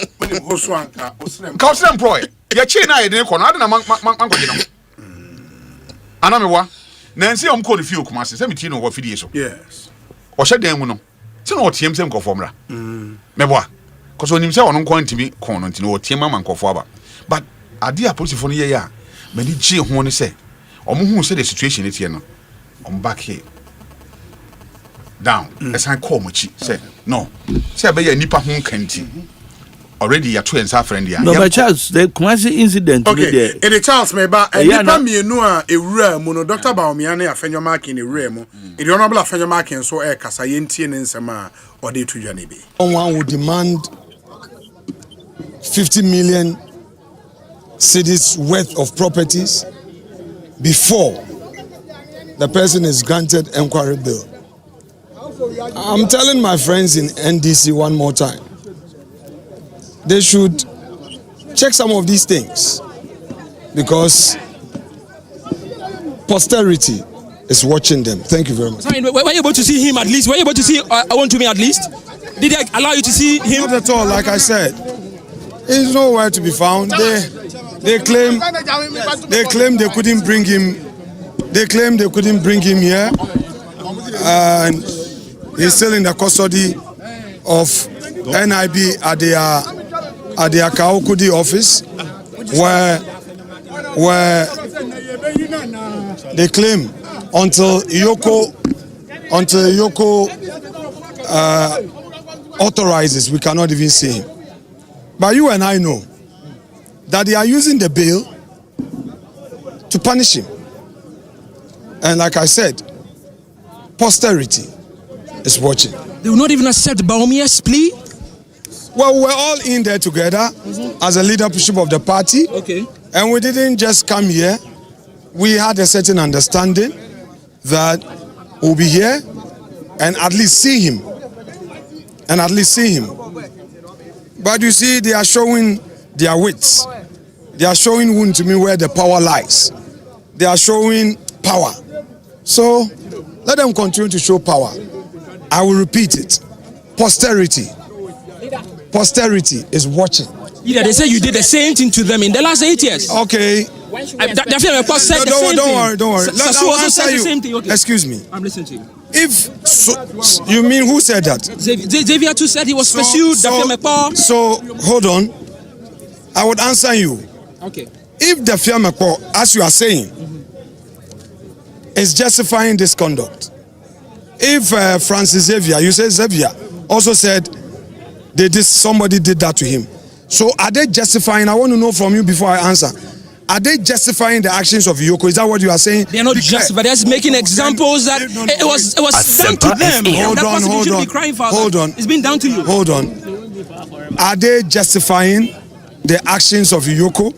ka o slam employ ye chi na ye de ko no ade na man ko no Anamewa Nancy am call the few commas, 17 or 50 years. Yes. Or shut them no. So no TM sem conformra. Meboa. Cause when himself on going to be corned or TM man conforma. But a dear policy for ya. Many G who say. Or who said the situation is here no. I'm back here. Down. As I call Mochi. Say no. Say I a nipa home canty. Already your two and friend here. No, but Charles, the Kumasi incident. Okay, and the Charles meba and nipa mienu a ewura mu no Dr. Baumia na afenyo mark in ewura mu. The honorable afenyo mark so kasa yentie ne nsema o de tudwa ne bi. One would demand 50 million cedis worth of properties before the person is granted inquiry bill. I'm telling my friends in NDC one more time. They should check some of these things because posterity is watching them. Thank you very much. I mean, were you able to see him at least? Were you able to see Wontumi at least? Did they allow you to see him? Not at all. Like I said, he's nowhere to be found. They claim they couldn't bring him. They claim they couldn't bring him here, and he's still in the custody of NIB at their Kaokudi office, where they claim until Yoko authorizes, we cannot even see him. But you and I know that they are using the bill to punish him. And like I said, posterity is watching. They will not even accept Baumia's plea? Well, we're all in there together as a leadership of the party. Okay. And we didn't just come here. We had a certain understanding that we'll be here and at least see him. But you see, they are showing their wits. They are showing Wontumi where the power lies. They are showing power. So let them continue to show power. I will repeat it. Posterity is watching. Yeah, they say you did the same thing to them in the last 8 years. Okay, Don't worry. I'll answer you. Excuse me. I'm listening to you. You mean who said that? Xavier too said he was pursued. So hold on. I would answer you. Okay. If the Fiamepo, as you are saying, is justifying this conduct, if Francis Xavier, you say Xavier, also said somebody did that to him. So are they justifying? I want to know from you before I answer. Are they justifying the actions of Yoko? Is that what you are saying? They are not justifying. They're just making examples that it was done to them. Hold on. It's been done to you. Hold on. Are they justifying the actions of Yoko?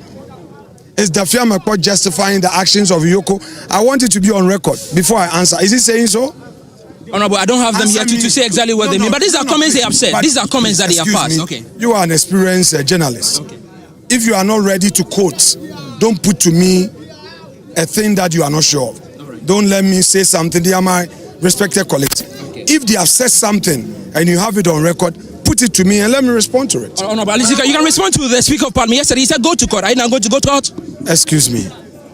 Is the Fiamepo justifying the actions of Yoko? I want it to be on record before I answer. Is he saying so? Honorable, I don't have them here to say exactly what they mean. But these are comments they have said. These are comments that they have passed. Okay. You are an experienced journalist. Okay. If you are not ready to quote, don't put to me a thing that you are not sure of. Right. Don't let me say something. They are my respected colleagues. Okay. If they have said something and you have it on record, put it to me and let me respond to it. Honorable, you can respond to the Speaker of Parliament. Yesterday he said go to court. Are you now going to go to court? Excuse me.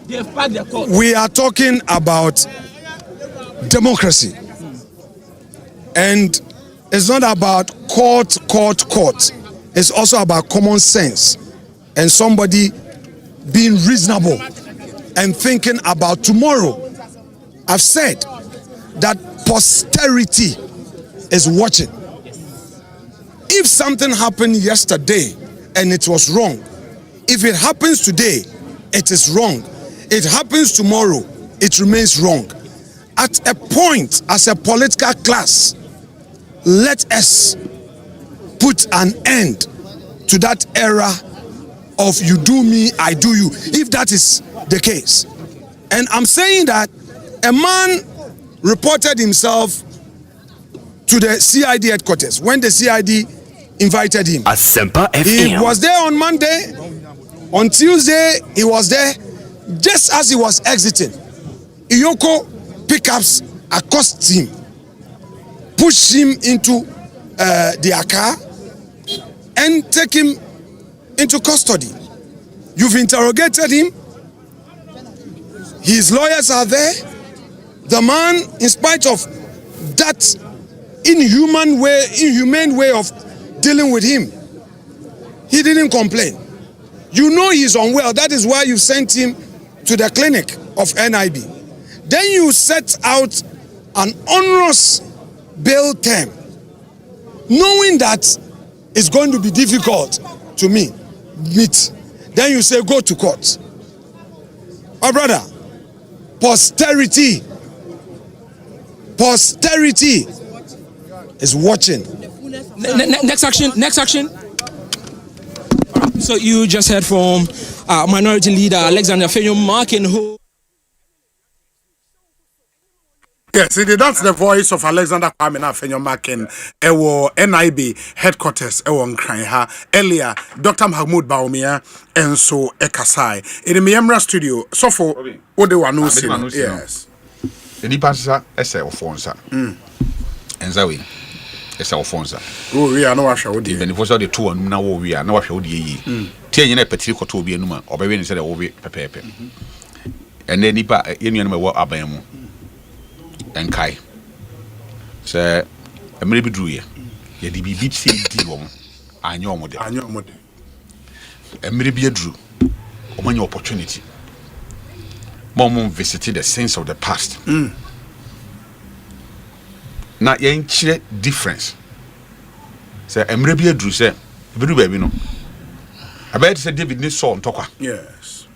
They have packed their court. We are talking about democracy. And it's not about court. It's also about common sense and somebody being reasonable and thinking about tomorrow. I've said that posterity is watching. If something happened yesterday and it was wrong, if it happens today, it is wrong. It happens tomorrow, it remains wrong. At a point, as a political class, let us put an end to that era of you do me, I do you, if that is the case. And I'm saying that a man reported himself to the CID headquarters when the CID invited him. Asempa FM. He was there on Monday. On Tuesday, he was there. Just as he was exiting, Iyoko pickups accosted him, pushed him into their car, and take him into custody. You've interrogated him. His lawyers are there. The man, in spite of that inhumane way of dealing with him, he didn't complain. You know he's unwell. That is why you sent him to the clinic of NIB. Then you set out an onerous bail term, knowing that it's going to be difficult to meet. Then you say go to court. My brother, posterity is watching. Next action. So you just heard from Minority Leader Alexander Afenyo-Markin, who... Yes, that's the voice of Alexander Afenyo-Markin, NIB headquarters, Nkranha. Earlier, Dr. Mahmoud Baumia, and so Ekasai. In the Miamra studio, so for what they were no. Yes. The Nipasa, Essay of Fonsa. And Zawi. Fonsa. Oh, we are no washer. Even if the two and now we are no washer. Telling a particular to be a numa, or baby said over pepe. And then Nipa, Union were Abamu and Kai. Sir, a maybe drew ye. Ye be beach deal. I know more. A maybe a drew. Or your opportunity. Mom visited the sense of the past. Now, you ain't difference. Say, I'm ready to do, say, baby, no. I bet say David needs saw on Toka. Yes.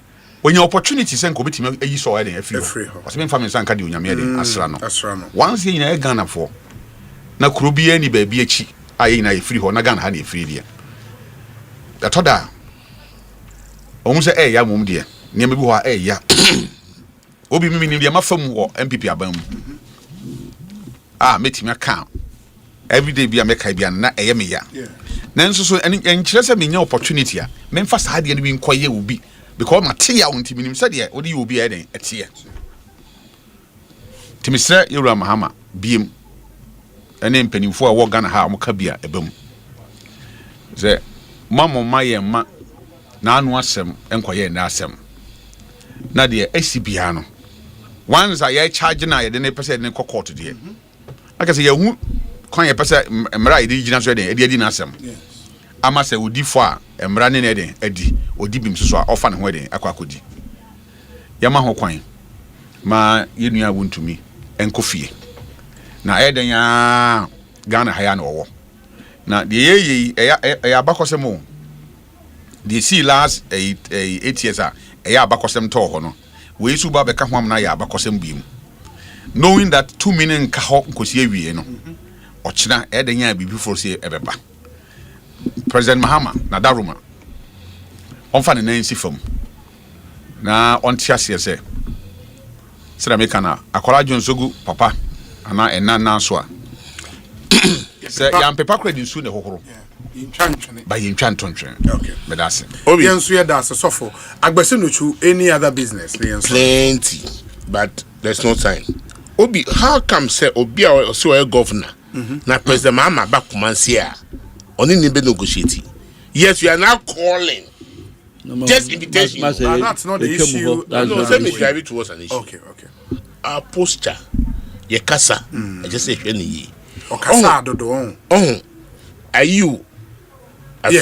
When your opportunity send committee, you saw it in a free. What's been family San Cadu, Yamia, Asrano. Once in a Ghana for now, could be any baby a cheek. I ain't a free or Nagan honey free dear. The Toda almost a young woman, dear. Near me, who ya. Obi meaning the Mafam or MPP Abam. Meet him account. Every day be a Mekabian, not a Yamia. Nanso so and chese me nya opportunity a memfa had any win kwaye will be because my tia won't minim said ye what you will be adding a tia. Timisra Yura Mahama beam an impenny for a walk on a Mokabia a boom. The mamma my ma nan wasem and kwaye nasem. na de SCBA no once I charge na ye de ne pese de court de aka say yehu kwan ye pese emra ye gina so de edi na asem ama say odi fo a emra ne de edi odi bim so a ofa ne ho de akodi yama ho kwan ma ye nua wontumi enkofie na eden ya Ghana haya na owo na de ye abakosem o de see last 8 years abakosem to ho no we su ba be ka ho am na ya abakosem biem knowing that 2 million ka ho nkosi awie no ochina eden ya bibi for say ebeba President Mahama na daruma onfa ne nansi fam na ontia se sira me kana akola jonsogu papa ana enna so a se yam pepa credit su ne hohoro by in chantontren okay but that's it yensu ya da sofo agbese nochu any other business plenty but there's no time obi how come say obi a so governor na President Mahama ba kumansi a oni ni be negotiate yes we are now calling just invitation that's not the issue no let me drive it towards an issue okay our posture ye kasa I just say hwe ni yi okasa dodo on are you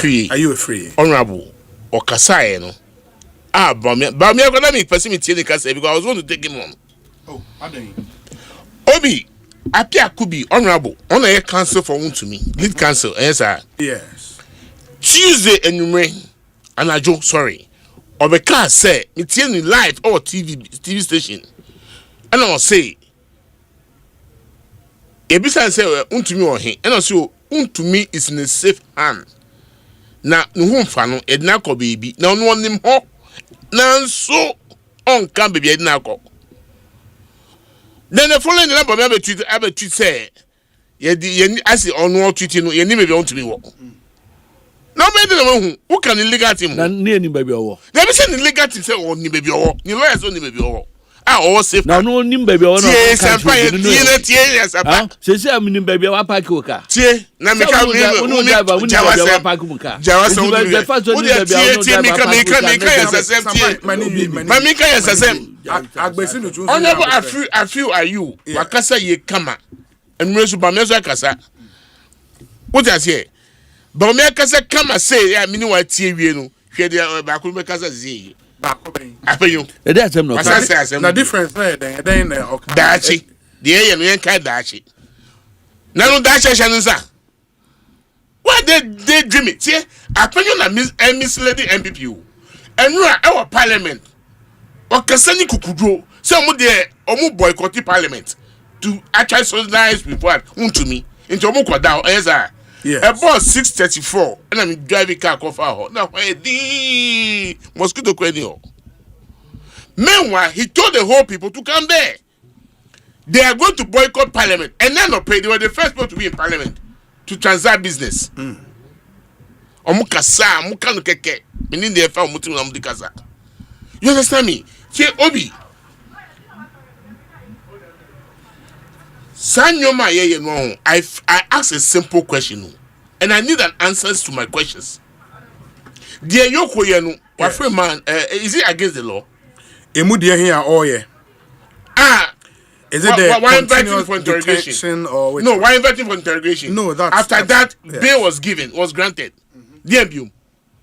free honorable okasa ye no ba me go me person me tie the kasa because I was going to take him on obi apia kubi honorable on a council for to me lead council yes Tuesday enumre anajo sorry obeka say me tie ni live or TV station and I say ebisa say untumi ohe and I say untumi is in a safe hand na no mfa no edina ko baby na no onim ho na so on kan baby edina ko then the following the number me tweet say ye as on tweet no ye ni baby untumi wo na me dey no who can illegal team na ni baby owo they be say ni legal team say on ni baby owo ni lawyers on ni baby owo owo safe na no ni baby owo no tie sapa se am ni baby owo park o ka tie na me ka mi jawa park mu ka jawa so tie mi ka yesasem tie ma mi ka yesasem agbesi no chu onye bo I feel are you wakasa ye kama enresu ba meso akasa what you say ba me akasa kama say ya mini wa tie wie no hwe de ba ko me kasa zi apenyo e dey asem no na difference na den okay dachi de ye no yen kai dachi na no dachi sha nsa what they dream it tie apenyo na misled MPP enura e wa parliament okasa ni kukudro say omo de omo boycott parliament to actually socialize people unto me into omo kwada eza about 6:34 and I'm driving car cover ho now the mosquito quenio meanwhile he told the whole people to come there. They are going to boycott parliament and then not pay. They were the first people to be in parliament to transact business omukasa mukanu keke meaning they found mutim na mudikaza. You understand me? Che obi Sanyoma ye no. I asked a simple question and I need an answers to my questions. Dear Yoko Yenu, my friend man, is it against the law? Emu dear here or ye? Is it why inviting for interrogation or no? Why inviting for interrogation? No, that's after that bail was given, was granted. Dear Bium,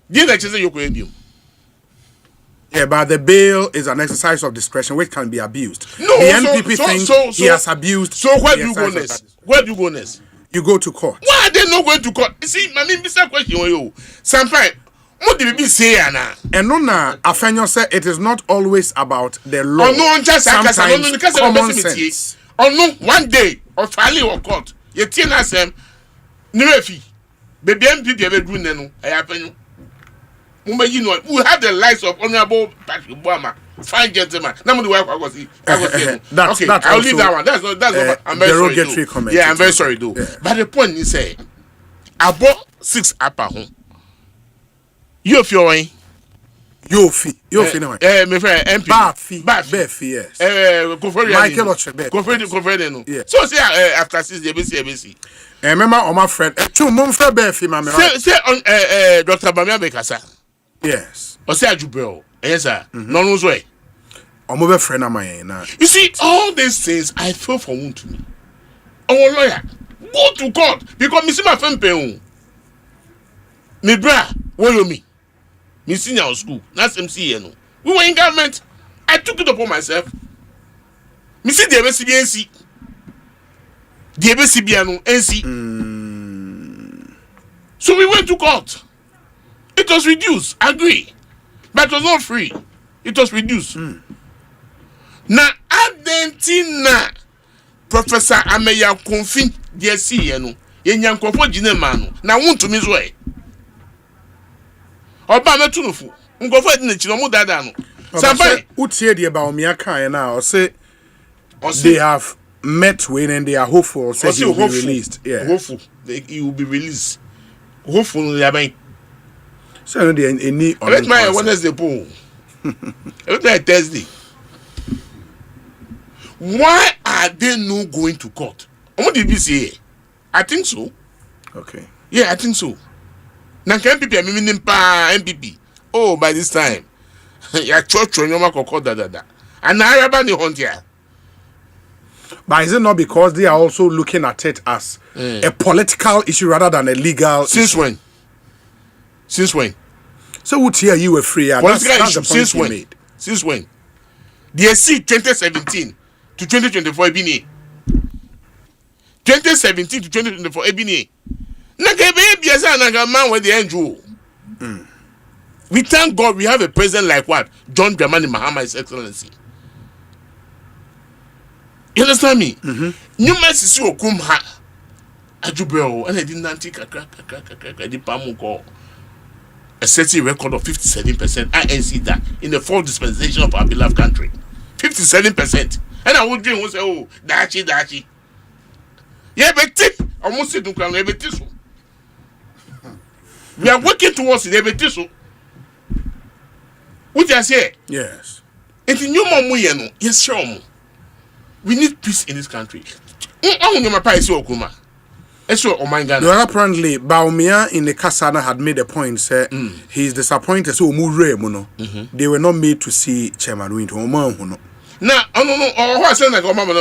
dear Yoko Yenu. Yeah, but the bail is an exercise of discretion which can be abused. No, the NPP thinks he has abused. So where do you go next? Where do you go next? You go to court. Why are they not going to court? You see, I mean, this question you. Sometimes, what did we say, Anna? And no, Afenyo said it is not always about the law. Oh no, just sometimes common sense. Oh no, one day or finally or court. You tell us them, Nurefi, baby MPP ever do neno. I happen. You know, we have the likes of Honorable Patrick Obama, fine gentleman. Now, the wife I was okay, I'll leave that one. That's not. I'm very sorry. Comment. Yeah, I'm very sorry, though. Yeah. But the point is, I bought 6 upper home. You feel me? You feel no. My friend MP. Bad fee, yes. Michael Ochebe. Confrere no. So say after 6 ABC. Remember on my friend. Two months for Befi, mama. Say on Dr. Bamia Bekasa. Yes. Or say Ajubel. Yes, sir. No way. Omobe friend amaye na. You see, all these things I feel for one to me. Our lawyer, go to court because me see my friend pay. Me bra, what you me? Me senior school, that's MC no. We were in government. I took it upon myself. Me see the BCBNC. The BCBN NC. So we went to court. It was reduced, agree. But it was not free. It was reduced. Now, Argentina, Professor Ameya Konfin, dear CNO, Yanko Ginemano, now won't to Miss Way. Obama Tunufu, go for it in the Chinomo Dadano. Somebody would say the about Miaka and now say they have met with and they are hopeful, say he will be released. Yeah, hopeful he will be released. Hopefully, they are so they need on let my Wednesday pool. Let my Thursday. Why are they not going to court? What did we say? I think so. Okay. Yeah, I think so. Now MPP, I mean MPP. Oh, by this time, your church on your court da. And I have any hunt here. But is it not because they are also looking at it as a political issue rather than a legal? Since when? Since when? So what year you were free? Political issue. Since when? Made. Since when? The SC 2017 to 2024 ebini. 2017 to 2024 ebini. Nakebe biasa naga man with the angel. We thank God we have a president like what? John Dramani Mahama, His Excellency. You understand me? You must see Okumha. Ajubeo, and I didn't anti a certain record of 57%. ANC that in the fourth dispensation of our beloved country. 57%. And I would dream and say, oh, Dachi. Yeah, but tip. I almost said to come every tissue. We are working towards it every tissue. What I say? Yes. It's a new mom, yes, sure. We need peace in this country. Apparently, Baumia in the Kasana had made a point, say he's disappointed. So, they were not made to see Chairman Winter. Now, no, what's saying like Mama?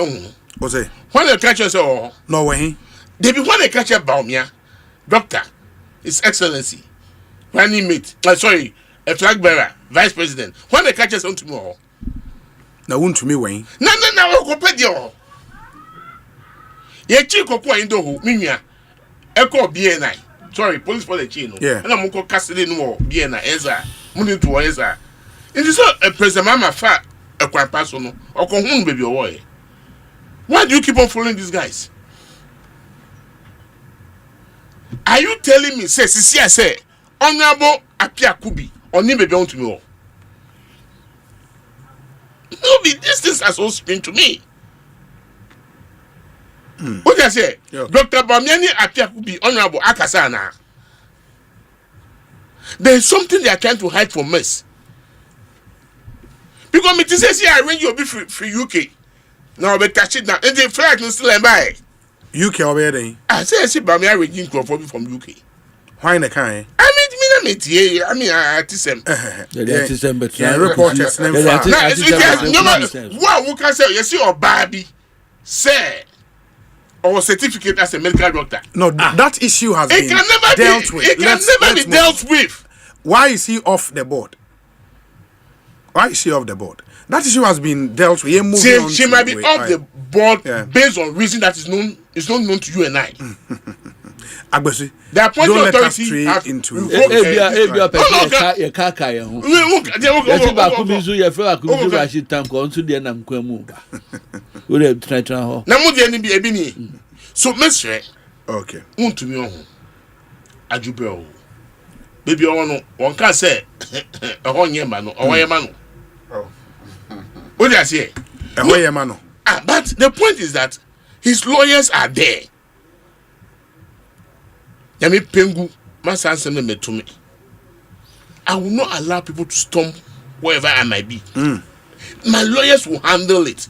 Osei. When they catch us all, no way. They be when they catch a Baumia, Doctor, His Excellency, running mate, sorry, a flag bearer, Vice President. When they catch us on tomorrow. Now, won't to me, Wayne. No, I'll compare you. Ye chico kwa indo minya eko BNI. Sorry, police for the chino. Yeah. And I'm going custody no BNI eza. Muni to eza. It is not a president mama fa a kwa personal or kohun baby boy. Why do you keep on following these guys? Are you telling me say sisi I say honorable Apia Kubi oni baby on to me? No, these things are so strange to me. What I say? Yeah. Dr. Bamiani Apia could be honorable Akasana. There is something they are trying to hide from us. Because me says here I arrange you be free UK. Now be touch it now. And the flag is still by. UK over there. I say Bamiani arranging from UK. Why in the kind? I mean artisan. Yeah, reporters. Wow, who can say you see or Barbie say or certificate as a medical doctor. No, that issue has been dealt with. It can never be dealt with. Why is he off the board? That issue has been dealt with. She might be off the board based on reason that is not known to you and I. Agbesi, the appointed don't let us authority stray into so mesre okay to me on ajubel baby one can say a honye man or man what do I say a man but the point is that his lawyers are there. Yami pengu masanse me to me. I will not allow people to storm wherever I might be. My lawyers will handle it.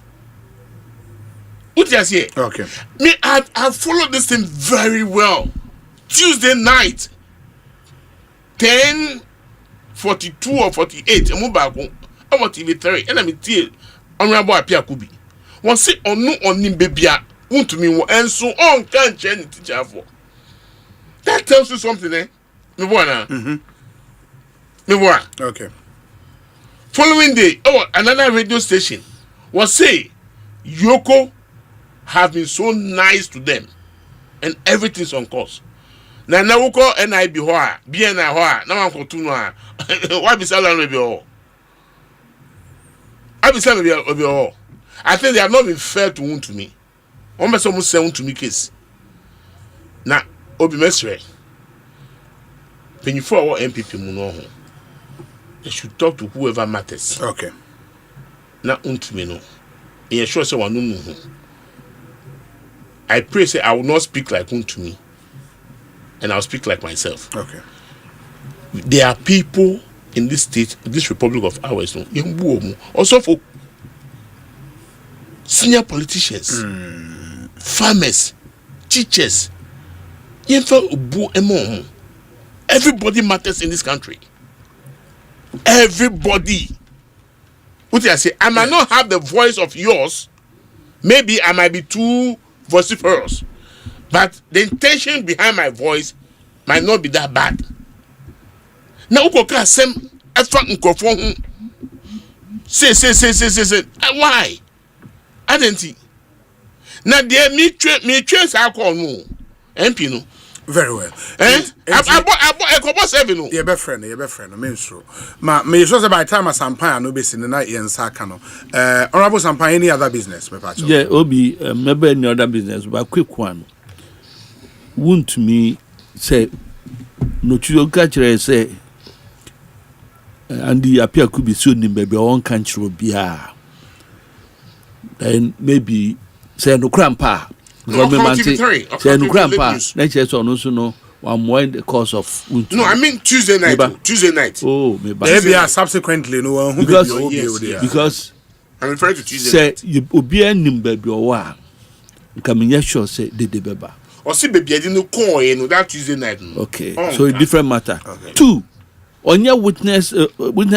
What do I say? Okay. Me, I've followed this thing very well. Tuesday night, 10:42 or 48. I'm back on TV3, and I'm Honorable Apia Kubi. One say on no on Nimbebia, won't to me, and so on can't change teacher for. That tells you something, eh? Me wanna. Okay. Following day, another radio station was say Yoko have been so nice to them and everything's on course. Now Woko NIB hoa, BNI hoa, now I'm continue. Why be salary be all? I be salary be all. I think they have not been fair to one to me. Almost say to me case. Now, Obi Mesre. When you for MPP muno, they should talk to whoever matters. Okay. Now to me no. And sure say one no. I pray say I will not speak like to me, and I'll speak like myself. Okay. There are people in this state, this republic of ours, also for senior politicians, farmers, teachers. Everybody matters in this country. Everybody. What I say? I might not have the voice of yours. Maybe I might be too vociferous, but the intention behind my voice might not be that bad. Now, ukoka sem extra microphone. Say. Why? I didn't see. Now, there me trace alcohol no. MP no. Very well. I bought 7 no. Your best friend. Me sure. Me sure by time Asempa no be in the night yen sakano. Honorable Asempa, any other business, me patch. Yeah, Obi, maybe any other business, but quick one. Won't me say no to catcher say and the appear could be soon in baby one country bia. Then maybe say no grandpa. Government say no grandpa. Next year so no. I'm more in the course of no, I mean Tuesday night. Oh, maybe. Maybe subsequently no one because I'm referring to Tuesday night. Say you obi anim baby or wa. Come in sure say de beba. Or see baby I didn't call no that Tuesday night. Okay. So a different matter. Okay. 2. On your witness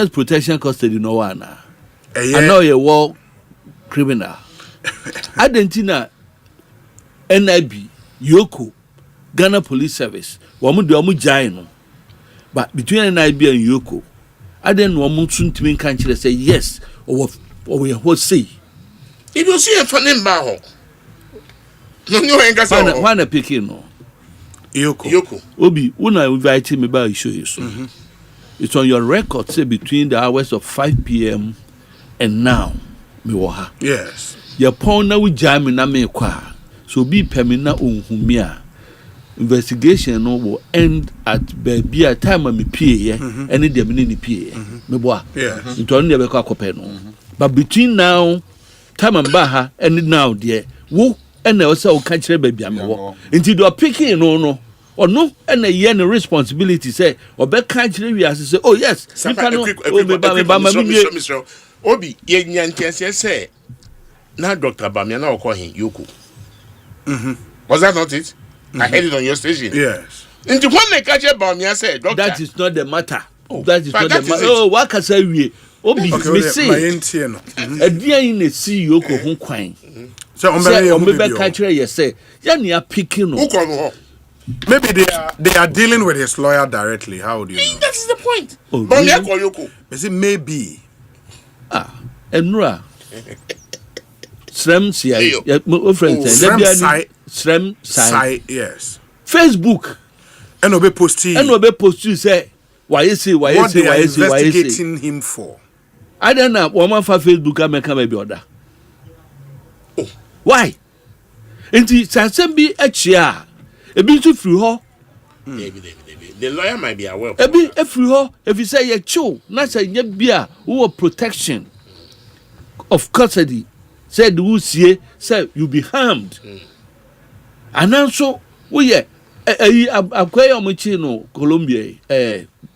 protection custody no one. I know you war criminal. Argentina NIB Yoko Ghana Police Service. Wamu do wamu jai no. But between NIB and Yoko, I didn't want to mean country say yes or we what say. If you see a funny baho. No, one a picking no. Yoko. Obi, when I invite me by show you so. It's on your record say between the hours of 5 p.m. and now. Me yes. Your pawn now jam in a kwa. So be permina unhumia. Investigation no will end at be a time me pay any the mini pay. Me boa. Yes. It only be kwa no. But between now, time and baha and now dear, wo and also catch baby am wo. Until you are picking no. Or no, and a yen responsibility say, or back country we as say, oh yes, Mr. Obi, yen say, now Dr. Bamia now call him Yoko. Was that not it? I heard it on your station. Yes. Into one they catch Bamia said, Doctor. That is not the matter. That is not the matter. Oh, what can say we? Obi, me say, a dear in the see Yoko who quine. So, on back country, you say, Yania picking. Maybe they are dealing with his lawyer directly. How do you know? That is the point. Oh, really? Is it maybe? Enra. Srem Sai. My friend Srem Sai. Yes. Facebook. And obe post you say why you say investigating him for. I don't know. Woman for Facebook come maybe order. Oh. Why? Enti Sansem bi achia. Ebi to free her. The lawyer might be aware. Ebi free her. If you say you chill, not say you be who protection of custody. Said who see say you be harmed. And also we acquire Mochino Colombia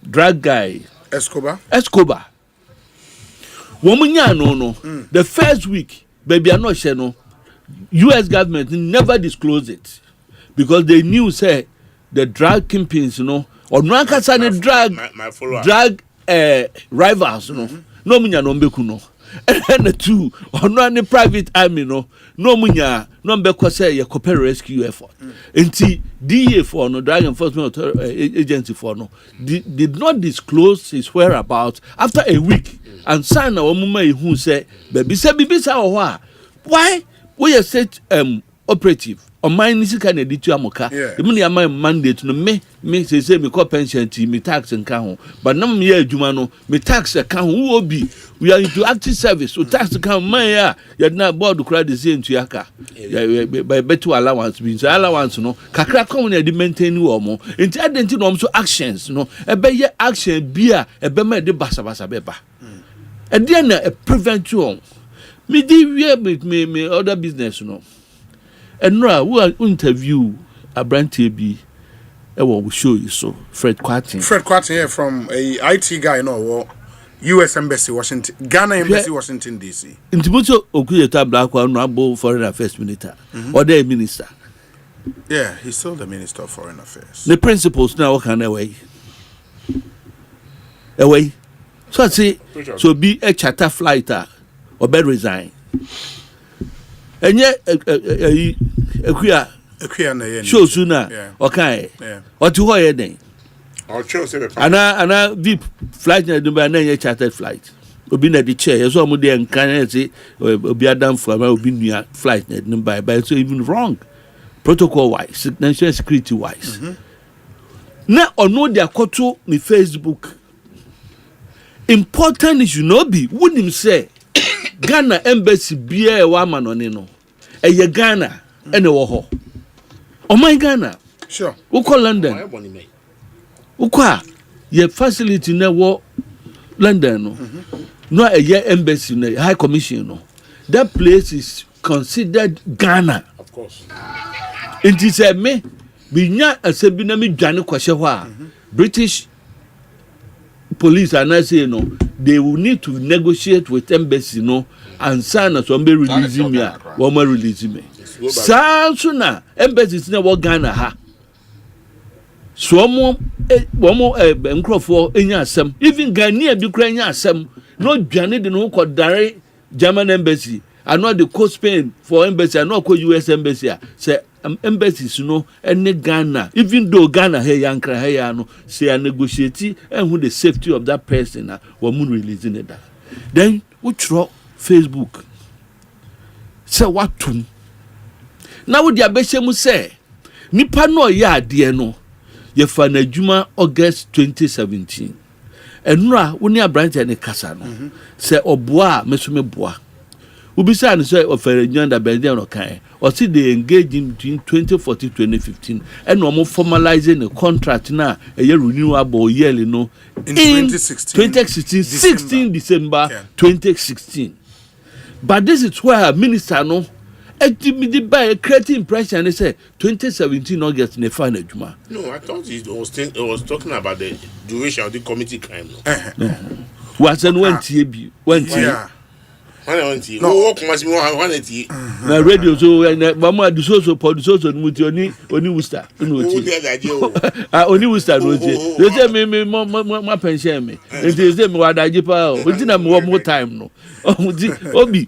drug guy Escobar. Woman no. The first week, baby, I not sure no. US government never disclosed it because they knew say the drug kingpins, or no drug rivals, no munya no mbeku no. and two or no any private army no munya no mbekwa say ye copper rescue effort enti DA for no drug enforcement agency for no did not disclose his whereabouts after a week and sign na omuma ehun say baby say bibisa ho a why we set operative on my nisika na editu amoka emu na my mandate no me say me call pension team me tax nka ho but na me adwuma no me tax ka ho wo obi we are into active service so tax ka man ya na board kura de say ntu aka by better allowance bi so allowance no kakra come na de maintain wo mo enti identity no so actions no ebe ye action bia ebe ma de basabasa beba e dey na prevent you me di me other business no and no we interview a brand TB will show you so Fred Quatin here from a IT guy no US Embassy Washington Ghana Embassy Washington DC Intimuto Okuyeta Black Honorable Foreign Affairs Minister or the minister. Yeah, he's still the Minister of Foreign Affairs. The principles now can away. So I say so be a charter fighter or bed resign. And yet, Ekuya show sooner, okay. What to why then? I'll show you. And VIP flight na do by na chartered flight. Obi na the chair, so mo dey enkan say obi adam for ma obi nua flight na do by so even wrong. Protocol wise, national security wise. Na ono dey akoto ni Facebook. Important issue no be wouldn't say Ghana embassy bia wa manone no eye Ghana ene wo ho o my Ghana sure we call London we call ye facility na wo London no no eye embassy no high commission no that place is considered Ghana of course it is a me binya asebi na me dwane kwahye ho a British police are not saying no they will need to negotiate with embassy no and sign as one be releasing me one more releasing me so na embassy na wo Ghana ha so mo nkrofo enya asem even Ghana bi kra enya asem no dwane de no ko dare German embassy and not the coast Spain for embassy and not US embassy say embassies no any Ghana even though Ghana hey yankra hey no say negotiate and who the safety of that person we mun releasing it then we throw Facebook say what to now with the abeshemu say nipa no ya ade no ye fa na adwuma August 2017 enura woni abrante ne kasa no say oboa mesume boa ubisa and say ofere nyanda bende no kan or see they engage in between 2014 2015 and no more formalizing a contract na a year renewable yearly no in 2016 December 2016 but this is where minister no the by creating impression they say 2017 August ne final juma no I thought it was talking about the duration of the committee crime no was and went yeah no na radio so na mama disoso producer muti oni Worcester oni Worcester no je they say me ma pension me they say me wadaji pa o na me more time no obi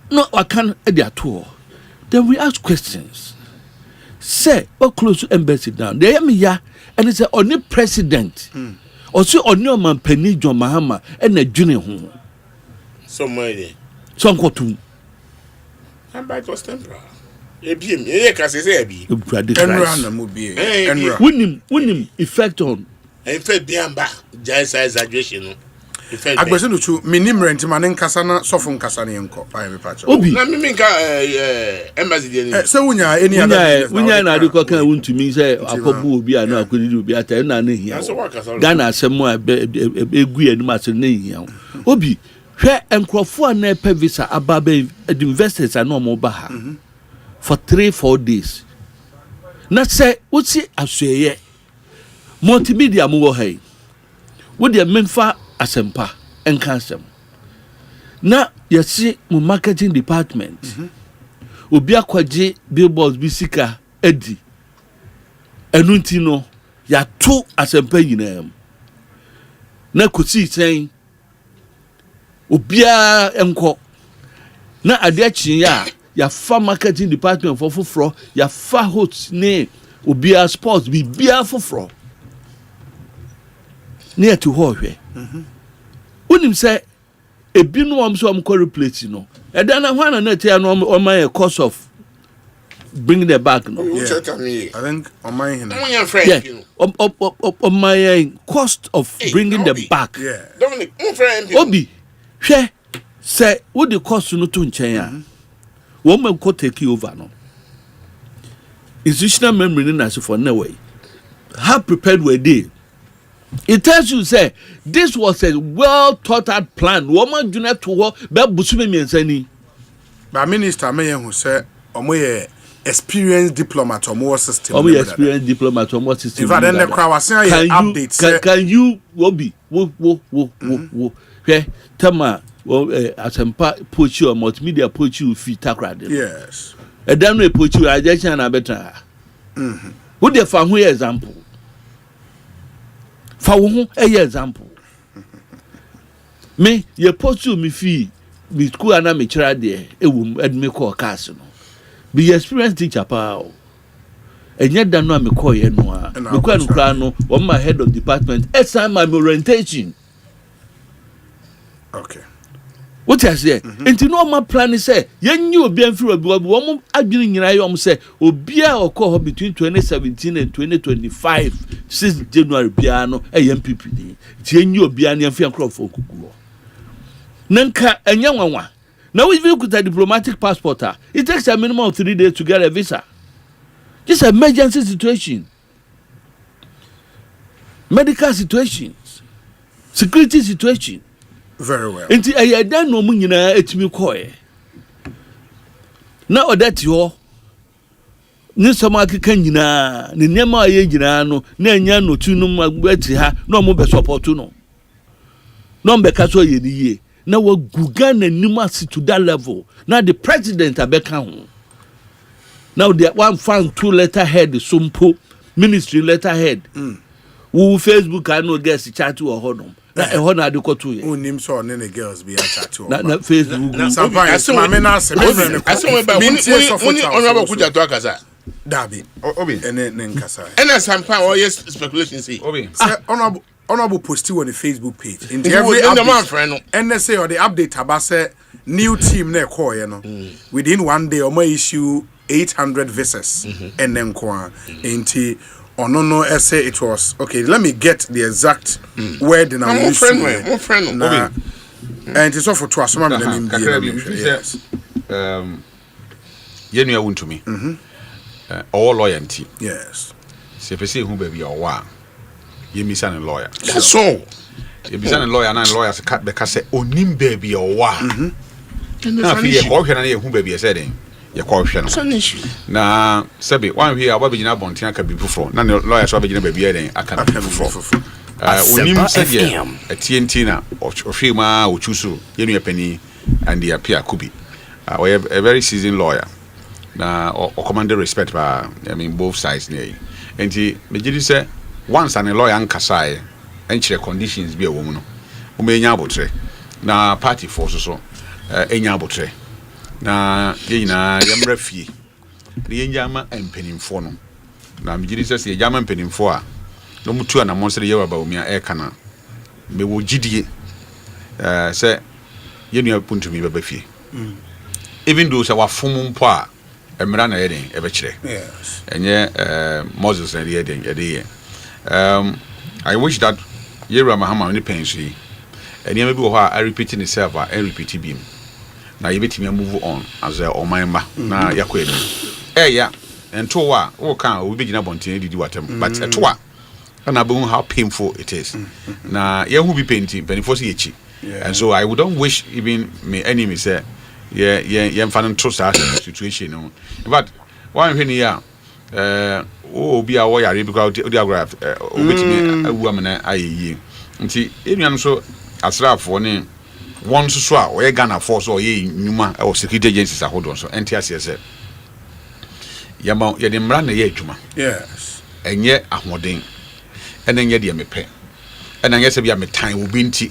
no I can at all then we ask questions say what close to embassy down they me ya and it's only president or so only man Penny John Mahama and a junior ho somewhere there. Some cotton. And by was temporal. Ebiem, can say ebi. Winning effect on. Effect biamba. Just exaggeration. Effect. Agbese no chu minim rent manen kasa na sofun kasa ne enko. Aye me pacho. Obi. Na me nka embassy dey. Se wunya any other. Wunya na de kokan wuntumi say akobu obi ana akodidi obi ata na na hia. Ghana asem a egu anim ase na hia. Obi hwe enkrofo na pe visa ababe investors are no more baha for 3-4 days na say wuti asweye multimedia mo wo hai wo de menfa asempa enkansem na yesi mo marketing department obi akwaje billboards bisika edi enunti no ya to asempa yinam na kosi sen obia enko na ade akyi ya fa marketing department for foforo ya fa host ne obia sports bibia foforo ne to ho hwe unim say ebinu am so am ko replace no eda na hwana na tia no o my cost of bring the back no I think on my my cost of bringing the back Dominic obi hwe say what the cost no to nchen one man could take you over no institutional memory na for no way how prepared were they. It tells you say this was a well thought out plan woman do not to work but busume mi ensani but minister me who say omo experienced diplomat or more system. Oh, experienced diplomat or more system. In fact, then the crowd was saying updates. Can you Wobi wo here Tama Asempa poach you or multimedia poach you fit takrad. Yes. A damn way poach you rejection and better. Who the for who example? For who a example? Me ye poach you me fee me school and me child there e wum admi call castle. Be experienced teacher pa and yet don't know me call you no me call no kra no on my head of department assign my orientation. Okay, what I say enti no my plan is say yen you obi anfiri obi wo adwini nyina yom say obia okọ between 2017 and 2025 since January bia no MPP ni ti yen you obi an yamfi ankrofo okuguo nanka enya nwanwa. Now, if you could a diplomatic passport, it takes a minimum of 3 days to get a visa. Just an emergency situation, medical situations, security situation. Very well. And I don't know when it's me coy. Now that you're Nisamaki Kanyina, the Nema Yajano, Nanyano, Tunum, Betty, no more support no. No Becaso ye. Now we Gugan and Nimasi to that level. Now the president Abeka. Now the one found 2 letterhead Sumpo ministry letterhead. Who Facebook I know guess chat to a honor. Na e honor do ko to ye. Unim so on the girls be chat to. Na Facebook. I say honorable kuja to akasa. Dabi. Obi. Ene nkasa. Ene sampa o yes speculation say. Obi. Honorable post on the Facebook page. In every update, NSA or the update about say new team ne call you know. Within 1 day, or issue 800 visas and then kwa into no essay it was okay. Let me get the exact word in our more friend. And it's all for to assume yes. Yenu won to me. All loyalty. Yes. Se pese hu baby o wa. You miss a lawyer. That's all. You miss a lawyer and lawyers cut because say onim baby or wa. Now if you walk and who baby said your caution. Now Sabi, one here I be in a bontina can be before. None of lawyers are beginning baby I can be before. Onim said a TNT or Shima or Chusu, Yenu Penny and the Apia Kubi. We have a very seasoned lawyer. Now or commanded respect by both sides near. And he said once an lawyer ankasai enchire conditions be a woman o me nya abotre na party force so enya abotre na ye nyina yamra fie ye nyama empanimfo no na me gidi se ye nyama empanimfo a no mutu na monsere ye waba omia e kana me wo gidie se ye nua puntumi baba fie even though se wa fom mpo a emra na ye den e be kire yes enye Moses na ye den ye dey I wish that Yera Mahama only pension and you may be I repeating itself and repeat beam. Now you bet me move on as a or my ma na yakwe. Yeah, and to what can we begin up on to do whatever, but at what and I know how painful it is. Now, you will be painting, but for each. And so I would don't wish even me enemy say, yeah, finding trust that situation. But why I'm here. Be a warrior because diagraph with me a woman I nti enuan so asraf for ne one so a we Ghana force or ye nyuma or security agencies ahodon so enti ase se yama ye de mra na ye adwuma yes enye ahoden ene nye de mepe ene nye se bia metan obi nti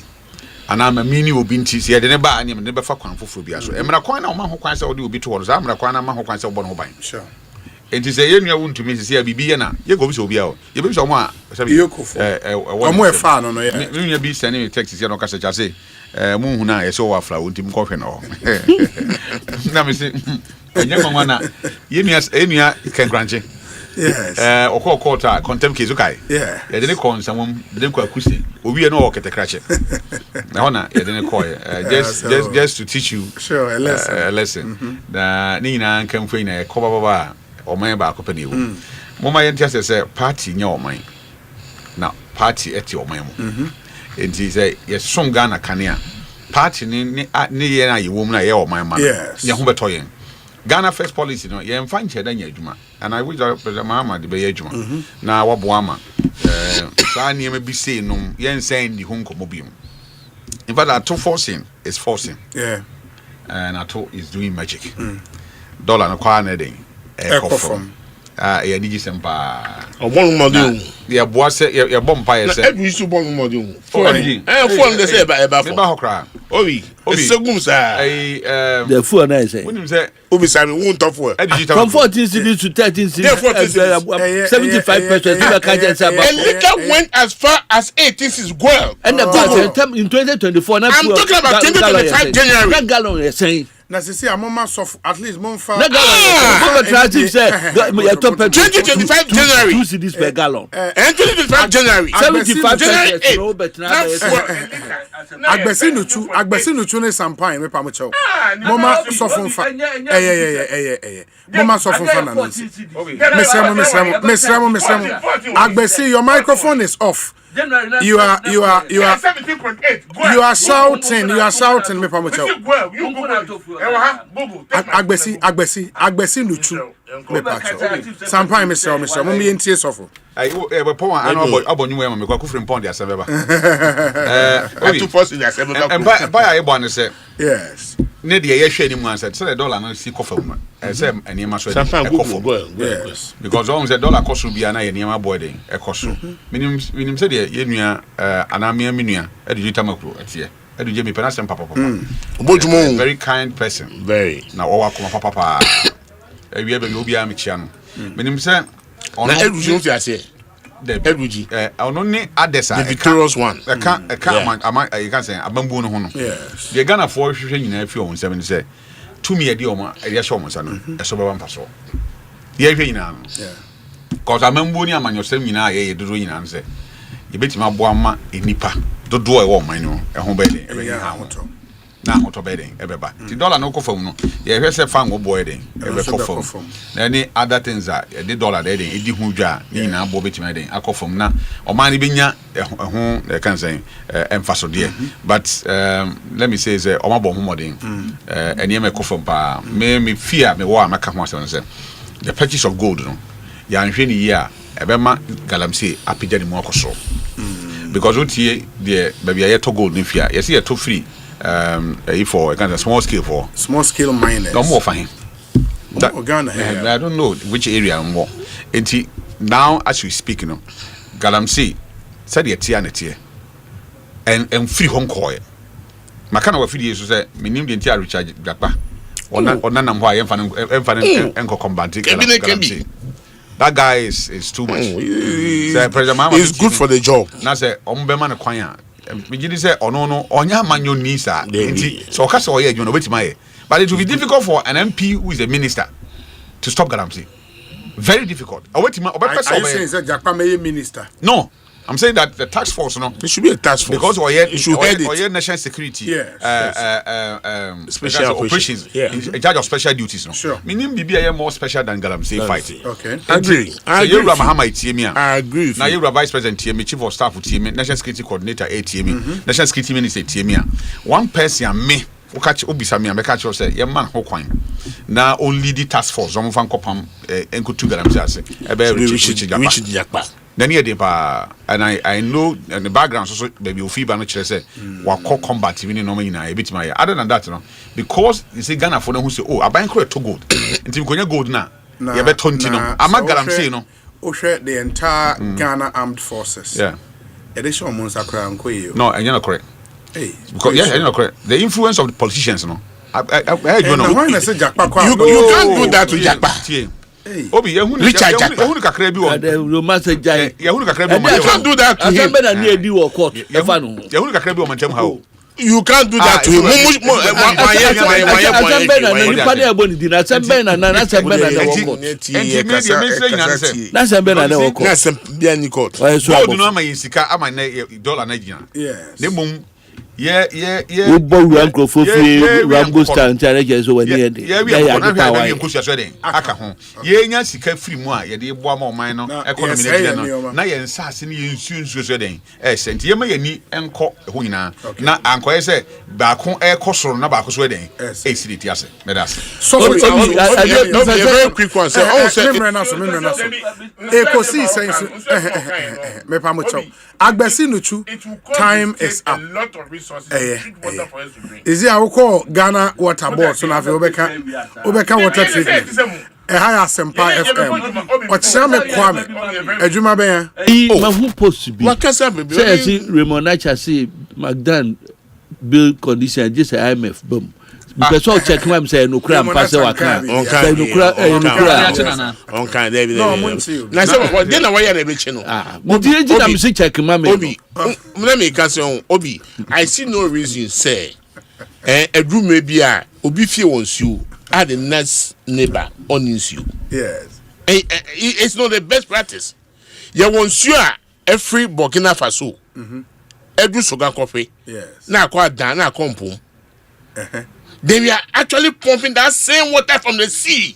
ana ma mini obi nti se de ne ba anya ne be fa kwan foforo bia so emra kwan na o ma ho kwan se o de obi to wo za emra kwan na ma ho kwan se o bo no ban sure enti se ye nua wontumi se ya bibi ye na ye go bi se obi a ye be so mo a omo e fa no ye me nua bi send me text se no ka se cha se mu hu na ye so wa fra wontim ko hwe no na me se enye mama na ye nua ken granche yes okota contempt case ukai yeah ye de ne kon samom de ko akusi owie no okete krache na hona ye de ne ko just to teach you sure a lesson na ni na nkan fo ina ko baba o man ba ko pa ne wo mo ma ye ntia se party nya o man na party eti o man mo enti se ye som Ghana kanea party ni ye na ye wo mu na ye o man ma ye ho beto yen Ghana first policy no ye mfa nche da nya adwuma and I wish President Mahama de be ye adwuma na wabo ama sa niam bi sei no ye nsan di ho nkomo biom in fact that forcing is forcing and Ato is doing magic dollar no kwa na den ekofom ye ni gisempa obon model ye boa se ye bom pa ye se edu isu bon model phone dey say eba phone ba hokra obi segum sa the phone na say wonim say obi sami won top for from 14 cities to 13 cities 75% you can just say a little went as far as 18 cities well and the in 2024 I'm talking about 2025 January that gallon is saying na sisi amoma soft at least monfa na gallon attractive say your top 2025 January 2 cities per gallon and 2025 January 75% no bet na agbesi nuchu ne champagne me pamocho mama soft monfa mama soft monfa na mesremo agbesi your microphone is off. You are shouting me pamocho agbesi nuchu me pacho sampai me sell me entie sofo ai we pon an obonyu we me kwa kufrim pon dia sebeba to force dia sebeba and buy ai bon say yes ne de ye hwe ni mu answer say dollar na si kofa mu say eniema so yes because on say dollar cost bia na eniema boy den e cost minim say de ye nua anamia minua eduju tamakro atie eduje me pena sem papa obojumo very kind person very na wo wakoma papa ewie be obi am chia no minim say on eduju fi ase eduji ono ni adesa the victorious one ama you can say abambu no ho no yes the Ghana for hwehwe nyina fi on 7 say to me edi omo edi ahye omo sa no eso be wampa so ye hwe nyina no cause amambu ni amanyosem nyina ye dodo nyina no say ye betima bo ama enipa dodo e wo man no ho be den e be ha hoto na hoto be den e be ba ti dollar no kofam no ye hwe se fan wo boy den e be kofam na any other things are the dollar den edi hu dwa ni nyina bo betima den akofam na o man ni benya ho e kan say emfaso de but let me say say o ma bo ho modern eni me kofam pa me fear me wo amaka ho asem say the purchase of gold no ya nhwe ni year e be ma galamsey apija ni mu akoso because otie the baby aye to gold ni fia yes ye to free for a kind of small scale miners no more fine Ghana I don't know which area more enti now as we speak you know galamsey said ye tia na tie and free home coin makana wa free so say minim de tia recharge gapa ona nam ho aye mfa enko combat galamsey. That guy is too much. He's good for the job. Now say ombema na kwan me gidi say ono onya manyo ni sa nti so ka say oye adwuma obetima ye but it will be difficult for an MP who is a minister to stop galamsey. Very difficult. Obetima obepesa obe. Are you saying Jakpa may minister? No. I'm saying that the task force, no, it should be a task force because it should head it. National security, special operations, in charge of special duties, no. Sure. Meaning, BBI more special than Galamsey fight. Okay. Agree. I agree. Now you're Vice President TME, Chief of Staff TME, National Security Coordinator TME, National Security Minister TME. One person me. Catch Obisami and catch us say, yeah, man, how coin. Now only the task force, some fan copam, and go to Galamsey, a very rich Japan. Then here they pa and I know and the background so baby you feel no say wa call combat even no me na e bit my other than that no because you see Ghana for no who say oh aban kro to gold until we go gold na you bet 20 no ama galamsey no o share the entire Ghana Armed Forces yeah edition months akra nko you no enya na correct Because the influence of the politicians, no. You can't do that to Jakpa. Obi, Richard Jakpa. You can't do that to him. You can't do that to him. very quick one. Time is up. Is it our call Ghana Water Board? So now Obeka water treatment. A higher Asempa FM. What Same Kwame? A Juma Bear. Who supposed to be? What can say? Ramonacha say Magdan build condition just a IMF boom. Because all check him say no cram pass our can. On kind David. No, now what then why you be chino? Did you say check mama? Obi. Let me cast on Obi. I see no reason say a room may be a Obi fear wants you add the next neighbor on you. Yes. It's not the best practice. You want you every Burkina Faso. Edu sugar coffee. Yes. Now quite down now come pum. They are actually pumping that same water from the sea.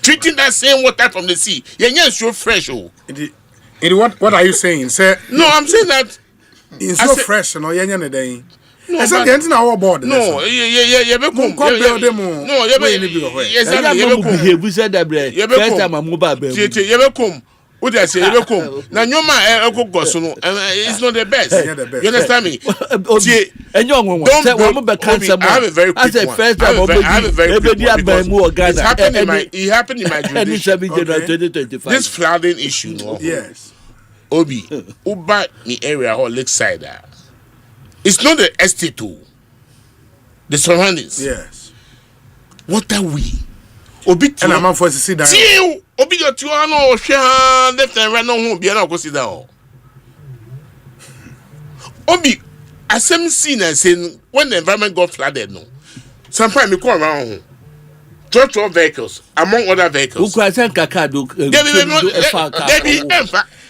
Treating that same water from the sea. Yeah, so fresh. What are you saying? Say, no, I'm saying that it's so fresh, no, yeah, day. No, I said, the our board. No, yeah, we said that first time I'm mobile. What I say, now your man, it's not the best. You understand me? And young one, I have a very quick one. It happened in my jurisdiction. This flooding issue, no? Yes. Obi, Uba, the area or lakeside. It's not the estate, the surroundings. Yes. What are we? Obi, and I'm for to sit down. Obi, your two are no share left and right no be able to sit down. Obi, as some seen and saying when the environment got flooded, no. Sometimes we come around 12 vehicles among other vehicles.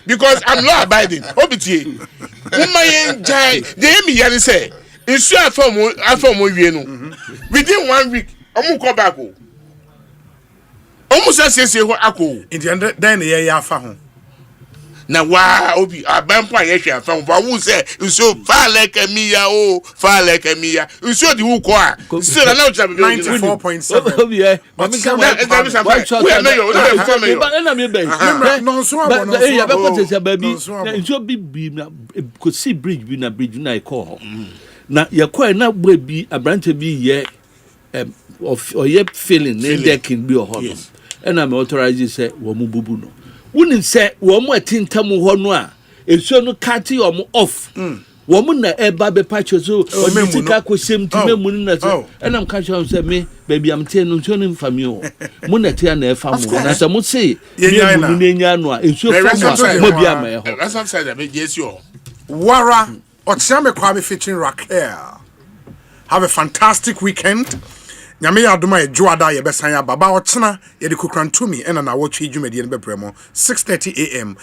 Because I'm not abiding. Obi, they me yan say. Issue from within 1 week, I'm come back. Almost as say what ako. In the end, then the year found. Now, why Obi, a bampa yesha found, but who say, so far like a mia, far like a mia. You saw the hook, still allowed to 94.7. Could see bridge being a bridge, and I call. Now, you're quite not will be a branch of be yet or yet feeling, there can be a hollow. And I'm authorized to say, Wamubuno. Wouldn't say, one more tin tamu honwa, it's so no catty or off. Woman, a baby patches, or Messica could seem to me, and I'm catching on me, baby, I'm telling you from you. Munatian, a family, as I would say, it's so that's outside of it, yes, you Wara or Same Kwame featuring Raquel. Have a fantastic weekend. Nyame adoma e juada ye besanya baba ochena ye de kukrantumi ena na wo twi dwumadi ne bebremo 6:30 am.